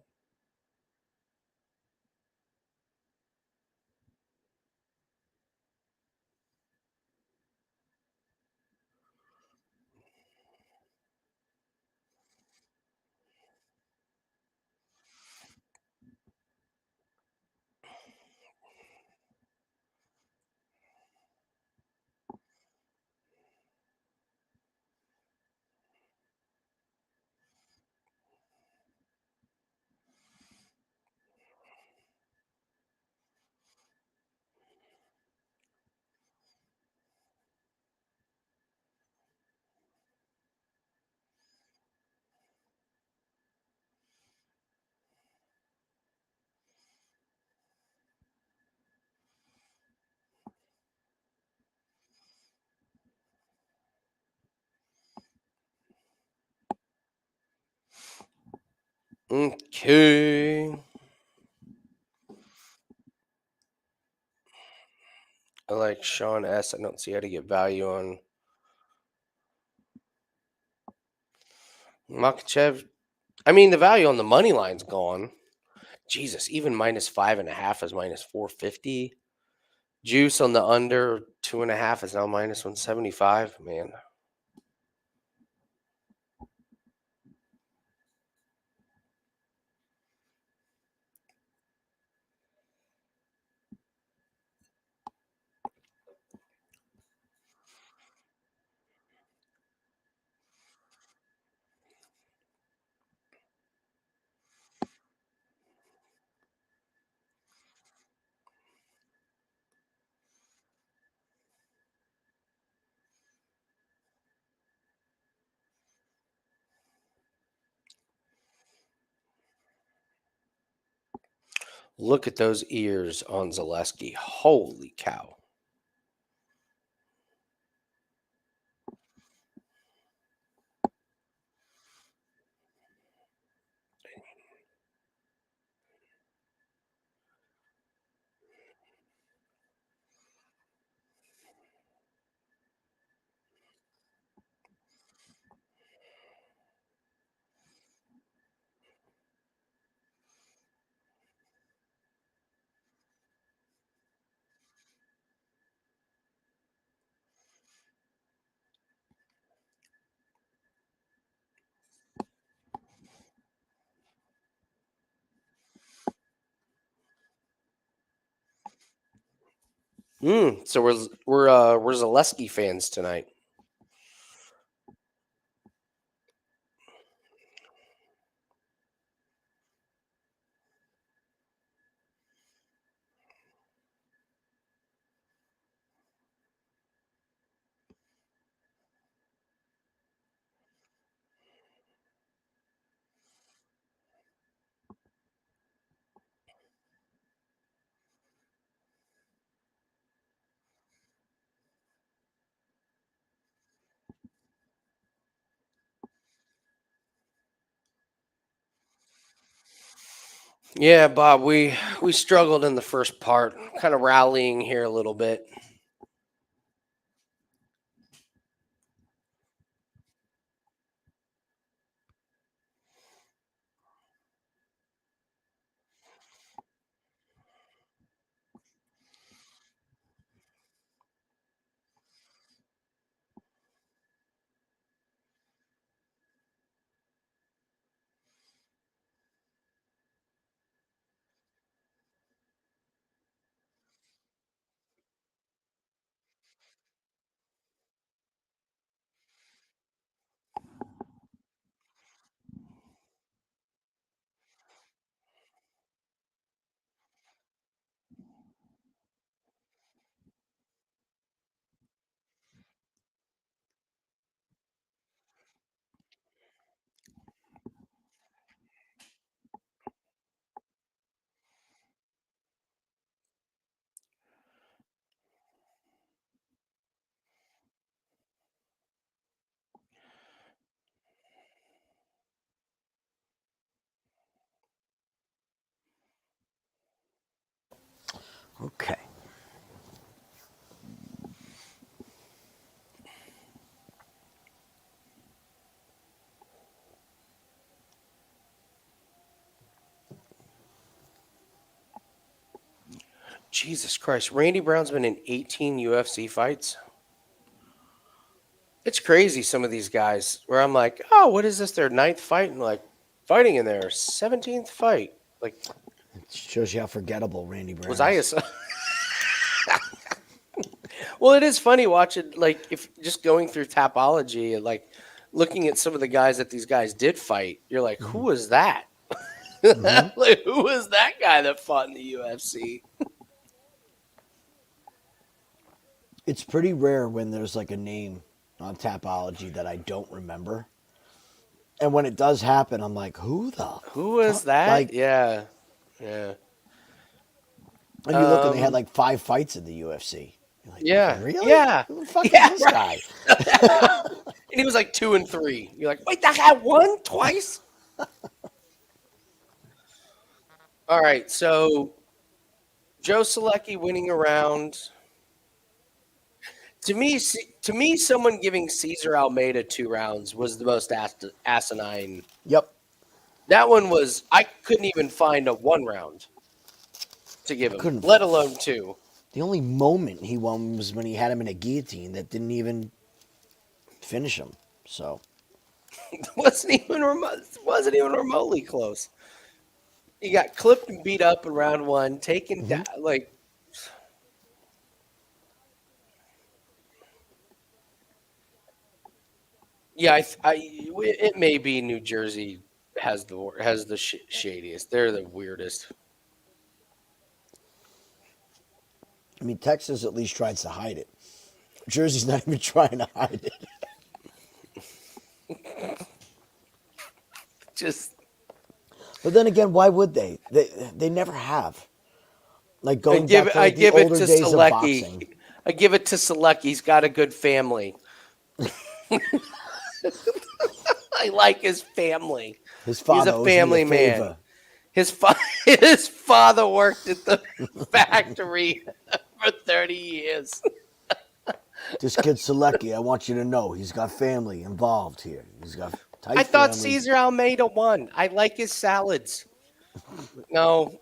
Speaker 1: Okay. I like Sean S. I don't see how to get value on Makhachev. I mean, the value on the money line's gone. Jesus, even -5.5 is -450. Juice on the under 2.5 is now -175. Man, look at those ears on Zaleski. Holy cow. So we're Zaleski fans tonight. Yeah, Bob, we struggled in the first part, kind of rallying here a little bit.
Speaker 2: Okay.
Speaker 1: Jesus Christ. Randy Brown's been in 18 UFC fights. It's crazy, some of these guys, where I'm like, oh, what is this? Their ninth fight? And like, fighting in their 17th fight. Like,
Speaker 2: It shows you how forgettable Randy Brown
Speaker 1: was I
Speaker 2: is.
Speaker 1: a. Well, it is funny watching, like, if just going through Tapology and, like, looking at some of the guys that these guys did fight, you're like, who was that? Like, who was that guy that fought in the UFC?
Speaker 2: It's pretty rare when there's like a name on Tapology that I don't remember. And when it does happen, I'm like, who the
Speaker 1: Who was
Speaker 2: fuck?
Speaker 1: that?
Speaker 2: Like,
Speaker 1: Yeah. Yeah.
Speaker 2: and you look and they had like 5 fights in the UFC. You're like,
Speaker 1: Yeah.
Speaker 2: really?
Speaker 1: Yeah.
Speaker 2: Who the fuck
Speaker 1: Yeah,
Speaker 2: is this
Speaker 1: right.
Speaker 2: guy?
Speaker 1: And he was like 2 and 3. You're like, wait, that guy won twice? All right. So Joe Solecki winning a round. To me, someone giving Cesar Almeida 2 rounds was the most asinine.
Speaker 2: Yep.
Speaker 1: That one was, I couldn't even find a 1 round to give him,
Speaker 2: Couldn't.
Speaker 1: let alone 2.
Speaker 2: The only moment he won was when he had him in a guillotine that didn't even finish him. So
Speaker 1: wasn't even remotely close. He got clipped and beat up in round 1, taken down, like. Yeah, it may be New Jersey has the shadiest. They're the weirdest.
Speaker 2: I mean, Texas at least tries to hide it. Jersey's not even trying to hide it.
Speaker 1: Just.
Speaker 2: But then again, why would they? They never have. Like going back to
Speaker 1: I
Speaker 2: like the
Speaker 1: give it
Speaker 2: older
Speaker 1: to
Speaker 2: days of
Speaker 1: Solecki.
Speaker 2: boxing.
Speaker 1: I give it to Solecki. He's got a good family. I like his family.
Speaker 2: His father
Speaker 1: He's a family man.
Speaker 2: favor.
Speaker 1: His father worked at the factory for 30 years.
Speaker 2: This kid Solecki, I want you to know, he's got family involved here. He's got tight
Speaker 1: I thought
Speaker 2: family.
Speaker 1: Cesar Almeida won. I like his salads. No.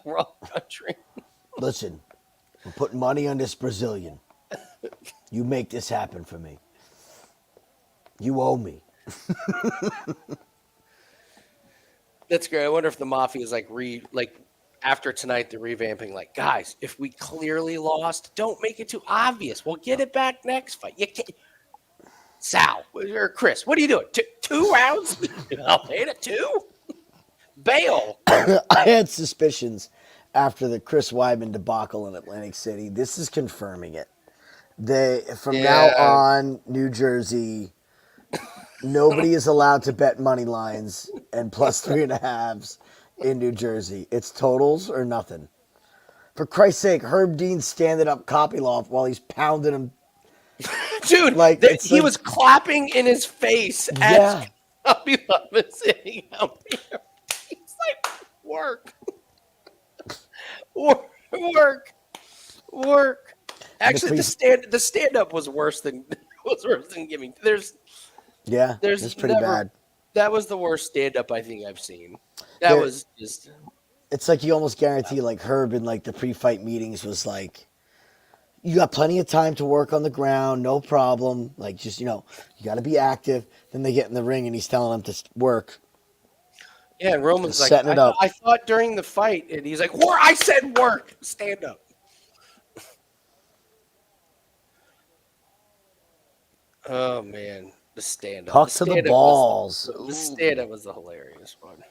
Speaker 1: Wrong country.
Speaker 2: Listen, I'm putting money on this Brazilian. You make this happen for me. You owe me.
Speaker 1: That's great. I wonder if the Mafia is like after tonight they're revamping. Like, guys, if we clearly lost, don't make it too obvious. We'll get it back next fight. You can't. Sal or Chris, what are you doing? 2 rounds? I'll hit it 2. Bail.
Speaker 2: I had suspicions after the Chris Weidman debacle in Atlantic City. This is confirming it. From now on, New Jersey, nobody is allowed to bet money lines and +3.5s in New Jersey. It's totals or nothing. For Christ's sake, Herb Dean standing up Kopylov while he's pounding him.
Speaker 1: Dude,
Speaker 2: Like,
Speaker 1: he was clapping in his face as Kopylov was sitting out there. He's like, work. Actually, the stand up was worse than giving. There's
Speaker 2: it's pretty bad.
Speaker 1: That was the worst stand up I think I've seen. That was just.
Speaker 2: It's like you almost guarantee, like Herb in like the pre-fight meetings was like, you got plenty of time to work on the ground, no problem. Like, just, you got to be active. Then they get in the ring and he's telling them to work.
Speaker 1: Yeah, and Roman's like,
Speaker 2: setting it up.
Speaker 1: I thought during the fight, and he's like, I said work, stand up. Oh, man, the stand up.
Speaker 2: Talk to the balls.
Speaker 1: The stand up was the hilarious one.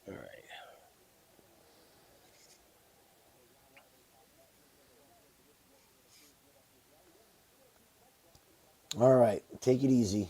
Speaker 1: All right.
Speaker 2: All right, take it easy.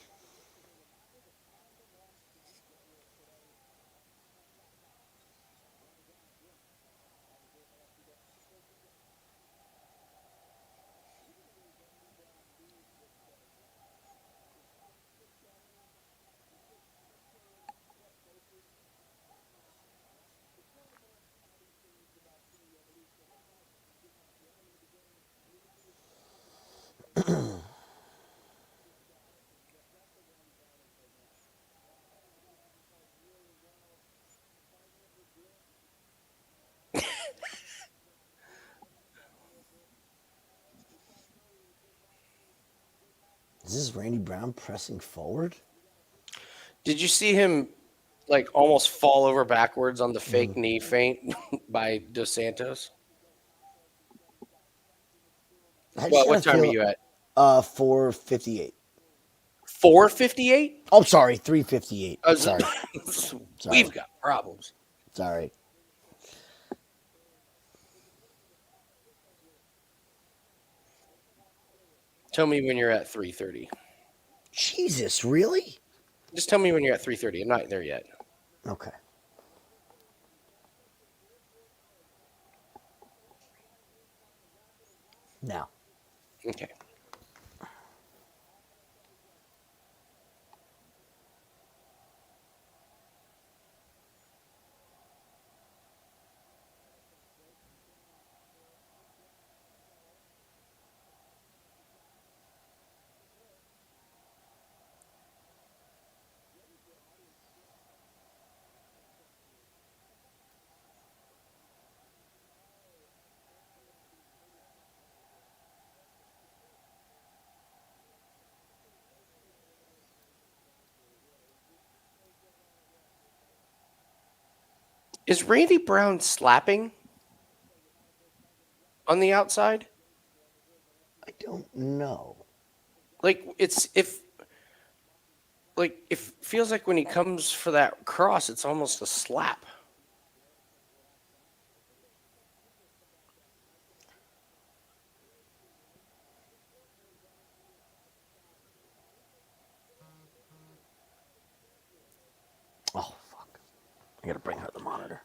Speaker 2: Is this Randy Brown pressing forward?
Speaker 1: Did you see him like almost fall over backwards on the fake knee feint by Dos Santos? Well, what time are you at?
Speaker 2: 4:58.
Speaker 1: 4:58?
Speaker 2: Oh, sorry, 3:58. Sorry.
Speaker 1: We've got problems.
Speaker 2: Sorry.
Speaker 1: Tell me when you're at 3:30.
Speaker 2: Jesus, really?
Speaker 1: Just tell me when you're at 3:30. I'm not there yet.
Speaker 2: Okay. Now.
Speaker 1: Okay. Is Randy Brown slapping on the outside?
Speaker 2: I don't know.
Speaker 1: Like it feels like when he comes for that cross, it's almost a slap.
Speaker 2: Oh, fuck. I gotta bring her the monitor.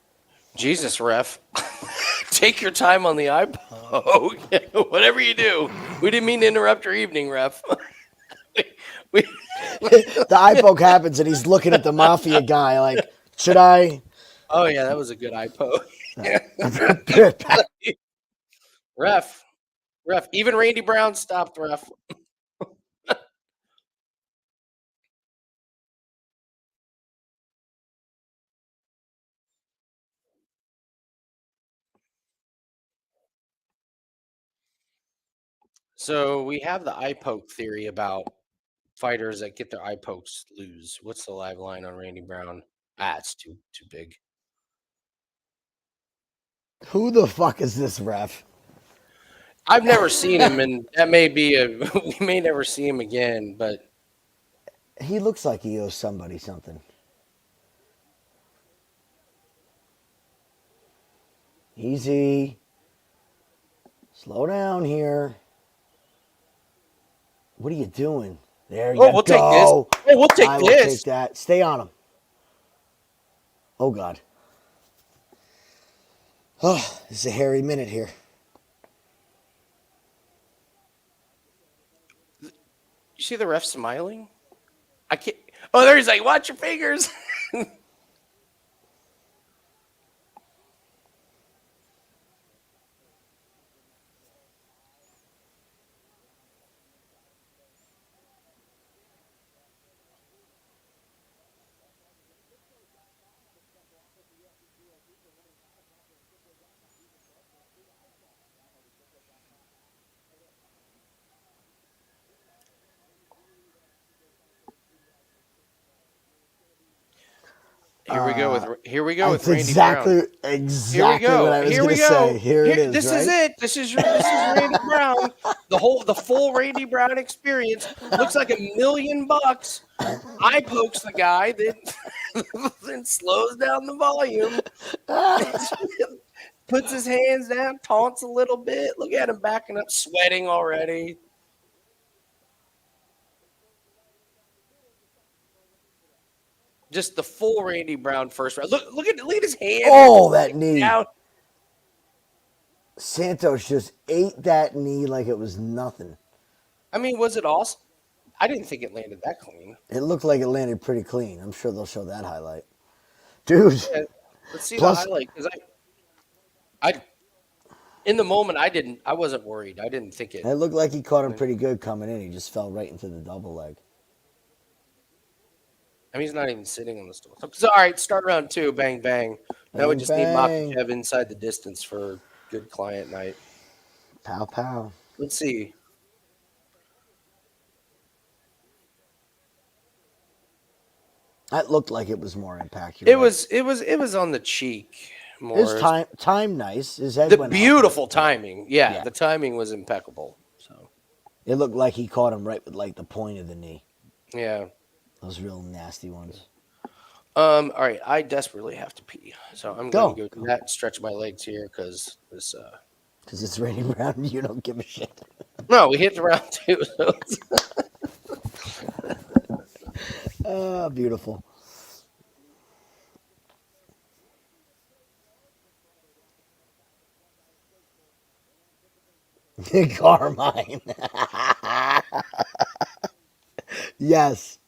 Speaker 1: Jesus, ref. Take your time on the iPod. Whatever you do. We didn't mean to interrupt your evening, ref.
Speaker 2: The eye poke happens and he's looking at the mafia guy like, should I?
Speaker 1: Oh, yeah, that was a good eye poke. Ref. Even Randy Brown stopped, ref. So we have the eye poke theory about fighters that get their eye pokes lose. What's the live line on Randy Brown? It's too big.
Speaker 2: Who the fuck is this ref?
Speaker 1: I've never seen him, and that may be we may never see him again, but
Speaker 2: He looks like he owes somebody something. Easy. Slow down here. What are you doing? There you go.
Speaker 1: we'll take this. Oh, we'll take
Speaker 2: I will
Speaker 1: this.
Speaker 2: take that. Stay on him. Oh, God. Oh, this is a hairy minute here.
Speaker 1: You see the ref smiling? I can't. Oh, there he's like, watch your fingers. Here we go with Randy Brown.
Speaker 2: Exactly what I was going to say. Here it is.
Speaker 1: This
Speaker 2: right?
Speaker 1: is it. This is Randy Brown. The full Randy Brown experience looks like $1,000,000. Eye pokes the guy, then slows down the volume. Puts his hands down, taunts a little bit. Look at him backing up, sweating already. Just the full Randy Brown first round. Look at his hand.
Speaker 2: Oh, that knee.
Speaker 1: Down.
Speaker 2: Santos just ate that knee like it was nothing.
Speaker 1: I mean, was it awesome? I didn't think it landed that clean.
Speaker 2: It looked like it landed pretty clean. I'm sure they'll show that highlight. Dude.
Speaker 1: Yeah, let's see the highlight. Because I in the moment, I wasn't worried. I didn't think it.
Speaker 2: It looked like he caught him pretty good coming in. He just fell right into the double leg.
Speaker 1: I mean, he's not even sitting on the stool. So, all right, start round 2. Bang, bang. Now we just need Makhachev inside the distance for good client night.
Speaker 2: Pow, pow.
Speaker 1: Let's see.
Speaker 2: That looked like it was more impact.
Speaker 1: It was on the cheek more.
Speaker 2: His time nice. His head
Speaker 1: The
Speaker 2: went
Speaker 1: beautiful
Speaker 2: up.
Speaker 1: timing. Yeah,
Speaker 2: Yeah.
Speaker 1: the timing was impeccable. So
Speaker 2: It looked like he caught him right with like the point of the knee.
Speaker 1: yeah.
Speaker 2: Those real nasty ones.
Speaker 1: All right, I desperately have to pee, so I'm going to go do
Speaker 2: Go.
Speaker 1: that and stretch my legs here because this.
Speaker 2: Because it's Randy Brown and you don't give a shit.
Speaker 1: No, we hit the round two. So
Speaker 2: Oh, beautiful. Carmine. Yes.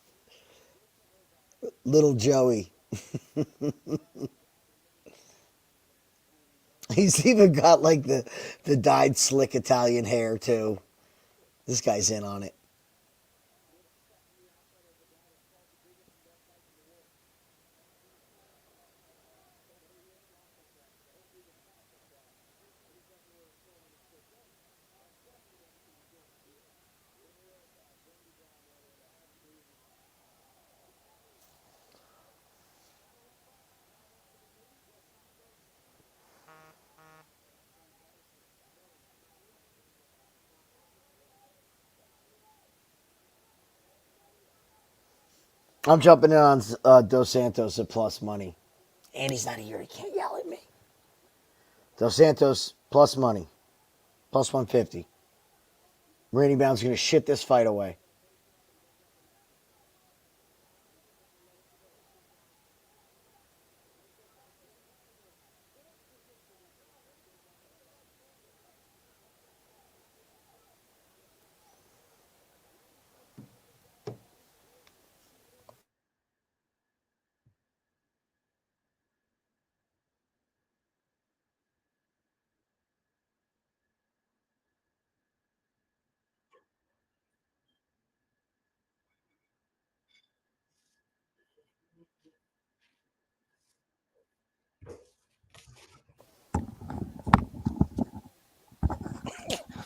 Speaker 2: Little Joey. He's even got like the dyed slick Italian hair too. This guy's in on it. I'm jumping in on Dos Santos at plus money. And he's not here. He can't yell at me. Dos Santos plus money. Plus 150. Randy Brown's going to shit this fight away.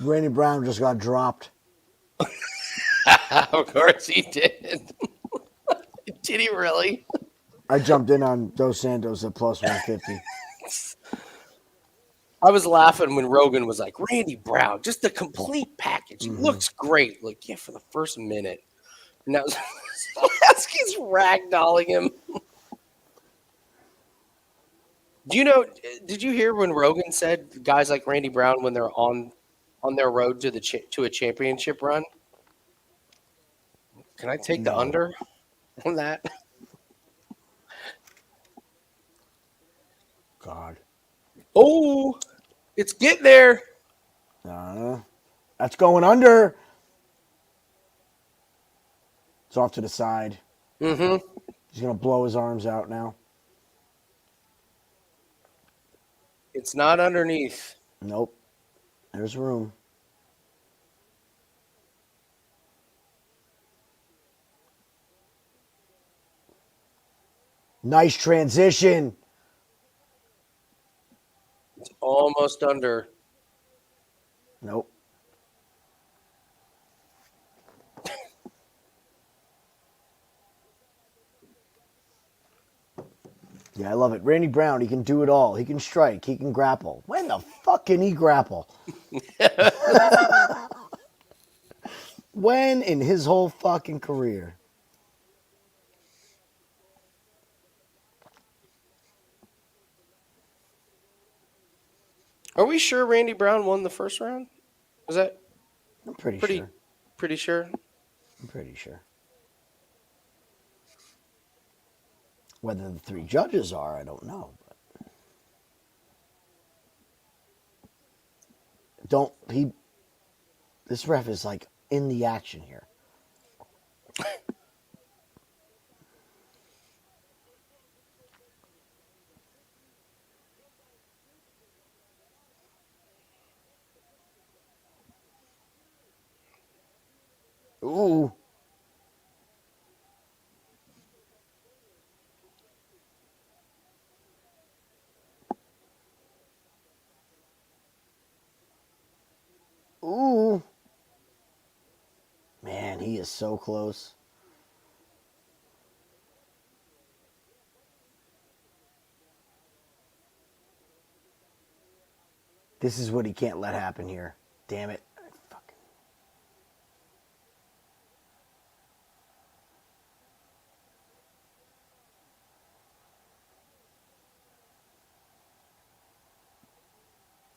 Speaker 2: Randy Brown just got dropped.
Speaker 1: of course he did. Did he really?
Speaker 2: I jumped in on Dos Santos at plus 150.
Speaker 1: I was laughing when Rogan was like, Randy Brown, just the complete package. He looks great. Like, yeah, for the first minute. And that was Zaleski's ragdolling him. Did you hear when Rogan said guys like Randy Brown, when they're on their road to to a championship run? Can I take the under on that?
Speaker 2: God.
Speaker 1: Oh, it's getting there.
Speaker 2: That's going under. It's off to the side.
Speaker 1: Mm-hmm.
Speaker 2: He's going to blow his arms out now.
Speaker 1: It's not underneath.
Speaker 2: Nope. There's room. Nice transition.
Speaker 1: It's almost under.
Speaker 2: Nope. Yeah, I love it. Randy Brown, he can do it all. He can strike. He can grapple. When the fuck can he grapple? When in his whole fucking career?
Speaker 1: Are we sure Randy Brown won the first round? Is that
Speaker 2: I'm pretty sure.
Speaker 1: pretty sure?
Speaker 2: I'm pretty sure. Whether the three judges are, I don't know. But this ref is like in the action here. Ooh. Ooh. Man, he is so close. This is what he can't let happen here. Damn it. Fucking.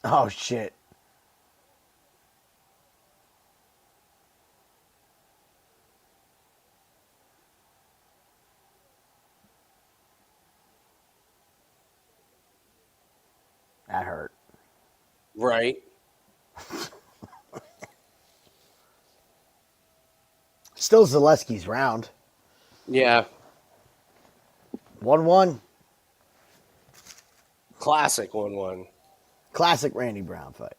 Speaker 2: Oh, shit. That hurt.
Speaker 1: Right.
Speaker 2: Still Zaleski's round.
Speaker 1: Yeah.
Speaker 2: 1-1.
Speaker 1: Classic 1-1.
Speaker 2: Classic Randy Brown fight.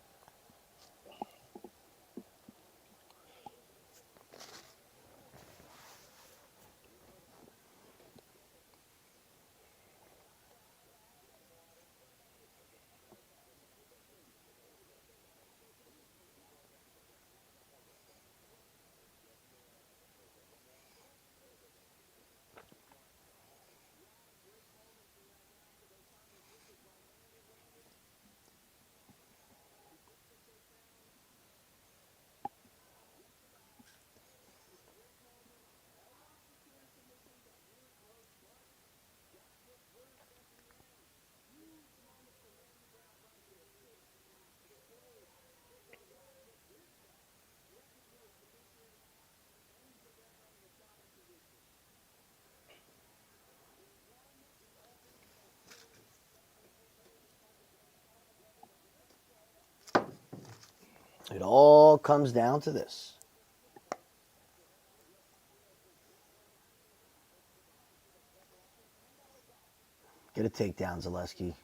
Speaker 2: It all comes down to this. Get a takedown, Zaleski.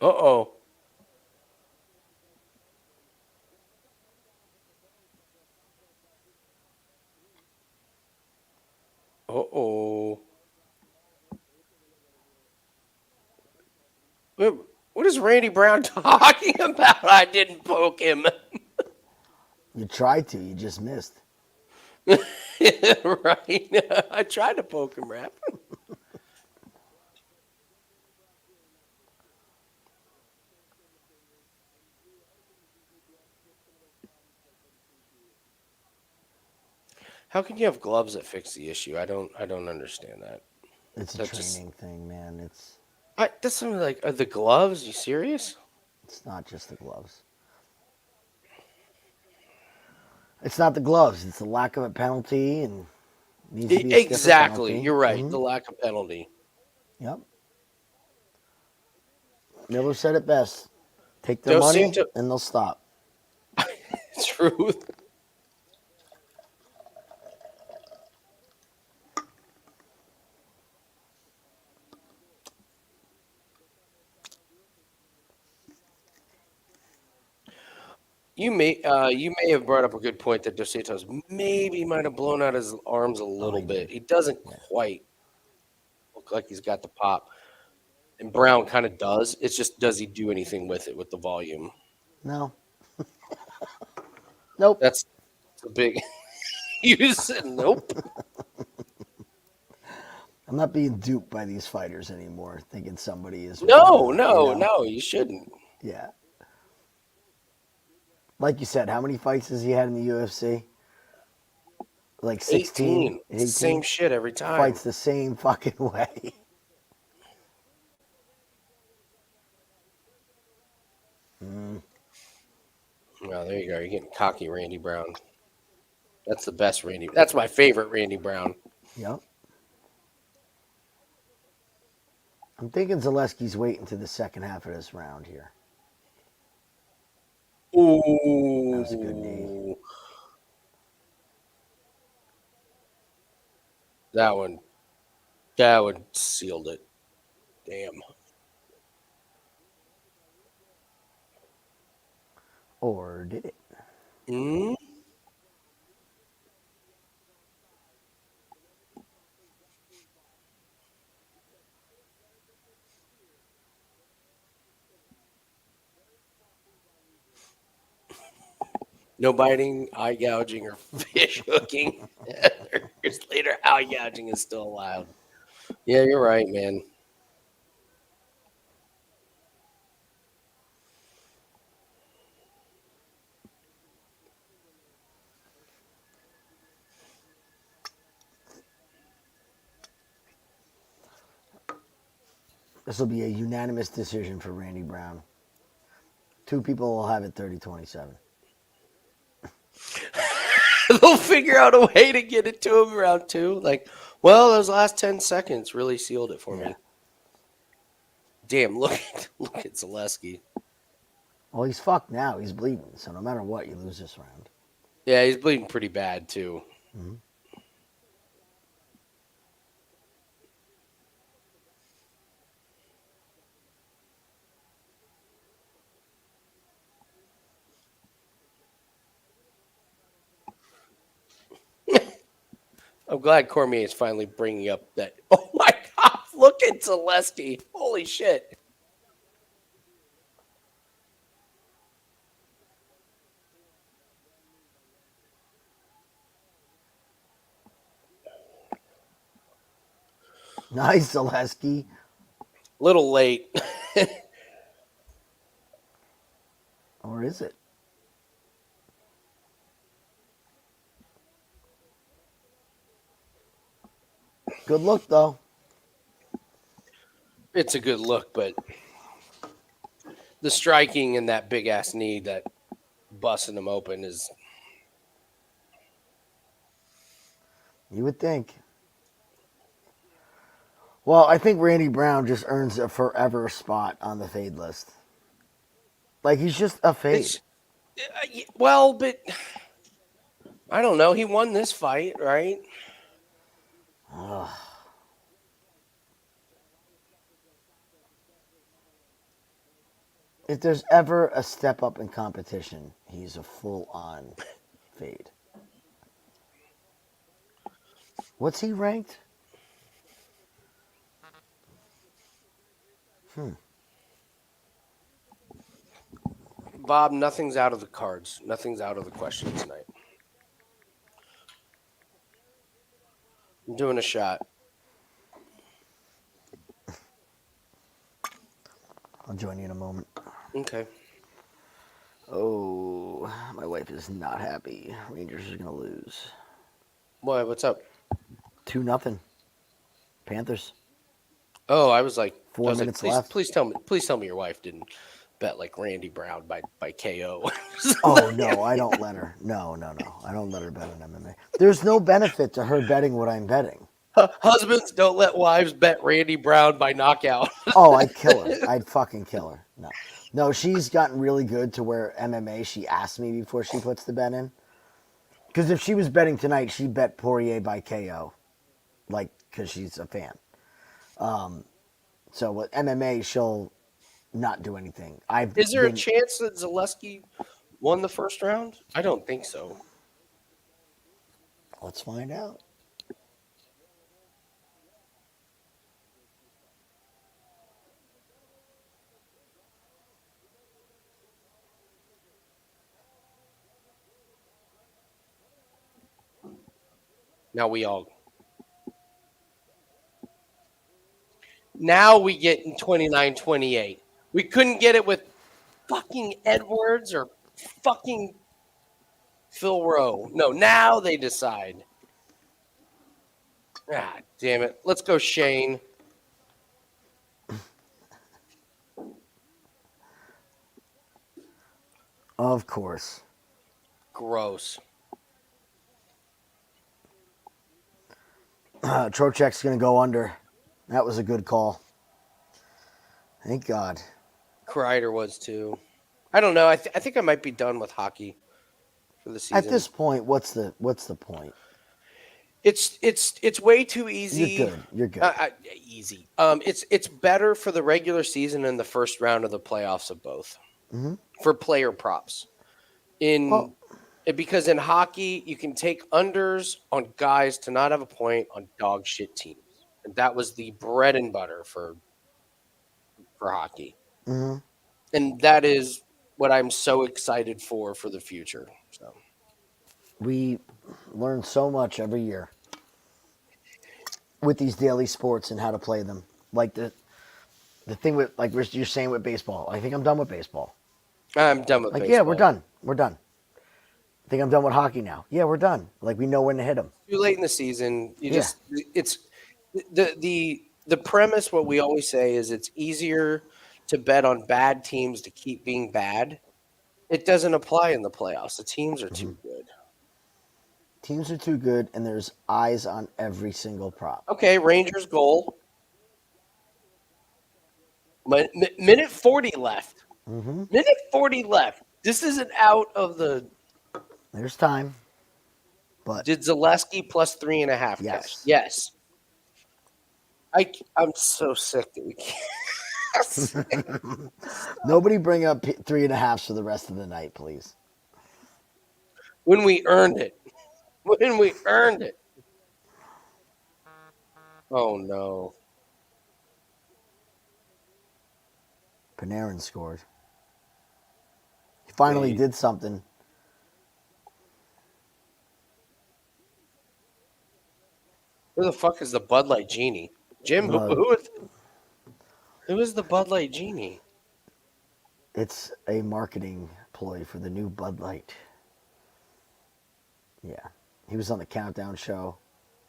Speaker 1: Uh-oh. Uh-oh. What is Randy Brown talking about? I didn't poke him.
Speaker 2: You tried to, you just missed.
Speaker 1: Right. I tried to poke him, Rap. How can you have gloves that fix the issue? I don't understand that.
Speaker 2: It's a
Speaker 1: That's just
Speaker 2: training thing, man.
Speaker 1: that's something like, are the gloves? You serious?
Speaker 2: It's not just the gloves. It's not the gloves. It's the lack of a penalty and needs to be a stiffer
Speaker 1: Exactly.
Speaker 2: penalty.
Speaker 1: You're right. The lack of penalty.
Speaker 2: Yep. Miller said it best. Take their
Speaker 1: Dos
Speaker 2: money
Speaker 1: Santos.
Speaker 2: and they'll stop.
Speaker 1: Truth. You may have brought up a good point that Dos Santos maybe might have blown out his arms a little
Speaker 2: he
Speaker 1: bit.
Speaker 2: did.
Speaker 1: He doesn't
Speaker 2: Yeah.
Speaker 1: quite look like he's got the pop, and Brown kind of does. It's just, does he do anything with it with the volume?
Speaker 2: No. Nope.
Speaker 1: That's the big. You said nope.
Speaker 2: I'm not being duped by these fighters anymore, thinking somebody is.
Speaker 1: No,
Speaker 2: you
Speaker 1: no,
Speaker 2: know?
Speaker 1: no. You shouldn't.
Speaker 2: Yeah. Like you said, how many fights has he had in the UFC? Like 16?
Speaker 1: 18. It's the same shit every time.
Speaker 2: Fights the same fucking way.
Speaker 1: Oh, there you go. You're getting cocky, Randy Brown. That's the best Randy. That's my favorite Randy Brown.
Speaker 2: Yep. I'm thinking Zaleski's waiting to the second half of this round here.
Speaker 1: Ooh.
Speaker 2: That was a good knee.
Speaker 1: That one sealed it. Damn.
Speaker 2: Or did it?
Speaker 1: Mm? No biting, eye gouging, or fish hooking. Years later, eye gouging is still allowed. Yeah, you're right, man.
Speaker 2: This will be a unanimous decision for Randy Brown. Two people will have it 30-27.
Speaker 1: They'll figure out a way to get it to him around 2. Like, well, those last 10 seconds really sealed it for
Speaker 2: Yeah.
Speaker 1: me. Damn, look at Zaleski.
Speaker 2: Well, he's fucked now. He's bleeding. So no matter what, you lose this round.
Speaker 1: Yeah, he's bleeding pretty bad, too.
Speaker 2: Mm-hmm.
Speaker 1: I'm glad Cormier is finally bringing up that. Oh my God! Look at Zaleski. Holy shit!
Speaker 2: Nice, Zaleski.
Speaker 1: Little late.
Speaker 2: Or is it? Good look, though.
Speaker 1: It's a good look, but the striking and that big ass knee that busting him open is.
Speaker 2: You would think. Well, I think Randy Brown just earns a forever spot on the fade list. Like, he's just a fade.
Speaker 1: It's, well, but I don't know. He won this fight, right?
Speaker 2: Ugh. If there's ever a step up in competition, he's a full-on fade. What's he ranked?
Speaker 1: Bob, nothing's out of the cards. Nothing's out of the question tonight. I'm doing a shot.
Speaker 2: I'll join you in a moment.
Speaker 1: Okay.
Speaker 2: Oh, my wife is not happy. Rangers are going to lose.
Speaker 1: What? What's up?
Speaker 2: 2-0. Panthers.
Speaker 1: Oh, I was like,
Speaker 2: 4 minutes
Speaker 1: please,
Speaker 2: left.
Speaker 1: Please tell me your wife didn't bet like Randy Brown by KO.
Speaker 2: Oh, no, I don't let her. No. I don't let her bet on MMA. There's no benefit to her betting what I'm betting.
Speaker 1: Husbands don't let wives bet Randy Brown by knockout.
Speaker 2: Oh, I'd kill her. I'd fucking kill her. No, she's gotten really good to where MMA, she asks me before she puts the bet in. Because if she was betting tonight, she'd bet Poirier by KO. Like, because she's a fan. So with MMA, she'll not do anything.
Speaker 1: Is there a chance that Zaleski won the first round? I don't think so.
Speaker 2: Let's find out.
Speaker 1: Now we get in 29-28. We couldn't get it with fucking Edwards or fucking Phil Rowe. No, now they decide. Ah, damn it. Let's go, Shane.
Speaker 2: Of course.
Speaker 1: Gross.
Speaker 2: Trochek's going to go under. That was a good call. Thank God.
Speaker 1: Kreider was too. I don't know. I think I might be done with hockey for the season.
Speaker 2: At this point, what's the point?
Speaker 1: It's way too easy.
Speaker 2: You're good.
Speaker 1: Easy. It's better for the regular season and the first round of the playoffs of both for player props. in because in hockey you can take unders on guys to not have a point on dog shit teams, and that was the bread and butter for hockey,
Speaker 2: Mhm.
Speaker 1: and that is what I'm so excited for the future. So
Speaker 2: We learn so much every year with these daily sports and how to play them. Like the thing with like you're saying with baseball. I think I'm done with baseball.
Speaker 1: I'm done with
Speaker 2: Like, yeah, we're
Speaker 1: baseball.
Speaker 2: done. We're done. I think I'm done with hockey now. Yeah, we're done. Like, we know when to hit them.
Speaker 1: Too late in the season. You
Speaker 2: Yeah.
Speaker 1: just it's the premise. What we always say is it's easier to bet on bad teams to keep being bad. It doesn't apply in the playoffs. The teams are too good.
Speaker 2: Teams are too good, and there's eyes on every single prop.
Speaker 1: Okay, Rangers goal. Minute 40 left.
Speaker 2: Mm-hmm.
Speaker 1: Minute 40 left. This isn't out of the.
Speaker 2: There's time, but
Speaker 1: Did Zaleski plus 3.5
Speaker 2: yes.
Speaker 1: cash? Yes. I'm so sick that we can't.
Speaker 2: Nobody bring up 3.5s for the rest of the night, please.
Speaker 1: When we earned it. When we earned it. Oh, no.
Speaker 2: Panarin scored. He finally did something.
Speaker 1: Who the fuck is the Bud Light Genie? Jim, who is the Bud Light Genie?
Speaker 2: It's a marketing ploy for the new Bud Light. Yeah. He was on the Countdown show.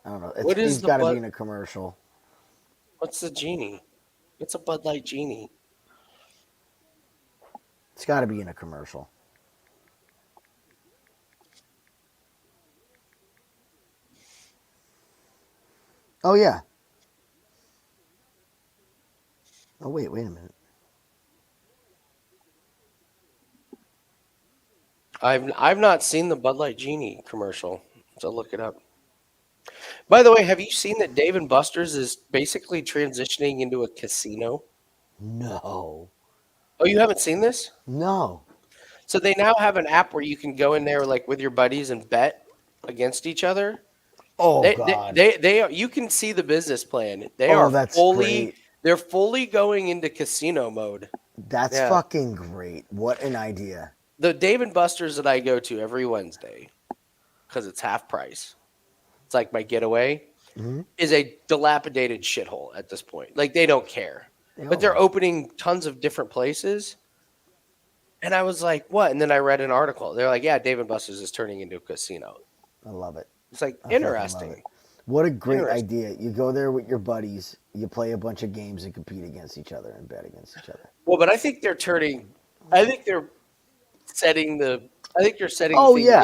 Speaker 2: I don't know. He's got to be in a commercial.
Speaker 1: What's the Genie? It's a Bud Light Genie.
Speaker 2: It's got to be in a commercial. Oh, yeah. Oh, wait a minute.
Speaker 1: I've not seen the Bud Light Genie commercial, so look it up. By the way, have you seen that Dave and Buster's is basically transitioning into a casino?
Speaker 2: No.
Speaker 1: Oh, you haven't seen this?
Speaker 2: No.
Speaker 1: So they now have an app where you can go in there like with your buddies and bet against each other.
Speaker 2: Oh, God.
Speaker 1: You can see the business plan.
Speaker 2: That's great.
Speaker 1: They're fully going into casino mode.
Speaker 2: That's fucking great. What an idea.
Speaker 1: The Dave and Buster's that I go to every Wednesday, because it's half price. It's like my getaway, is a dilapidated shithole at this point. Like, they don't care. But they're opening tons of different places. And I was like, what? And then I read an article. They're like, yeah, Dave and Buster's is turning into a casino.
Speaker 2: I love it.
Speaker 1: It's like,
Speaker 2: I
Speaker 1: interesting.
Speaker 2: love it. What a great idea. You go there with your buddies, you play a bunch of games and compete against each other and bet against each other.
Speaker 1: Well, but I think they're setting the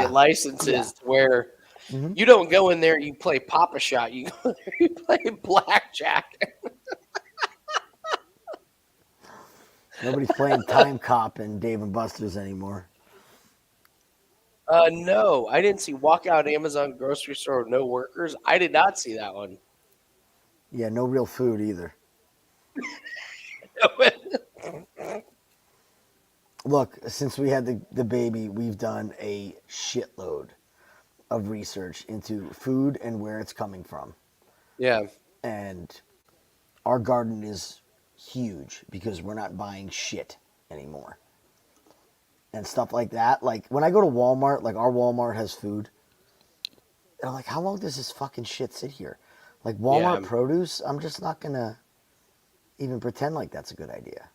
Speaker 1: licenses where you don't go in there, you play Pop-A-Shot, you go there, you play blackjack.
Speaker 2: Nobody's playing Time Cop and Dave and Buster's anymore.
Speaker 1: No, I didn't see Walkout Amazon grocery store, no workers. I did not see that one.
Speaker 2: Yeah, no real food either. Look, since we had the baby, we've done a shitload of research into food and where it's coming from.
Speaker 1: Yeah.
Speaker 2: And our garden is huge because we're not buying shit anymore. And stuff like that. Like, when I go to Walmart, like, our Walmart has food. And I'm like, how long does this fucking shit sit here? Like, Walmart produce, I'm just not going to even pretend like that's a good idea.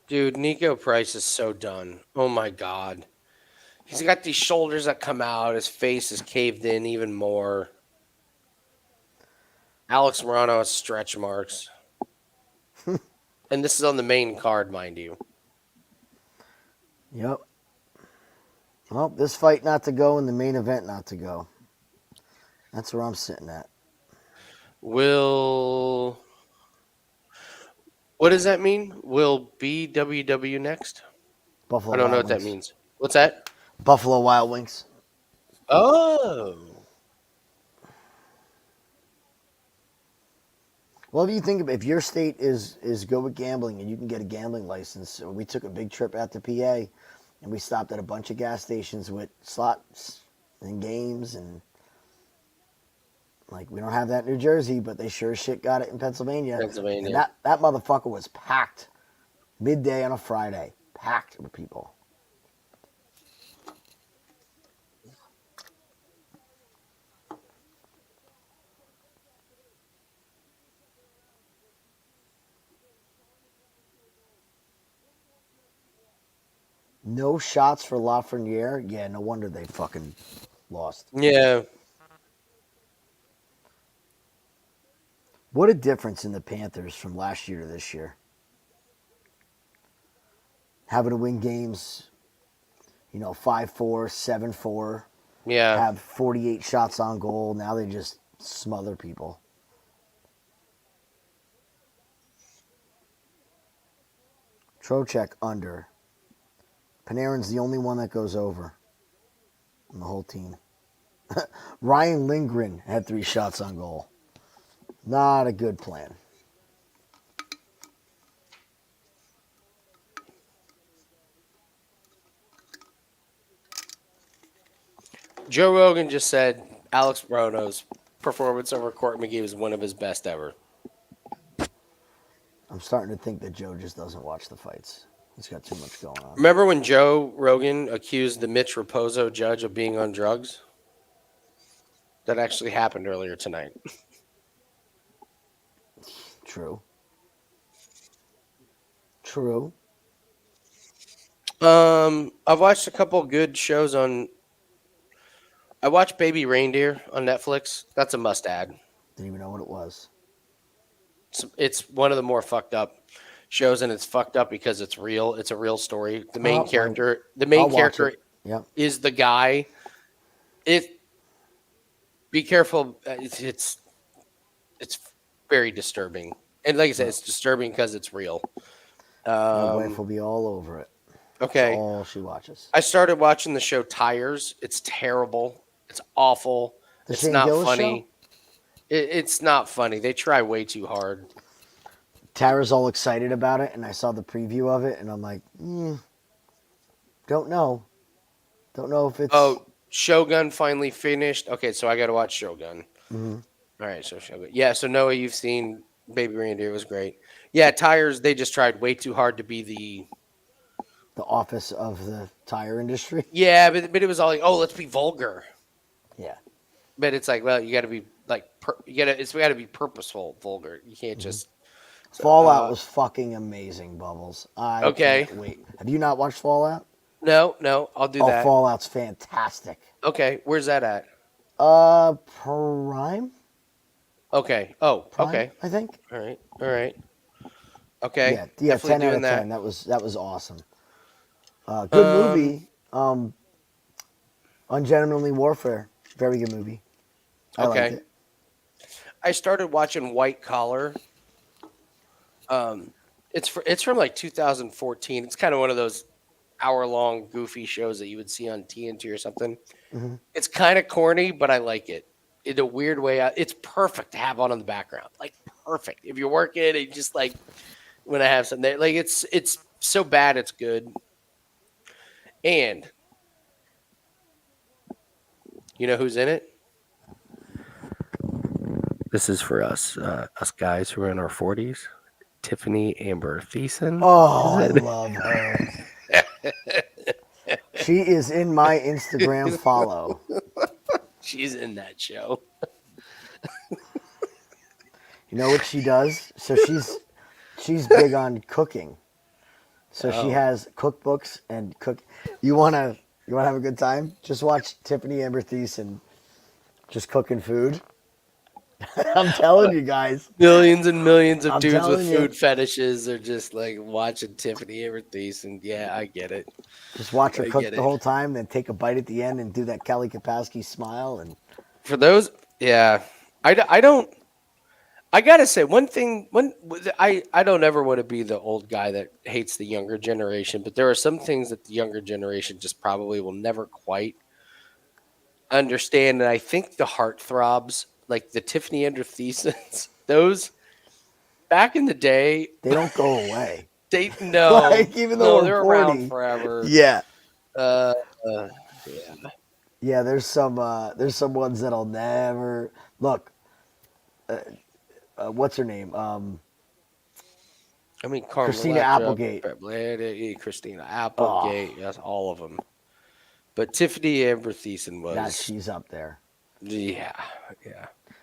Speaker 1: Dude, Niko Price is so done. Oh, my God. He's got these shoulders that come out. His face is caved in even more. Alex Morono has stretch marks. And this is on the main card, mind you.
Speaker 2: Yep. Well, this fight not to go and the main event not to go. That's where I'm sitting at.
Speaker 1: What does that mean? Will BWW next?
Speaker 2: Buffalo
Speaker 1: I don't know
Speaker 2: Wild
Speaker 1: what that
Speaker 2: Wings.
Speaker 1: means. What's that?
Speaker 2: Buffalo Wild Wings.
Speaker 1: Oh.
Speaker 2: Well, if you think if your state is good with gambling and you can get a gambling license, we took a big trip out to PA and we stopped at a bunch of gas stations with slots and games and like we don't have that in New Jersey, but they sure as shit got it in Pennsylvania.
Speaker 1: Pennsylvania.
Speaker 2: And that motherfucker was packed midday on a Friday, packed with people. No shots for Lafreniere. Yeah, no wonder they fucking lost.
Speaker 1: Yeah.
Speaker 2: What a difference in the Panthers from last year to this year. Having to win games, 5-4, 7-4,
Speaker 1: Yeah.
Speaker 2: have 48 shots on goal. Now they just smother people. Trocheck under. Panarin's the only one that goes over on the whole team. Ryan Lindgren had 3 shots on goal. Not a good plan.
Speaker 1: Joe Rogan just said Alex Morono's performance over Court McGee was one of his best ever.
Speaker 2: I'm starting to think that Joe just doesn't watch the fights. He's got too much going on.
Speaker 1: Remember when Joe Rogan accused the Mitch Raposo judge of being on drugs? That actually happened earlier tonight.
Speaker 2: True. True.
Speaker 1: I've watched a couple good shows on. I watched Baby Reindeer on Netflix. That's a must add.
Speaker 2: Didn't even know what it was.
Speaker 1: It's one of the more fucked up shows, and it's fucked up because it's real. It's a real story. The main character
Speaker 2: Yep.
Speaker 1: is the guy. Be careful. It's very disturbing, and like I said, it's disturbing because it's real.
Speaker 2: My wife will be all over it.
Speaker 1: Okay.
Speaker 2: That's all she watches.
Speaker 1: I started watching the show Tires. It's terrible. It's awful. It's
Speaker 2: Shane
Speaker 1: not
Speaker 2: Gillis
Speaker 1: funny. It's not funny. They try way too hard.
Speaker 2: Tara's all excited about it, and I saw the preview of it, and I'm like, don't know. Don't know if it's...
Speaker 1: Oh, Shogun finally finished. Okay, so I got to watch Shogun.
Speaker 2: Mm-hmm.
Speaker 1: All right, so Shogun. Yeah, so Noah, you've seen Baby Reindeer. It was great. Yeah, Tires, they just tried way too hard to be the
Speaker 2: office of the tire industry.
Speaker 1: Yeah, but it was all like, oh, let's be vulgar.
Speaker 2: Yeah.
Speaker 1: But it's like, well, you got to be like, it's got to be purposeful vulgar. You can't just. So,
Speaker 2: Fallout was fucking amazing, Bubbles. I can't wait. Have you not watched Fallout?
Speaker 1: No, I'll do that.
Speaker 2: Fallout's fantastic.
Speaker 1: Okay, where's that at?
Speaker 2: Prime.
Speaker 1: Okay.
Speaker 2: Prime,
Speaker 1: okay.
Speaker 2: I think.
Speaker 1: All right. Okay.
Speaker 2: Yeah. 10 out of 10. That was awesome. Good movie. Ungentlemanly Warfare. Very good movie. I liked it.
Speaker 1: I started watching White Collar. It's from like 2014. It's kind of one of those hour-long goofy shows that you would see on TNT or something.
Speaker 2: Mm-hmm.
Speaker 1: It's kind of corny, but I like it. In a weird way, it's perfect to have on in the background. Like perfect. If you're working and just like when I have something there, like it's so bad it's good. And you know who's in it? This is for us guys who are in our 40s. Tiffany Amber Thiessen.
Speaker 2: Oh, I love her. She is in my Instagram follow.
Speaker 1: She's in that show.
Speaker 2: You know what she does? So she's big on cooking. So she has cookbooks and cook. You wanna have a good time? Just watch Tiffany Amber Thiessen just cooking food. I'm telling you guys.
Speaker 1: Millions and millions of dudes with
Speaker 2: you.
Speaker 1: food fetishes are just like watching Tiffany Amber Thiessen. Yeah, I get it.
Speaker 2: Just watch her cook the whole time, then take a bite at the end and do that Kelly Kapowski smile. And
Speaker 1: for those, yeah, I I gotta say one thing. I don't ever want to be the old guy that hates the younger generation, but there are some things that the younger generation just probably will never quite understand. And I think the heartthrobs, like the Tiffany Andrew-Thesons, those back in the day,
Speaker 2: They don't go away.
Speaker 1: they no,
Speaker 2: Even though
Speaker 1: no,
Speaker 2: we're
Speaker 1: they're
Speaker 2: 40.
Speaker 1: around forever.
Speaker 2: Yeah.
Speaker 1: Uh, yeah.
Speaker 2: Yeah, there's some ones that'll never look. What's her name?
Speaker 1: I mean,
Speaker 2: Christina Applegate.
Speaker 1: Christina Applegate, yes, all of them. But Tiffany Amber Thiessen was.
Speaker 2: She's up there.
Speaker 1: Yeah.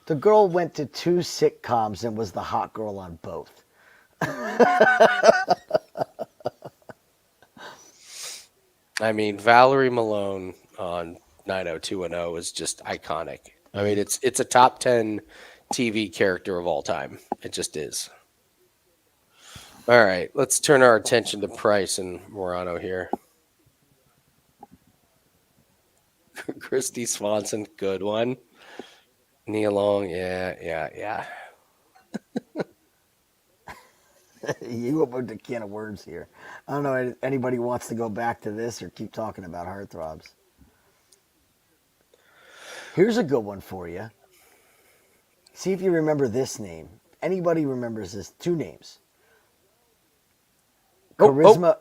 Speaker 2: The girl went to 2 sitcoms and was the hot girl on both.
Speaker 1: I mean, Valerie Malone on 90210 is just iconic. I mean, it's a top 10 TV character of all time. It just is. All right, let's turn our attention to Price and Morono here. Christy Swanson, good one. Nia Long, yeah.
Speaker 2: You opened a can of worms here. I don't know if anybody wants to go back to this or keep talking about heartthrobs. Here's a good one for you. See if you remember this name. Anybody remembers this? 2 names. Charisma.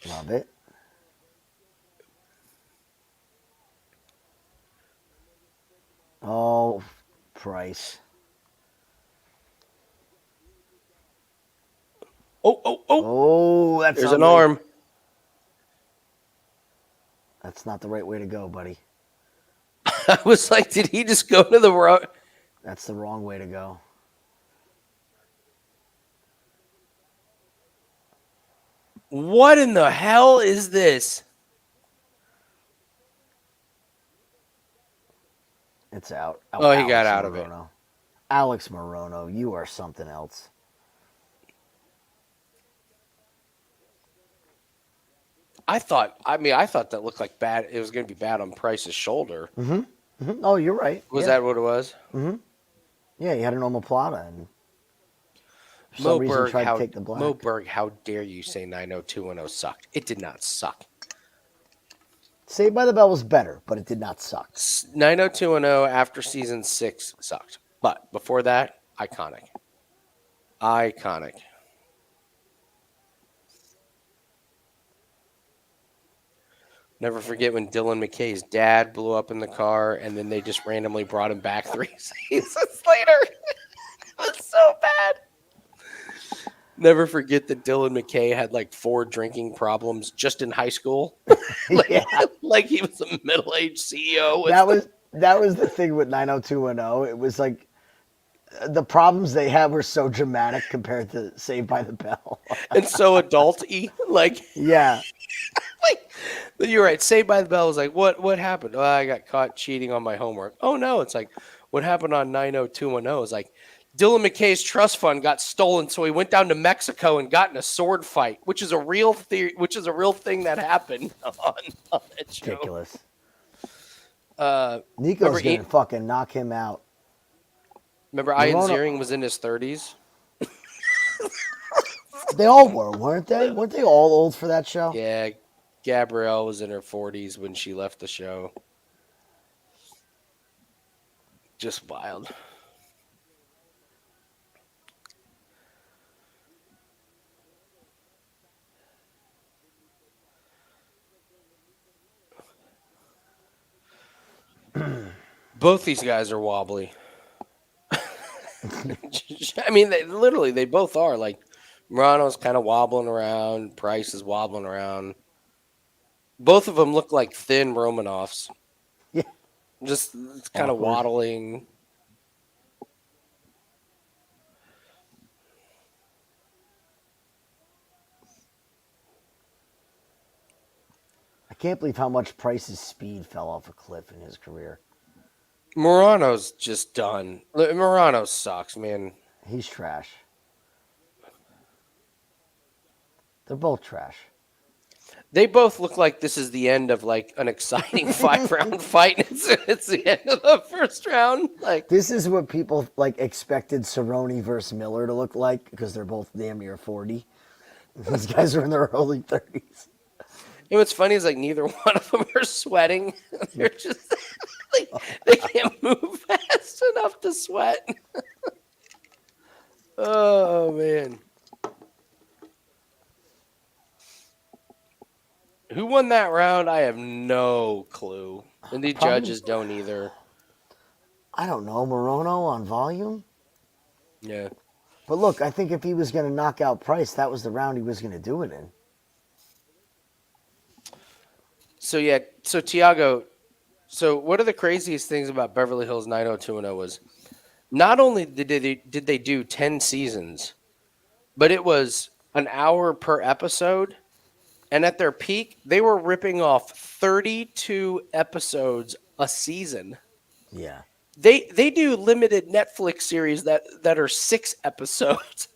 Speaker 2: Love it. Oh, Price. Oh, that's
Speaker 1: there's an arm.
Speaker 2: That's not the right way to go, buddy.
Speaker 1: I was like, did he just go to the wrong?
Speaker 2: That's the wrong way to go.
Speaker 1: What in the hell is this?
Speaker 2: It's out.
Speaker 1: Oh, he got out of it.
Speaker 2: Alex Morono, you are something else.
Speaker 1: I thought that looked like bad. It was going to be bad on Price's shoulder.
Speaker 2: Oh, you're right.
Speaker 1: Was that what it was?
Speaker 2: Yeah, he had an omoplata and for some reason tried to take the black.
Speaker 1: Mo Berg, how dare you say 90210 sucked? It did not suck.
Speaker 2: Saved by the Bell was better, but it did not suck.
Speaker 1: 90210 after season 6 sucked. But before that, iconic. Never forget when Dylan McKay's dad blew up in the car and then they just randomly brought him back 3 seasons later. It was so bad. Never forget that Dylan McKay had like 4 drinking problems just in high school. Like he was a middle-aged CEO.
Speaker 2: That was the thing with 90210. It was like the problems they had were so dramatic compared to Saved by the Bell.
Speaker 1: And so adult-y. Like,
Speaker 2: yeah.
Speaker 1: Like, you're right. Saved by the Bell was like, what happened? Oh, I got caught cheating on my homework. Oh, no. It's like, what happened on 90210 is like, Dylan McKay's trust fund got stolen, so he went down to Mexico and got in a sword fight, which is a real thing that happened on that show.
Speaker 2: Ridiculous.
Speaker 1: remember
Speaker 2: Niko's going to fucking knock him out.
Speaker 1: Remember Ian Ziering was in his 30s?
Speaker 2: They all were, weren't they? Weren't they all old for that show?
Speaker 1: Yeah, Gabrielle was in her 40s when she left the show. Just wild. Both these guys are wobbly. I mean, they both are. Like, Morono's kind of wobbling around. Price is wobbling around. Both of them look like thin Romanovs.
Speaker 2: Yeah.
Speaker 1: Just kind of waddling.
Speaker 2: I can't believe how much Price's speed fell off a cliff in his career.
Speaker 1: Morono's just done. Morono sucks, man.
Speaker 2: He's trash. They're both trash.
Speaker 1: They both look like this is the end of like an exciting 5-round fight. It's the end of the first round. Like
Speaker 2: This is what people like expected Cerrone versus Miller to look like because they're both damn near 40. These guys are in their early 30s.
Speaker 1: and what's funny is like neither one of them are sweating. They're just like they can't move fast enough to sweat. Oh man. Who won that round? I have no clue. And the
Speaker 2: Probably-
Speaker 1: judges don't either.
Speaker 2: I don't know, Morono on volume?
Speaker 1: Yeah.
Speaker 2: But look, I think if he was going to knock out Price, that was the round he was going to do it in.
Speaker 1: So yeah, so Tiago, so one of the craziest things about Beverly Hills 90210 was not only did they do 10 seasons, but it was an hour per episode. And at their peak, they were ripping off 32 episodes a season.
Speaker 2: Yeah.
Speaker 1: They do limited Netflix series that are 6 episodes.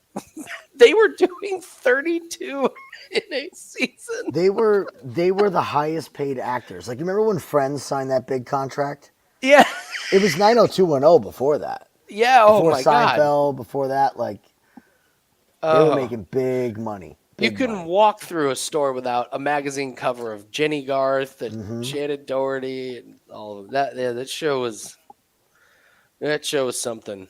Speaker 1: They were doing 32 in a season.
Speaker 2: They were the highest paid actors. Like, you remember when Friends signed that big contract?
Speaker 1: Yeah.
Speaker 2: It was 90210 before that.
Speaker 1: Yeah, oh
Speaker 2: Before
Speaker 1: my god.
Speaker 2: Seinfeld, before that, like, they were making big money.
Speaker 1: You
Speaker 2: Big
Speaker 1: couldn't
Speaker 2: money.
Speaker 1: walk through a store without a magazine cover of Jenny Garth and Shannon Doherty and all of that. Yeah, that show was something.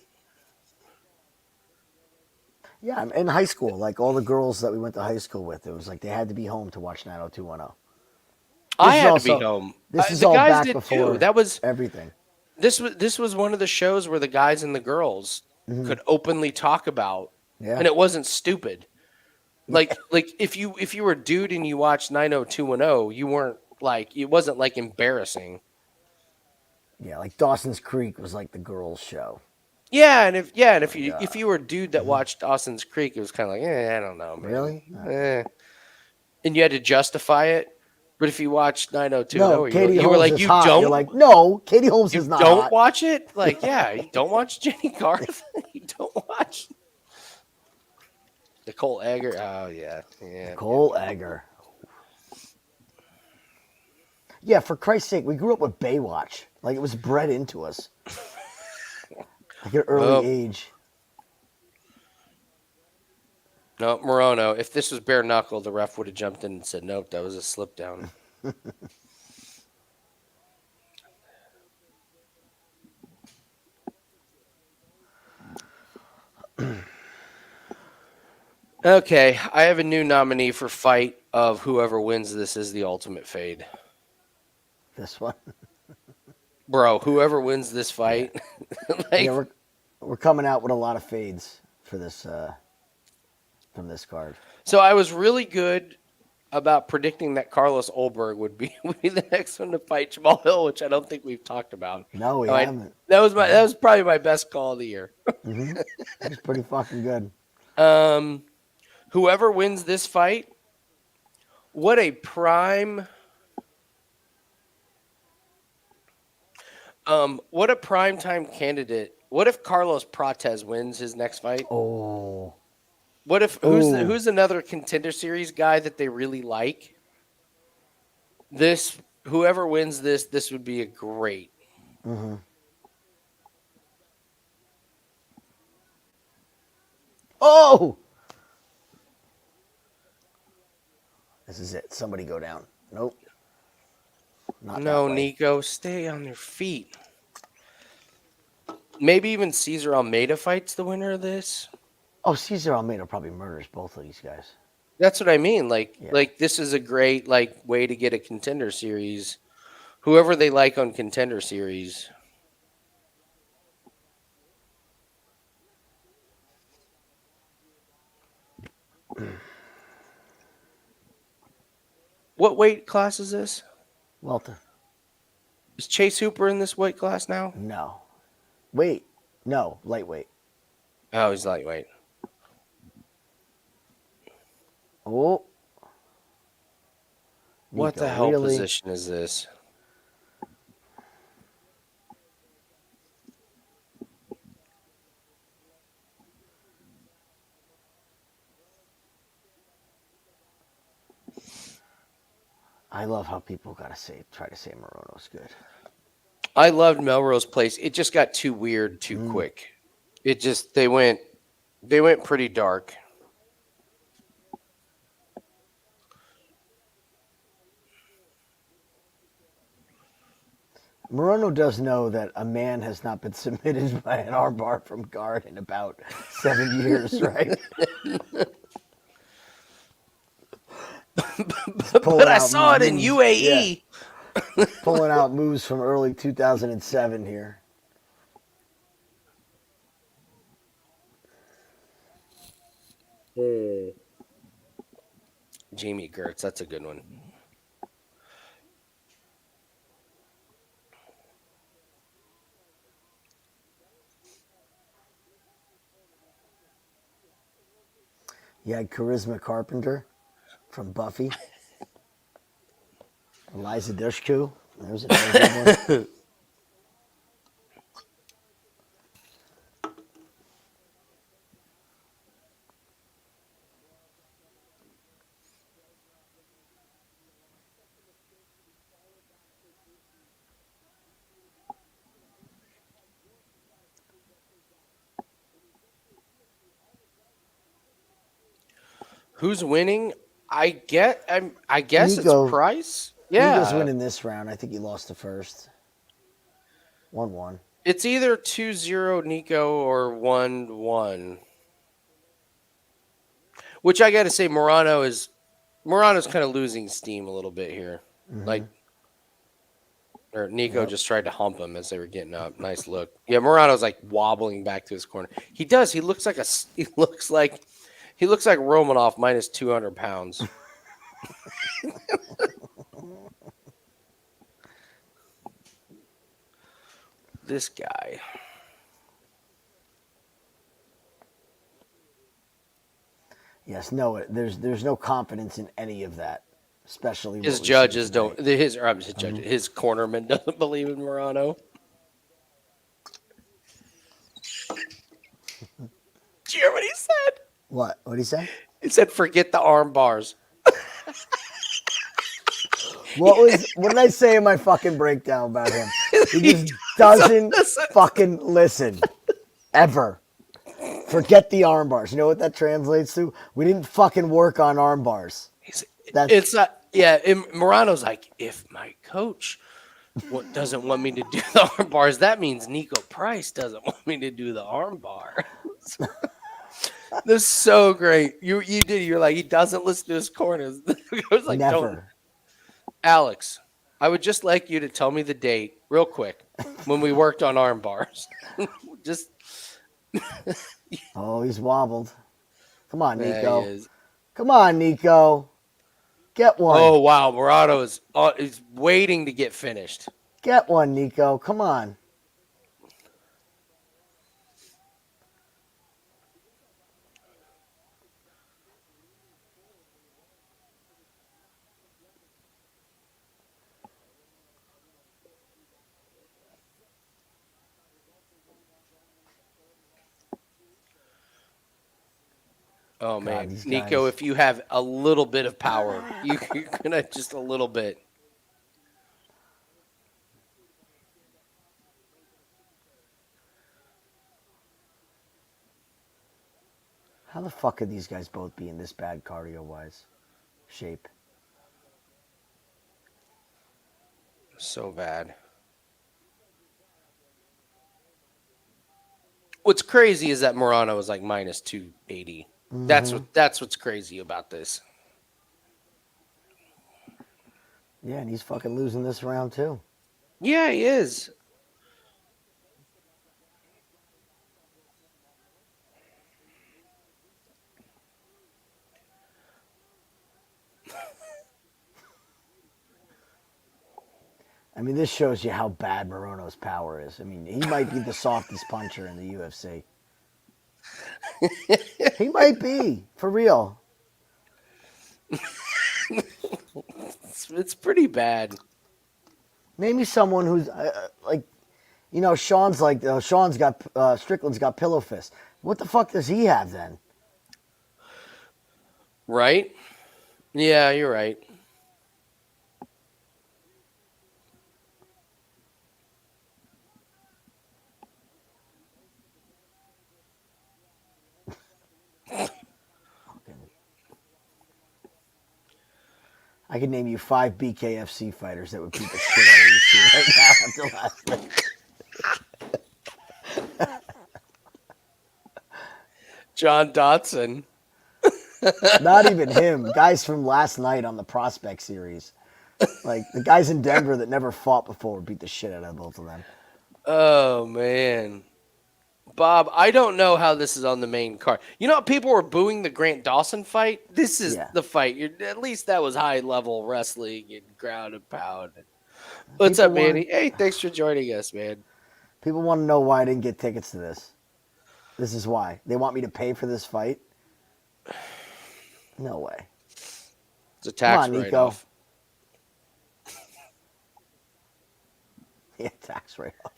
Speaker 2: Yeah, in high school, like all the girls that we went to high school with, it was like they had to be home to watch 90210.
Speaker 1: I
Speaker 2: is
Speaker 1: had
Speaker 2: also-
Speaker 1: to be home.
Speaker 2: This is
Speaker 1: The
Speaker 2: all
Speaker 1: guys
Speaker 2: back
Speaker 1: did
Speaker 2: before
Speaker 1: too. That was
Speaker 2: everything.
Speaker 1: this was one of the shows where the guys and the girls could openly talk about,
Speaker 2: Yeah.
Speaker 1: and it wasn't stupid. Like if you were a dude and you watched 90210, you weren't like it wasn't like embarrassing.
Speaker 2: Yeah, like Dawson's Creek was like the girls' show.
Speaker 1: Yeah, and if you were a dude that watched Dawson's Creek, it was kind of like, I don't know, man.
Speaker 2: Really?
Speaker 1: And you had to justify it. But if you watched 90210,
Speaker 2: No, Katie
Speaker 1: you
Speaker 2: Holmes
Speaker 1: were like,
Speaker 2: is
Speaker 1: you
Speaker 2: hot.
Speaker 1: don't,
Speaker 2: You're like, no, Katie Holmes
Speaker 1: you
Speaker 2: is not
Speaker 1: don't
Speaker 2: hot.
Speaker 1: watch it. Like, yeah, you don't watch Jenny Garth. You don't watch Nicole Egger. Oh yeah.
Speaker 2: Cole Egger. Yeah, for Christ's sake, we grew up with Baywatch. Like, it was bred into us. Like at an early age.
Speaker 1: No, Morono. If this was bare knuckle, the ref would have jumped in and said, "Nope, that was a slip down." Okay, I have a new nominee for fight of whoever wins this is the ultimate fade.
Speaker 2: This one.
Speaker 1: Bro, whoever wins this fight, like,
Speaker 2: Yeah, we're coming out with a lot of fades for this from this card.
Speaker 1: so I was really good about predicting that Carlos Olberg would be the next one to fight Jamal Hill, which I don't think we've talked about.
Speaker 2: No, we haven't.
Speaker 1: That was probably my best call of the year.
Speaker 2: It's pretty fucking good.
Speaker 1: Whoever wins this fight, what a prime time candidate. What if Carlos Prates wins his next fight?
Speaker 2: Oh.
Speaker 1: What if who's another contender series guy that they really like? Whoever wins this would be a great.
Speaker 2: Oh! This is it. Somebody go down. Nope. Not
Speaker 1: No,
Speaker 2: that way.
Speaker 1: Niko, stay on their feet. Maybe even César Almeida fights the winner of this.
Speaker 2: Oh, César Almeida probably murders both of these guys.
Speaker 1: That's what I mean. Like this is a great way to get a contender series. Whoever they like on contender series. What weight class is this?
Speaker 2: Welter.
Speaker 1: Is Chase Hooper in this weight class now?
Speaker 2: No. Wait. No. Lightweight.
Speaker 1: Oh, he's lightweight.
Speaker 2: Oh.
Speaker 1: What
Speaker 2: Niko,
Speaker 1: the hell
Speaker 2: really?
Speaker 1: position is this?
Speaker 2: I love how people try to say Morono's good.
Speaker 1: I loved Melrose Place. It just got too weird too quick. It just they went pretty dark.
Speaker 2: Morono does know that a man has not been submitted by an armbar from guard in about 7 years, right?
Speaker 1: But I saw it in UAE.
Speaker 2: Yeah. Pulling out moves from early 2007 here.
Speaker 1: Jamie Gertz, that's a good one.
Speaker 2: You had Charisma Carpenter from Buffy. Eliza Dushku. There's another good one.
Speaker 1: Who's winning? I guess
Speaker 2: Niko.
Speaker 1: it's Price. Yeah,
Speaker 2: Niko's winning this round. I think he lost the first. 1-1.
Speaker 1: it's either 2-0 Niko or 1-1. Which I got to say, Morono's kind of losing steam a little bit here. Like, or Niko just tried to hump him as they were getting up. Nice look. Yeah, Morono's like wobbling back to his corner. He does. He looks like Romanov minus 200 pounds. This guy.
Speaker 2: Yes, no, there's no confidence in any of that, especially
Speaker 1: His judges don't. His cornerman doesn't believe in Morono. Did you hear what he said?
Speaker 2: What? What'd he say?
Speaker 1: He said, "Forget the arm bars."
Speaker 2: What did I say in my fucking breakdown about him? He just doesn't fucking listen. Ever. Forget the arm bars. You know what that translates to? We didn't fucking work on arm bars.
Speaker 1: It's not. Yeah, Morono's like, if my coach doesn't want me to do the arm bars, that means Niko Price doesn't want me to do the arm bar. This is so great. You're like, he doesn't listen to his corners. I was like,
Speaker 2: Never.
Speaker 1: Don't. Alex, I would just like you to tell me the date real quick when we worked on arm bars. Just.
Speaker 2: Oh, he's wobbled. Come on,
Speaker 1: There
Speaker 2: Niko.
Speaker 1: he is.
Speaker 2: Come on, Niko. Get one.
Speaker 1: Oh, wow. Morono is waiting to get finished.
Speaker 2: Get one, Niko. Come on.
Speaker 1: Oh, man.
Speaker 2: these
Speaker 1: Niko,
Speaker 2: guys.
Speaker 1: if you have a little bit of power, you're going to just a little bit.
Speaker 2: How the fuck could these guys both be in this bad cardio-wise shape?
Speaker 1: So bad. What's crazy is that Morono was like minus 280. That's what's crazy about this.
Speaker 2: Yeah, and he's fucking losing this round too.
Speaker 1: Yeah, he is.
Speaker 2: I mean, this shows you how bad Morono's power is. I mean, he might be the softest puncher in the UFC. He might be, for real.
Speaker 1: It's pretty bad.
Speaker 2: Maybe someone who's like, you know, Strickland's got pillow fist. What the fuck does he have then?
Speaker 1: Right? Yeah, you're right.
Speaker 2: I could name you 5 BKFC fighters that would beat the shit out of you two right now after last night.
Speaker 1: John Dotson.
Speaker 2: Not even him. Guys from last night on the Prospect series. Like, the guys in Denver that never fought before beat the shit out of both of them.
Speaker 1: Oh, man. Bob, I don't know how this is on the main card. You know, people were booing the Grant Dawson fight. This is the fight. At least that was high-level wrestling and ground and pound. What's up, Manny? Hey, thanks for joining us, man.
Speaker 2: People want to know why I didn't get tickets to this. This is why. They want me to pay for this fight? No way.
Speaker 1: It's a tax write-off.
Speaker 2: Yeah, tax write-off.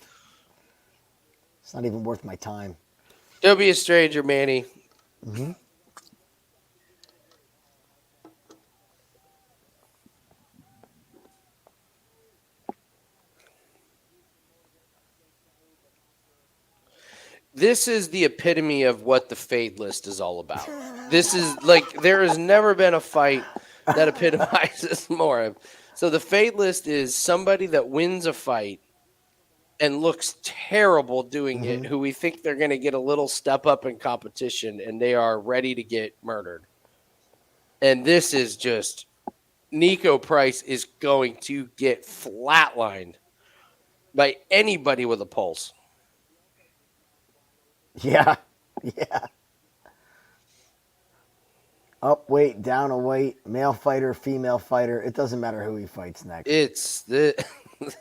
Speaker 2: It's not even worth my time.
Speaker 1: Don't be a stranger, Manny.
Speaker 2: Mm-hmm.
Speaker 1: This is the epitome of what the fade list is all about. This is like, there has never been a fight that epitomizes more. So the fade list is somebody that wins a fight and looks terrible doing it, who we think they're going to get a little step up in competition, and they are ready to get murdered. And this is just, Niko Price is going to get flatlined by anybody with a pulse.
Speaker 2: Yeah. Yeah. Up weight, down a weight, male fighter, female fighter. It doesn't matter who he fights next.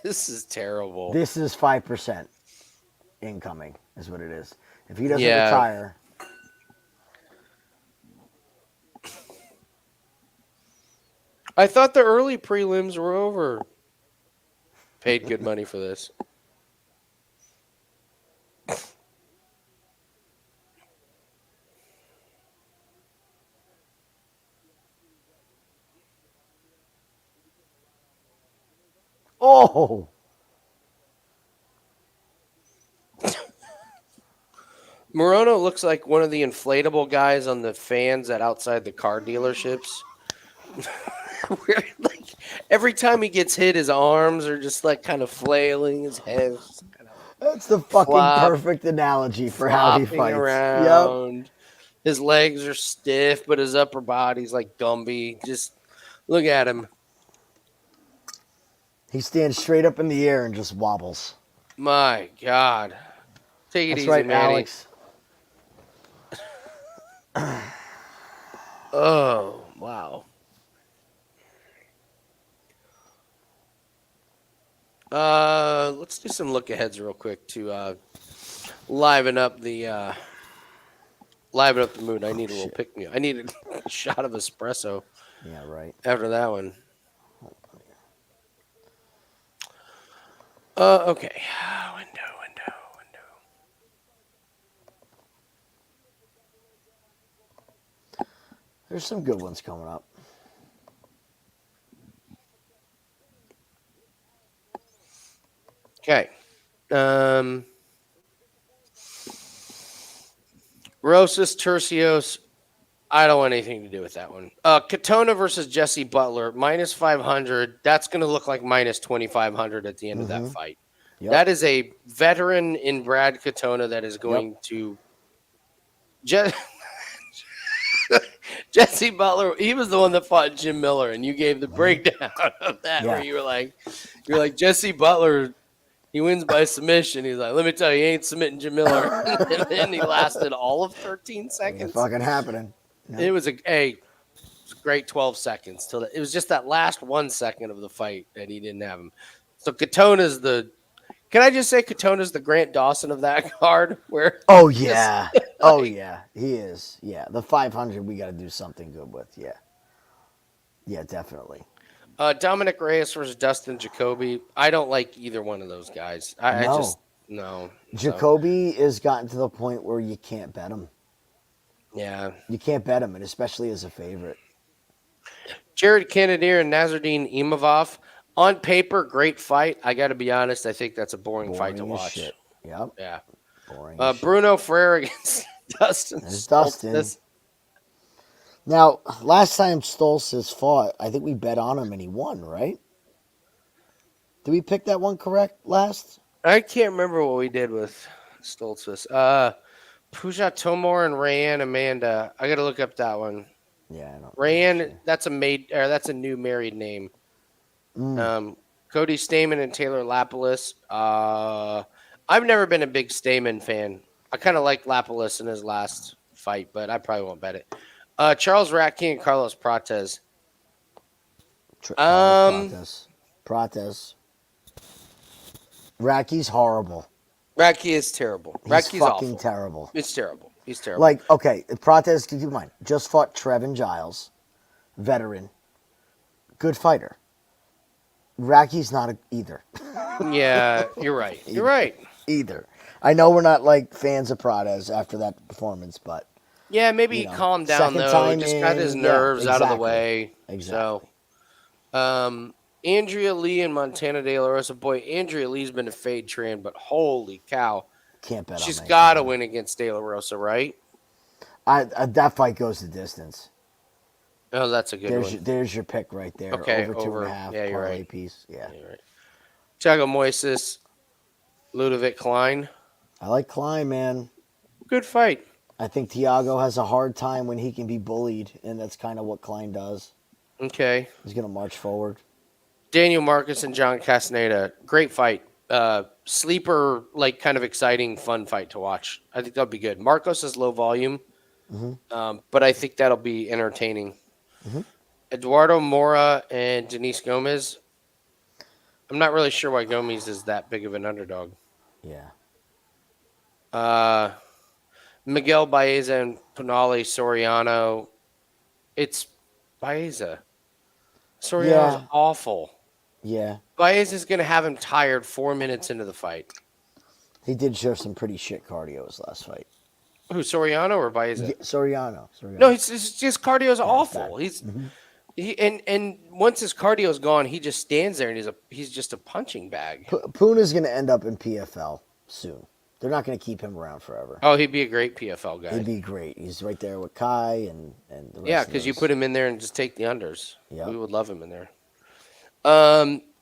Speaker 1: This is terrible.
Speaker 2: This is 5% incoming, is what it is. If he doesn't retire.
Speaker 1: I thought the early prelims were over. Paid good money for this.
Speaker 2: Oh!
Speaker 1: Morono looks like one of the inflatable guys on the fans at outside the car dealerships. Where, like, every time he gets hit, his arms are just like kind of flailing, his head.
Speaker 2: That's the fucking perfect analogy for how he fights.
Speaker 1: Around.
Speaker 2: Yep.
Speaker 1: His legs are stiff, but his upper body's like Gumby. Just look at him.
Speaker 2: He stands straight up in the air and just wobbles.
Speaker 1: My God. Take it
Speaker 2: That's
Speaker 1: easy,
Speaker 2: right,
Speaker 1: Manny.
Speaker 2: Alex.
Speaker 1: Oh, wow. Let's do some look aheads real quick to liven up the mood. I need a little pick me. I need a shot of espresso.
Speaker 2: Yeah, right.
Speaker 1: After that one. Okay. Window.
Speaker 2: There's some good ones coming up.
Speaker 1: Okay. Rosas, Tercios. I don't want anything to do with that one. Katona versus Jesse Butler, minus 500. That's going to look like minus 2,500 at the end of that fight. Yep. That is a veteran in Brad Katona that is going to... Jesse Butler, he was the one that fought Jim Miller, and you gave the breakdown of that where you were like, Jesse Butler, he wins by submission. He's like, let me tell you, he ain't submitting Jim Miller. And then he lasted all of 13 seconds.
Speaker 2: It's fucking happening. Yep.
Speaker 1: It was a great 12 seconds. It was just that last 1 second of the fight that he didn't have him. So Katona's can I just say Katona's the Grant Dawson of that card? Where?
Speaker 2: Oh, yeah. Oh, yeah. He is. Yeah. The 500 we got to do something good with. Yeah. Yeah, definitely.
Speaker 1: Dominic Reyes versus Dustin Jacoby. I don't like either one of those guys. No.
Speaker 2: Jacoby has gotten to the point where you can't bet him.
Speaker 1: Yeah.
Speaker 2: You can't bet him, and especially as a favorite.
Speaker 1: Jared Cannonier and Nazardine Imavov. On paper, great fight. I got to be honest. I think that's a boring fight to watch.
Speaker 2: Shit. Yep.
Speaker 1: Yeah.
Speaker 2: Boring.
Speaker 1: Bruno Ferrer against Dustin.
Speaker 2: There's Dustin. Now, last time Stoltzfus fought, I think we bet on him and he won, right? Did we pick that one correct last?
Speaker 1: I can't remember what we did with Stoltzfus. Puja Tomor and Rayanne Amanda. I got to look up that one.
Speaker 2: Yeah, I don't.
Speaker 1: Rayanne, that's a new married name. Cody Stamen and Taylor Lapalus. I've never been a big Stamen fan. I kind of liked Lapalus in his last fight, but I probably won't bet it. Charles Ratke and Carlos Prates.
Speaker 2: Prates. Racky's horrible.
Speaker 1: Ratke is terrible.
Speaker 2: He's
Speaker 1: Ratke's
Speaker 2: fucking
Speaker 1: awful.
Speaker 2: terrible.
Speaker 1: It's terrible. He's terrible.
Speaker 2: Like, okay, Prates, keep in mind, just fought Trevin Giles, veteran, good fighter. Racky's not either.
Speaker 1: Yeah, you're right. You're right.
Speaker 2: Either. I know we're not like fans of Prates after that performance, but
Speaker 1: yeah, maybe he calmed down though. Just got his nerves out of the way.
Speaker 2: Exactly.
Speaker 1: So, Andrea Lee and Montana De La Rosa. Boy, Andrea Lee's been a fade trend, but holy cow,
Speaker 2: can't bet.
Speaker 1: She's got to win against De La Rosa, right?
Speaker 2: That fight goes the distance.
Speaker 1: Oh, that's a good one.
Speaker 2: There's your pick right there.
Speaker 1: Okay,
Speaker 2: over 2.5.
Speaker 1: Yeah, you're right.
Speaker 2: Piece. Yeah,
Speaker 1: you're right. Thiago Moises, Ludovic Klein.
Speaker 2: I like Klein, man.
Speaker 1: Good fight.
Speaker 2: I think Thiago has a hard time when he can be bullied, and that's kind of what Klein does.
Speaker 1: Okay.
Speaker 2: He's going to march forward.
Speaker 1: Daniel Marcus and John Castaneda. Great fight. Sleeper, like kind of exciting, fun fight to watch. I think that'll be good. Marcos is low volume, but I think that'll be entertaining. Eduardo Mora and Denise Gomez. I'm not really sure why Gomez is that big of an underdog.
Speaker 2: Yeah.
Speaker 1: Miguel Baeza and Pinali Soriano. It's Baeza. Soriano's awful.
Speaker 2: Yeah.
Speaker 1: Baeza's going to have him tired 4 minutes into the fight.
Speaker 2: He did show some pretty shit cardio his last fight.
Speaker 1: Who, Soriano or Baeza?
Speaker 2: Yeah, Soriano.
Speaker 1: No, his cardio's awful. He's and once his cardio's gone, he just stands there and he's just a punching bag.
Speaker 2: Puna's going to end up in PFL soon. They're not going to keep him around forever.
Speaker 1: Oh, he'd be a great PFL guy.
Speaker 2: He'd be great. He's right there with Kai and the rest.
Speaker 1: Yeah, because you put him in there and just take the unders.
Speaker 2: Yeah,
Speaker 1: we would love him in there.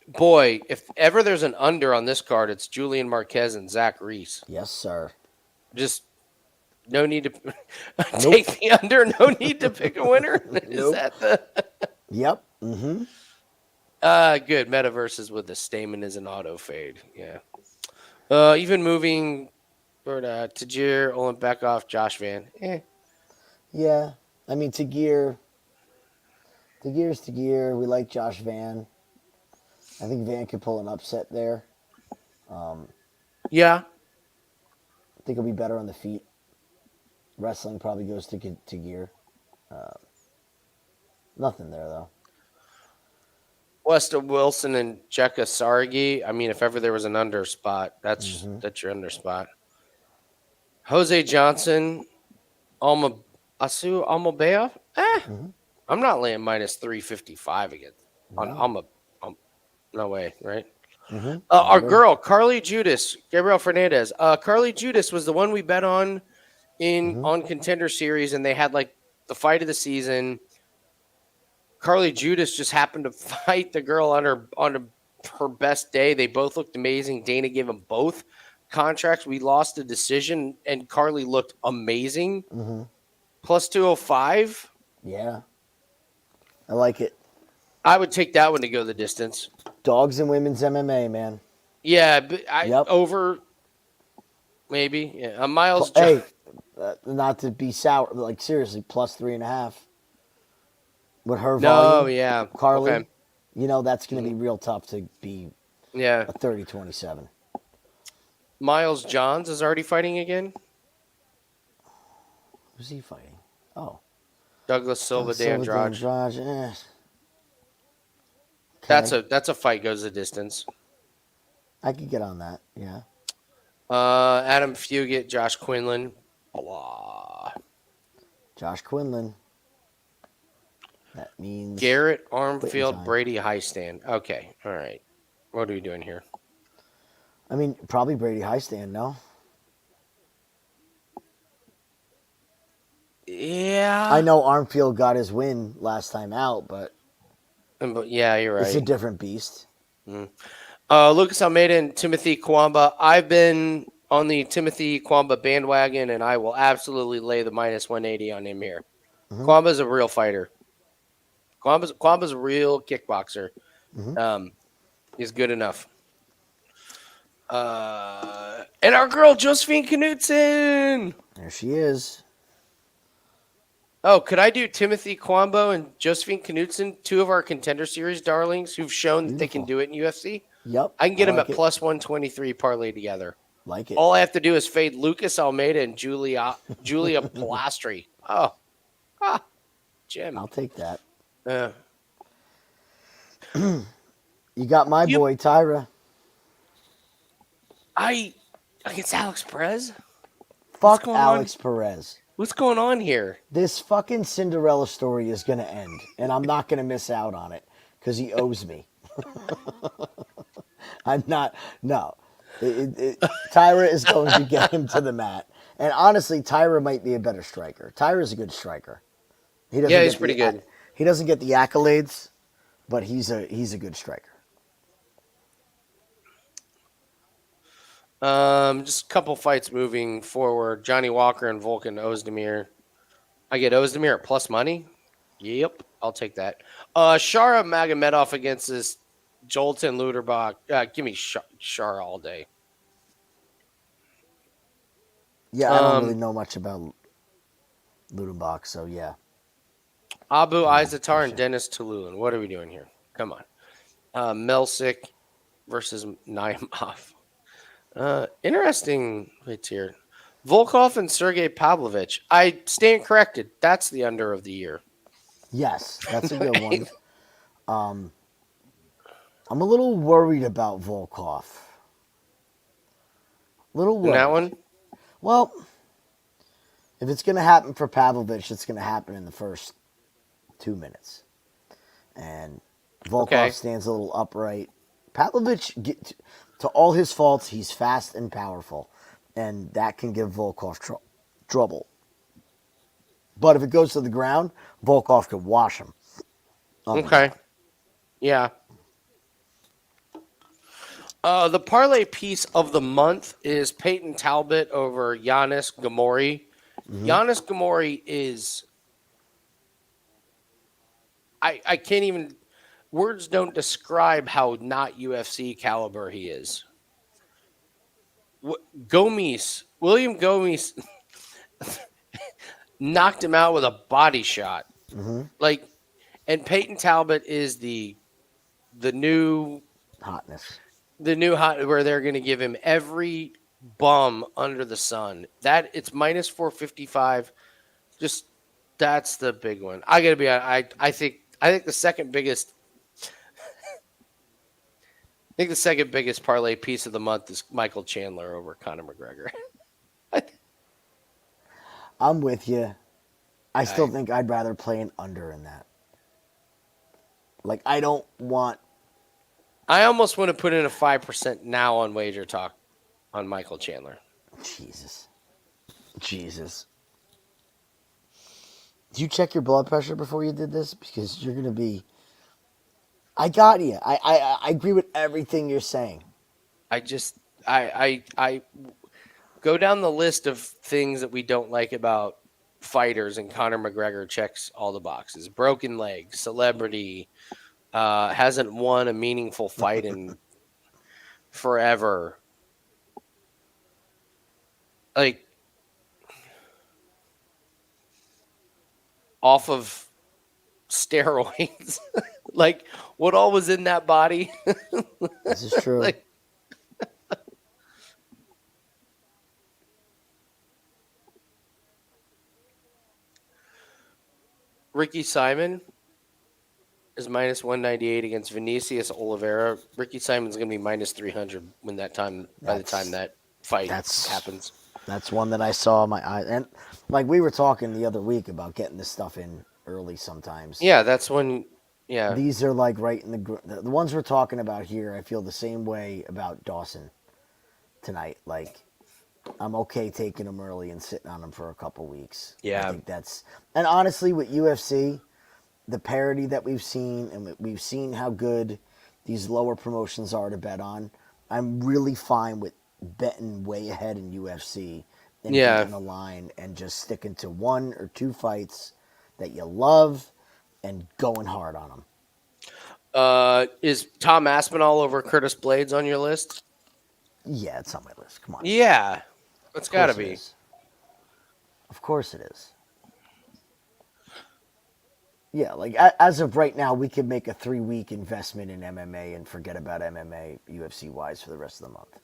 Speaker 1: Boy, if ever there's an under on this card, it's Julian Marquez and Zach Reese.
Speaker 2: Yes, sir.
Speaker 1: Just no need to take the under. No need to pick a winner. Is that the?
Speaker 2: Yep.
Speaker 1: Good. Metaverses with the Stamen is an auto fade. Yeah. Even moving to Tajir, Olimpekov, Josh Van.
Speaker 2: Yeah. I mean, Tagir's Tagir. We like Josh Van. I think Van could pull an upset there.
Speaker 1: Yeah.
Speaker 2: I think he'll be better on the feet. Wrestling probably goes to Tagir. Nothing there, though.
Speaker 1: Westa Wilson and Jekka Sargi. I mean, if ever there was an under spot, that's your under spot. Jose Johnson, Asu Almobea. I'm not laying minus 355 again. No way, right? Our girl, Carly Judas, Gabriel Fernandez. Carly Judas was the one we bet on on Contender Series, and they had like the fight of the season. Carly Judas just happened to fight the girl on her best day. They both looked amazing. Dana gave them both contracts. We lost a decision, and Carly looked amazing. Plus 205.
Speaker 2: Yeah. I like it.
Speaker 1: I would take that one to go the distance.
Speaker 2: Dogs and women's MMA, man.
Speaker 1: Yeah, but over maybe. Yeah, Miles.
Speaker 2: Hey, not to be sour, like seriously, plus 3.5. With her volume, Carly,
Speaker 1: okay.
Speaker 2: You know that's going to be real tough to be a 30-27.
Speaker 1: Miles Johns is already fighting again?
Speaker 2: Who's he fighting? Oh.
Speaker 1: Douglas Silva de Andrade.
Speaker 2: Okay.
Speaker 1: That's a fight goes the distance.
Speaker 2: I could get on that, yeah.
Speaker 1: Adam Fugit, Josh Quinlan. Blah.
Speaker 2: Josh Quinlan. That means
Speaker 1: Garrett Armfield, Brady Highstand. Okay, all right. What are we doing here?
Speaker 2: I mean, probably Brady Highstand, no?
Speaker 1: Yeah.
Speaker 2: I know Armfield got his win last time out, but
Speaker 1: Yeah, you're
Speaker 2: it's a
Speaker 1: right.
Speaker 2: different beast.
Speaker 1: Lucas Almeida and Timothy Kwamba. I've been on the Timothy Kwamba bandwagon, and I will absolutely lay the minus 180 on him here.
Speaker 2: Mhm.
Speaker 1: Kwamba's a real fighter. Kwamba's a real kickboxer.
Speaker 2: Mhm.
Speaker 1: He's good enough. And our girl Josephine Knudsen.
Speaker 2: There she is.
Speaker 1: Oh, could I do Timothy Kwambo and Josephine Knudsen, two of our Contender Series darlings who've shown that they can
Speaker 2: Beautiful.
Speaker 1: do it in UFC?
Speaker 2: Yep.
Speaker 1: I can get them
Speaker 2: like
Speaker 1: at
Speaker 2: it.
Speaker 1: plus 123 parlay together.
Speaker 2: Like it.
Speaker 1: All I have to do is fade Lucas Almeida and Julia Pilastri. Jim.
Speaker 2: I'll take that.
Speaker 1: Uh,
Speaker 2: You got my
Speaker 1: You-
Speaker 2: boy Tyra.
Speaker 1: Against Alex Perez?
Speaker 2: Fuck
Speaker 1: going
Speaker 2: Alex Perez.
Speaker 1: What's going on here?
Speaker 2: This fucking Cinderella story is going to end, and I'm not going to miss out on it because he owes me. I'm not. No. Tyra is going to get him to the mat. And honestly, Tyra might be a better striker. Tyra's a good striker. He doesn't
Speaker 1: Yeah, he's
Speaker 2: get
Speaker 1: pretty
Speaker 2: the-
Speaker 1: good.
Speaker 2: He doesn't get the accolades, but he's a good striker.
Speaker 1: Just a couple fights moving forward. Johnny Walker and Volkan Ozdemir. I get Ozdemir at plus money. Yep, I'll take that. Shara Magomedov against this Jailton Luderbach. Give me Shara all day.
Speaker 2: Yeah, I don't really know much about Ludenbach, so yeah.
Speaker 1: Abu
Speaker 2: Yeah,
Speaker 1: Izatar
Speaker 2: for
Speaker 1: and
Speaker 2: sure.
Speaker 1: Dennis Tulun. What are we doing here? Come on. Melsick versus Naimov. Interesting hits here. Volkov and Sergey Pavlovich. I stand corrected. That's the under of the year.
Speaker 2: Yes, that's a good one. I'm a little worried about Volkov. Little worried.
Speaker 1: That one?
Speaker 2: Well, if it's going to happen for Pavlovich, it's going to happen in the first 2 minutes. And Volkov stands a little upright. Pavlovich, to all his faults, he's fast and powerful. And that can give Volkov trouble. But if it goes to the ground, Volkov could wash him.
Speaker 1: Okay. Yeah. The parlay piece of the month is Peyton Talbot over Giannis Gamori. Giannis Gamori is... I can't even... Words don't describe how not UFC caliber he is. William Gomes knocked him out with a body shot. And Peyton Talbot is the new
Speaker 2: Hotness.
Speaker 1: where they're going to give him every bum under the sun. That it's minus 455. Just that's the big one. I got to be. I think the second biggest. I think the second biggest parlay piece of the month is Michael Chandler over Conor McGregor.
Speaker 2: I'm with you. I still think I'd rather play an under in that. Like, I don't want...
Speaker 1: I almost want to put in a 5% now on Wager Talk on Michael Chandler.
Speaker 2: Jesus. Did you check your blood pressure before you did this? Because you're going to be... I got you. I agree with everything you're saying.
Speaker 1: I go down the list of things that we don't like about fighters, and Conor McGregor checks all the boxes. Broken leg, celebrity, hasn't won a meaningful fight in forever. Like, off of steroids. Like, what all was in that body?
Speaker 2: This is true.
Speaker 1: Like, Ricky Simon is minus 198 against Vinicius Oliveira. Ricky Simon's going to be minus 300 by the time that fight happens.
Speaker 2: That's one that I saw in my eyes. And like we were talking the other week about getting this stuff in early sometimes.
Speaker 1: Yeah, that's when, yeah.
Speaker 2: These are like right in the ones we're talking about here. I feel the same way about Dawson tonight. Like, I'm okay taking him early and sitting on him for a couple weeks. I
Speaker 1: Yeah.
Speaker 2: think that's, and honestly, with UFC, the parity that we've seen, and we've seen how good these lower promotions are to bet on. I'm really fine with betting way ahead in UFC and
Speaker 1: Yeah.
Speaker 2: betting the line and just sticking to 1 or 2 fights that you love and going hard on them.
Speaker 1: Is Tom Aspinall over Curtis Blades on your list?
Speaker 2: Yeah, it's on my list. Come on.
Speaker 1: Yeah. It's
Speaker 2: Of
Speaker 1: got to
Speaker 2: course it
Speaker 1: be.
Speaker 2: is. Of course it is. Yeah, like as of right now, we could make a 3-week investment in MMA and forget about MMA UFC wise for the rest of the month,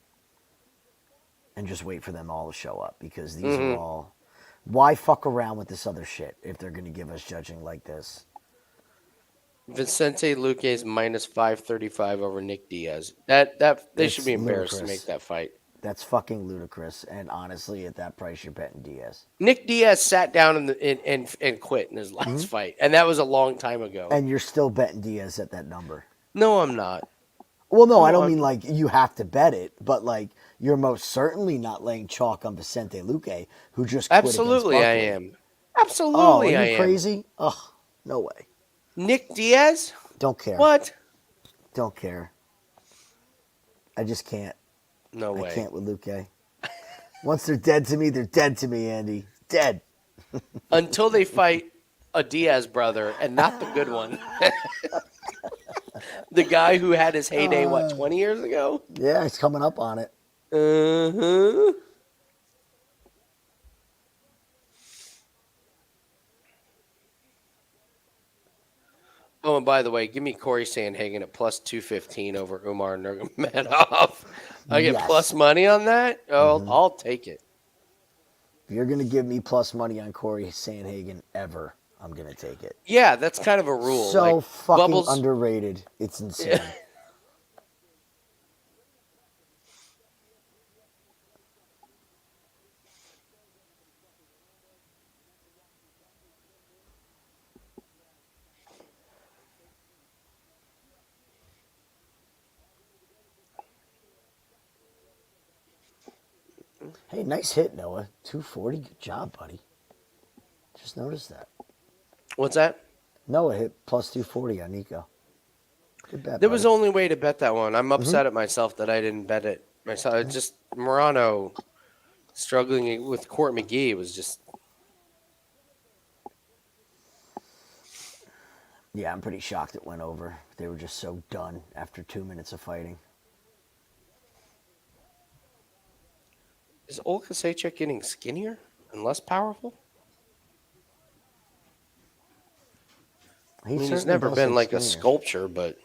Speaker 2: and just wait for them all to show up because these are all. Why fuck around with this other shit if they're going to give us judging like this?
Speaker 1: Vicente Luque's minus 535 over Nick Diaz. That they should
Speaker 2: It's
Speaker 1: be embarrassed to
Speaker 2: ludicrous.
Speaker 1: make that fight.
Speaker 2: That's fucking ludicrous. And honestly, at that price, you're betting Diaz.
Speaker 1: Nick Diaz sat down and quit in his last fight, and that was a long time ago.
Speaker 2: And you're still betting Diaz at that number.
Speaker 1: No, I'm not.
Speaker 2: Well, no, I don't
Speaker 1: I'm-
Speaker 2: mean like you have to bet it, but like you're most certainly not laying chalk on Vicente Luque, who just quit
Speaker 1: Absolutely, I
Speaker 2: against Buckley.
Speaker 1: am.
Speaker 2: Oh,
Speaker 1: Absolutely,
Speaker 2: are
Speaker 1: I
Speaker 2: you
Speaker 1: am.
Speaker 2: crazy? Oh, no way.
Speaker 1: Nick Diaz?
Speaker 2: Don't care.
Speaker 1: What?
Speaker 2: Don't care. I just can't.
Speaker 1: No way.
Speaker 2: I can't with Luque. Once they're dead to me, they're dead to me, Andy. Dead.
Speaker 1: Until they fight a Diaz brother, and not the good one. The guy who had his heyday, 20 years ago?
Speaker 2: Yeah, he's coming up on it.
Speaker 1: Uh-huh. Oh, and by the way, give me Corey Sandhagen at plus 215 over Umar Nurmagomedov. I get
Speaker 2: Yes.
Speaker 1: plus money on that? Oh, I'll take it.
Speaker 2: If you're going to give me plus money on Corey Sandhagen ever, I'm going to take it.
Speaker 1: Yeah, that's kind of a rule.
Speaker 2: So
Speaker 1: like,
Speaker 2: fucking
Speaker 1: Bubbles,
Speaker 2: underrated. It's insane. Hey, nice hit, Noah. 240. Good job, buddy. Just noticed that.
Speaker 1: What's that?
Speaker 2: Noah hit plus 240 on Niko. Good bet,
Speaker 1: There was
Speaker 2: buddy.
Speaker 1: only way to bet that one. I'm upset at myself that I didn't bet it myself. It's just Morono struggling with Court McGee was just.
Speaker 2: Yeah, I'm pretty shocked it went over. They were just so done after 2 minutes of fighting.
Speaker 1: Is Oleksiejczuk getting skinnier and less powerful? He's
Speaker 2: certainly
Speaker 1: never
Speaker 2: does
Speaker 1: been
Speaker 2: look
Speaker 1: like a
Speaker 2: skinnier.
Speaker 1: sculpture, but.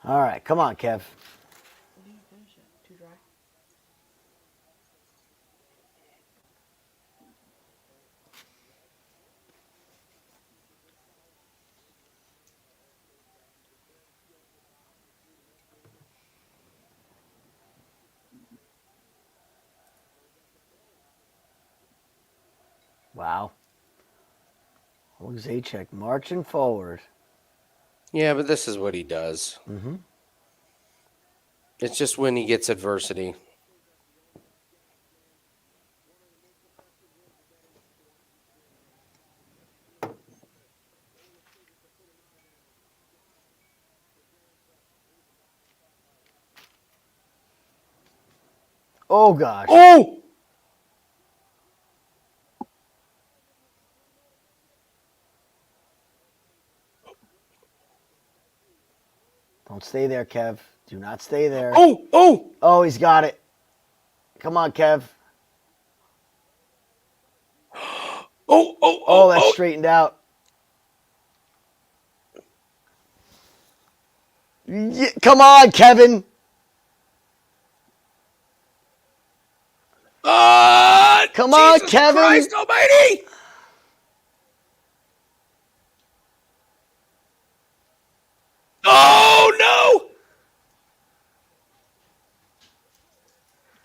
Speaker 2: All right, come on, Kev.
Speaker 3: Too dry.
Speaker 2: Wow. Oleksiejczuk marching forward.
Speaker 1: Yeah, but this is what he does.
Speaker 2: Mm-hmm.
Speaker 1: It's just when he gets adversity.
Speaker 2: Oh, gosh.
Speaker 1: Oh!
Speaker 2: Don't stay there, Kev. Do not stay there.
Speaker 1: Oh!
Speaker 2: Oh, he's got it. Come on, Kev. Oh, that's straightened out. Yeah, come on, Kevin. Come on,
Speaker 1: Jesus
Speaker 2: Kevin.
Speaker 1: Christ almighty! Oh, no!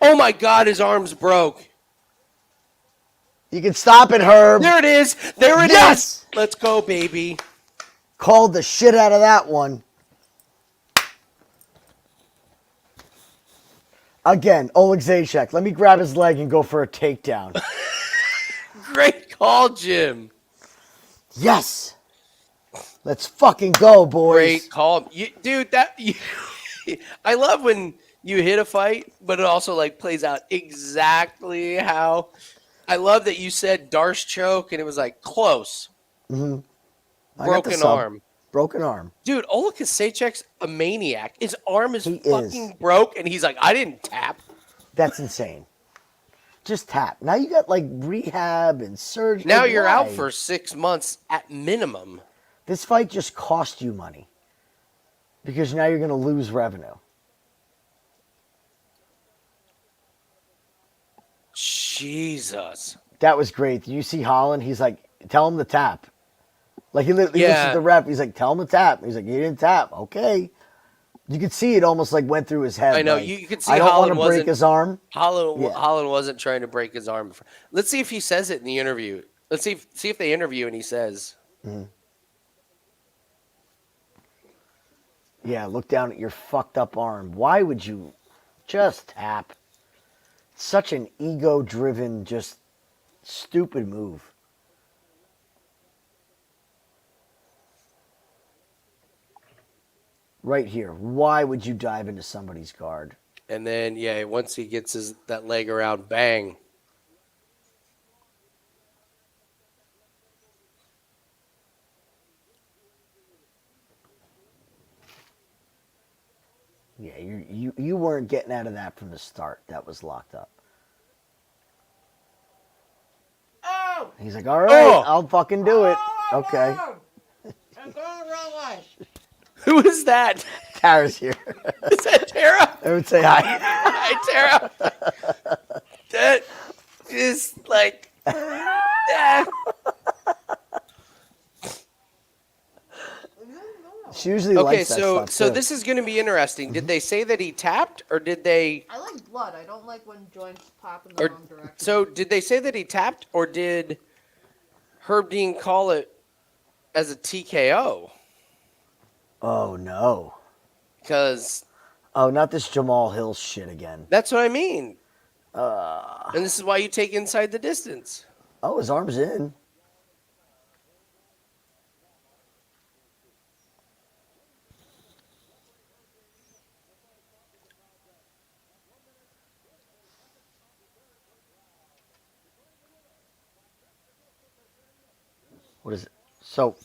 Speaker 1: Oh, my God, his arm's broke.
Speaker 2: You can stop it, Herb.
Speaker 1: There it is. There it is.
Speaker 2: Yes!
Speaker 1: Let's go, baby.
Speaker 2: Called the shit out of that one. Again, Oleksiejczuk. Let me grab his leg and go for a takedown.
Speaker 1: Great call, Jim.
Speaker 2: Yes! Let's fucking go, boys.
Speaker 1: Great call. Dude, I love when you hit a fight, but it also like plays out exactly how. I love that you said Darce choke, and it was like close.
Speaker 2: Mm-hmm.
Speaker 1: Broken arm.
Speaker 2: Broken arm.
Speaker 1: Dude, Oleksiejczuk's a maniac. His arm is
Speaker 2: He
Speaker 1: fucking
Speaker 2: is.
Speaker 1: broke, and he's like, I didn't tap.
Speaker 2: That's insane. Just tap. Now you got like rehab and surgery.
Speaker 1: Now you're out
Speaker 2: Why?
Speaker 1: for 6 months at minimum.
Speaker 2: This fight just cost you money because now you're going to lose revenue.
Speaker 1: Jesus.
Speaker 2: That was great. You see Holland? He's like, tell him to tap. Like he looks
Speaker 1: Yeah.
Speaker 2: at the ref. He's like, tell him to tap. He's like, you didn't tap. Okay. You could see it almost like went through his head.
Speaker 1: I know.
Speaker 2: Like,
Speaker 1: You could see
Speaker 2: I don't
Speaker 1: Holland
Speaker 2: want to break
Speaker 1: wasn't.
Speaker 2: his arm.
Speaker 1: Holland
Speaker 2: Yeah.
Speaker 1: wasn't trying to break his arm. Let's see if he says it in the interview. Let's see if they interview and he says.
Speaker 2: Yeah, look down at your fucked up arm. Why would you just tap? Such an ego-driven, just stupid move. Right here. Why would you dive into somebody's guard?
Speaker 1: And then, once he gets that leg around, bang.
Speaker 2: Yeah, you weren't getting out of that from the start. That was locked up.
Speaker 3: Oh!
Speaker 2: He's like, all right,
Speaker 1: Oh!
Speaker 2: I'll fucking do it. Okay.
Speaker 3: I'm going wrong way.
Speaker 1: Who is that?
Speaker 2: Tara's here.
Speaker 1: Is that Tara?
Speaker 2: I would say hi.
Speaker 1: Hi, Tara. That is like.
Speaker 2: She usually
Speaker 1: Okay,
Speaker 2: likes that
Speaker 1: so
Speaker 2: stuff,
Speaker 1: so
Speaker 2: too.
Speaker 1: this is going to be interesting. Did they say that he tapped, or did they?
Speaker 3: I like blood. I don't like when joints pop in the wrong direction.
Speaker 1: So did they say that he tapped, or did Herb Dean call it as a TKO?
Speaker 2: Oh, no.
Speaker 1: Because
Speaker 2: Oh, not this Jamal Hill shit again.
Speaker 1: that's what I mean. And this is why you take inside the distance.
Speaker 2: Oh, his arm's in. What is it? So,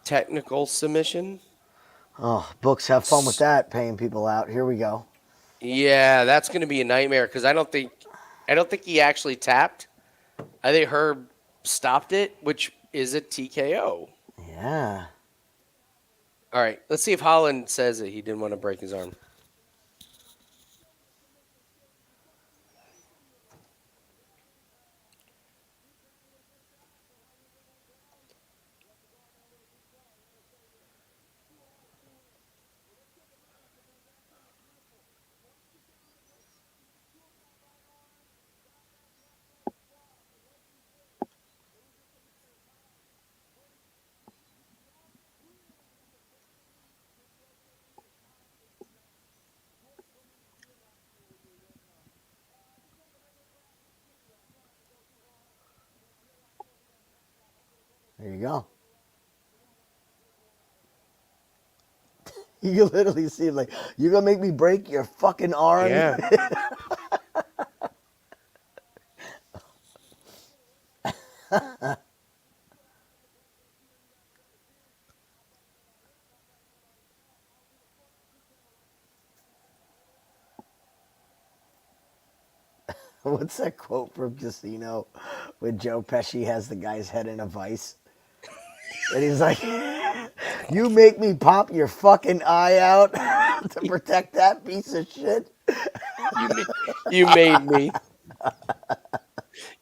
Speaker 1: Technical submission.
Speaker 2: oh, books, have fun with that, paying people out. Here we go.
Speaker 1: Yeah, that's going to be a nightmare because I don't think he actually tapped. I think Herb stopped it, which is a TKO.
Speaker 2: Yeah.
Speaker 1: All right, let's see if Holland says that he didn't want to break his arm.
Speaker 2: There you go. You can literally see him like, you're going to make me break your fucking arm?
Speaker 1: Yeah.
Speaker 2: What's that quote from Casino when Joe Pesci has the guy's head in a vice? And he's like, you make me pop your fucking eye out to protect that piece of shit.
Speaker 1: You made me.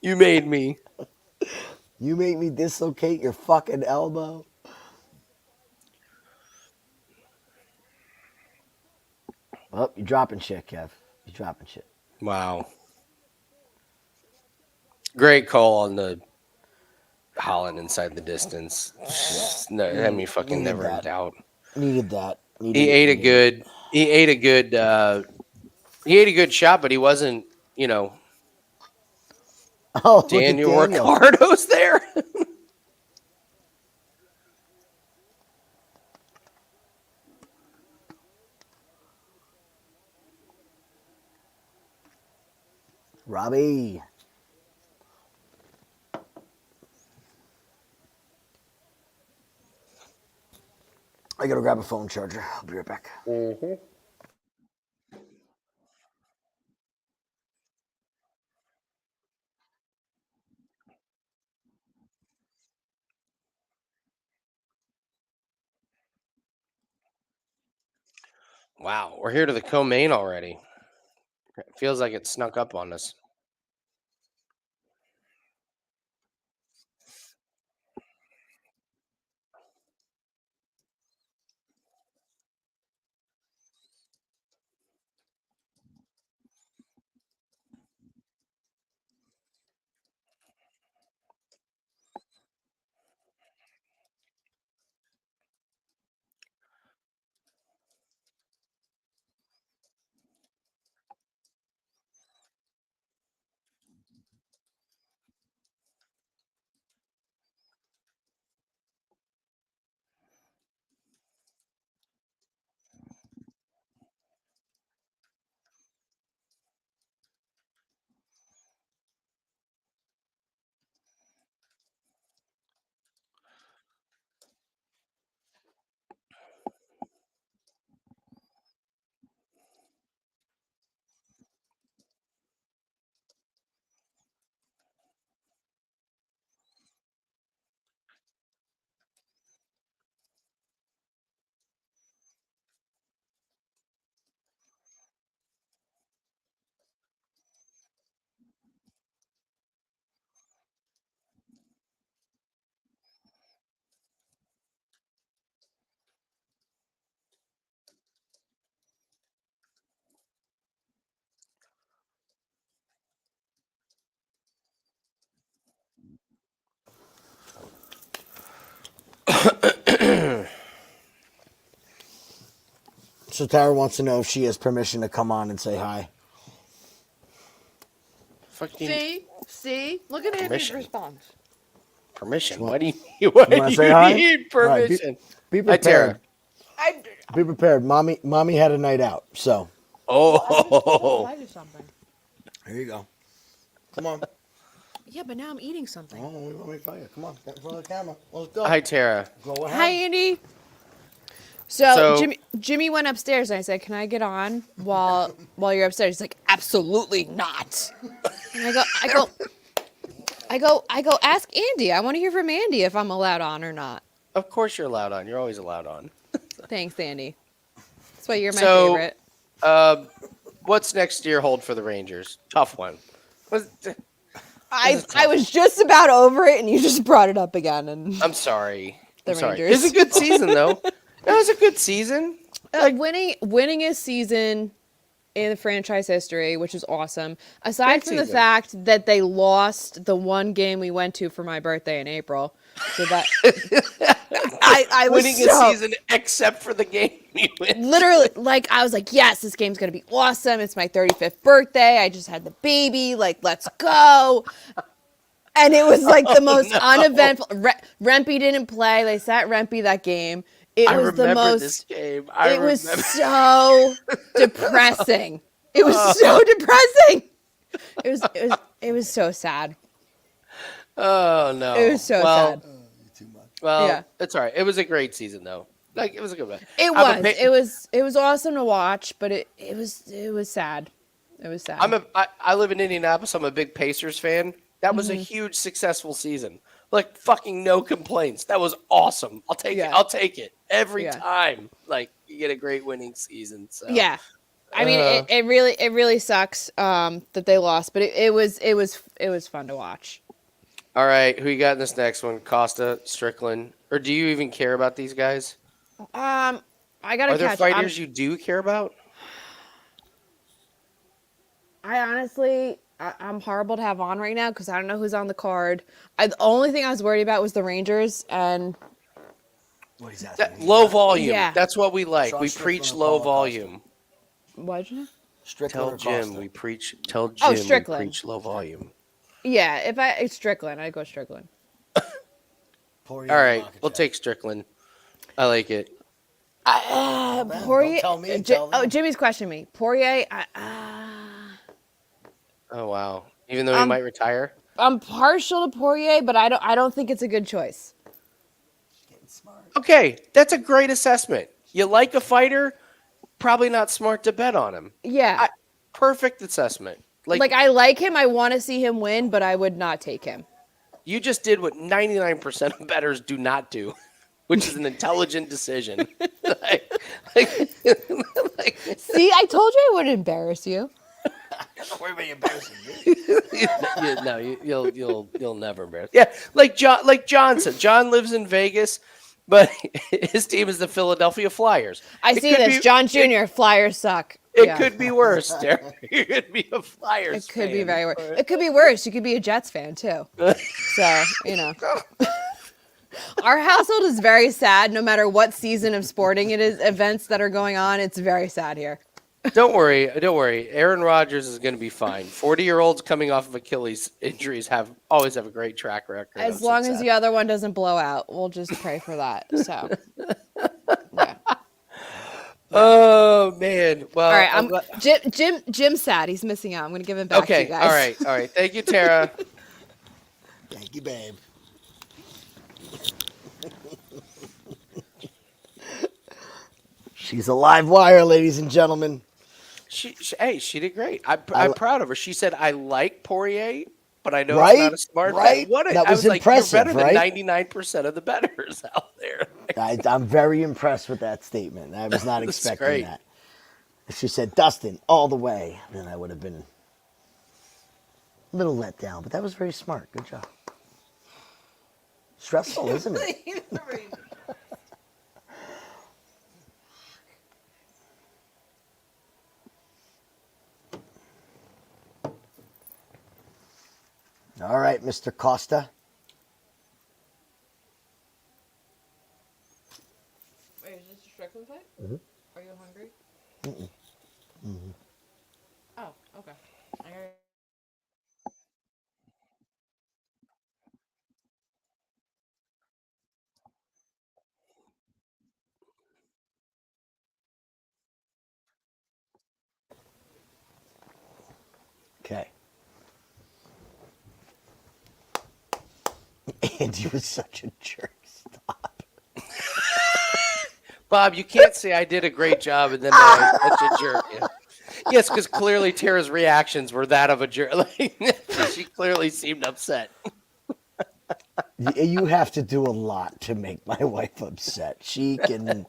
Speaker 1: You made me.
Speaker 2: You make me dislocate your fucking elbow. Oh, you're dropping shit, Kev. You're dropping shit.
Speaker 1: Wow. Great call on the Holland inside the distance. No, I mean, fucking
Speaker 2: Needed
Speaker 1: never in
Speaker 2: that.
Speaker 1: doubt.
Speaker 2: Needed that.
Speaker 1: He ate a good shot, but he wasn't,
Speaker 2: Oh, look at
Speaker 1: Daniel
Speaker 2: Daniel.
Speaker 1: Ricardo's there.
Speaker 2: Robbie. I gotta grab a phone charger. I'll be right back.
Speaker 1: Mm-hmm. Wow, we're here to the co-main already. It feels like it snuck up on us.
Speaker 2: So Tara wants to know if she has permission to come on and say hi.
Speaker 1: Fucking
Speaker 3: See? Look at Andy's
Speaker 1: Permission.
Speaker 3: response.
Speaker 1: permission.
Speaker 2: What?
Speaker 1: Why do you why
Speaker 2: You wanna
Speaker 1: do
Speaker 2: say
Speaker 1: you
Speaker 2: hi?
Speaker 1: need
Speaker 2: All right,
Speaker 1: permission?
Speaker 2: Be
Speaker 1: Hi, Tara.
Speaker 2: prepared. Be prepared. Mommy had a night out. So
Speaker 1: Oh,
Speaker 3: I do something.
Speaker 2: here you go. Come on.
Speaker 3: Yeah, but now I'm eating something.
Speaker 2: Oh, let me tell you. Come on, get in front of the camera. Let's go.
Speaker 1: hi, Tara.
Speaker 2: Go ahead.
Speaker 4: Hi, Andy. So,
Speaker 1: So-
Speaker 4: Jimmy went upstairs, and I said, "Can I get on while you're upstairs?" He's like, "Absolutely not." And I go. Ask Andy. I want to hear from Andy if I'm allowed on or not.
Speaker 1: Of course you're allowed on. You're always allowed on.
Speaker 4: Thanks, Andy. That's why you're my
Speaker 1: So-
Speaker 4: favorite.
Speaker 1: What's next year hold for the Rangers? Tough one.
Speaker 4: I was just about over it, and you just brought it up again. And
Speaker 1: I'm sorry.
Speaker 4: The
Speaker 1: I'm sorry.
Speaker 4: Rangers.
Speaker 1: It's a good season though. It was a good season.
Speaker 4: winning a season in the franchise history, which is awesome. Aside
Speaker 1: Great
Speaker 4: from the
Speaker 1: season.
Speaker 4: fact that they lost the one game we went to for my birthday in April, so that I was
Speaker 1: Winning
Speaker 4: so,
Speaker 1: a season except for the game you win.
Speaker 4: literally like I was like, yes, this game's gonna be awesome. It's my 35th birthday. I just had the baby. Like, let's go. And it was like the most uneventful. Rempe didn't play. They sat Rempe that game. It
Speaker 1: I
Speaker 4: was the
Speaker 1: remember
Speaker 4: most.
Speaker 1: this game.
Speaker 4: It was so depressing. It was so depressing. It was so sad.
Speaker 1: Oh no.
Speaker 4: It was so sad.
Speaker 2: Too much.
Speaker 1: Well,
Speaker 4: Yeah.
Speaker 1: it's all right. It was a great season though. Like it was a good one.
Speaker 4: It was. It was awesome to watch, but it was sad. It was sad.
Speaker 1: I live in Indianapolis. I'm a big Pacers fan. That was a huge successful season. Like fucking no complaints. That was awesome. I'll take it. I'll take it every time. Like you get a great winning season. So
Speaker 4: Yeah. I mean, it really sucks that they lost, but it was fun to watch.
Speaker 1: All right, who you got in this next one? Costa, Strickland, or do you even care about these guys?
Speaker 4: I gotta.
Speaker 1: Are there fighters you do care about?
Speaker 4: I honestly, I'm horrible to have on right now because I don't know who's on the card. The only thing I was worried about was the Rangers and
Speaker 2: What is that?
Speaker 1: Low volume.
Speaker 4: Yeah.
Speaker 1: That's what we like.
Speaker 2: Sean
Speaker 1: We
Speaker 2: Strickland
Speaker 1: preach
Speaker 2: or
Speaker 1: low
Speaker 2: Paulo
Speaker 1: volume.
Speaker 4: what'd you know?
Speaker 2: Strickland
Speaker 1: Tell
Speaker 2: or
Speaker 1: Jim
Speaker 2: Costa?
Speaker 1: we preach. Tell Jim we
Speaker 4: Strickland.
Speaker 1: preach low volume.
Speaker 4: Yeah, it's Strickland, I'd go Strickland.
Speaker 2: Poirier
Speaker 1: All
Speaker 2: or
Speaker 1: right, we'll
Speaker 2: Makhachev?
Speaker 1: take Strickland. I like it.
Speaker 4: Poirier.
Speaker 2: Don't tell me, tell them.
Speaker 4: Jimmy's questioning me. Poirier.
Speaker 1: Oh wow! Even though he might retire.
Speaker 4: I'm partial to Poirier, but I don't think it's a good choice.
Speaker 2: Getting smart.
Speaker 1: Okay, that's a great assessment. You like a fighter, probably not smart to bet on him.
Speaker 4: Yeah.
Speaker 1: Perfect assessment.
Speaker 4: Like I like him. I want to see him win, but I would not take him.
Speaker 1: You just did what 99% of bettors do not do, which is an intelligent decision.
Speaker 4: See, I told you I wouldn't embarrass you.
Speaker 2: Don't worry about embarrassing me.
Speaker 1: No, you'll never embarrass. Yeah, like John said. John lives in Vegas, but his team is the Philadelphia Flyers.
Speaker 4: I
Speaker 1: It
Speaker 4: see
Speaker 1: could
Speaker 4: this.
Speaker 1: be-
Speaker 4: John Jr. Flyers suck.
Speaker 1: It
Speaker 4: Yeah.
Speaker 1: could be worse, Derek. It could be a Flyers.
Speaker 4: It could be
Speaker 1: fan.
Speaker 4: very worse. It could be worse. You could be a Jets fan too. So, you know. Our household is very sad no matter what season of sporting it is, events that are going on. It's very sad here.
Speaker 1: Don't worry. Aaron Rodgers is going to be fine. 40-year-olds coming off of Achilles injuries always have a great track record.
Speaker 4: As
Speaker 1: of
Speaker 4: long as
Speaker 1: success.
Speaker 4: the other one doesn't blow out, we'll just pray for that. So, yeah.
Speaker 1: Oh man. Well,
Speaker 4: All right,
Speaker 1: I'm glad-
Speaker 4: Jim's sad. He's missing out. I'm going to give him back to you
Speaker 1: okay.
Speaker 4: guys.
Speaker 1: All right. Thank you, Tara.
Speaker 2: Thank you, babe. She's a live wire, ladies and gentlemen.
Speaker 1: She did great. I'm proud of her. She said, "I like Poirier, but I know
Speaker 2: Right?
Speaker 1: it's not a smart
Speaker 2: Right?
Speaker 1: bet." What
Speaker 2: That
Speaker 1: I
Speaker 2: was
Speaker 1: like,
Speaker 2: impressive,
Speaker 1: you're better
Speaker 2: right?
Speaker 1: than 99% of the bettors out there.
Speaker 2: I'm very impressed with that statement. I was not
Speaker 1: That's
Speaker 2: expecting
Speaker 1: great.
Speaker 2: that. If she said Dustin all the way, then I would have been a little let down. But that was very smart. Good job. Stressful, isn't it? All right, Mr. Costa.
Speaker 4: Wait, is this a Strickland fight?
Speaker 2: Mhm.
Speaker 4: Are you hungry?
Speaker 2: Mm-mm.
Speaker 4: Oh, okay.
Speaker 2: Okay. Andy was such a jerk. Stop.
Speaker 1: Bob, you can't say I did a great job and then such a jerk. Yeah. Yes, because clearly Tara's reactions were that of a jerk. Like, she clearly seemed upset.
Speaker 2: You have to do a lot to make my wife upset. She can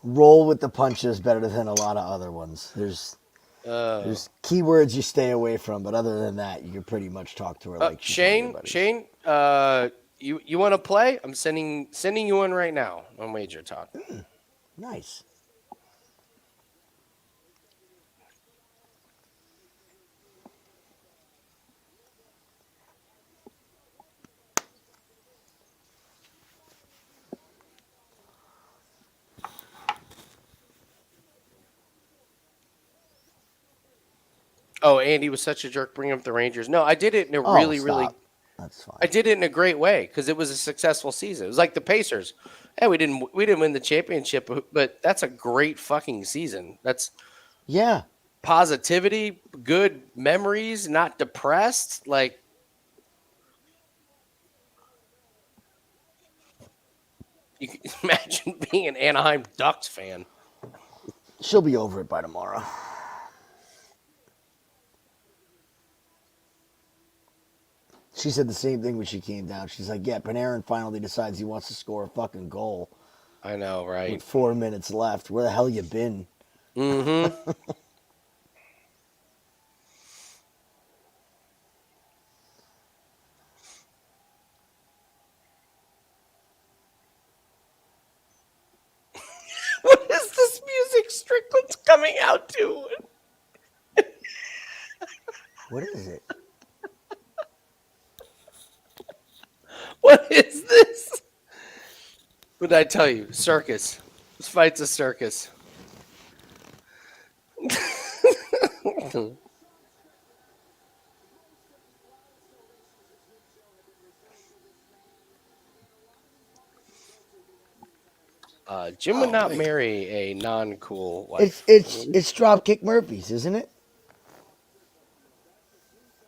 Speaker 2: roll with the punches better than a lot of other ones. There's keywords you stay away from, but other than that, you can pretty much talk to her like she's one of your buddies.
Speaker 1: Shane, you want to play? I'm sending you in right now on Wager Talk.
Speaker 2: Nice.
Speaker 1: Oh, Andy was such a jerk bringing up the Rangers. No, I did it in a
Speaker 2: Oh,
Speaker 1: really
Speaker 2: stop. That's fine.
Speaker 1: I did it in a great way because it was a successful season. It was like the Pacers. Hey, we didn't win the championship, but that's a great fucking season. That's
Speaker 2: Yeah.
Speaker 1: positivity, good memories, not depressed. Like, you can imagine being an Anaheim Ducks fan.
Speaker 2: She'll be over it by tomorrow. She said the same thing when she came down. She's like, yeah, Panarin finally decides he wants to score a fucking goal
Speaker 1: I know, right?
Speaker 2: with 4 minutes left. Where the hell you been?
Speaker 1: Mm-hmm. What is this music Strickland's coming out to?
Speaker 2: What is it?
Speaker 1: What is this? What did I tell you? Circus. This fight's a circus. Jim would not marry a non-cool wife.
Speaker 2: It's Dropkick Murphys, isn't it?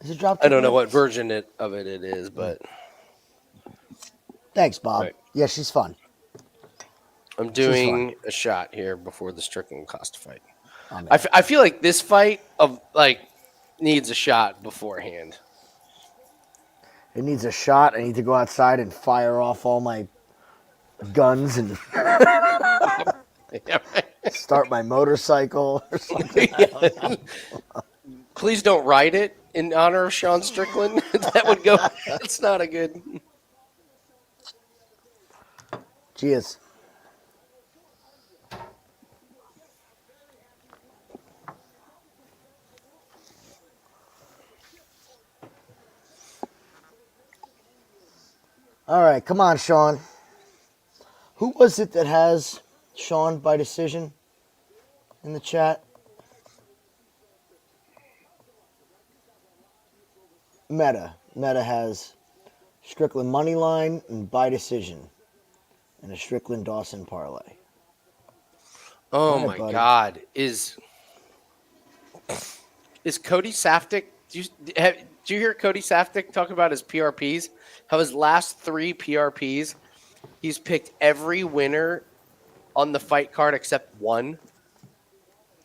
Speaker 2: Is it Dropkick
Speaker 1: I don't know what
Speaker 2: Murphys?
Speaker 1: version of it is, but
Speaker 2: Thanks, Bob.
Speaker 1: Right.
Speaker 2: Yeah, she's fun.
Speaker 1: I'm doing a shot here before the Strickland Costa fight.
Speaker 2: Oh, man.
Speaker 1: I feel like this fight needs a shot beforehand.
Speaker 2: It needs a shot. I need to go outside and fire off all my guns and
Speaker 1: Yeah, right.
Speaker 2: start my motorcycle or something.
Speaker 1: Please don't ride it in honor of Sean Strickland. That would go. That's not a good.
Speaker 2: Cheers. All right, come on, Sean. Who was it that has Sean by decision in the chat? Meta. Meta has Strickland money line and by decision, and a Strickland Dawson parlay.
Speaker 1: Oh
Speaker 2: All right,
Speaker 1: my
Speaker 2: buddy.
Speaker 1: God! Is Cody Saftik? Do you hear Cody Saftik talk about his PRPs? How his last 3 PRPs, he's picked every winner on the fight card except one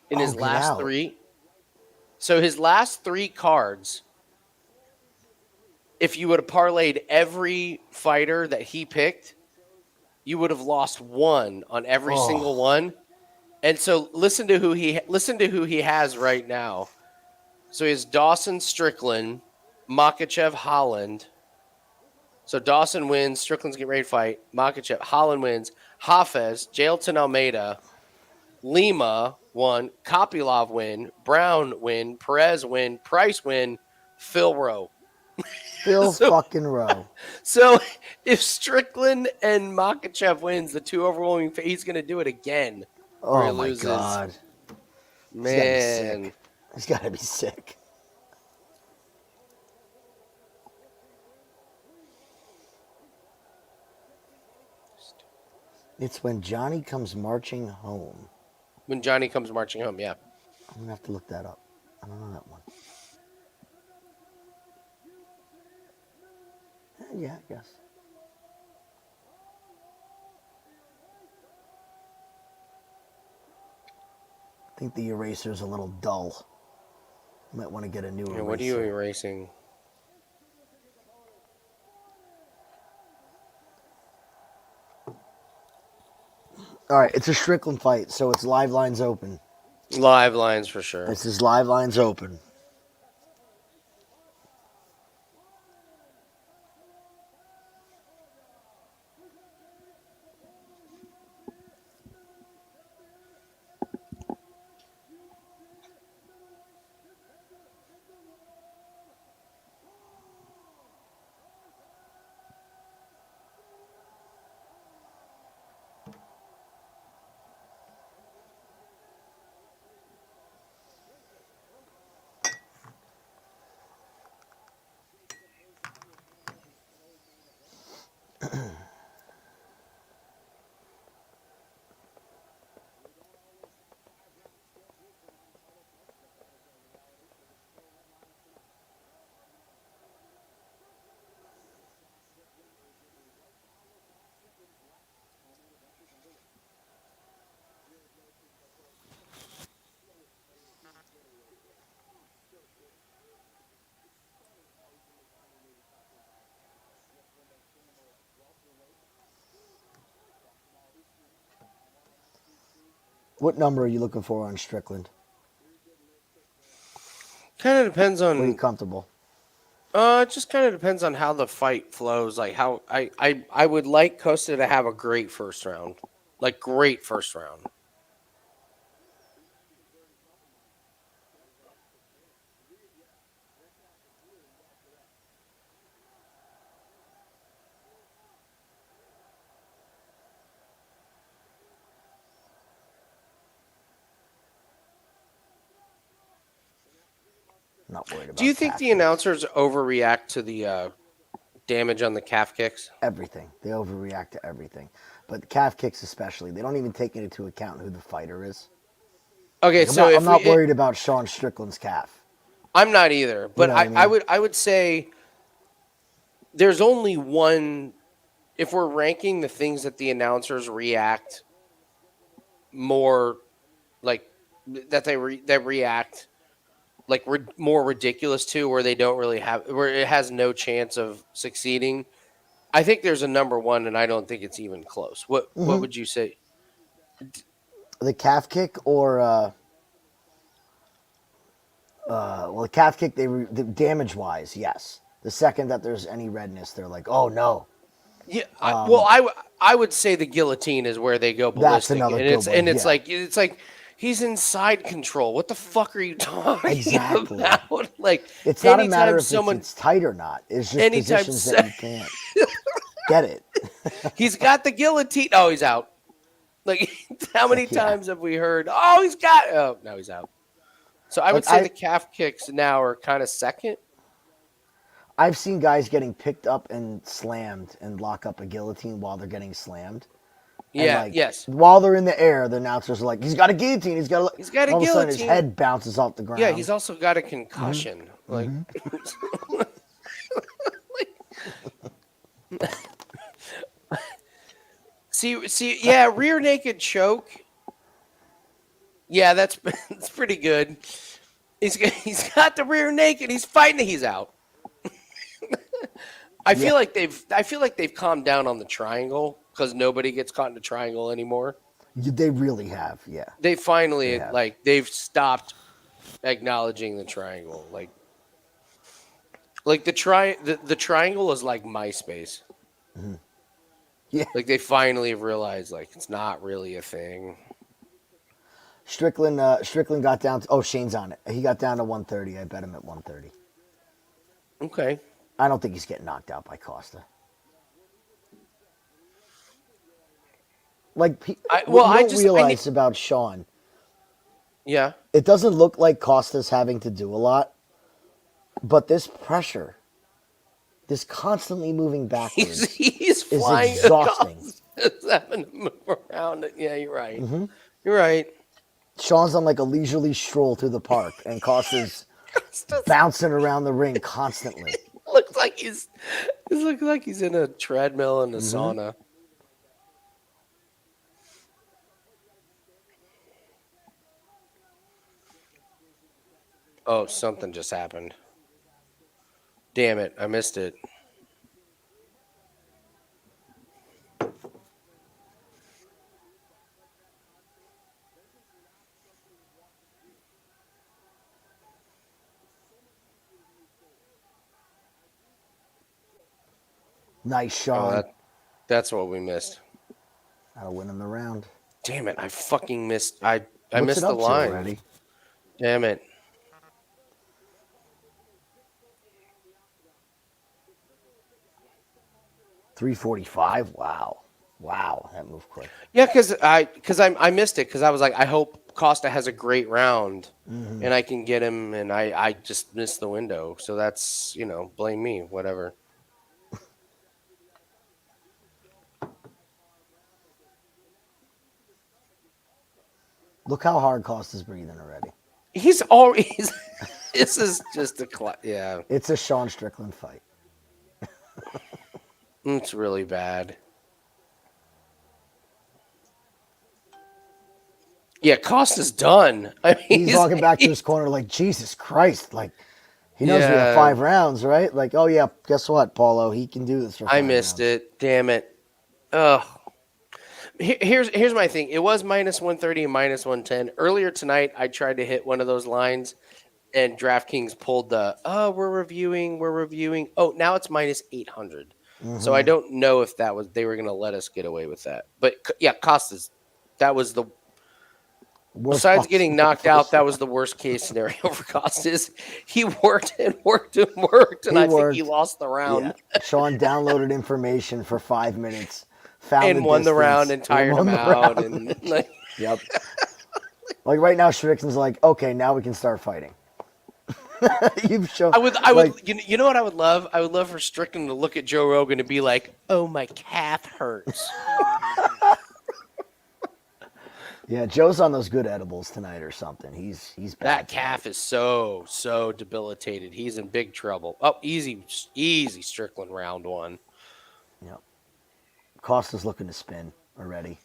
Speaker 1: in his
Speaker 2: get
Speaker 1: last
Speaker 2: out.
Speaker 1: 3. So his last 3 cards, if you would have parlayed every fighter that he picked, you would have lost 1 on every single one. And so listen to who he has right now. So he has Dawson, Strickland, Makhachev, Holland. So Dawson wins, Strickland's getting ready to fight. Makhachev, Holland wins, Hafez, Jailton, Almeida, Lima won, Kopylov win, Brown win, Perez win, Price win, Phil Rowe.
Speaker 2: Phil fucking Rowe.
Speaker 1: So if Strickland and Makhachev wins the 2 overwhelming, he's going to do it again. where he
Speaker 2: Oh my
Speaker 1: loses.
Speaker 2: God.
Speaker 1: Man.
Speaker 2: He's got to be sick. It's when Johnny comes marching home.
Speaker 1: When Johnny comes marching home, yeah.
Speaker 2: I'm going to have to look that up. I don't know that one. Yeah, I guess. I think the eraser's a little dull. Might want to get a new eraser.
Speaker 1: What are you erasing?
Speaker 2: All right, it's a Strickland fight, so it's live lines open.
Speaker 1: Live lines for sure.
Speaker 2: This is live lines open. What number are you looking for on Strickland?
Speaker 1: Kind of depends
Speaker 2: Are you
Speaker 1: on.
Speaker 2: comfortable?
Speaker 1: It just kind of depends on how the fight flows. Like how I would like Costa to have a great first round, like great first round.
Speaker 2: Not worried about.
Speaker 1: Do you think
Speaker 2: calf
Speaker 1: the
Speaker 2: kicks.
Speaker 1: announcers overreact to the damage on the calf kicks?
Speaker 2: Everything. They overreact to everything. But the calf kicks especially, they don't even take into account who the fighter is.
Speaker 1: Okay,
Speaker 2: Like,
Speaker 1: so
Speaker 2: I'm not worried about Sean Strickland's calf.
Speaker 1: I'm not either, but
Speaker 2: know what I mean?
Speaker 1: I would say there's only one. If we're ranking the things that the announcers react more, like that that react like more ridiculous to, where they don't really have, where it has no chance of succeeding. I think there's a number one, and I don't think it's even close. What would you say?
Speaker 2: The calf kick or well, the calf kick, the damage wise, yes. The second that there's any redness, they're like, oh no.
Speaker 1: Yeah, I would say the guillotine is where they go ballistic,
Speaker 2: another
Speaker 1: and
Speaker 2: good
Speaker 1: it's
Speaker 2: one,
Speaker 1: and it's
Speaker 2: yeah.
Speaker 1: like he's in side control. What the fuck are you talking
Speaker 2: Exactly.
Speaker 1: about? Like,
Speaker 2: It's not a
Speaker 1: anytime
Speaker 2: matter if
Speaker 1: someone
Speaker 2: it's tight or not. It's just
Speaker 1: anytime
Speaker 2: positions that you can't get it.
Speaker 1: he's got the guillotine. Oh, he's out. Like, how many
Speaker 2: yeah.
Speaker 1: times have we heard? Oh, he's got. Oh, no, he's out. So I would say the calf kicks now are kind of second.
Speaker 2: I've seen guys getting picked up and slammed and lock up a guillotine while they're getting slammed. And
Speaker 1: Yeah. Yes.
Speaker 2: While they're in the air, the announcers are like, he's got a guillotine. He's got a
Speaker 1: guillotine.
Speaker 2: All of a sudden, his head bounces off the ground.
Speaker 1: Yeah, he's also got a concussion. Like, see, yeah, rear naked choke. Yeah, that's pretty good. He's got the rear naked. He's fighting. He's out. I feel like they've calmed down on the triangle because nobody gets caught in the triangle anymore.
Speaker 2: They really have, yeah.
Speaker 1: They finally
Speaker 2: have.
Speaker 1: they've stopped acknowledging the triangle. Like the triangle is like MySpace.
Speaker 2: Mm-hmm. Yeah.
Speaker 1: Like they finally have realized like it's not really a thing.
Speaker 2: Strickland got down to, Shane's on it. He got down to 130. I bet him at 130.
Speaker 1: Okay.
Speaker 2: I don't think he's getting knocked out by Costa. Like, what you don't realize about Sean,
Speaker 1: yeah,
Speaker 2: it doesn't look like Costa's having to do a lot, but this pressure, this constantly moving backwards,
Speaker 1: he's
Speaker 2: is
Speaker 1: flying
Speaker 2: exhausting.
Speaker 1: It's having to move around. Yeah, you're right. Mm-hmm. You're right.
Speaker 2: Sean's on like a leisurely stroll through the park, and Costa's bouncing around the ring constantly.
Speaker 1: Looks like he's in a treadmill in a sauna. Oh, something just happened. Damn it, I missed it.
Speaker 2: Nice, Sean.
Speaker 1: Oh, that's what we missed.
Speaker 2: That'll win him the round.
Speaker 1: Damn it, I fucking missed. I
Speaker 2: What's
Speaker 1: missed
Speaker 2: it
Speaker 1: the
Speaker 2: up to
Speaker 1: line.
Speaker 2: already?
Speaker 1: Damn it.
Speaker 2: $345. Wow, that moved quick.
Speaker 1: Yeah, because I missed it because I was like, I hope Costa has a great round and I can get him, and I just missed the window. So that's, blame me, whatever.
Speaker 2: Look how hard Costa's breathing already.
Speaker 1: He's always. This is just yeah.
Speaker 2: It's a Sean Strickland fight.
Speaker 1: It's really bad. Yeah, Costa's done. I mean,
Speaker 2: He's walking back to his corner like, Jesus Christ. Like, he knows we have 5 rounds, right? Like, oh, yeah, guess what, Paulo? He can do this for 5
Speaker 1: I missed
Speaker 2: rounds.
Speaker 1: it. Damn it. Ugh. Here's my thing. It was minus 130 and minus 110 earlier tonight. I tried to hit one of those lines, and DraftKings pulled the we're reviewing. Oh, now it's minus 800. So I don't know if they were going to let us get away with that. But yeah, Costas, that was the besides getting knocked out, that was the worst case scenario for Costas. He worked, and I think he lost the round.
Speaker 2: Yeah. Sean downloaded information for 5 minutes, found
Speaker 1: and won the round and tired him out. And like,
Speaker 2: yep. Like right now, Strickland's like, okay, now we can start fighting. You've shown.
Speaker 1: I would. You know what I would love? I would love for Strickland to look at Joe Rogan and be like, "Oh, my calf hurts."
Speaker 2: Yeah, Joe's on those good edibles tonight or something. He's
Speaker 1: That
Speaker 2: bad
Speaker 1: calf is so debilitated. He's in big trouble. Oh, easy Strickland round one.
Speaker 2: Yep. Costa's looking to spin already.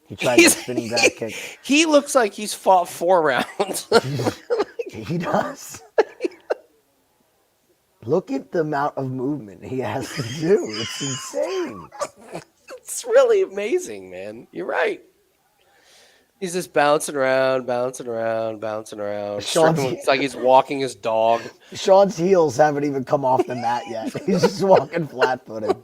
Speaker 2: He tried that spinning back kick.
Speaker 1: He looks like he's fought 4 rounds.
Speaker 2: He does. Look at the amount of movement he has to do. It's insane.
Speaker 1: It's really amazing, man. You're right. He's just bouncing around. Strickland looks like he's walking his dog.
Speaker 2: Sean's heels haven't even come off the mat yet. He's just walking flat-footed.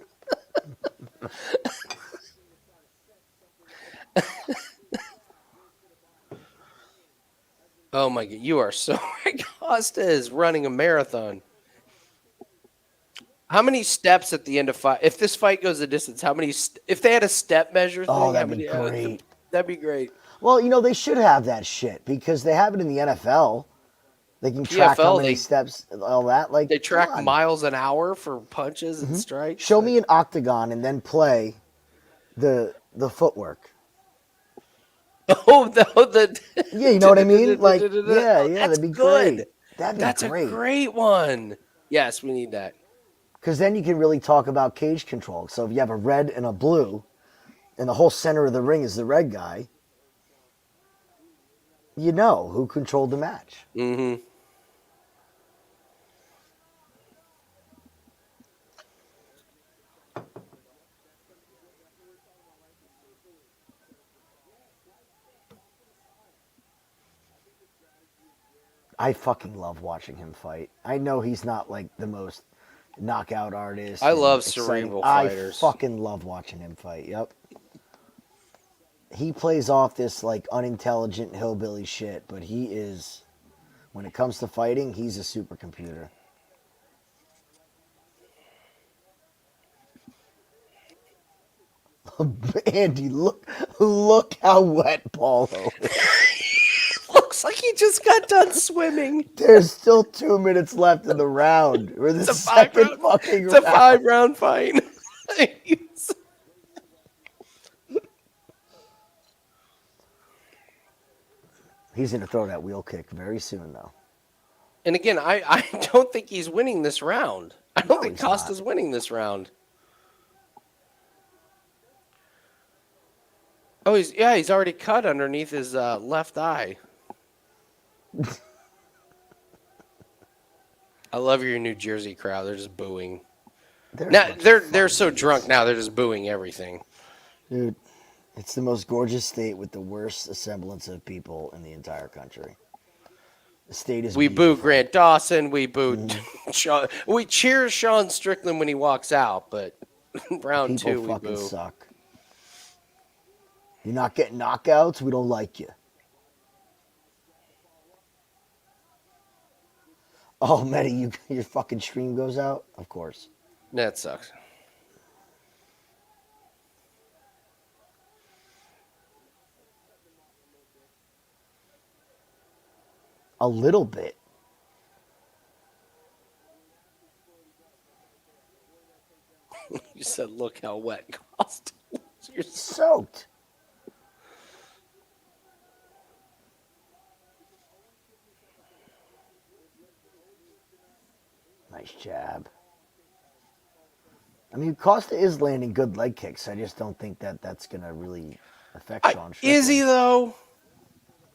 Speaker 1: Oh my God, you are so right. Costa is running a marathon. How many steps at the end of fight? If this fight goes the distance, how many? If they had a step measure thing,
Speaker 2: Oh, that'd be great.
Speaker 1: That'd be great.
Speaker 2: Well, they should have that shit because they have it in the NFL. They can track how many steps, all that. Like
Speaker 1: they track miles an hour for punches and strikes.
Speaker 2: Show me an octagon and then play the footwork.
Speaker 1: Oh,
Speaker 2: yeah, you know what I mean? Like, yeah,
Speaker 1: that'd
Speaker 2: be
Speaker 1: good.
Speaker 2: Great. That'd be
Speaker 1: That's
Speaker 2: great.
Speaker 1: a great one. Yes, we need that.
Speaker 2: Because then you can really talk about cage control. So if you have a red and a blue, and the whole center of the ring is the red guy, you know who controlled the match.
Speaker 1: Mm-hmm.
Speaker 2: I fucking love watching him fight. I know he's not like the most knockout artist.
Speaker 1: I love cerebral fighters.
Speaker 2: I fucking love watching him fight. Yep. He plays off this like unintelligent hillbilly shit, but he is, when it comes to fighting, he's a supercomputer. Andy, look how wet Paulo is.
Speaker 1: Looks like he just got done swimming.
Speaker 2: There's still 2 minutes left in the round. Or the second fucking round.
Speaker 1: It's a 5-round fight.
Speaker 2: He's going to throw that wheel kick very soon, though.
Speaker 1: And again, I don't think he's winning this round. I don't think Costa's winning this round. Oh, he's already cut underneath his left eye. I love your New Jersey crowd. They're just booing. They're so drunk now. They're just booing everything.
Speaker 2: Dude, it's the most gorgeous state with the worst semblance of people in the entire country. The state is.
Speaker 1: We boo Grant Dawson. We boo Sean. We cheer Sean Strickland when he walks out, but round
Speaker 2: people
Speaker 1: 2 we
Speaker 2: fucking
Speaker 1: boo.
Speaker 2: Suck. You're not getting knockouts. We don't like you. Oh, Medi, your fucking stream goes out? Of course.
Speaker 1: That sucks.
Speaker 2: A little bit.
Speaker 1: You said, look how wet Costa is. You're
Speaker 2: Soaked. Nice jab. I mean, Costa is landing good leg kicks. I just don't think that's going to really affect Sean Strickland.
Speaker 1: Is he, though?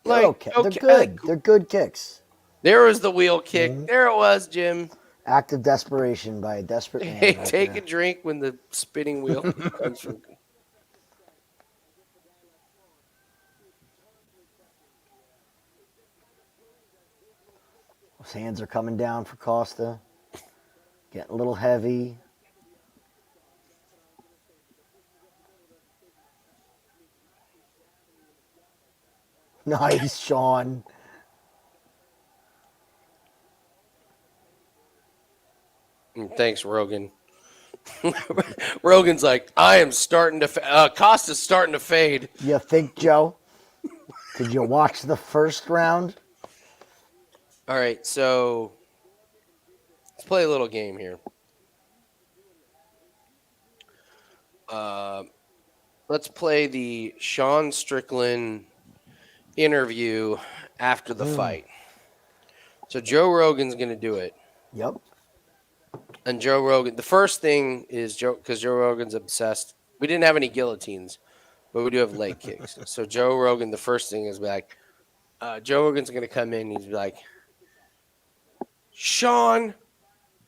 Speaker 2: They're okay. They're good. They're good kicks.
Speaker 1: There was the wheel kick. Mm-hmm. There it was, Jim.
Speaker 2: Act of desperation by a desperate man.
Speaker 1: Hey, take a drink when the spinning wheel comes from.
Speaker 2: His hands are coming down for Costa. Getting a little heavy. Nice, Sean.
Speaker 1: Thanks, Rogan. Rogan's like, I am starting to. Costa's starting to fade.
Speaker 2: You think, Joe? Did you watch the first round?
Speaker 1: All right, so let's play a little game here. Let's play the Sean Strickland interview after the fight. So Joe Rogan's going to do it.
Speaker 2: Yep.
Speaker 1: And Joe Rogan, the first thing is because Joe Rogan's obsessed. We didn't have any guillotines, but we do have leg kicks. So Joe Rogan, the first thing is like, Joe Rogan's going to come in. He's like, Sean,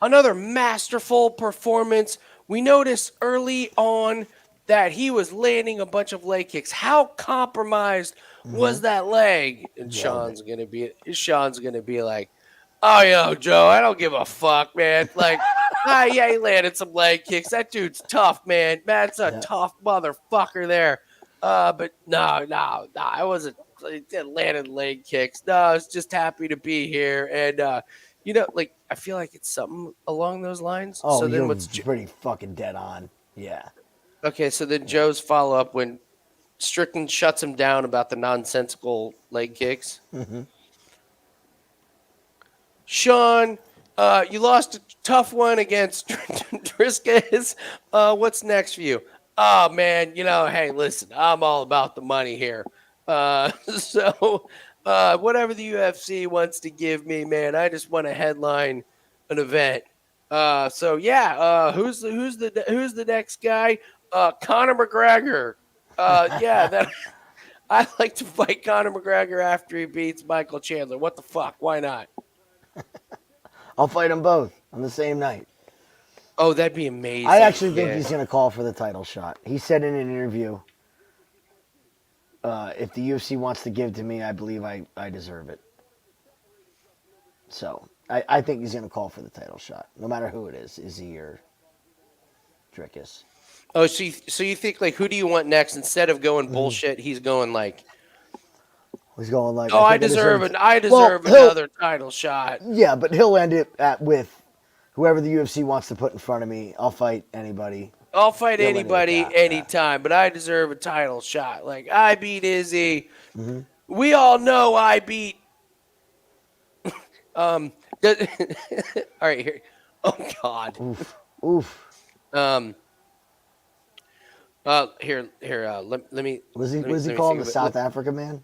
Speaker 1: another masterful performance. We noticed early on that he was landing a bunch of leg kicks. How compromised was that leg? And Sean's gonna be like, oh, yo, Joe, I don't give a fuck, man. Like, yeah, he landed some leg kicks. That dude's tough, man. That's a tough motherfucker there. But no, I wasn't landing leg kicks. No, I was just happy to be here. And like, I feel like it's something along those lines.
Speaker 2: Oh,
Speaker 1: so then
Speaker 2: you're
Speaker 1: what's
Speaker 2: pretty fucking dead on. Yeah.
Speaker 1: Okay, so then Joe's follow-up when Strickland shuts him down about the nonsensical leg kicks.
Speaker 2: Mm-hmm.
Speaker 1: Sean, you lost a tough one against Driscoll. What's next for you? Oh, man, hey, listen, I'm all about the money here. So whatever the UFC wants to give me, man, I just want to headline an event. Who's the next guy? Conor McGregor. That I'd like to fight Conor McGregor after he beats Michael Chandler. What the fuck? Why not?
Speaker 2: I'll fight them both on the same night.
Speaker 1: Oh, that'd be amazing.
Speaker 2: I actually think he's going to call for the title shot. He said in an interview, if the UFC wants to give to me, I believe I deserve it. So I think he's going to call for the title shot, no matter who it is Izzy or Drickus.
Speaker 1: Oh, so you think, like, who do you want next? Instead of going bullshit, he's going like,
Speaker 2: He's going like,
Speaker 1: oh, I deserve another title shot.
Speaker 2: Yeah, but he'll end it with whoever the UFC wants to put in front of me. I'll fight anybody.
Speaker 1: I'll fight anybody anytime, but I deserve a title shot. Like, I beat Izzy. Mm-hmm. We all know I beat. All right, here. Oh God.
Speaker 2: Oof.
Speaker 1: Here. Let me.
Speaker 2: Was he calling the South Africa man?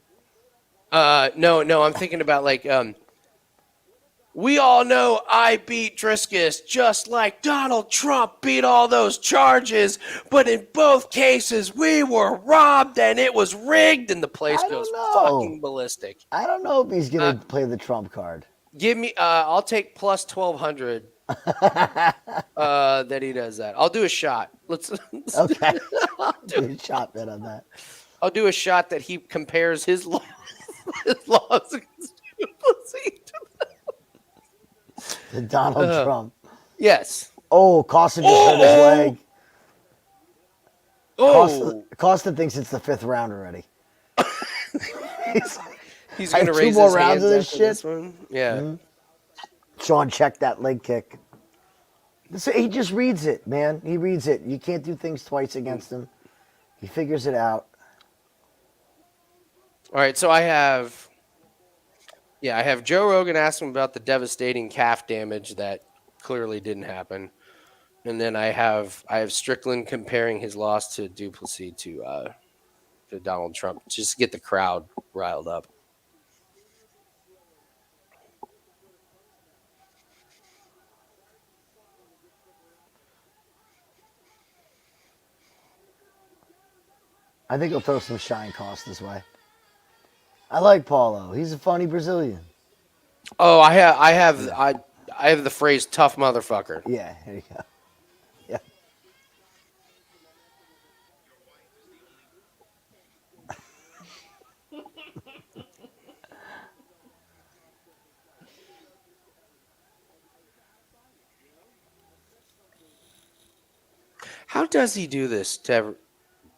Speaker 1: No. I'm thinking about like. We all know I beat Driscoll just like Donald Trump beat all those charges, but in both cases we were robbed and it was rigged, and the place goes fucking ballistic.
Speaker 2: I don't know if he's gonna play the Trump card.
Speaker 1: Give me. I'll take plus 1,200. That he does that. I'll do a shot. Let's
Speaker 2: okay. do a shot bet on that.
Speaker 1: I'll do a shot that he compares his laws against
Speaker 2: to Donald Trump.
Speaker 1: Yes.
Speaker 2: Oh, Costa just hurt his leg.
Speaker 1: Oh,
Speaker 2: Costa thinks it's the 5th round already.
Speaker 1: He's going to raise
Speaker 2: 2 more
Speaker 1: his
Speaker 2: rounds
Speaker 1: hands
Speaker 2: of this
Speaker 1: after
Speaker 2: shit.
Speaker 1: This one. Yeah.
Speaker 2: Mm-hmm. Sean checked that leg kick. He just reads it, man. He reads it. You can't do things twice against him. He figures it out.
Speaker 1: All right, so I have Joe Rogan asking about the devastating calf damage that clearly didn't happen, and then I have Strickland comparing his loss to Duplessis to Donald Trump, just to get the crowd riled up.
Speaker 2: I think he'll throw some shine Costa's way. I like Paulo. He's a funny Brazilian.
Speaker 1: Oh, I have the phrase "tough motherfucker."
Speaker 2: Yeah, here you go. Yeah.
Speaker 1: How does he do this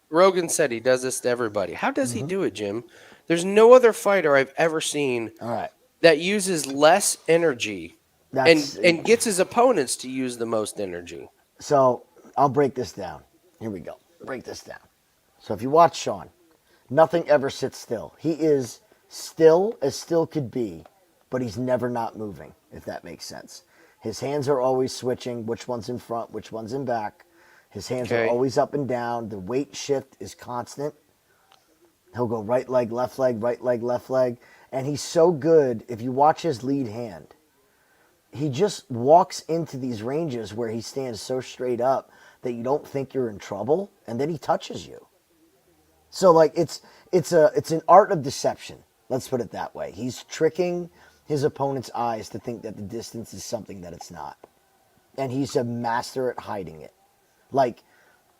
Speaker 1: Rogan said he does this to everybody. How does he
Speaker 2: Mm-hmm.
Speaker 1: do it, Jim? There's no other fighter I've ever seen
Speaker 2: All right.
Speaker 1: that uses less energy
Speaker 2: That's
Speaker 1: and gets his opponents to use the most energy.
Speaker 2: So I'll break this down. Here we go. Break this down. So if you watch Sean, nothing ever sits still. He is still as still could be, but he's never not moving, if that makes sense. His hands are always switching, which one's in front, which one's in back. His hands are
Speaker 1: Okay.
Speaker 2: always up and down. The weight shift is constant. He'll go right leg, left leg, right leg, left leg. And he's so good, if you watch his lead hand, he just walks into these ranges where he stands so straight up that you don't think you're in trouble, and then he touches you. So like it's an art of deception. Let's put it that way. He's tricking his opponent's eyes to think that the distance is something that it's not. And he's a master at hiding it. Like,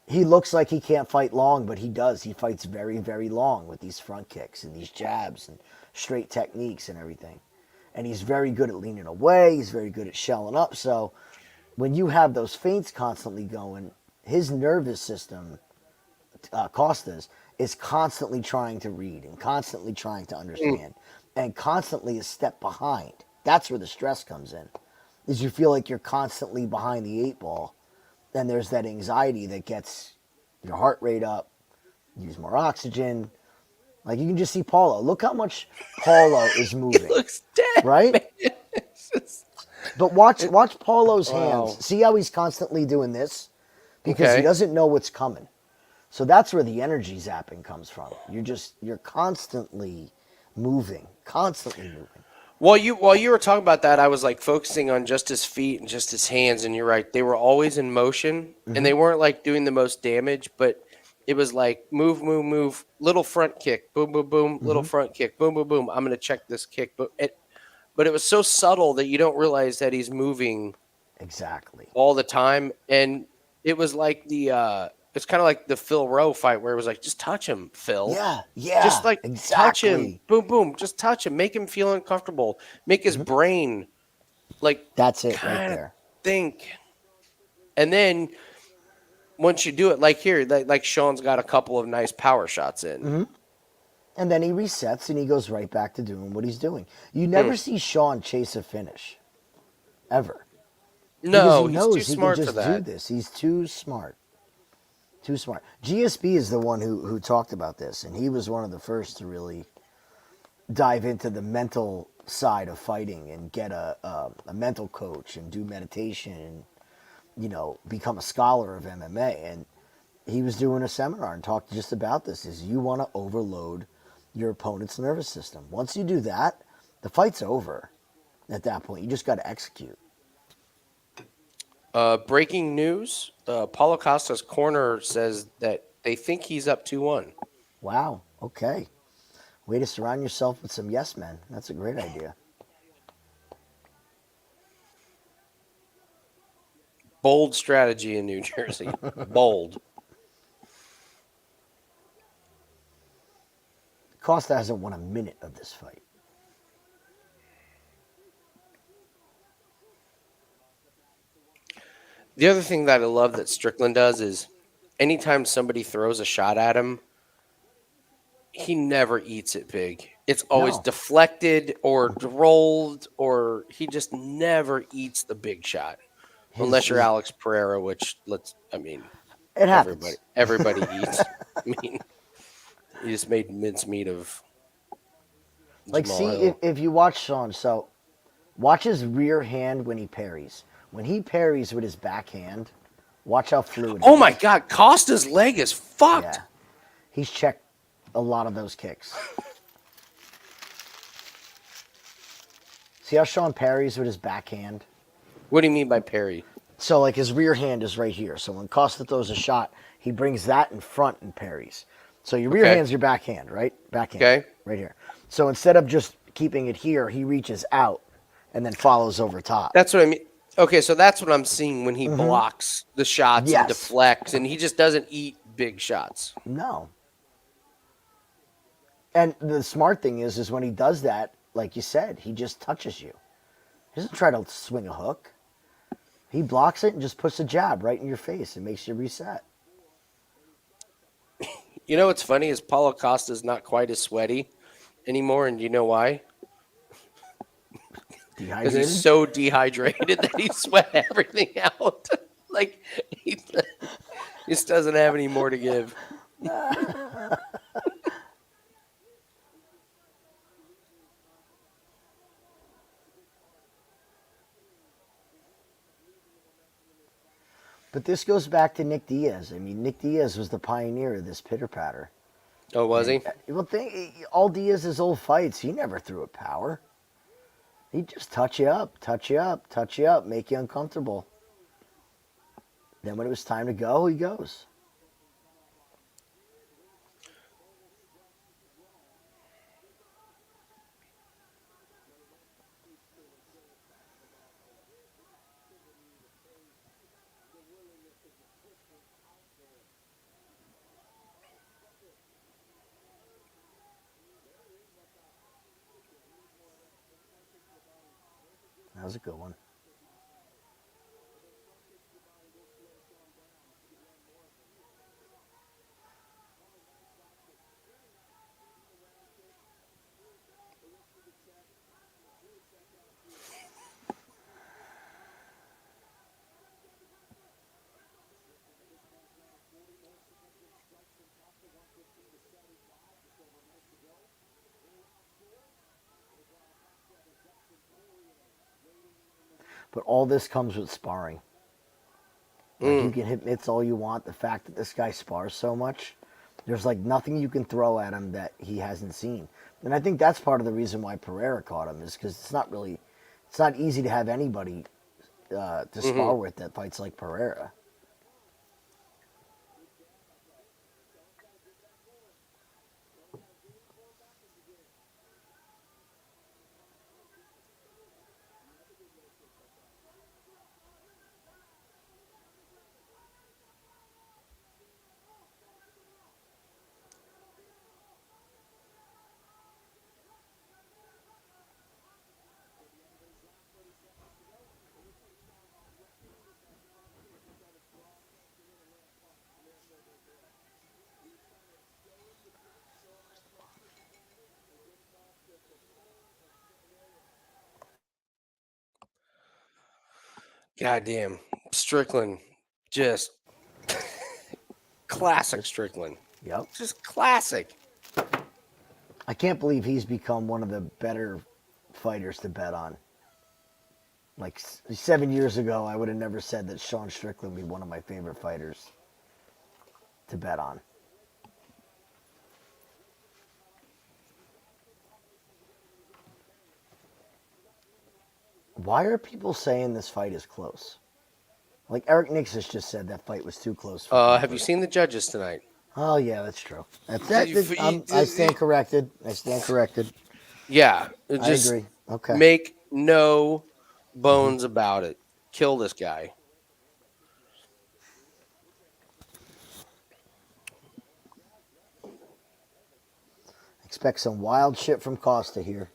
Speaker 2: he looks like he can't fight long, but he does. He fights very, very long with these front kicks and these jabs and straight techniques and everything. And he's very good at leaning away. He's very good at shelling up. So when you have those feints constantly going, his nervous system, Costa's, is constantly trying to read and constantly trying to understand and constantly a step behind. That's where the stress comes in, is you feel like you're constantly behind the 8 ball. Then there's that anxiety that gets your heart rate up, use more oxygen. Like, you can just see Paulo. Look how much Paulo is moving.
Speaker 1: Looks dead,
Speaker 2: Right?
Speaker 1: man. It's just-
Speaker 2: But watch Paulo's
Speaker 1: Wow.
Speaker 2: hands. See how he's constantly doing this? Because
Speaker 1: Okay.
Speaker 2: he doesn't know what's coming. So that's where the energy zapping comes from. You're constantly moving. Constantly moving.
Speaker 1: While you were talking about that, I was like focusing on just his feet and just his hands, and you're right. They were always in motion, and they weren't like doing the most damage, but it was like move, move, move, little front kick, boom, boom, boom, little front kick, boom, boom, boom. I'm gonna check this kick, but it was so subtle that you don't realize that he's moving
Speaker 2: Exactly.
Speaker 1: all the time, and it was like it's kind of like the Phil Rowe fight where it was like, just touch him, Phil.
Speaker 2: Yeah.
Speaker 1: Just like
Speaker 2: exactly.
Speaker 1: touch him, boom, boom, just touch him, make him feel uncomfortable, make his brain like
Speaker 2: That's it right
Speaker 1: kinda
Speaker 2: there.
Speaker 1: think, and then once you do it, like here, like Sean's got a couple of nice power shots in.
Speaker 2: And then he resets and he goes right back to doing what he's doing. You never see Sean chase a finish. Ever.
Speaker 1: No,
Speaker 2: Because he
Speaker 1: he's
Speaker 2: knows
Speaker 1: too
Speaker 2: he
Speaker 1: smart
Speaker 2: can
Speaker 1: for
Speaker 2: just do
Speaker 1: that.
Speaker 2: this. He's too smart. Too smart. GSP is the one who talked about this, and he was one of the first to really dive into the mental side of fighting and get a mental coach and do meditation and, become a scholar of MMA. And he was doing a seminar and talked just about this, is you want to overload your opponent's nervous system. Once you do that, the fight's over at that point. You just got to execute.
Speaker 1: Breaking news: Paulo Costa's corner says that they think he's up 2-1.
Speaker 2: Wow. Okay. Way to surround yourself with some yes men. That's a great idea.
Speaker 1: Bold strategy in New Jersey. Bold.
Speaker 2: Costa hasn't won a minute of this fight.
Speaker 1: The other thing that I love that Strickland does is anytime somebody throws a shot at him, he never eats it big. It's always
Speaker 2: No.
Speaker 1: deflected or rolled, or he just never eats the big shot. Unless you're Alex Pereira, which
Speaker 2: It
Speaker 1: everybody
Speaker 2: happens.
Speaker 1: everybody eats. I mean, he just made mincemeat of
Speaker 2: Like,
Speaker 1: Jamal
Speaker 2: see,
Speaker 1: Hill.
Speaker 2: if you watch Sean, so watch his rear hand when he parries. When he parries with his backhand, watch how fluid it
Speaker 1: Oh
Speaker 2: is.
Speaker 1: my God, Costa's leg is fucked.
Speaker 2: Yeah. He's checked a lot of those kicks. See how Sean parries with his backhand?
Speaker 1: What do you mean by parry?
Speaker 2: So, like, his rear hand is right here. So when Costa throws a shot, he brings that in front and parries. So your rear
Speaker 1: Okay.
Speaker 2: hand's your backhand, right? Backhand.
Speaker 1: Okay.
Speaker 2: Right here. So instead of just keeping it here, he reaches out and then follows over top.
Speaker 1: That's what I mean. Okay, so that's what I'm seeing when he blocks the shots
Speaker 2: Yes.
Speaker 1: and deflects, and he just doesn't eat big shots.
Speaker 2: No. And the smart thing is when he does that, like you said, he just touches you. He doesn't try to swing a hook. He blocks it and just puts a jab right in your face. It makes you reset.
Speaker 1: You know what's funny is Paulo Costa's not quite as sweaty anymore, and you know why? Because
Speaker 2: Dehydrated?
Speaker 1: he's so dehydrated that he sweat everything out. Like he just doesn't have any more to give.
Speaker 2: But this goes back to Nick Diaz. I mean, Nick Diaz was the pioneer of this pitter-patter.
Speaker 1: Oh, was he?
Speaker 2: Well, all Diaz's old fights, he never threw a power. He'd just touch you up, touch you up, touch you up, make you uncomfortable. Then when it was time to go, he goes. That was a good one. But all this comes with sparring. Like you can hit mitts all you want. The fact that this guy spars so much, there's like nothing you can throw at him that he hasn't seen. And I think that's part of the reason why Pereira caught him is because it's not easy to have anybody to spar with that fights like Pereira.
Speaker 1: Goddamn. Strickland. Just classic Strickland.
Speaker 2: Yep.
Speaker 1: Just classic.
Speaker 2: I can't believe he's become one of the better fighters to bet on. Like 7 years ago, I would have never said that Sean Strickland would be one of my favorite fighters to bet on. Why are people saying this fight is close? Like Eric Nixis just said that fight was too close.
Speaker 1: Have you seen the judges tonight?
Speaker 2: Oh yeah, that's true. I stand corrected.
Speaker 1: Yeah.
Speaker 2: I
Speaker 1: Just
Speaker 2: agree. Okay.
Speaker 1: make no bones about it. Kill this guy.
Speaker 2: Expect some wild shit from Costa here.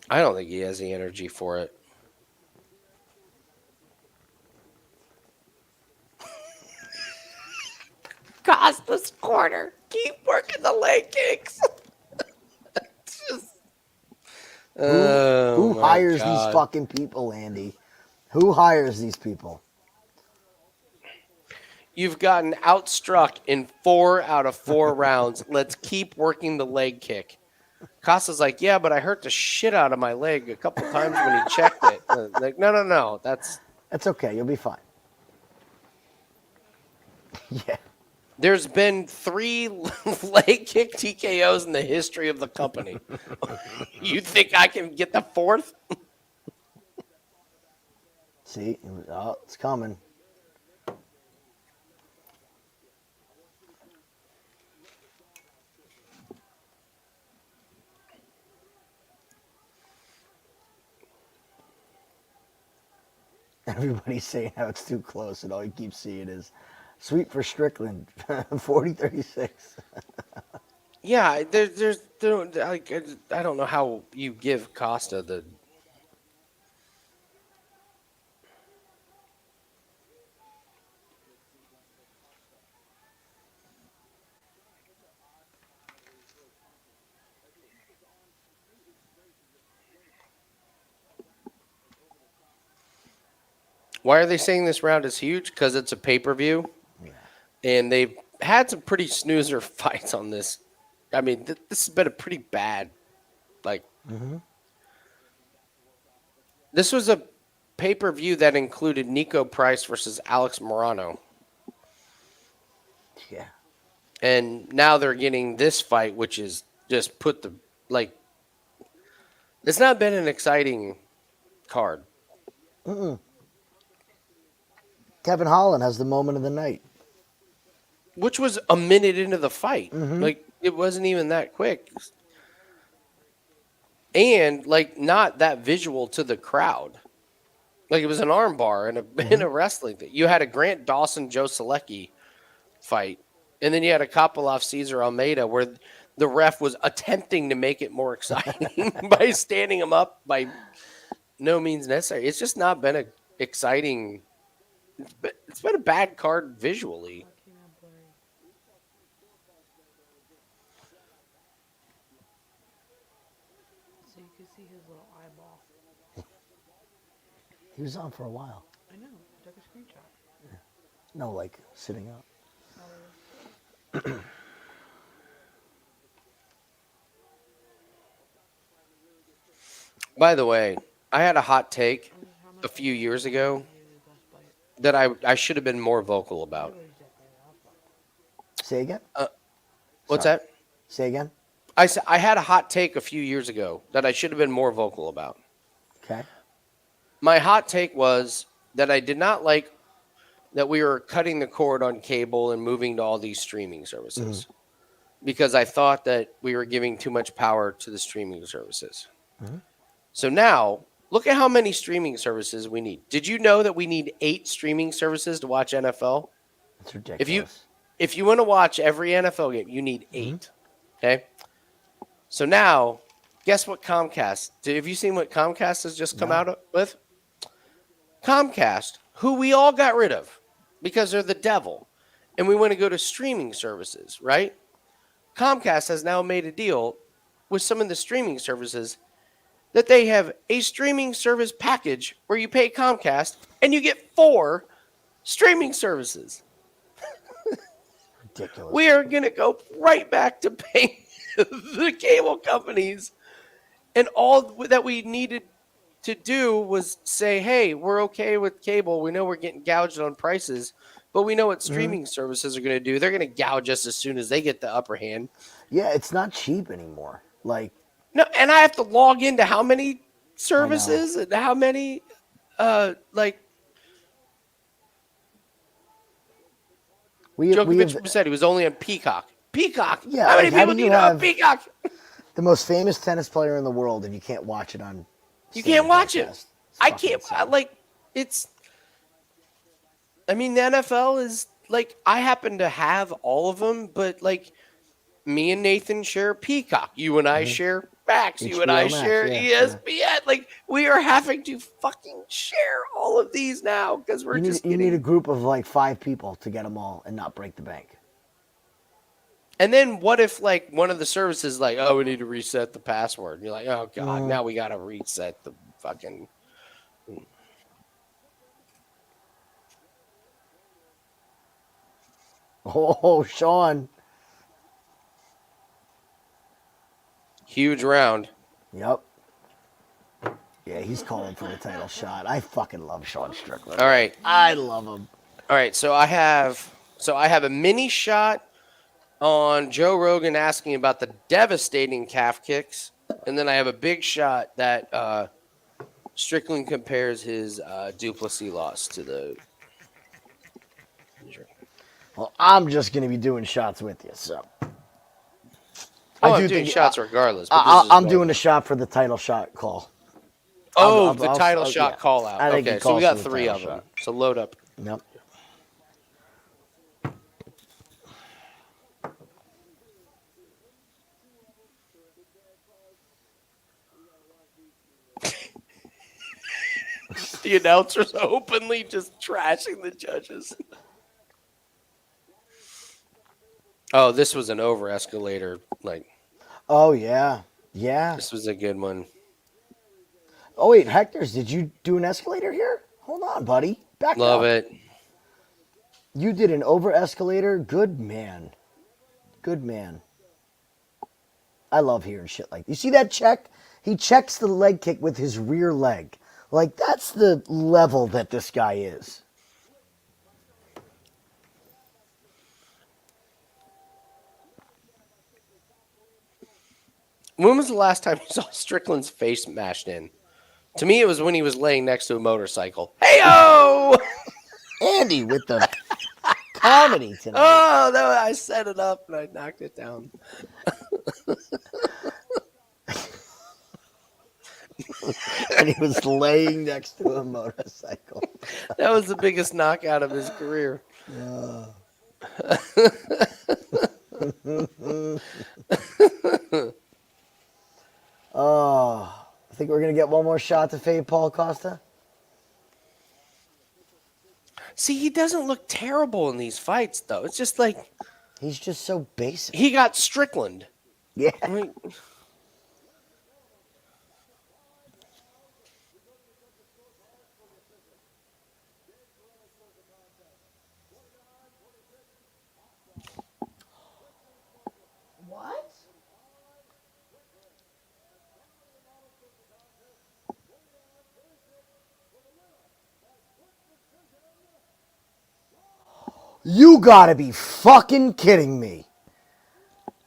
Speaker 1: I don't think he has the energy for it. Costa's corner. Keep working the leg kicks.
Speaker 2: Who hires
Speaker 1: God.
Speaker 2: these fucking people, Andy? Who hires these people?
Speaker 1: You've gotten outstruck in 4 out of 4 rounds. Let's keep working the leg kick. Costa's like, yeah, but I hurt the shit out of my leg a couple times when he checked it. Like, no. That's
Speaker 2: okay. You'll be fine. Yeah.
Speaker 1: There's been 3 leg kick TKOs in the history of the company. You think I can get the 4th?
Speaker 2: See? Oh, it's coming. Everybody's saying how it's too close, and all you keep seeing is sweep for Strickland, 40-36.
Speaker 1: Yeah, I don't know how you give Costa the. Why are they saying this round is huge? Because it's a pay-per-view.
Speaker 2: Yeah.
Speaker 1: And they've had some pretty snoozer fights on this. I mean, this has been a pretty bad, like... This was a pay-per-view that included Niko Price versus Alex Morono.
Speaker 2: Yeah.
Speaker 1: And now they're getting this fight, which is just put the, like... It's not been an exciting card.
Speaker 2: Kevin Holland has the moment of the night.
Speaker 1: Which was a minute into the fight. Like, it wasn't even that quick. And, like, not that visual to the crowd. Like, it was an armbar in a wrestling thing. You had a Grant Dawson, Joe Solecki fight. And then you had a Kopylov, César Almeida, where the ref was attempting to make it more exciting by standing him up by no means necessary. It's just not been an exciting... It's been a bad card visually.
Speaker 3: So you can see his little eyeball.
Speaker 2: He was on for a while.
Speaker 3: I know. I took a screenshot.
Speaker 2: No, like sitting up.
Speaker 1: By the way, I had a hot take a few years ago that I should have been more vocal about.
Speaker 2: Say again?
Speaker 1: What's
Speaker 2: Sorry.
Speaker 1: that?
Speaker 2: Say again?
Speaker 1: I had a hot take a few years ago that I should have been more vocal about.
Speaker 2: Okay.
Speaker 1: My hot take was that I did not like that we were cutting the cord on cable and moving to all these streaming services because I thought that we were giving too much power to the streaming services. So now, look at how many streaming services we need. Did you know that we need 8 streaming services to watch NFL?
Speaker 2: That's ridiculous.
Speaker 1: If you want to watch every NFL game, you need 8. Okay? So now, guess what Comcast... Have you seen what Comcast has just come out with? Comcast, who we all got rid of because they're the devil, and we want to go to streaming services, right? Comcast has now made a deal with some of the streaming services that they have a streaming service package where you pay Comcast and you get 4 streaming services.
Speaker 2: Ridiculous.
Speaker 1: We are going to go right back to paying the cable companies, and all that we needed to do was say, hey, we're okay with cable. We know we're getting gouged on prices, but we know what streaming services are going to do. They're going to gouge us as soon as they get the upper hand.
Speaker 2: Yeah, it's not cheap anymore. Like,
Speaker 1: No, and I have to log into how many services and how many, Djokovic said he was only on Peacock. Peacock.
Speaker 2: Yeah,
Speaker 1: How many
Speaker 2: like, how
Speaker 1: people
Speaker 2: do
Speaker 1: do
Speaker 2: you
Speaker 1: you know on
Speaker 2: have-
Speaker 1: Peacock?
Speaker 2: the most famous tennis player in the world, and you can't watch it on.
Speaker 1: You can't watch it.
Speaker 2: It's
Speaker 1: I
Speaker 2: fucking
Speaker 1: can't.
Speaker 2: insane.
Speaker 1: It's. I mean, the NFL is like, I happen to have all of them, but like, me and Nathan share Peacock. You and I share Max. You and I
Speaker 2: HBO Max,
Speaker 1: share
Speaker 2: yeah,
Speaker 1: ESPN. Like, we are having to fucking share all of these now because we're just
Speaker 2: You
Speaker 1: getting.
Speaker 2: need a group of like 5 people to get them all and not break the bank.
Speaker 1: And then what if like one of the services like, oh, we need to reset the password? And you're like, oh god, now we got to reset the fucking.
Speaker 2: Oh, Sean.
Speaker 1: Huge round.
Speaker 2: Yep. Yeah, he's calling for the title shot. I fucking love Sean Strickland.
Speaker 1: All right.
Speaker 2: I love him.
Speaker 1: All right, so I have a mini shot on Joe Rogan asking about the devastating calf kicks, and then I have a big shot that Strickland compares his Duplessis loss to the.
Speaker 2: Well, I'm just going to be doing shots with you, so.
Speaker 1: Oh,
Speaker 2: I
Speaker 1: I'm
Speaker 2: do
Speaker 1: doing
Speaker 2: think-
Speaker 1: shots regardless. but this is
Speaker 2: I'm
Speaker 1: one.
Speaker 2: doing a shot for the title shot call.
Speaker 1: Oh,
Speaker 2: I'll-
Speaker 1: the
Speaker 2: I'll-
Speaker 1: title
Speaker 2: I'll-
Speaker 1: shot
Speaker 2: yeah.
Speaker 1: call out.
Speaker 2: I think
Speaker 1: Okay,
Speaker 2: he
Speaker 1: so we
Speaker 2: calls
Speaker 1: got
Speaker 2: for the
Speaker 1: 3
Speaker 2: title
Speaker 1: of them.
Speaker 2: shot.
Speaker 1: So load up.
Speaker 2: Yep.
Speaker 1: The announcers openly just trashing the judges. Oh, this was an over escalator. Like,
Speaker 2: Oh, yeah. Yeah.
Speaker 1: this was a good one.
Speaker 2: Oh, wait, Hector's, did you do an escalator here? Hold on, buddy. Back
Speaker 1: Love
Speaker 2: up.
Speaker 1: it.
Speaker 2: You did an over escalator. Good man. Good man. I love hearing shit like you see that check? He checks the leg kick with his rear leg. Like that's the level that this guy is.
Speaker 1: When was the last time you saw Strickland's face mashed in? To me, it was when he was laying next to a motorcycle. Hey-o!
Speaker 2: Andy with the comedy tonight.
Speaker 1: Oh, no, I set it up and I knocked it down.
Speaker 2: And he was laying next to a motorcycle.
Speaker 1: That was the biggest knockout of his career.
Speaker 2: Oh, I think we're going to get one more shot to fade Paul Costa.
Speaker 1: See, he doesn't look terrible in these fights, though. It's just like
Speaker 2: He's just so basic.
Speaker 1: he got Strickland.
Speaker 2: Yeah.
Speaker 1: I mean,
Speaker 4: What?
Speaker 2: You gotta be fucking kidding me.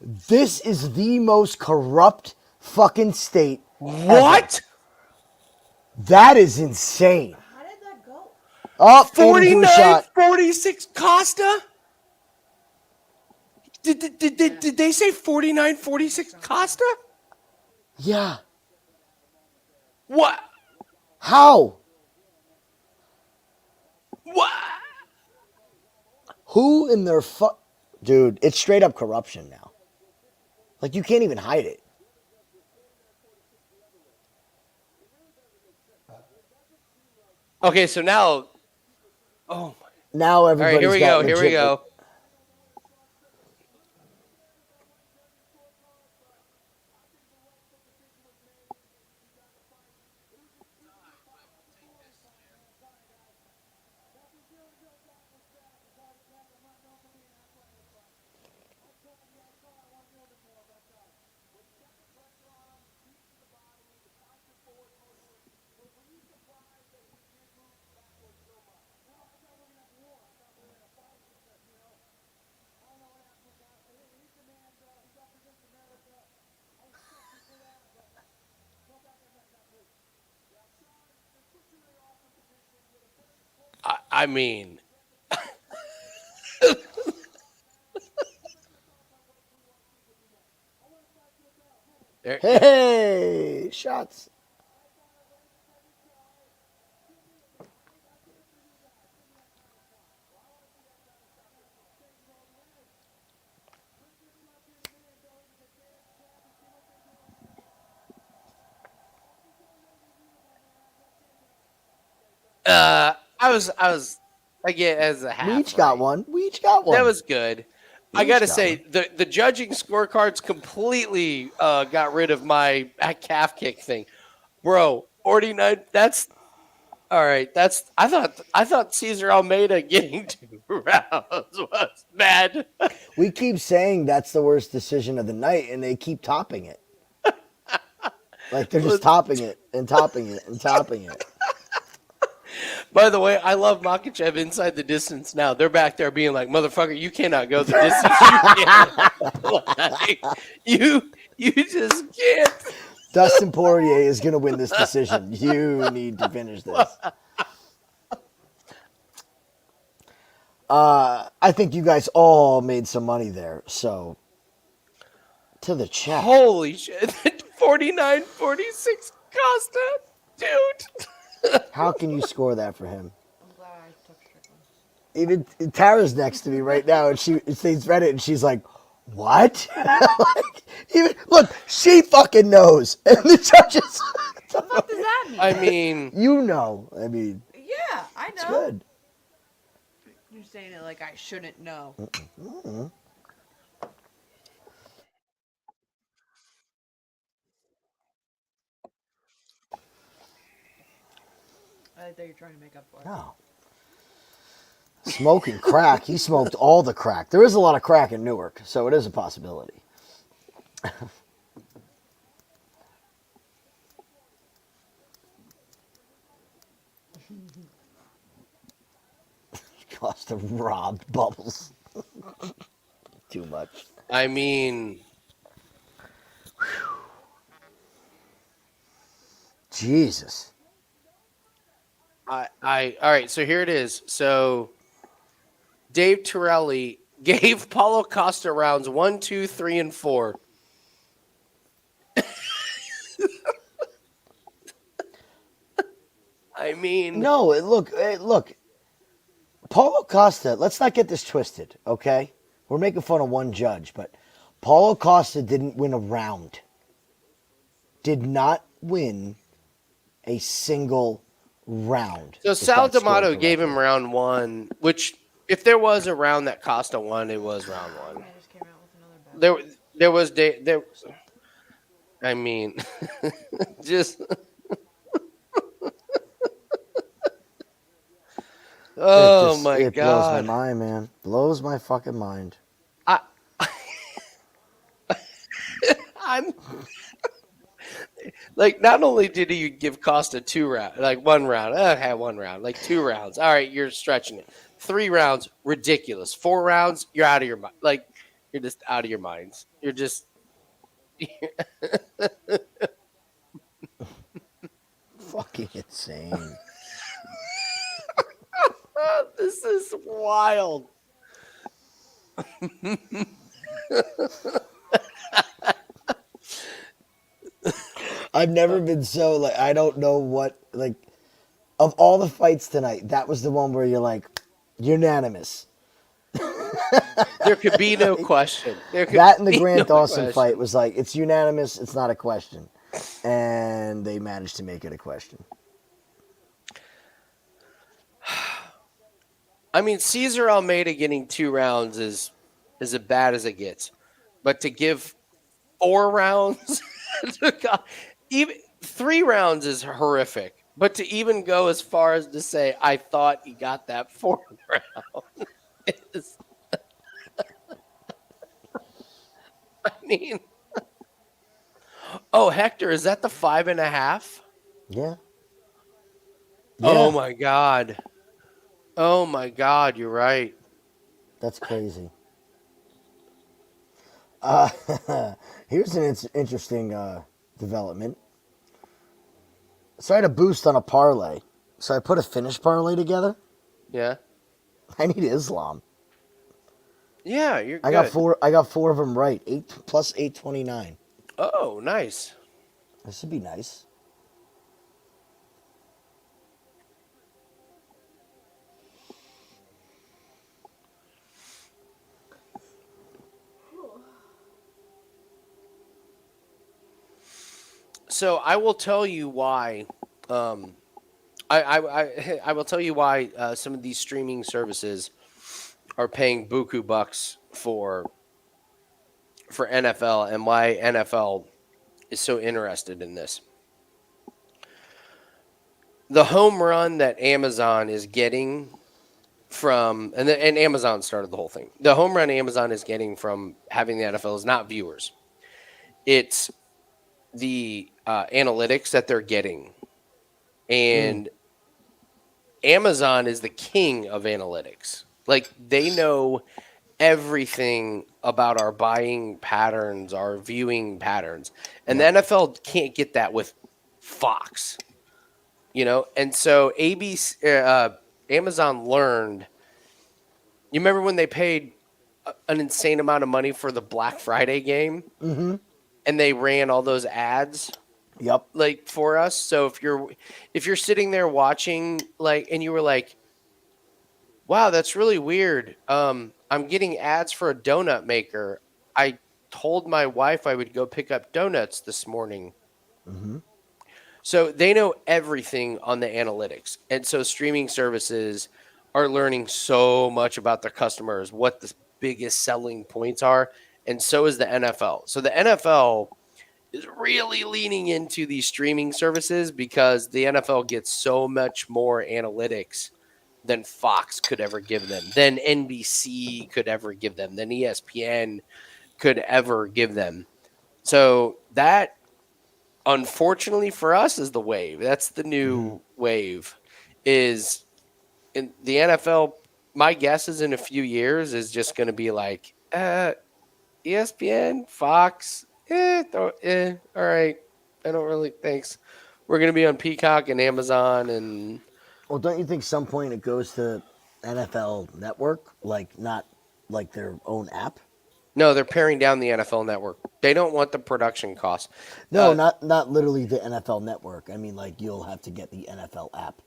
Speaker 2: This is the most corrupt fucking state.
Speaker 1: what?
Speaker 2: That is insane.
Speaker 4: How did that go?
Speaker 2: Oh, 49 shot.
Speaker 1: 46 Costa? Did they say 49-46 Costa?
Speaker 2: Yeah.
Speaker 1: What?
Speaker 2: How?
Speaker 1: What?
Speaker 2: Who in their Dude, it's straight up corruption now. Like, you can't even hide it.
Speaker 1: Okay, so now. Oh my.
Speaker 2: Now
Speaker 1: All right,
Speaker 2: everybody's
Speaker 1: here we
Speaker 2: got
Speaker 1: go. Here we
Speaker 2: legit-
Speaker 1: go. I mean. There,
Speaker 2: Hey, shots.
Speaker 1: I was again as a half.
Speaker 2: We each got one. We each got one.
Speaker 1: That was good. I
Speaker 2: each
Speaker 1: gotta
Speaker 2: got
Speaker 1: say the judging scorecards completely got rid of my calf kick thing, bro. 49. That's all right. That's I thought César Almeida getting 2 rounds was bad.
Speaker 2: We keep saying that's the worst decision of the night, and they keep topping it. Like they're just topping it and topping it and topping it.
Speaker 1: By the way, I love Makhachev inside the distance now. They're back there being like, motherfucker, you cannot go the distance. You just can't.
Speaker 2: Dustin Poirier is going to win this decision. You need to finish this. I think you guys all made some money there. So, to the chat.
Speaker 1: Holy shit. 49-46 Costa. Dude.
Speaker 2: How can you score that for him?
Speaker 3: I'm glad I took Strickland.
Speaker 2: Even Tara's next to me right now, and she's read it, and she's like, "What?" Look, she fucking knows, and the judges.
Speaker 4: What does that mean?
Speaker 1: I mean,
Speaker 2: You know, I mean,
Speaker 4: Yeah, I know.
Speaker 2: it's good.
Speaker 4: You're saying it like I shouldn't know. I thought you were trying to make up for it.
Speaker 2: No, Smoking crack. He smoked all the crack. There is a lot of crack in Newark, so it is a possibility. Costa robbed Bubbles. Too much.
Speaker 1: I mean,
Speaker 2: Jesus.
Speaker 1: all right, so here it is. So Dave Torelli gave Paulo Costa rounds 1, 2, 3, and 4. I mean,
Speaker 2: No, look. Paulo Costa, let's not get this twisted, okay? We're making fun of one judge, but Paulo Costa didn't win a round. Did not win a single round.
Speaker 1: so
Speaker 2: if
Speaker 1: Sal
Speaker 2: that's scored
Speaker 1: D'Amato gave
Speaker 2: correctly.
Speaker 1: him round 1, which if there was a round that Costa won, it was round 1.
Speaker 3: I just came out with another bet.
Speaker 1: There was there. I mean, just. Oh my
Speaker 2: It blows my
Speaker 1: god!
Speaker 2: mind, man. Blows my fucking mind.
Speaker 1: I, I'm like, not only did he give Costa 2 rounds, like 1 round, had 1 round, like 2 rounds. All right, you're stretching it. 3 rounds, ridiculous. 4 rounds, you're out of your mind. Like, you're just out of your minds. You're just.
Speaker 2: Fucking insane.
Speaker 1: This is wild.
Speaker 2: I've never been so like I don't know what like of all the fights tonight, that was the one where you're like unanimous.
Speaker 1: There could be no question. There could
Speaker 2: That and the
Speaker 1: be
Speaker 2: Grant
Speaker 1: no
Speaker 2: Dawson
Speaker 1: question.
Speaker 2: fight was like it's unanimous, it's not a question. And they managed to make it a question.
Speaker 1: I mean, César Almeida getting 2 rounds is as bad as it gets, but to give 4 rounds, even 3 rounds is horrific. But to even go as far as to say, I thought he got that 4th round, is, I mean, oh Hector, is that the 5.5?
Speaker 2: Yeah.
Speaker 1: Oh my god! Oh my god! You're right.
Speaker 2: That's crazy. Here's an interesting development. So I had a boost on a parlay. So I put a finish parlay together.
Speaker 1: Yeah.
Speaker 2: I need Islam.
Speaker 1: Yeah, you're
Speaker 2: I
Speaker 1: good.
Speaker 2: got four of them right. 8 plus 829.
Speaker 1: Oh, nice.
Speaker 2: This would be nice.
Speaker 1: So I will tell you why. I will tell you why some of these streaming services are paying buku bucks for NFL and why NFL is so interested in this. The home run that Amazon is getting from and Amazon started the whole thing. The home run Amazon is getting from having the NFL is not viewers. It's the analytics that they're getting. And Amazon is the king of analytics. Like, they know everything about our buying patterns, our viewing patterns. And the NFL can't get that with Fox. You know? And so Amazon learned. You remember when they paid an insane amount of money for the Black Friday game?
Speaker 2: Mm-hmm.
Speaker 1: And they ran all those ads?
Speaker 2: Yep.
Speaker 1: Like, for us. So if you're sitting there watching, like, and you were like, wow, that's really weird. I'm getting ads for a donut maker. I told my wife I would go pick up donuts this morning.
Speaker 2: Mm-hmm.
Speaker 1: So they know everything on the analytics. And so streaming services are learning so much about their customers, what the biggest selling points are. And so is the NFL. So the NFL is really leaning into these streaming services because the NFL gets so much more analytics than Fox could ever give them, than NBC could ever give them, than ESPN could ever give them. So that, unfortunately for us, is the wave. That's the new wave. Is in the NFL. My guess is in a few years is just going to be like ESPN, Fox. All right. I don't really. Thanks. We're going to be on Peacock and Amazon and.
Speaker 2: Well, don't you think some point it goes to NFL Network, like not like their own app?
Speaker 1: No, they're paring down the NFL Network. They don't want the production costs.
Speaker 2: No, not literally the NFL Network. I mean, like you'll have to get the NFL app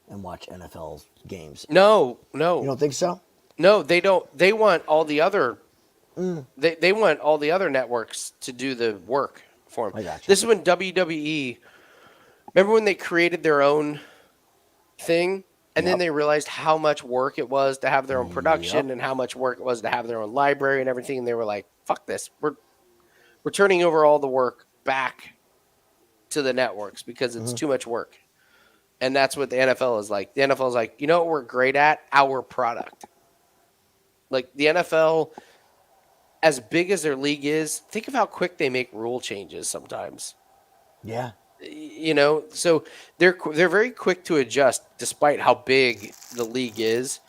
Speaker 2: and watch NFL games.
Speaker 1: No.
Speaker 2: You don't think so?
Speaker 1: No, they don't. They want all the other. They want all the other networks to do the work for them.
Speaker 2: I got you.
Speaker 1: This is when WWE. Remember when they created their own thing, and then they realized how much work it was to have their own production, and how much work it was to have their own library and everything. And they were like, "Fuck this! We're turning over all the work back to the networks because it's too much work." And that's what the NFL is like. The NFL is like, you know what we're great at? Our product. Like the NFL, as big as their league is, think of how quick they make rule changes sometimes.
Speaker 2: Yeah.
Speaker 1: You know, so they're very quick to adjust despite how big the league is.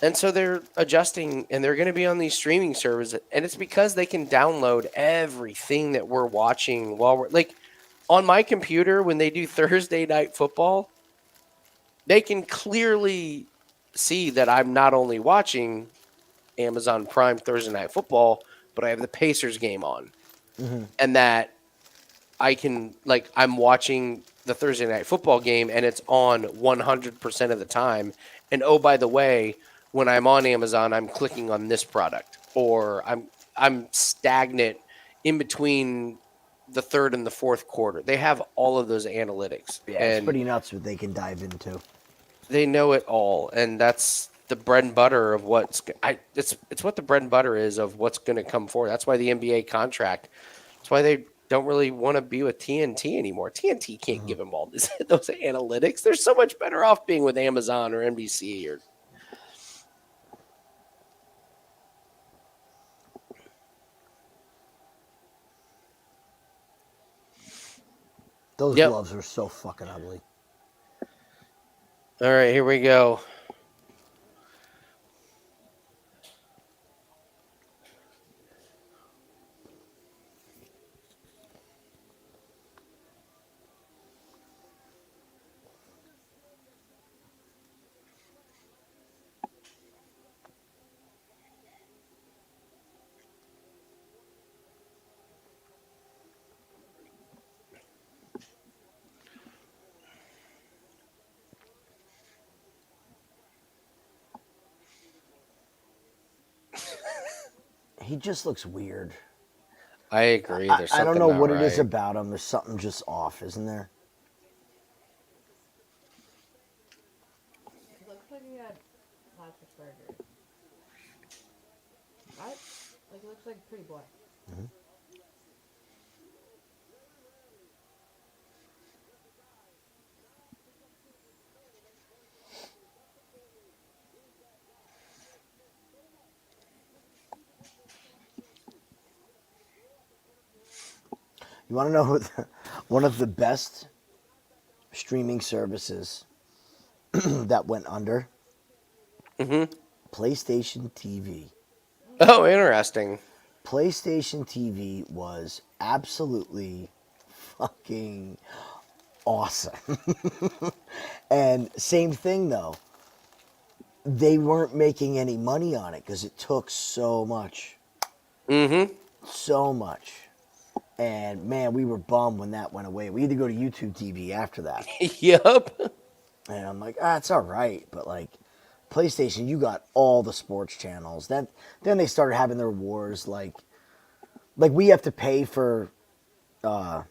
Speaker 1: And so they're adjusting, and they're going to be on these streaming services. And it's because they can download everything that we're watching while we're like on my computer when they do Thursday Night Football. They can clearly see that I'm not only watching Amazon Prime Thursday Night Football, but I have the Pacers game on. And that I can, like, I'm watching the Thursday Night Football game, and it's on 100% of the time. And oh, by the way, when I'm on Amazon, I'm clicking on this product, or I'm stagnant in between the third and the fourth quarter. They have all of those analytics.
Speaker 2: Yeah,
Speaker 1: and
Speaker 2: it's pretty nuts what they can dive into.
Speaker 1: they know it all, and that's the bread and butter of it's what the bread and butter is of what's going to come forward. That's why the NBA contract. That's why they don't really want to be with TNT anymore. TNT can't give them all those analytics. They're so much better off being with Amazon or NBC or.
Speaker 2: Those gloves are so fucking ugly.
Speaker 1: All right, here we go.
Speaker 2: He just looks weird.
Speaker 1: I agree. There's
Speaker 2: I don't
Speaker 1: something
Speaker 2: know
Speaker 1: not
Speaker 2: what
Speaker 1: right.
Speaker 2: it is about him. There's something just off, isn't there?
Speaker 3: It looks like he had plastic surgery. Right? Like, it looks like a pretty boy.
Speaker 2: You want to know one of the best streaming services that went under? PlayStation TV.
Speaker 1: Oh, interesting.
Speaker 2: PlayStation TV was absolutely fucking awesome. And same thing though. They weren't making any money on it because it took so much. So much. And man, we were bummed when that went away. We had to go to YouTube TV after that.
Speaker 1: Yep.
Speaker 2: And I'm like, it's all right. But like PlayStation, you got all the sports channels. Then they started having their wars. Like we have to pay for SNY.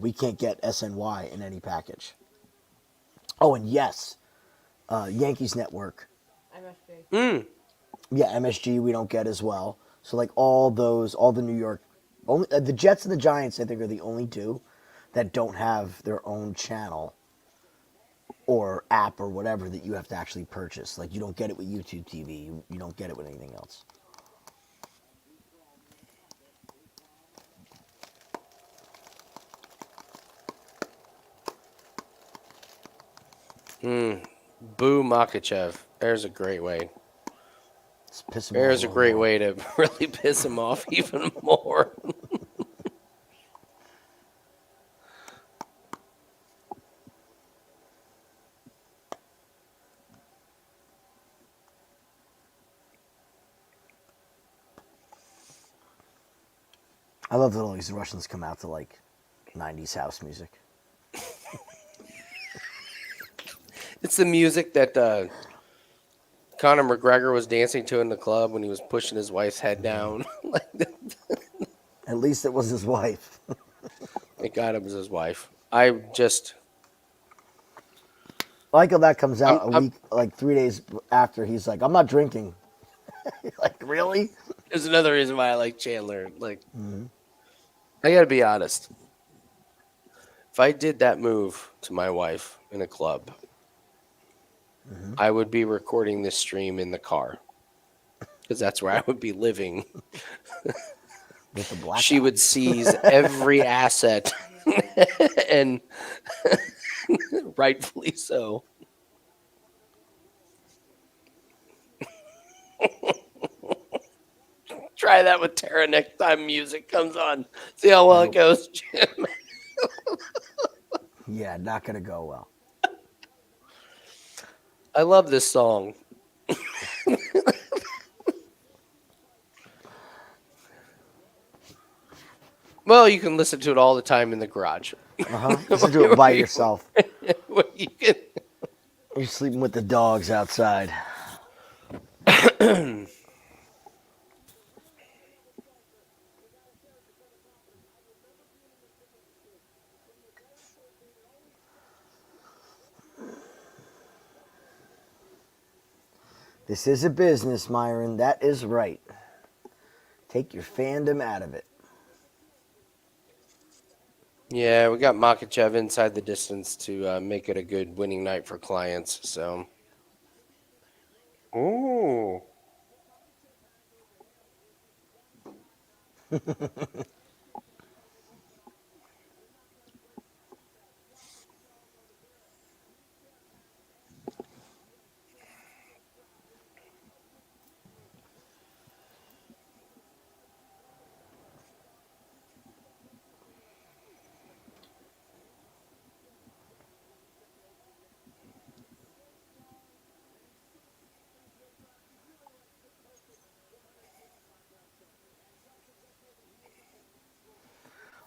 Speaker 2: We can't get SNY in any package. Oh, and yes, Yankees Network.
Speaker 3: MSG.
Speaker 2: Yeah, MSG we don't get as well. So like all the New York, only the Jets and the Giants I think are the only two that don't have their own channel or app or whatever that you have to actually purchase. Like you don't get it with YouTube TV. You don't get it with anything else.
Speaker 1: Boo Makhachev. There's a great way.
Speaker 2: It's piss 'em
Speaker 1: There's a
Speaker 2: off
Speaker 1: great
Speaker 2: more.
Speaker 1: way to really piss him off even more.
Speaker 2: I love that all these Russians come out to like 90s house music.
Speaker 1: It's the music that Conor McGregor was dancing to in the club when he was pushing his wife's head down. Like,
Speaker 2: At least it was his wife.
Speaker 1: thank God it was his wife. I just,
Speaker 2: I like how that comes out
Speaker 1: I'm-
Speaker 2: a week, like 3 days after he's like, I'm not drinking. You're like, really?
Speaker 1: there's another reason why I like Chandler. Like, I got to be honest. If I did that move to my wife in a club, I would be recording this stream in the car because that's where I would be living.
Speaker 2: With the black
Speaker 1: She would seize every asset, and rightfully so. Try that with Tara next time music comes on. See how well it goes, Jim.
Speaker 2: Yeah, not going to go well.
Speaker 1: I love this song. Well, you can listen to it all the time in the garage.
Speaker 2: Listen to it by yourself.
Speaker 1: You can-
Speaker 2: You're sleeping with the dogs outside. This is a business, Myron. That is right. Take your fandom out of it.
Speaker 1: Yeah, we got Makhachev inside the distance to make it a good winning night for clients. So, ooh,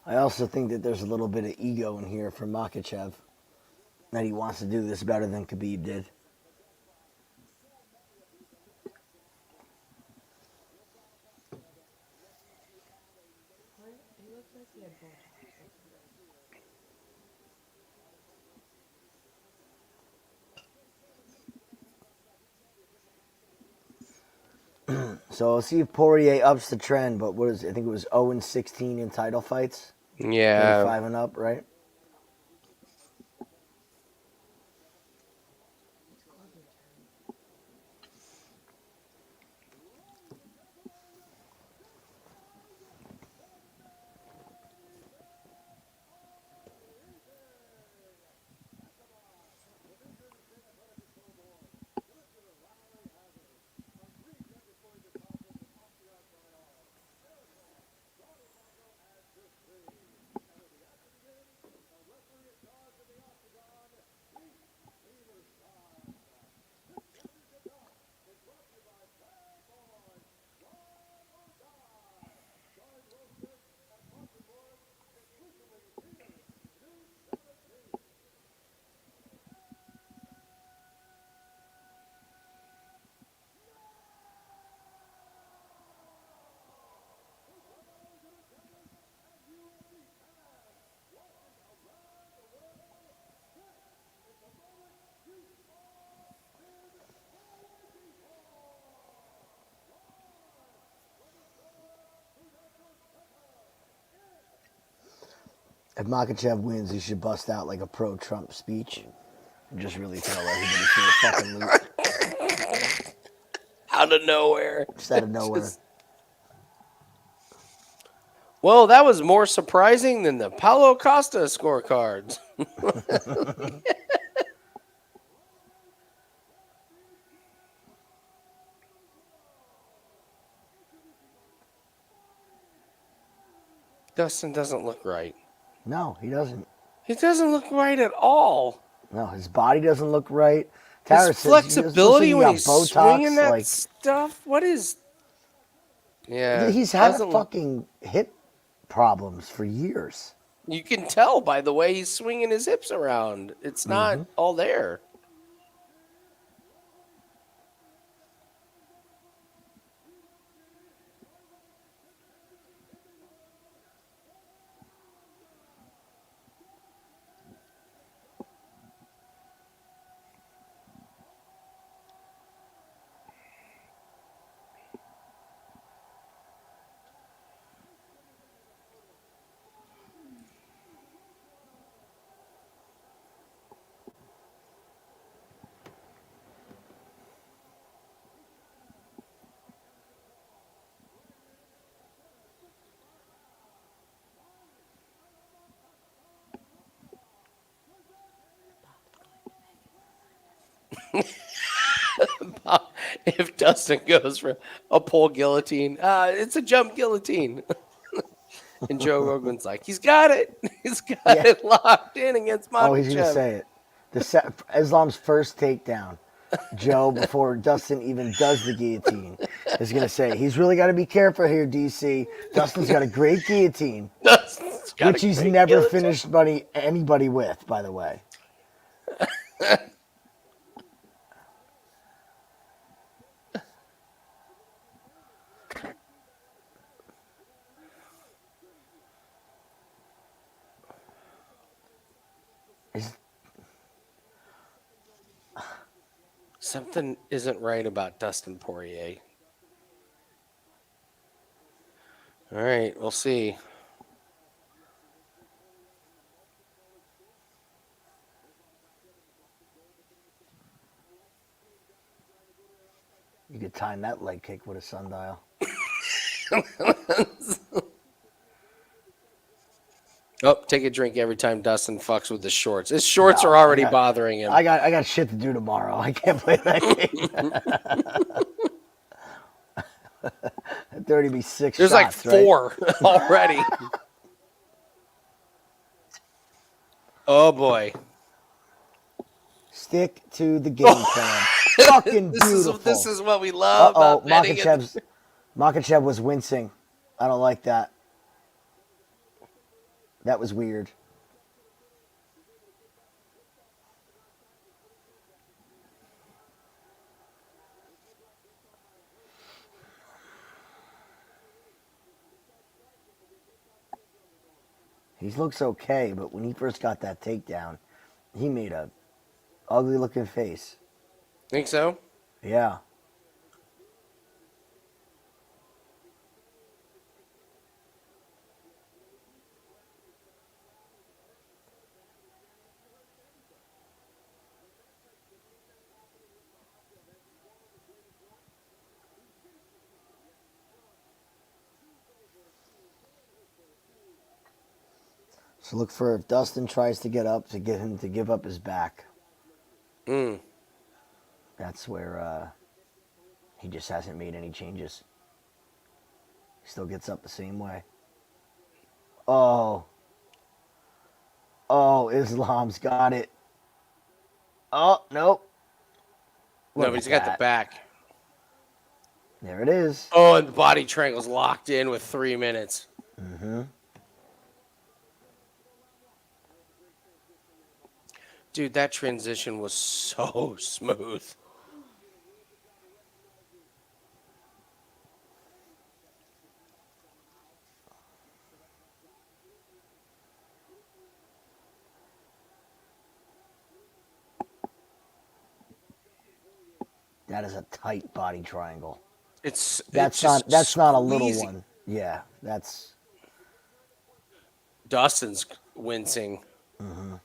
Speaker 2: I also think that there's a little bit of ego in here for Makhachev. That he wants to do this better than Khabib did.
Speaker 3: He looks like he had Botox.
Speaker 2: So let's see if Poirier ups the trend, but what is it? I think it was 0-16 in title fights.
Speaker 1: yeah.
Speaker 2: 35 and up, right? If Makhachev wins, he should bust out like a pro-Trump speech. Just really throw everybody for a fucking loop.
Speaker 1: Out of nowhere.
Speaker 2: Just out of nowhere.
Speaker 1: Well, that was more surprising than the Paulo Costa scorecards. Dustin doesn't look right.
Speaker 2: No, he doesn't.
Speaker 1: He doesn't look right at all.
Speaker 2: No, his body doesn't look right.
Speaker 1: His
Speaker 2: Tara says
Speaker 1: flexibility
Speaker 2: he
Speaker 1: when
Speaker 2: got
Speaker 1: he's
Speaker 2: Botox,
Speaker 1: swinging that
Speaker 2: like,
Speaker 1: stuff. What is? Yeah,
Speaker 2: he's had
Speaker 1: doesn't-
Speaker 2: fucking hip problems for years.
Speaker 1: You can tell by the way he's swinging his hips around. It's not all there. If Dustin goes for a pole guillotine, it's a jump guillotine. And Joe Rogan's like, he's got it. He's got it locked in against Makhachev.
Speaker 2: Oh, he's going to say it. Islam's first takedown, Joe, before Dustin even does the guillotine, is going to say, he's really got to be careful here, DC. Dustin's got a great guillotine, which he's never finished anybody with, by the way.
Speaker 1: Something isn't right about Dustin Poirier. All right, we'll see.
Speaker 2: You could time that leg kick with a sundial.
Speaker 1: Oh, take a drink every time Dustin fucks with the shorts. His shorts are already bothering him.
Speaker 2: I got shit to do tomorrow. I can't play that game. There'd already be 6
Speaker 1: There's
Speaker 2: shots,
Speaker 1: like 4 already. Oh, boy.
Speaker 2: Stick to the game plan. Fucking beautiful.
Speaker 1: This is what we love about betting.
Speaker 2: Makhachev was wincing. I don't like that. That was weird. He looks okay, but when he first got that takedown, he made a ugly looking face.
Speaker 1: Think so?
Speaker 2: Yeah. So look for if Dustin tries to get up to get him to give up his back. That's where he just hasn't made any changes. He still gets up the same way. Oh, Islam's got it. Oh, nope.
Speaker 1: No, but he's got the back.
Speaker 2: There it is.
Speaker 1: Oh, and the body triangle's locked in with 3 minutes.
Speaker 2: Mm-hmm.
Speaker 1: Dude, that transition was so smooth.
Speaker 2: That is a tight body triangle.
Speaker 1: That's
Speaker 2: not a little one. Yeah, that's
Speaker 1: Dustin's wincing.
Speaker 2: Mm-hmm.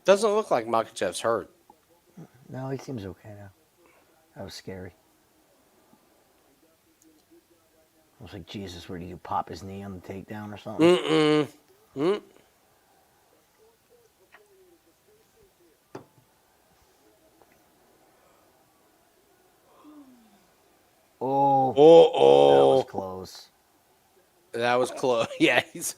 Speaker 1: Doesn't look like Makhachev's hurt.
Speaker 2: No, he seems okay now. That was scary. I was like, Jesus, where do you pop his knee on the takedown or something? Oh, that was close.
Speaker 1: That was close. Yeah, he's.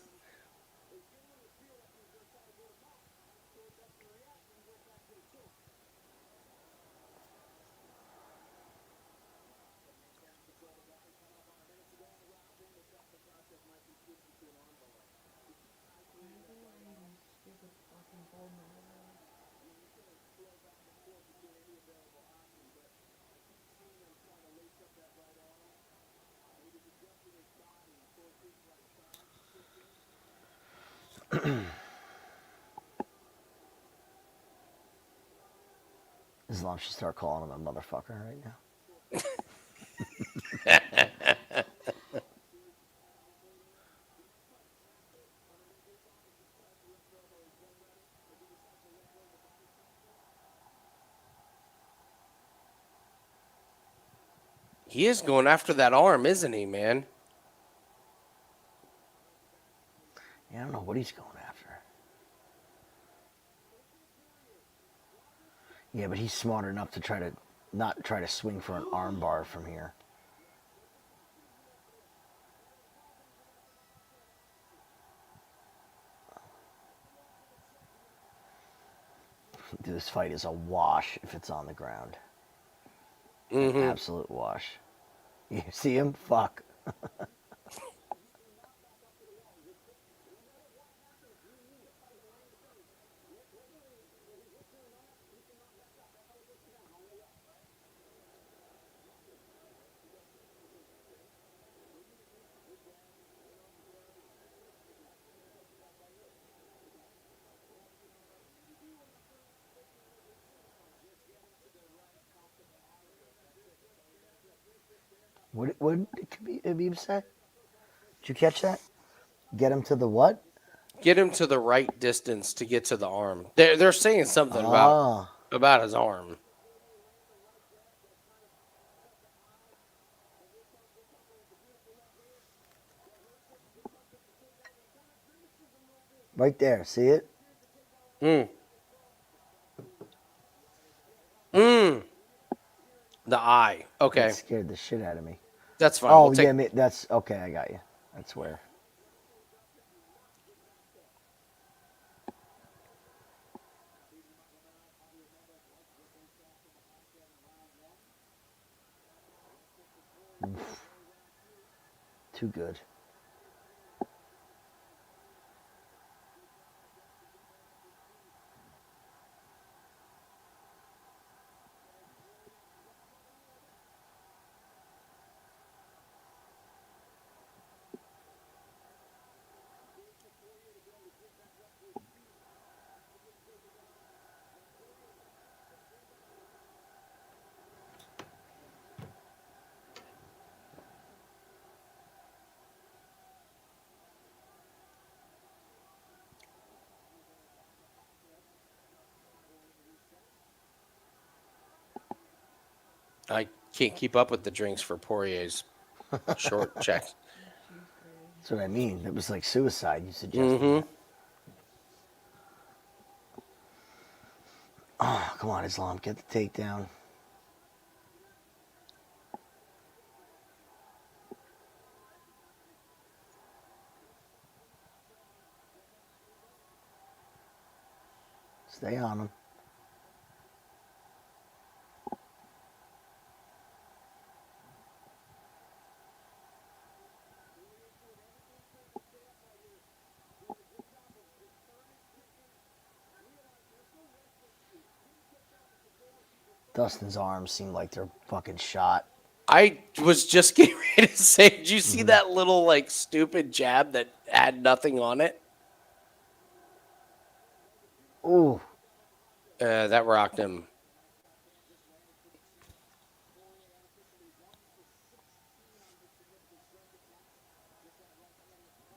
Speaker 2: Islam should start calling him a motherfucker right now.
Speaker 1: He is going after that arm, isn't he, man?
Speaker 2: Yeah, I don't know what he's going after. Yeah, but he's smart enough to not try to swing for an arm bar from here. Dude, this fight is a wash if it's on the ground. An absolute wash. You see him? Fuck. What did Khabib say? Did you catch that? Get him to the what?
Speaker 1: Get him to the right distance to get to the arm. They're saying something about his arm.
Speaker 2: Right there. See it?
Speaker 1: The eye. Okay.
Speaker 2: That scared the shit out of me.
Speaker 1: That's fine.
Speaker 2: Oh, yeah, that's okay. I got you. That's where. Oof. Too good.
Speaker 1: I can't keep up with the drinks for Poirier's short check.
Speaker 2: That's what I mean. It was like suicide. You suggested. That. Oh, come on, Islam. Get the takedown. Stay on him. Dustin's arms seem like they're fucking shot.
Speaker 1: I was just getting ready to say, did you see that little, like, stupid jab that had nothing on it?
Speaker 2: Ooh.
Speaker 1: That rocked him.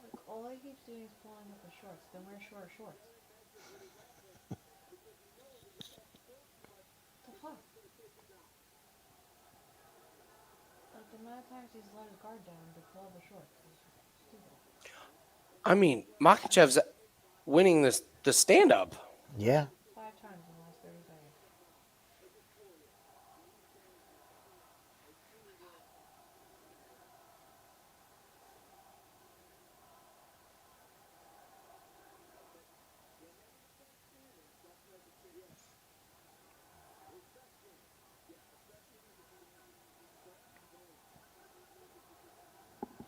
Speaker 3: Look, all I keep doing is pulling up the shorts. Then wear shorts. Like the amount of times he's let his guard down to pull the short. It's stupid.
Speaker 1: I mean, Makhachev's winning the stand up.
Speaker 2: Yeah.
Speaker 3: 5 times in the last 30 seconds.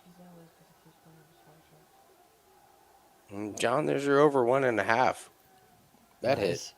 Speaker 3: He's gonna lose because he keeps pulling his hard shots.
Speaker 1: John, there's your over 1.5. That hit.
Speaker 2: Nice.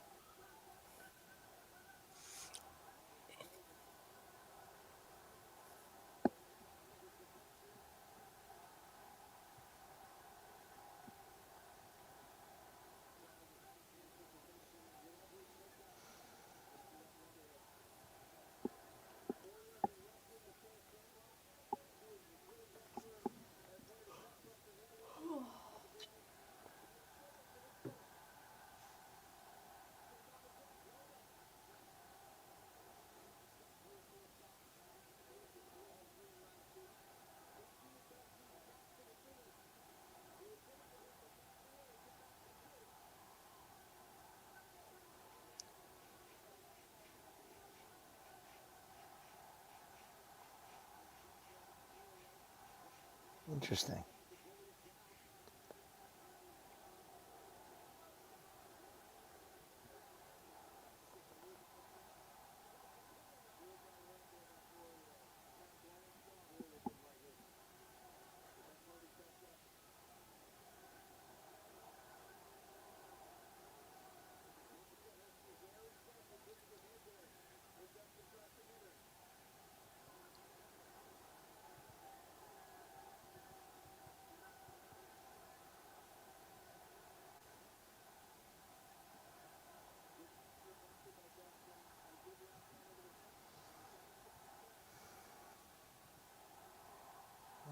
Speaker 2: Interesting.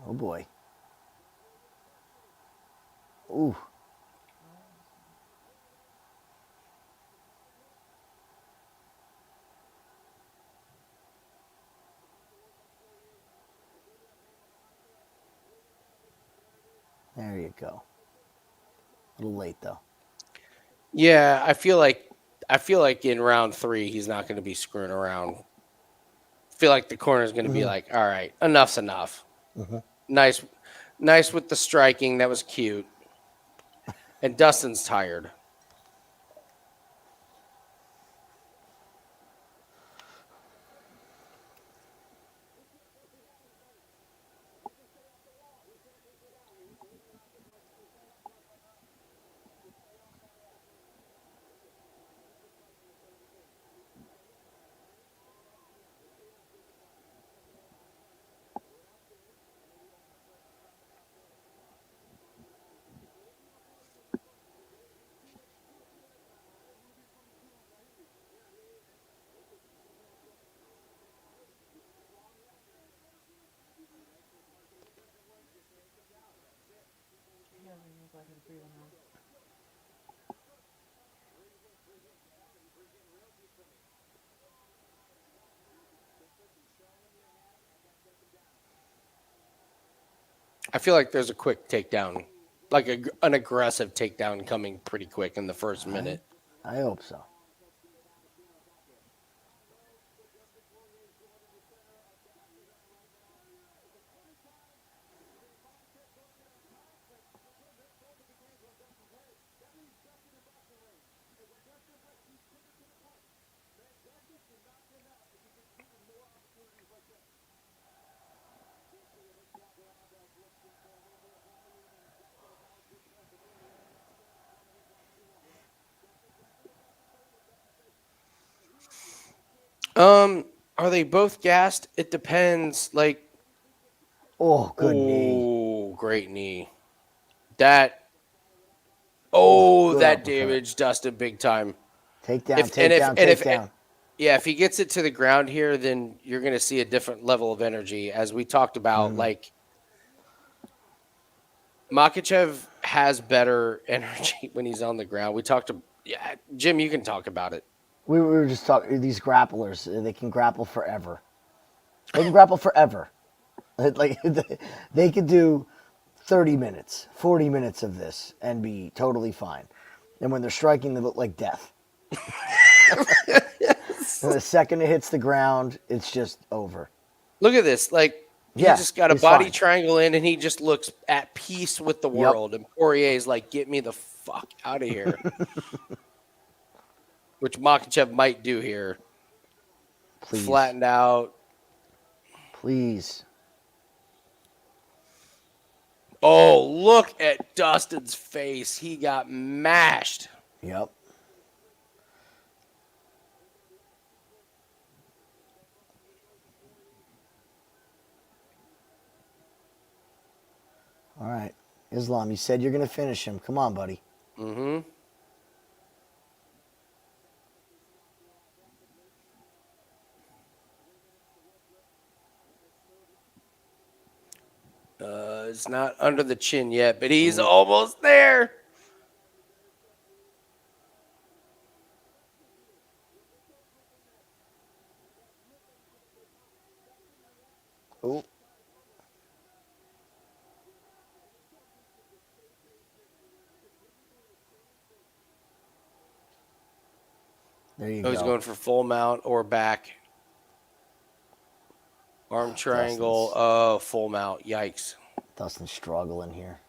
Speaker 2: Oh boy. Ooh. There you go. A little late though.
Speaker 1: Yeah, I feel like in round 3 he's not going to be screwing around. I feel like the corner is going to be like, all right, enough's enough. Nice with the striking. That was cute. And Dustin's tired.
Speaker 3: He doesn't look like he's breathing hard.
Speaker 1: I feel like there's a quick takedown, like an aggressive takedown coming pretty quick in the first minute.
Speaker 2: I hope so.
Speaker 1: Are they both gassed? It depends. Like,
Speaker 2: Oh, good knee.
Speaker 1: oh, great knee. That. Oh,
Speaker 2: good
Speaker 1: that
Speaker 2: uppercut.
Speaker 1: damaged Dustin big time.
Speaker 2: Takedown,
Speaker 1: If- and if-
Speaker 2: takedown,
Speaker 1: and if-
Speaker 2: takedown.
Speaker 1: Yeah, if he gets it to the ground here, then you're going to see a different level of energy. As we talked about, like, Makhachev has better energy when he's on the ground. We talked to, yeah, Jim, you can talk about it.
Speaker 2: We were just talking. These grapplers, they can grapple forever. They can grapple forever. Like they could do 30 minutes, 40 minutes of this and be totally fine. And when they're striking, they look like death. And the second it hits the ground, it's just over.
Speaker 1: Look at this. Like, he
Speaker 2: Yeah,
Speaker 1: just got a
Speaker 2: he's
Speaker 1: body
Speaker 2: fine.
Speaker 1: triangle in, and he just looks at peace with the world. And Poirier's like, get me the fuck out of here. Which Makhachev might do here.
Speaker 2: Please.
Speaker 1: Flattened out.
Speaker 2: Please.
Speaker 1: Oh, look at Dustin's face. He got mashed.
Speaker 2: Yep. All right. Islam, you said you're going to finish him. Come on, buddy.
Speaker 1: Mm-hmm. It's not under the chin yet, but he's almost there.
Speaker 2: Oh. There you
Speaker 1: Oh,
Speaker 2: go.
Speaker 1: he's going for full mount or back. Arm triangle.
Speaker 2: Dustin's-
Speaker 1: Oh, full mount. Yikes.
Speaker 2: Dustin's struggling here.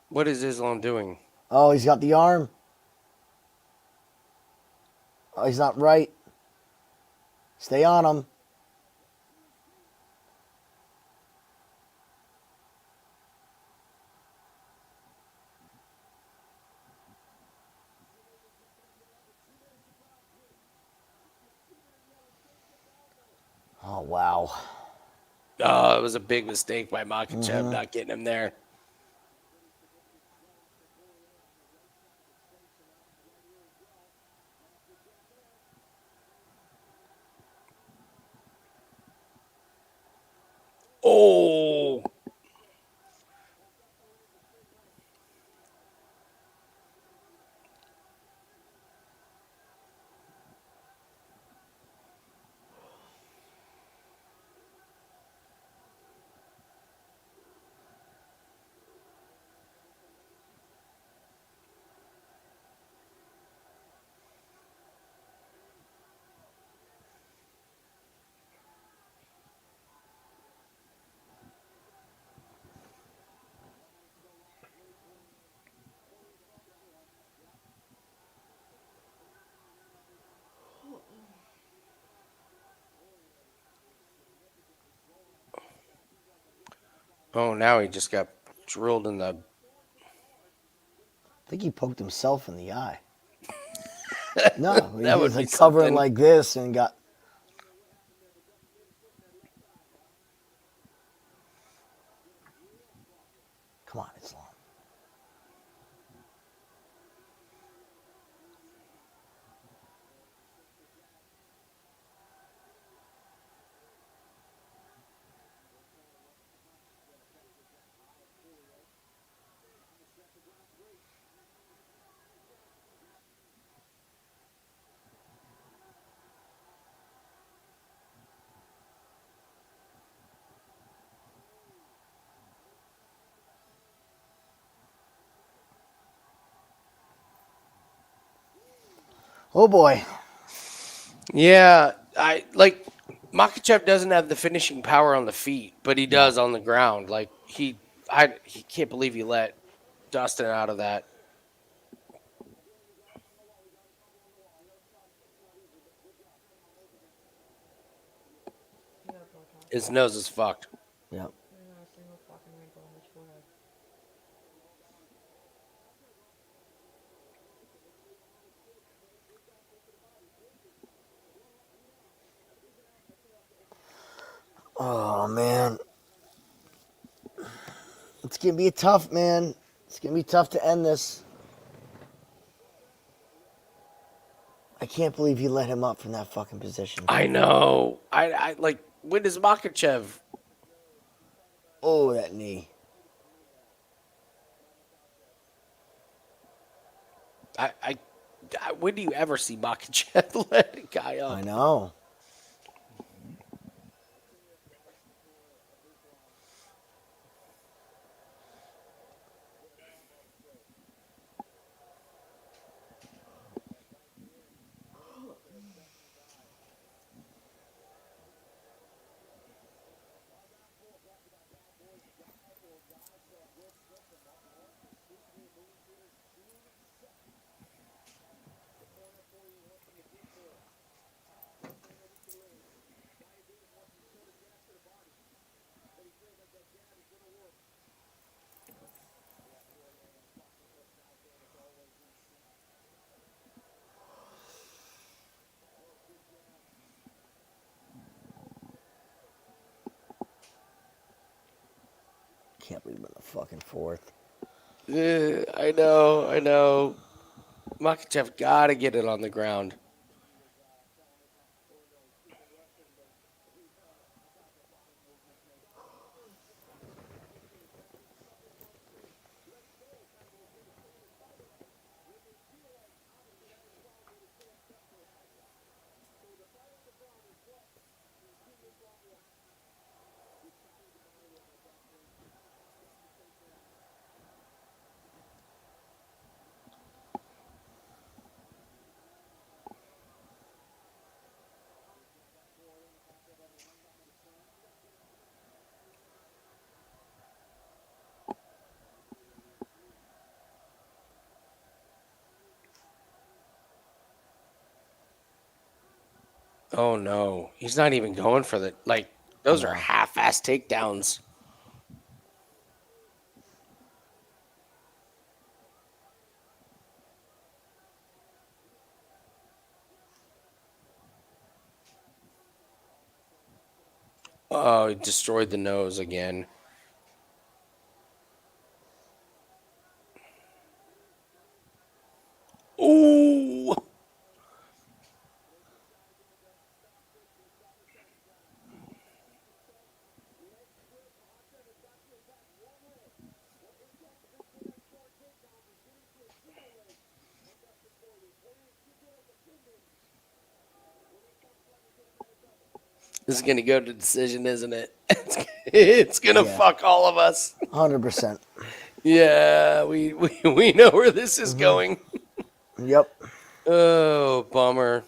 Speaker 1: What is Islam doing?
Speaker 2: Oh, he's got the arm. Oh, he's not right. Stay on him. Oh, wow.
Speaker 1: Oh, it was a big mistake by Makhachev not getting him there. Oh. Oh, now he just got drilled in the...
Speaker 2: I think he poked himself in the eye. No, he
Speaker 1: That would
Speaker 2: was
Speaker 1: be
Speaker 2: like covering
Speaker 1: something.
Speaker 2: like this and got. Come on, Islam. Oh boy.
Speaker 1: Yeah, I like Makhachev doesn't have the finishing power on the feet, but he does on the ground. Like he can't believe he let Dustin out of that.
Speaker 3: He got a Botox.
Speaker 1: His nose is fucked.
Speaker 2: Yep.
Speaker 3: There's not a single fucking wrinkle on his forehead.
Speaker 2: Oh man. It's gonna be tough, man. It's gonna be tough to end this. I can't believe he let him up from that fucking position.
Speaker 1: I know. I like, when does Makhachev?
Speaker 2: Oh, that knee.
Speaker 1: I when do you ever see Makhachev let a guy up?
Speaker 2: I know. Can't believe I'm in the fucking fourth.
Speaker 1: I know. Makhachev gotta get it on the ground. Oh no, he's not even going for the like. Those are half-ass takedowns. Oh, he destroyed the nose again. Ooh. This is gonna go to decision, isn't it? It's gonna
Speaker 2: Yeah.
Speaker 1: fuck all of us.
Speaker 2: 100%.
Speaker 1: Yeah, we know where this is going.
Speaker 2: Yep.
Speaker 1: Oh, bummer.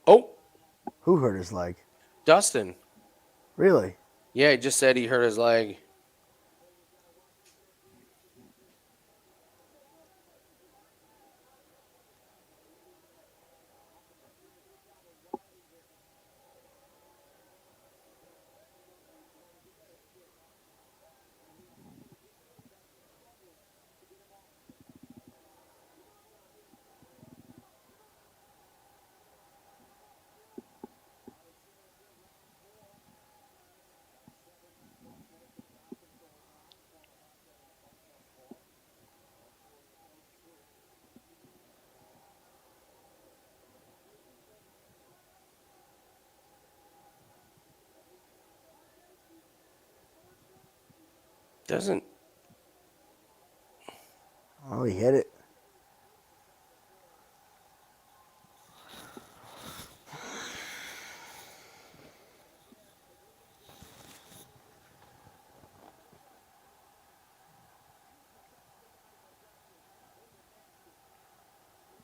Speaker 1: Oh,
Speaker 2: Who hurt his leg?
Speaker 1: Dustin.
Speaker 2: Really?
Speaker 1: Yeah, he just said he hurt his leg. Doesn't.
Speaker 2: Oh, he hit it.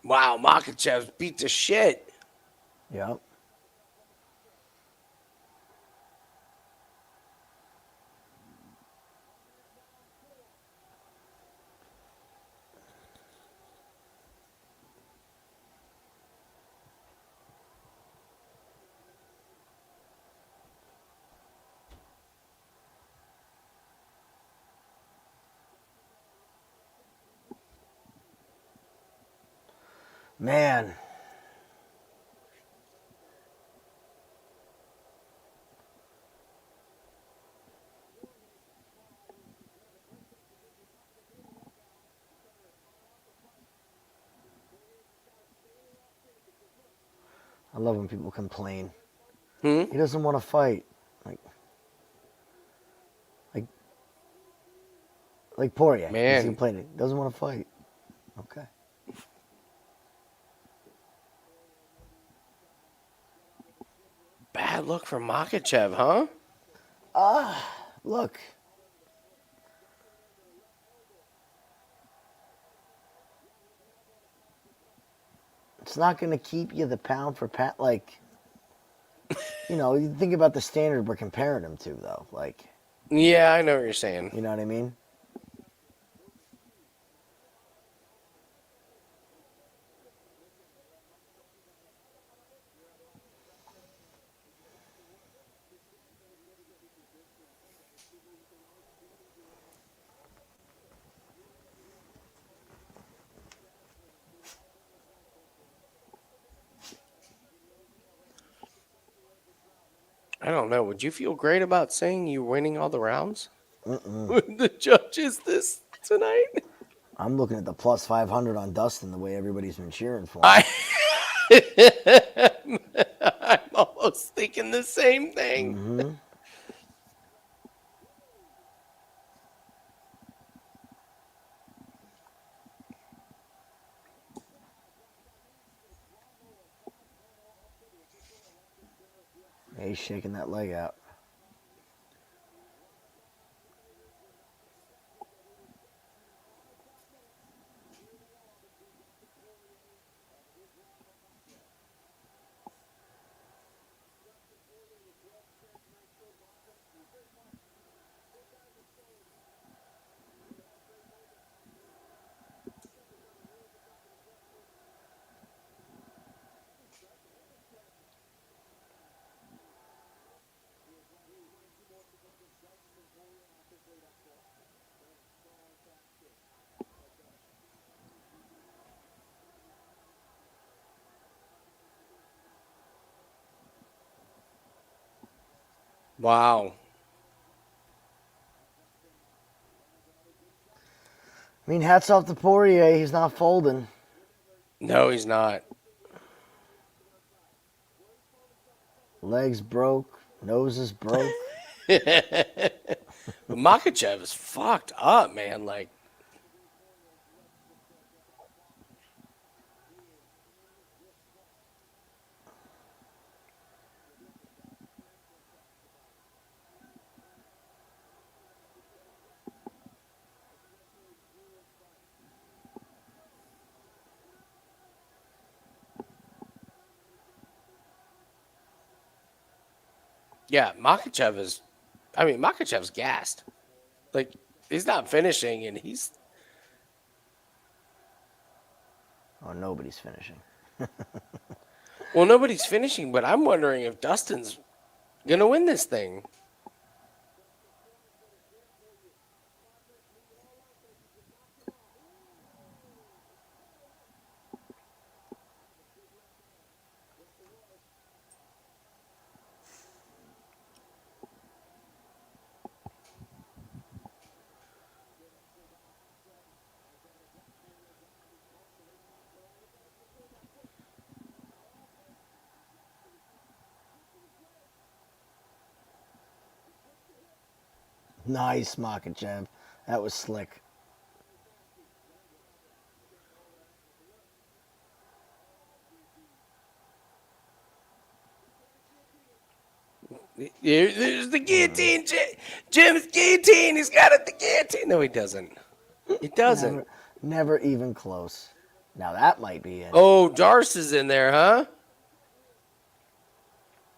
Speaker 1: Wow, Makhachev beat the shit.
Speaker 2: Yep. Man. I love when people complain.
Speaker 1: Hmm?
Speaker 2: He doesn't want to fight. Like Poirier.
Speaker 1: Man.
Speaker 2: He's complaining. Doesn't want to fight. Okay.
Speaker 1: Bad look for Makhachev, huh?
Speaker 2: Look. It's not going to keep you the pound for pound. Like, you think about the standard we're comparing him to, though. Like,
Speaker 1: Yeah, I know what you're saying.
Speaker 2: you know what I mean?
Speaker 1: I don't know. Would you feel great about saying you're winning all the rounds? With the judges this tonight?
Speaker 2: I'm looking at the plus 500 on Dustin the way everybody's been cheering for him.
Speaker 1: I'm almost thinking the same thing.
Speaker 2: Mm-hmm. Yeah, he's shaking that leg out.
Speaker 1: Wow.
Speaker 2: I mean, hats off to Poirier. He's not folding.
Speaker 1: No, he's not.
Speaker 2: Legs broke. Nose is broke.
Speaker 1: But Makhachev is fucked up, man. Like, yeah, Makhachev's gassed. Like, he's not finishing, and he's.
Speaker 2: Oh, nobody's finishing.
Speaker 1: Well, nobody's finishing, but I'm wondering if Dustin's going to win this thing.
Speaker 2: Nice, Makhachev. That was slick.
Speaker 1: There's the guillotine. Jim's guillotine. He's got it, the guillotine. No, he doesn't. He doesn't.
Speaker 2: Never even close. Now that might be it.
Speaker 1: Oh, Darce is in there, huh?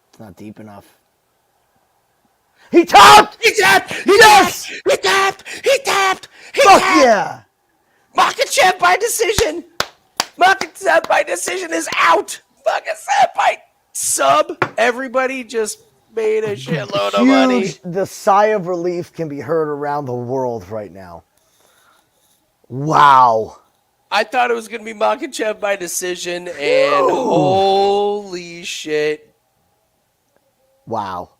Speaker 2: It's not deep enough. He tapped!
Speaker 1: He tapped!
Speaker 2: Yes!
Speaker 1: He tapped! He tapped! He
Speaker 2: Fuck
Speaker 1: tapped!
Speaker 2: yeah!
Speaker 1: Makhachev by decision! Makhachev by decision is out! Makhachev by sub. Everybody just made a shitload of money.
Speaker 2: The sigh of relief can be heard around the world right now. Wow.
Speaker 1: I thought it was going to be Makhachev by decision, and holy shit.
Speaker 2: Wow.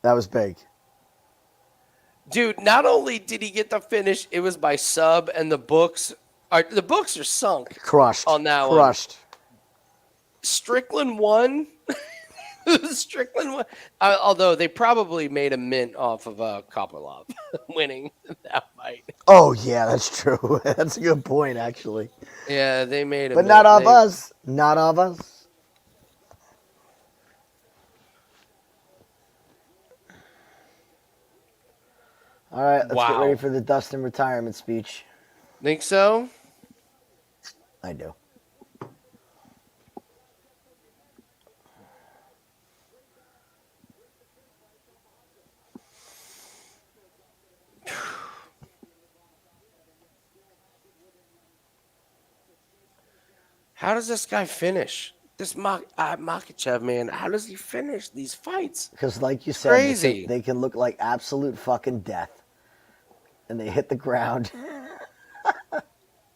Speaker 2: That was big.
Speaker 1: Dude, not only did he get the finish, it was by sub, and the books are sunk
Speaker 2: Crushed.
Speaker 1: on that one.
Speaker 2: Crushed.
Speaker 1: Strickland won. Strickland won. Although they probably made a mint off of Kopylov winning that fight.
Speaker 2: Oh, yeah, that's true. That's a good point, actually.
Speaker 1: Yeah, they made a
Speaker 2: But
Speaker 1: mint.
Speaker 2: not of us. Not of us. All right, let's get ready for the Dustin retirement speech.
Speaker 1: Think so?
Speaker 2: I do.
Speaker 1: How does this guy finish? This Makhachev, man, how does he finish these fights?
Speaker 2: Because, like you said,
Speaker 1: Crazy.
Speaker 2: they can look like absolute fucking death. And they hit the ground.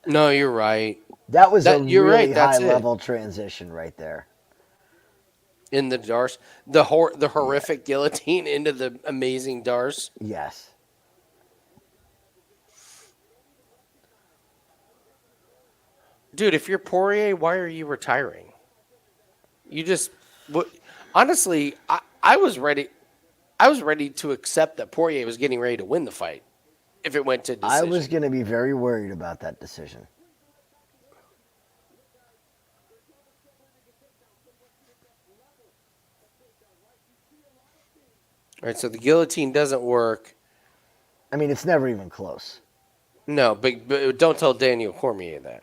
Speaker 1: No, you're right.
Speaker 2: That was a
Speaker 1: You're
Speaker 2: really
Speaker 1: right, that's
Speaker 2: high-level transition right there.
Speaker 1: In the Darce, the horrific guillotine into the amazing Darce.
Speaker 2: Yes.
Speaker 1: Dude, if you're Poirier, why are you retiring? You just, honestly, I was ready. I was ready to accept that Poirier was getting ready to win the fight if it went to decision.
Speaker 2: I was going to be very worried about that decision.
Speaker 1: All right, so the guillotine doesn't work.
Speaker 2: I mean, it's never even close.
Speaker 1: No, but don't tell Daniel Cormier that.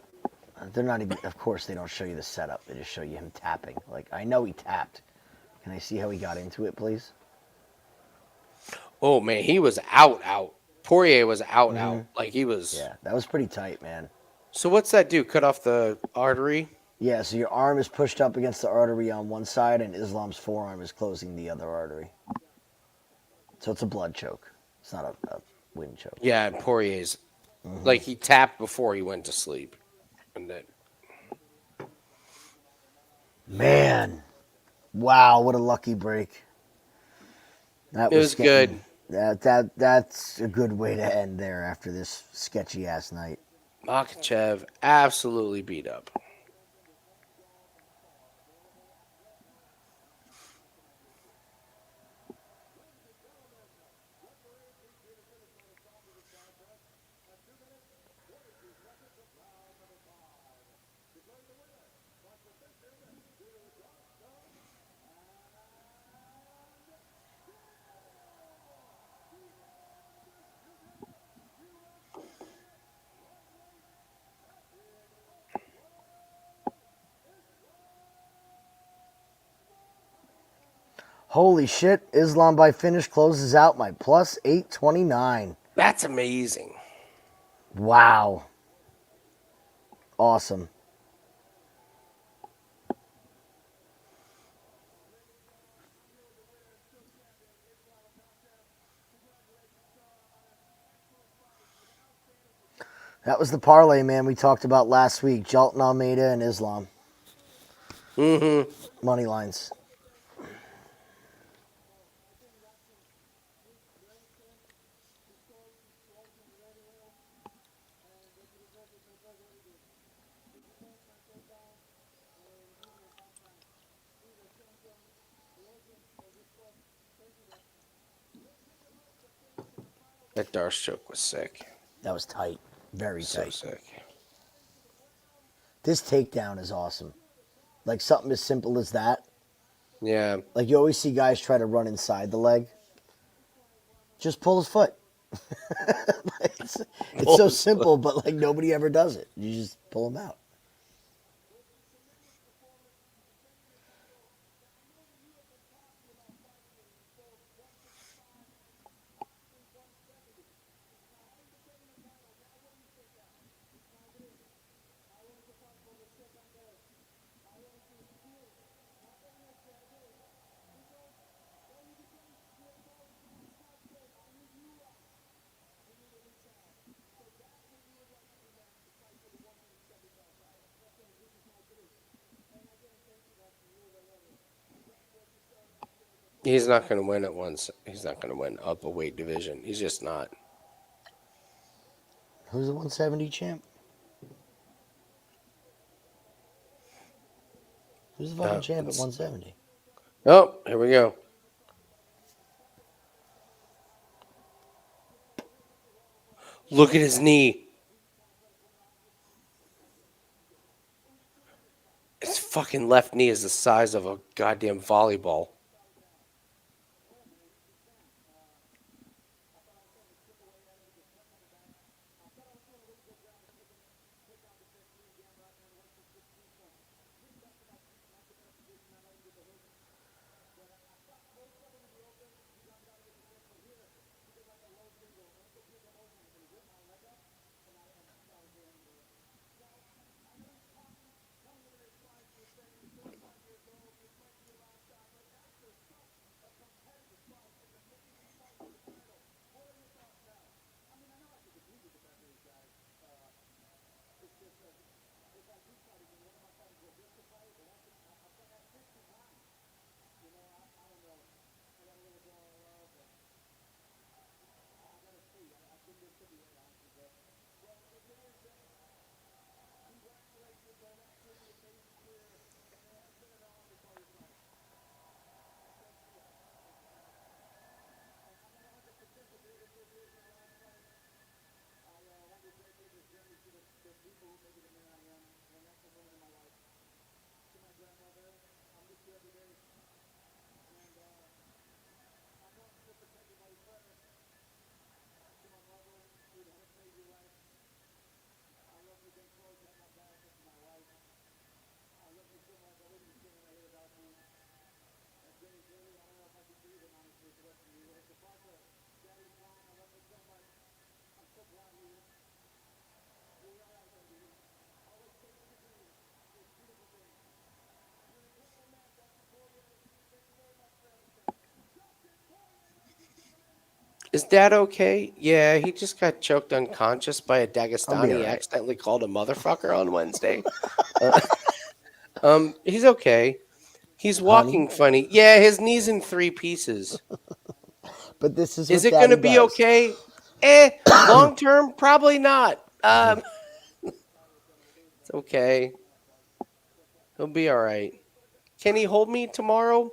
Speaker 2: They're not even, of course, they don't show you the setup. They just show you him tapping. Like, I know he tapped. Can I see how he got into it, please?
Speaker 1: Oh, man, he was out. Poirier was out. Like, he was.
Speaker 2: Yeah, that was pretty tight, man.
Speaker 1: So what's that do? Cut off the artery?
Speaker 2: Yeah, so your arm is pushed up against the artery on one side, and Islam's forearm is closing the other artery. So it's a blood choke. It's not a wind choke.
Speaker 1: Yeah, and Poirier's, like, he tapped before he went to sleep. And then,
Speaker 2: Man. Wow, what a lucky break. That
Speaker 1: it was good.
Speaker 2: That's a good way to end there after this sketchy ass night.
Speaker 1: Makhachev absolutely beat up.
Speaker 2: Holy shit, Islam by finish closes out my plus 829.
Speaker 1: That's amazing.
Speaker 2: Wow. Awesome. That was the parlay, man, we talked about last week. Jailton, Almeida, and Islam. Money lines.
Speaker 1: That Darce choke was sick.
Speaker 2: That was tight. Very
Speaker 1: So
Speaker 2: tight.
Speaker 1: sick.
Speaker 2: This takedown is awesome. Like something as simple as that.
Speaker 1: Yeah.
Speaker 2: Like you always see guys try to run inside the leg. Just pull his foot. it's so simple, but like nobody ever does it. You just pull him out.
Speaker 1: He's not going to win at once. He's not going to win up a weight division. He's just not.
Speaker 2: Who's the 170 champ? Who's the fucking champ at 170?
Speaker 1: Oh, here we go. Look at his knee. His fucking left knee is the size of a goddamn volleyball. Is Dad okay? Yeah, he just got choked unconscious by a Dagestani.
Speaker 2: right.
Speaker 1: Accidentally called a motherfucker on Wednesday. He's okay. He's walking funny. Yeah, his knee's in 3 pieces.
Speaker 2: But this is
Speaker 1: Is
Speaker 2: what
Speaker 1: it going to
Speaker 2: Daddy
Speaker 1: be
Speaker 2: does.
Speaker 1: okay? Long term, probably not. It's okay. He'll be all right. Can he hold me tomorrow?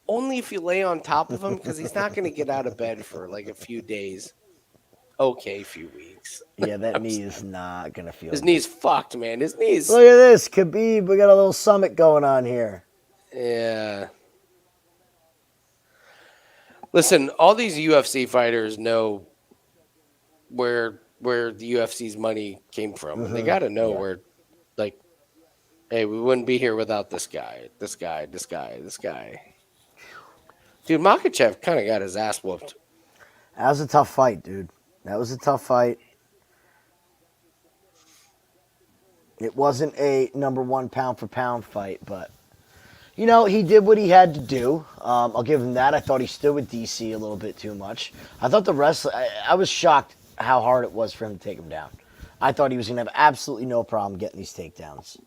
Speaker 1: Only if you lay on top of him, because he's not going to get out of bed for like a few days. Okay, few weeks.
Speaker 2: Yeah, that knee is not going to feel
Speaker 1: His
Speaker 2: good.
Speaker 1: knee's fucked, man. His knees.
Speaker 2: Look at this, Khabib. We got a little summit going on here.
Speaker 1: Yeah. Listen, all these UFC fighters know where the UFC's money came from. And they got to know where, like, hey, we wouldn't be here without this guy, this guy, this guy, this guy. Dude, Makhachev kind of got his ass whooped.
Speaker 2: That was a tough fight, dude. That was a tough fight. It wasn't a number 1 pound for pound fight, but you know, he did what he had to do. I'll give him that. I thought he stood with DC a little bit too much. I thought the wrestling, I was shocked how hard it was for him to take him down. I thought he was going to have absolutely no problem getting these takedowns.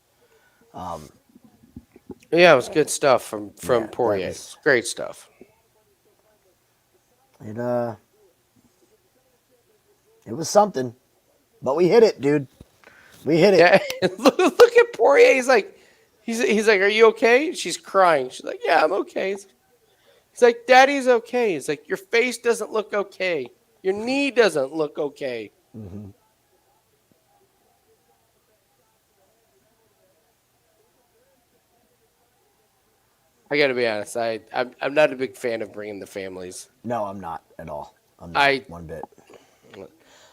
Speaker 1: Yeah, it was good stuff from
Speaker 2: Yeah,
Speaker 1: Poirier.
Speaker 2: that was-
Speaker 1: Great stuff.
Speaker 2: It was something, but we hit it, dude. We hit it.
Speaker 1: Yeah, look at Poirier. He's like, are you okay? She's crying. She's like, yeah, I'm okay. He's like, Daddy's okay. He's like, your face doesn't look okay. Your knee doesn't look okay.
Speaker 2: Mm-hmm.
Speaker 1: I got to be honest. I'm not a big fan of bringing the families.
Speaker 2: No, I'm not at all. I'm not one bit.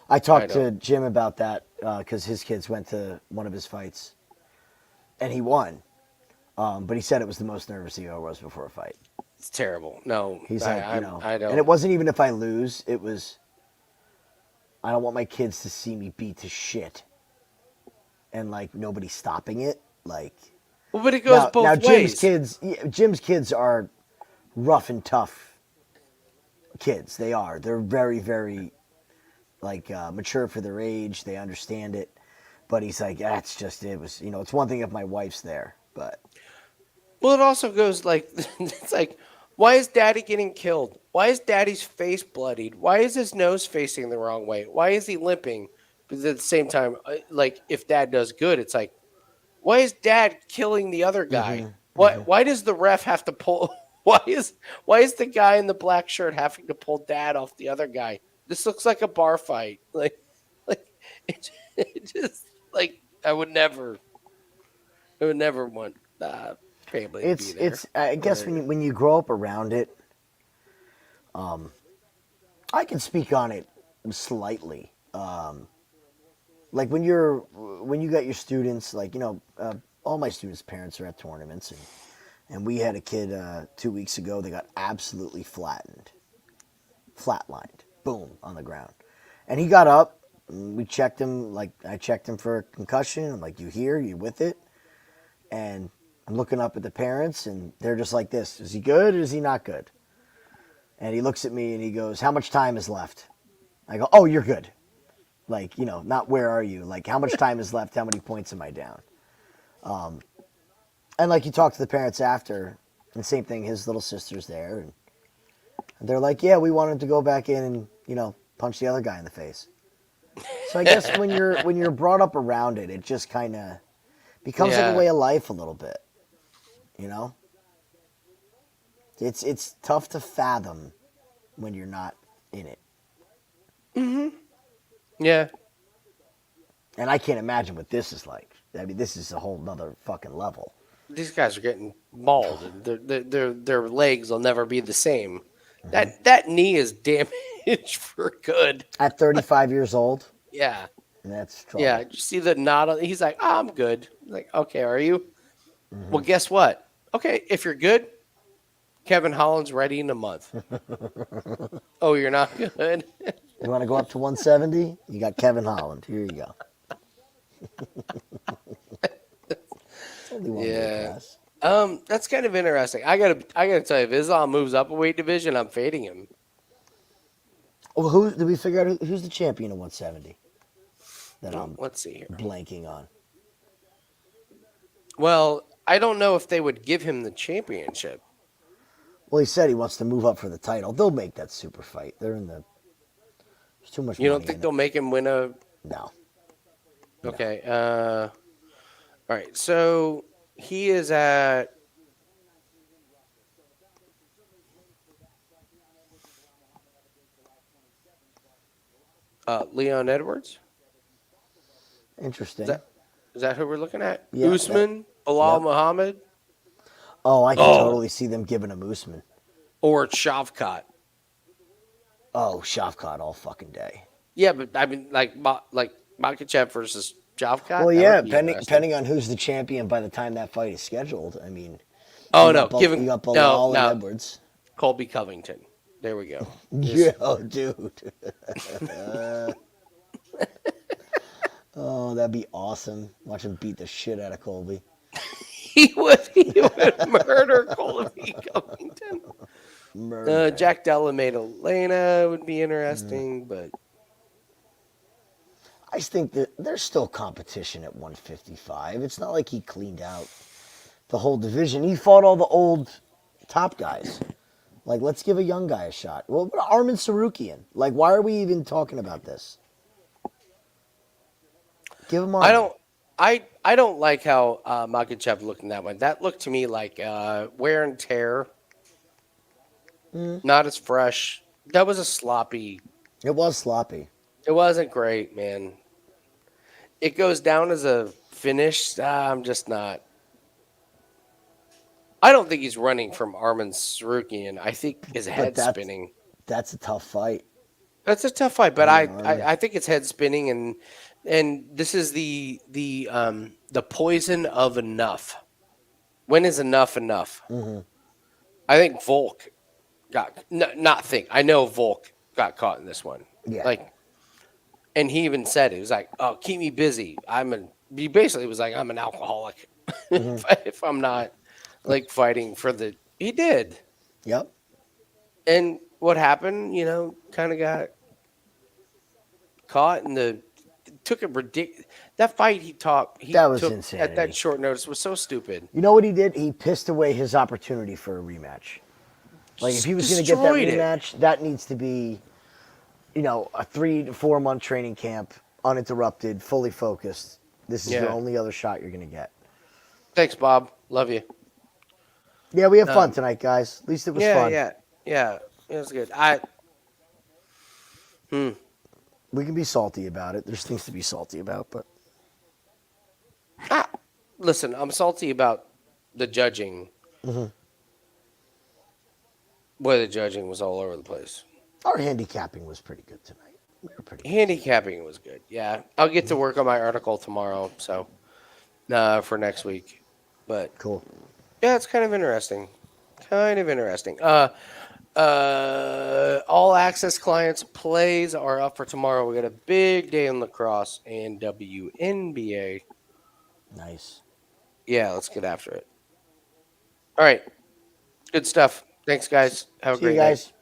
Speaker 2: I
Speaker 1: I
Speaker 2: talked
Speaker 1: know.
Speaker 2: to Jim about that because his kids went to one of his fights, and he won. But he said it was the most nervous he ever was before a fight.
Speaker 1: It's terrible. No,
Speaker 2: He's
Speaker 1: I,
Speaker 2: like,
Speaker 1: I,
Speaker 2: you know,
Speaker 1: I don't.
Speaker 2: and it wasn't even if I lose. It was, I don't want my kids to see me beat to shit, and like nobody stopping it. Like,
Speaker 1: Well, but it goes both ways.
Speaker 2: Jim's kids are rough and tough kids. They are. They're very, very like mature for their age. They understand it. But he's like, that's just it. Was it's one thing if my wife's there, but
Speaker 1: Well, it also goes like it's like, Why is Daddy getting killed? Why is Daddy's face bloodied? Why is his nose facing the wrong way? Why is he limping? But at the same time, like if Dad does good, it's like, why is Dad killing the other guy? Why does the ref have to pull? Why is the guy in the black shirt having to pull Dad off the other guy? This looks like a bar fight. Like it just like I would never want family to be there.
Speaker 2: It's I guess when you grow up around it, I can speak on it slightly. Like when you got your students, like all my students' parents are at tournaments, and we had a kid 2 weeks ago that got absolutely flatlined, boom, on the ground, and he got up. And we checked him, like I checked him for a concussion. I'm like, you here? You with it? And I'm looking up at the parents, and they're just like this. Is he good or is he not good? And he looks at me and he goes, how much time is left? I go, oh, you're good. Like, not where are you? Like, how much time is left? How many points am I down? And like you talk to the parents after, and same thing, his little sister's there. And they're like, yeah, we want him to go back in and, punch the other guy in the face. So I guess when you're brought up around it, it just kind of becomes like a way of life a little bit. It's tough to fathom when you're not in it.
Speaker 1: Yeah.
Speaker 2: And I can't imagine what this is like. I mean, this is a whole nother fucking level.
Speaker 1: These guys are getting mauled, and their legs will never be the same. That knee is damaged for good.
Speaker 2: At 35 years old?
Speaker 1: Yeah.
Speaker 2: That's trouble.
Speaker 1: Yeah. You see the knot? He's like, I'm good. I'm like, okay, are you? Well, guess what? Okay, if you're good, Kevin Holland's ready in a month. Oh, you're not good?
Speaker 2: You want to go up to 170? You got Kevin Holland. Here you go. It's only one weight class.
Speaker 1: That's kind of interesting. I gotta tell you, if Islam moves up a weight division, I'm fading him.
Speaker 2: Well, did we figure out who's the champion of 170? That I'm
Speaker 1: Let's see here.
Speaker 2: blanking on.
Speaker 1: Well, I don't know if they would give him the championship.
Speaker 2: Well, he said he wants to move up for the title. They'll make that super fight. There's too much.
Speaker 1: You don't
Speaker 2: money
Speaker 1: think
Speaker 2: in
Speaker 1: they'll make him win a?
Speaker 2: No.
Speaker 1: Okay. All right. So he is at. Leon Edwards.
Speaker 2: Interesting.
Speaker 1: Is that who we're looking at?
Speaker 2: Yeah,
Speaker 1: Usman, Bilal Muhammad,
Speaker 2: Oh, I can totally see them giving him Usman.
Speaker 1: or Shavkat?
Speaker 2: Oh, Shavkat all fucking day.
Speaker 1: Yeah, but I mean, like Makhachev versus Shavkat.
Speaker 2: Well,
Speaker 1: That
Speaker 2: yeah,
Speaker 1: would be interesting.
Speaker 2: depending on who's the champion by the time that fight is scheduled. I mean,
Speaker 1: Oh
Speaker 2: you
Speaker 1: no,
Speaker 2: got
Speaker 1: give him
Speaker 2: you got Bilal and Edwards.
Speaker 1: Colby Covington. There we go.
Speaker 2: Yeah, dude. Oh, that'd be awesome. Watch him beat the shit out of Colby.
Speaker 1: He would murder Colby Covington.
Speaker 2: Murder.
Speaker 1: Jack Della made Elena would be interesting, but
Speaker 2: I just think that there's still competition at 155. It's not like he cleaned out the whole division. He fought all the old top guys. Like, let's give a young guy a shot. Well, Arman Sarukian. Like, why are we even talking about this? Give him Arman.
Speaker 1: I don't like how Makhachev looked in that one. That looked to me like wear and tear. Not as fresh. That was a sloppy.
Speaker 2: It was sloppy.
Speaker 1: It wasn't great, man. It goes down as a finish. I'm just not. I don't think he's running from Arman Sarukian. I think his head's spinning.
Speaker 2: That's a tough fight.
Speaker 1: That's a tough fight, but I think it's head spinning, and this is the poison of enough. When is enough enough?
Speaker 2: Mm-hmm.
Speaker 1: I think Volk I know Volk got caught in this one.
Speaker 2: Yeah.
Speaker 1: And he even said it. He was like, "Oh, keep me busy." He basically was like, "I'm an alcoholic if I'm not fighting for the." He did.
Speaker 2: Yep.
Speaker 1: And what happened? Kind of got caught in took a ridiculous. That fight
Speaker 2: that was
Speaker 1: took
Speaker 2: insanity.
Speaker 1: at that short notice was so stupid.
Speaker 2: You know what he did? He pissed away his opportunity for a rematch. Like if he was going to get that
Speaker 1: Destroyed it.
Speaker 2: rematch, that needs to be, a 3 to 4 month training camp, uninterrupted, fully focused. This is the
Speaker 1: Yeah.
Speaker 2: only other shot you're going to get.
Speaker 1: Thanks, Bob. Love you.
Speaker 2: Yeah, we had fun tonight, guys. At least it was fun.
Speaker 1: Yeah. It was good.
Speaker 2: We can be salty about it. There's things to be salty about, but
Speaker 1: Listen, I'm salty about the judging.
Speaker 2: Mm-hmm.
Speaker 1: Where the judging was all over the place.
Speaker 2: our handicapping was pretty good tonight. We were pretty good.
Speaker 1: Handicapping was good. Yeah, I'll get to work on my article tomorrow. So, for next week, but
Speaker 2: Cool.
Speaker 1: yeah, it's kind of interesting. All access clients plays are up for tomorrow. We got a big day in lacrosse and WNBA.
Speaker 2: Nice.
Speaker 1: Yeah, let's get after it. All right, good stuff. Thanks, guys. Have a
Speaker 2: See you
Speaker 1: great night.
Speaker 2: guys.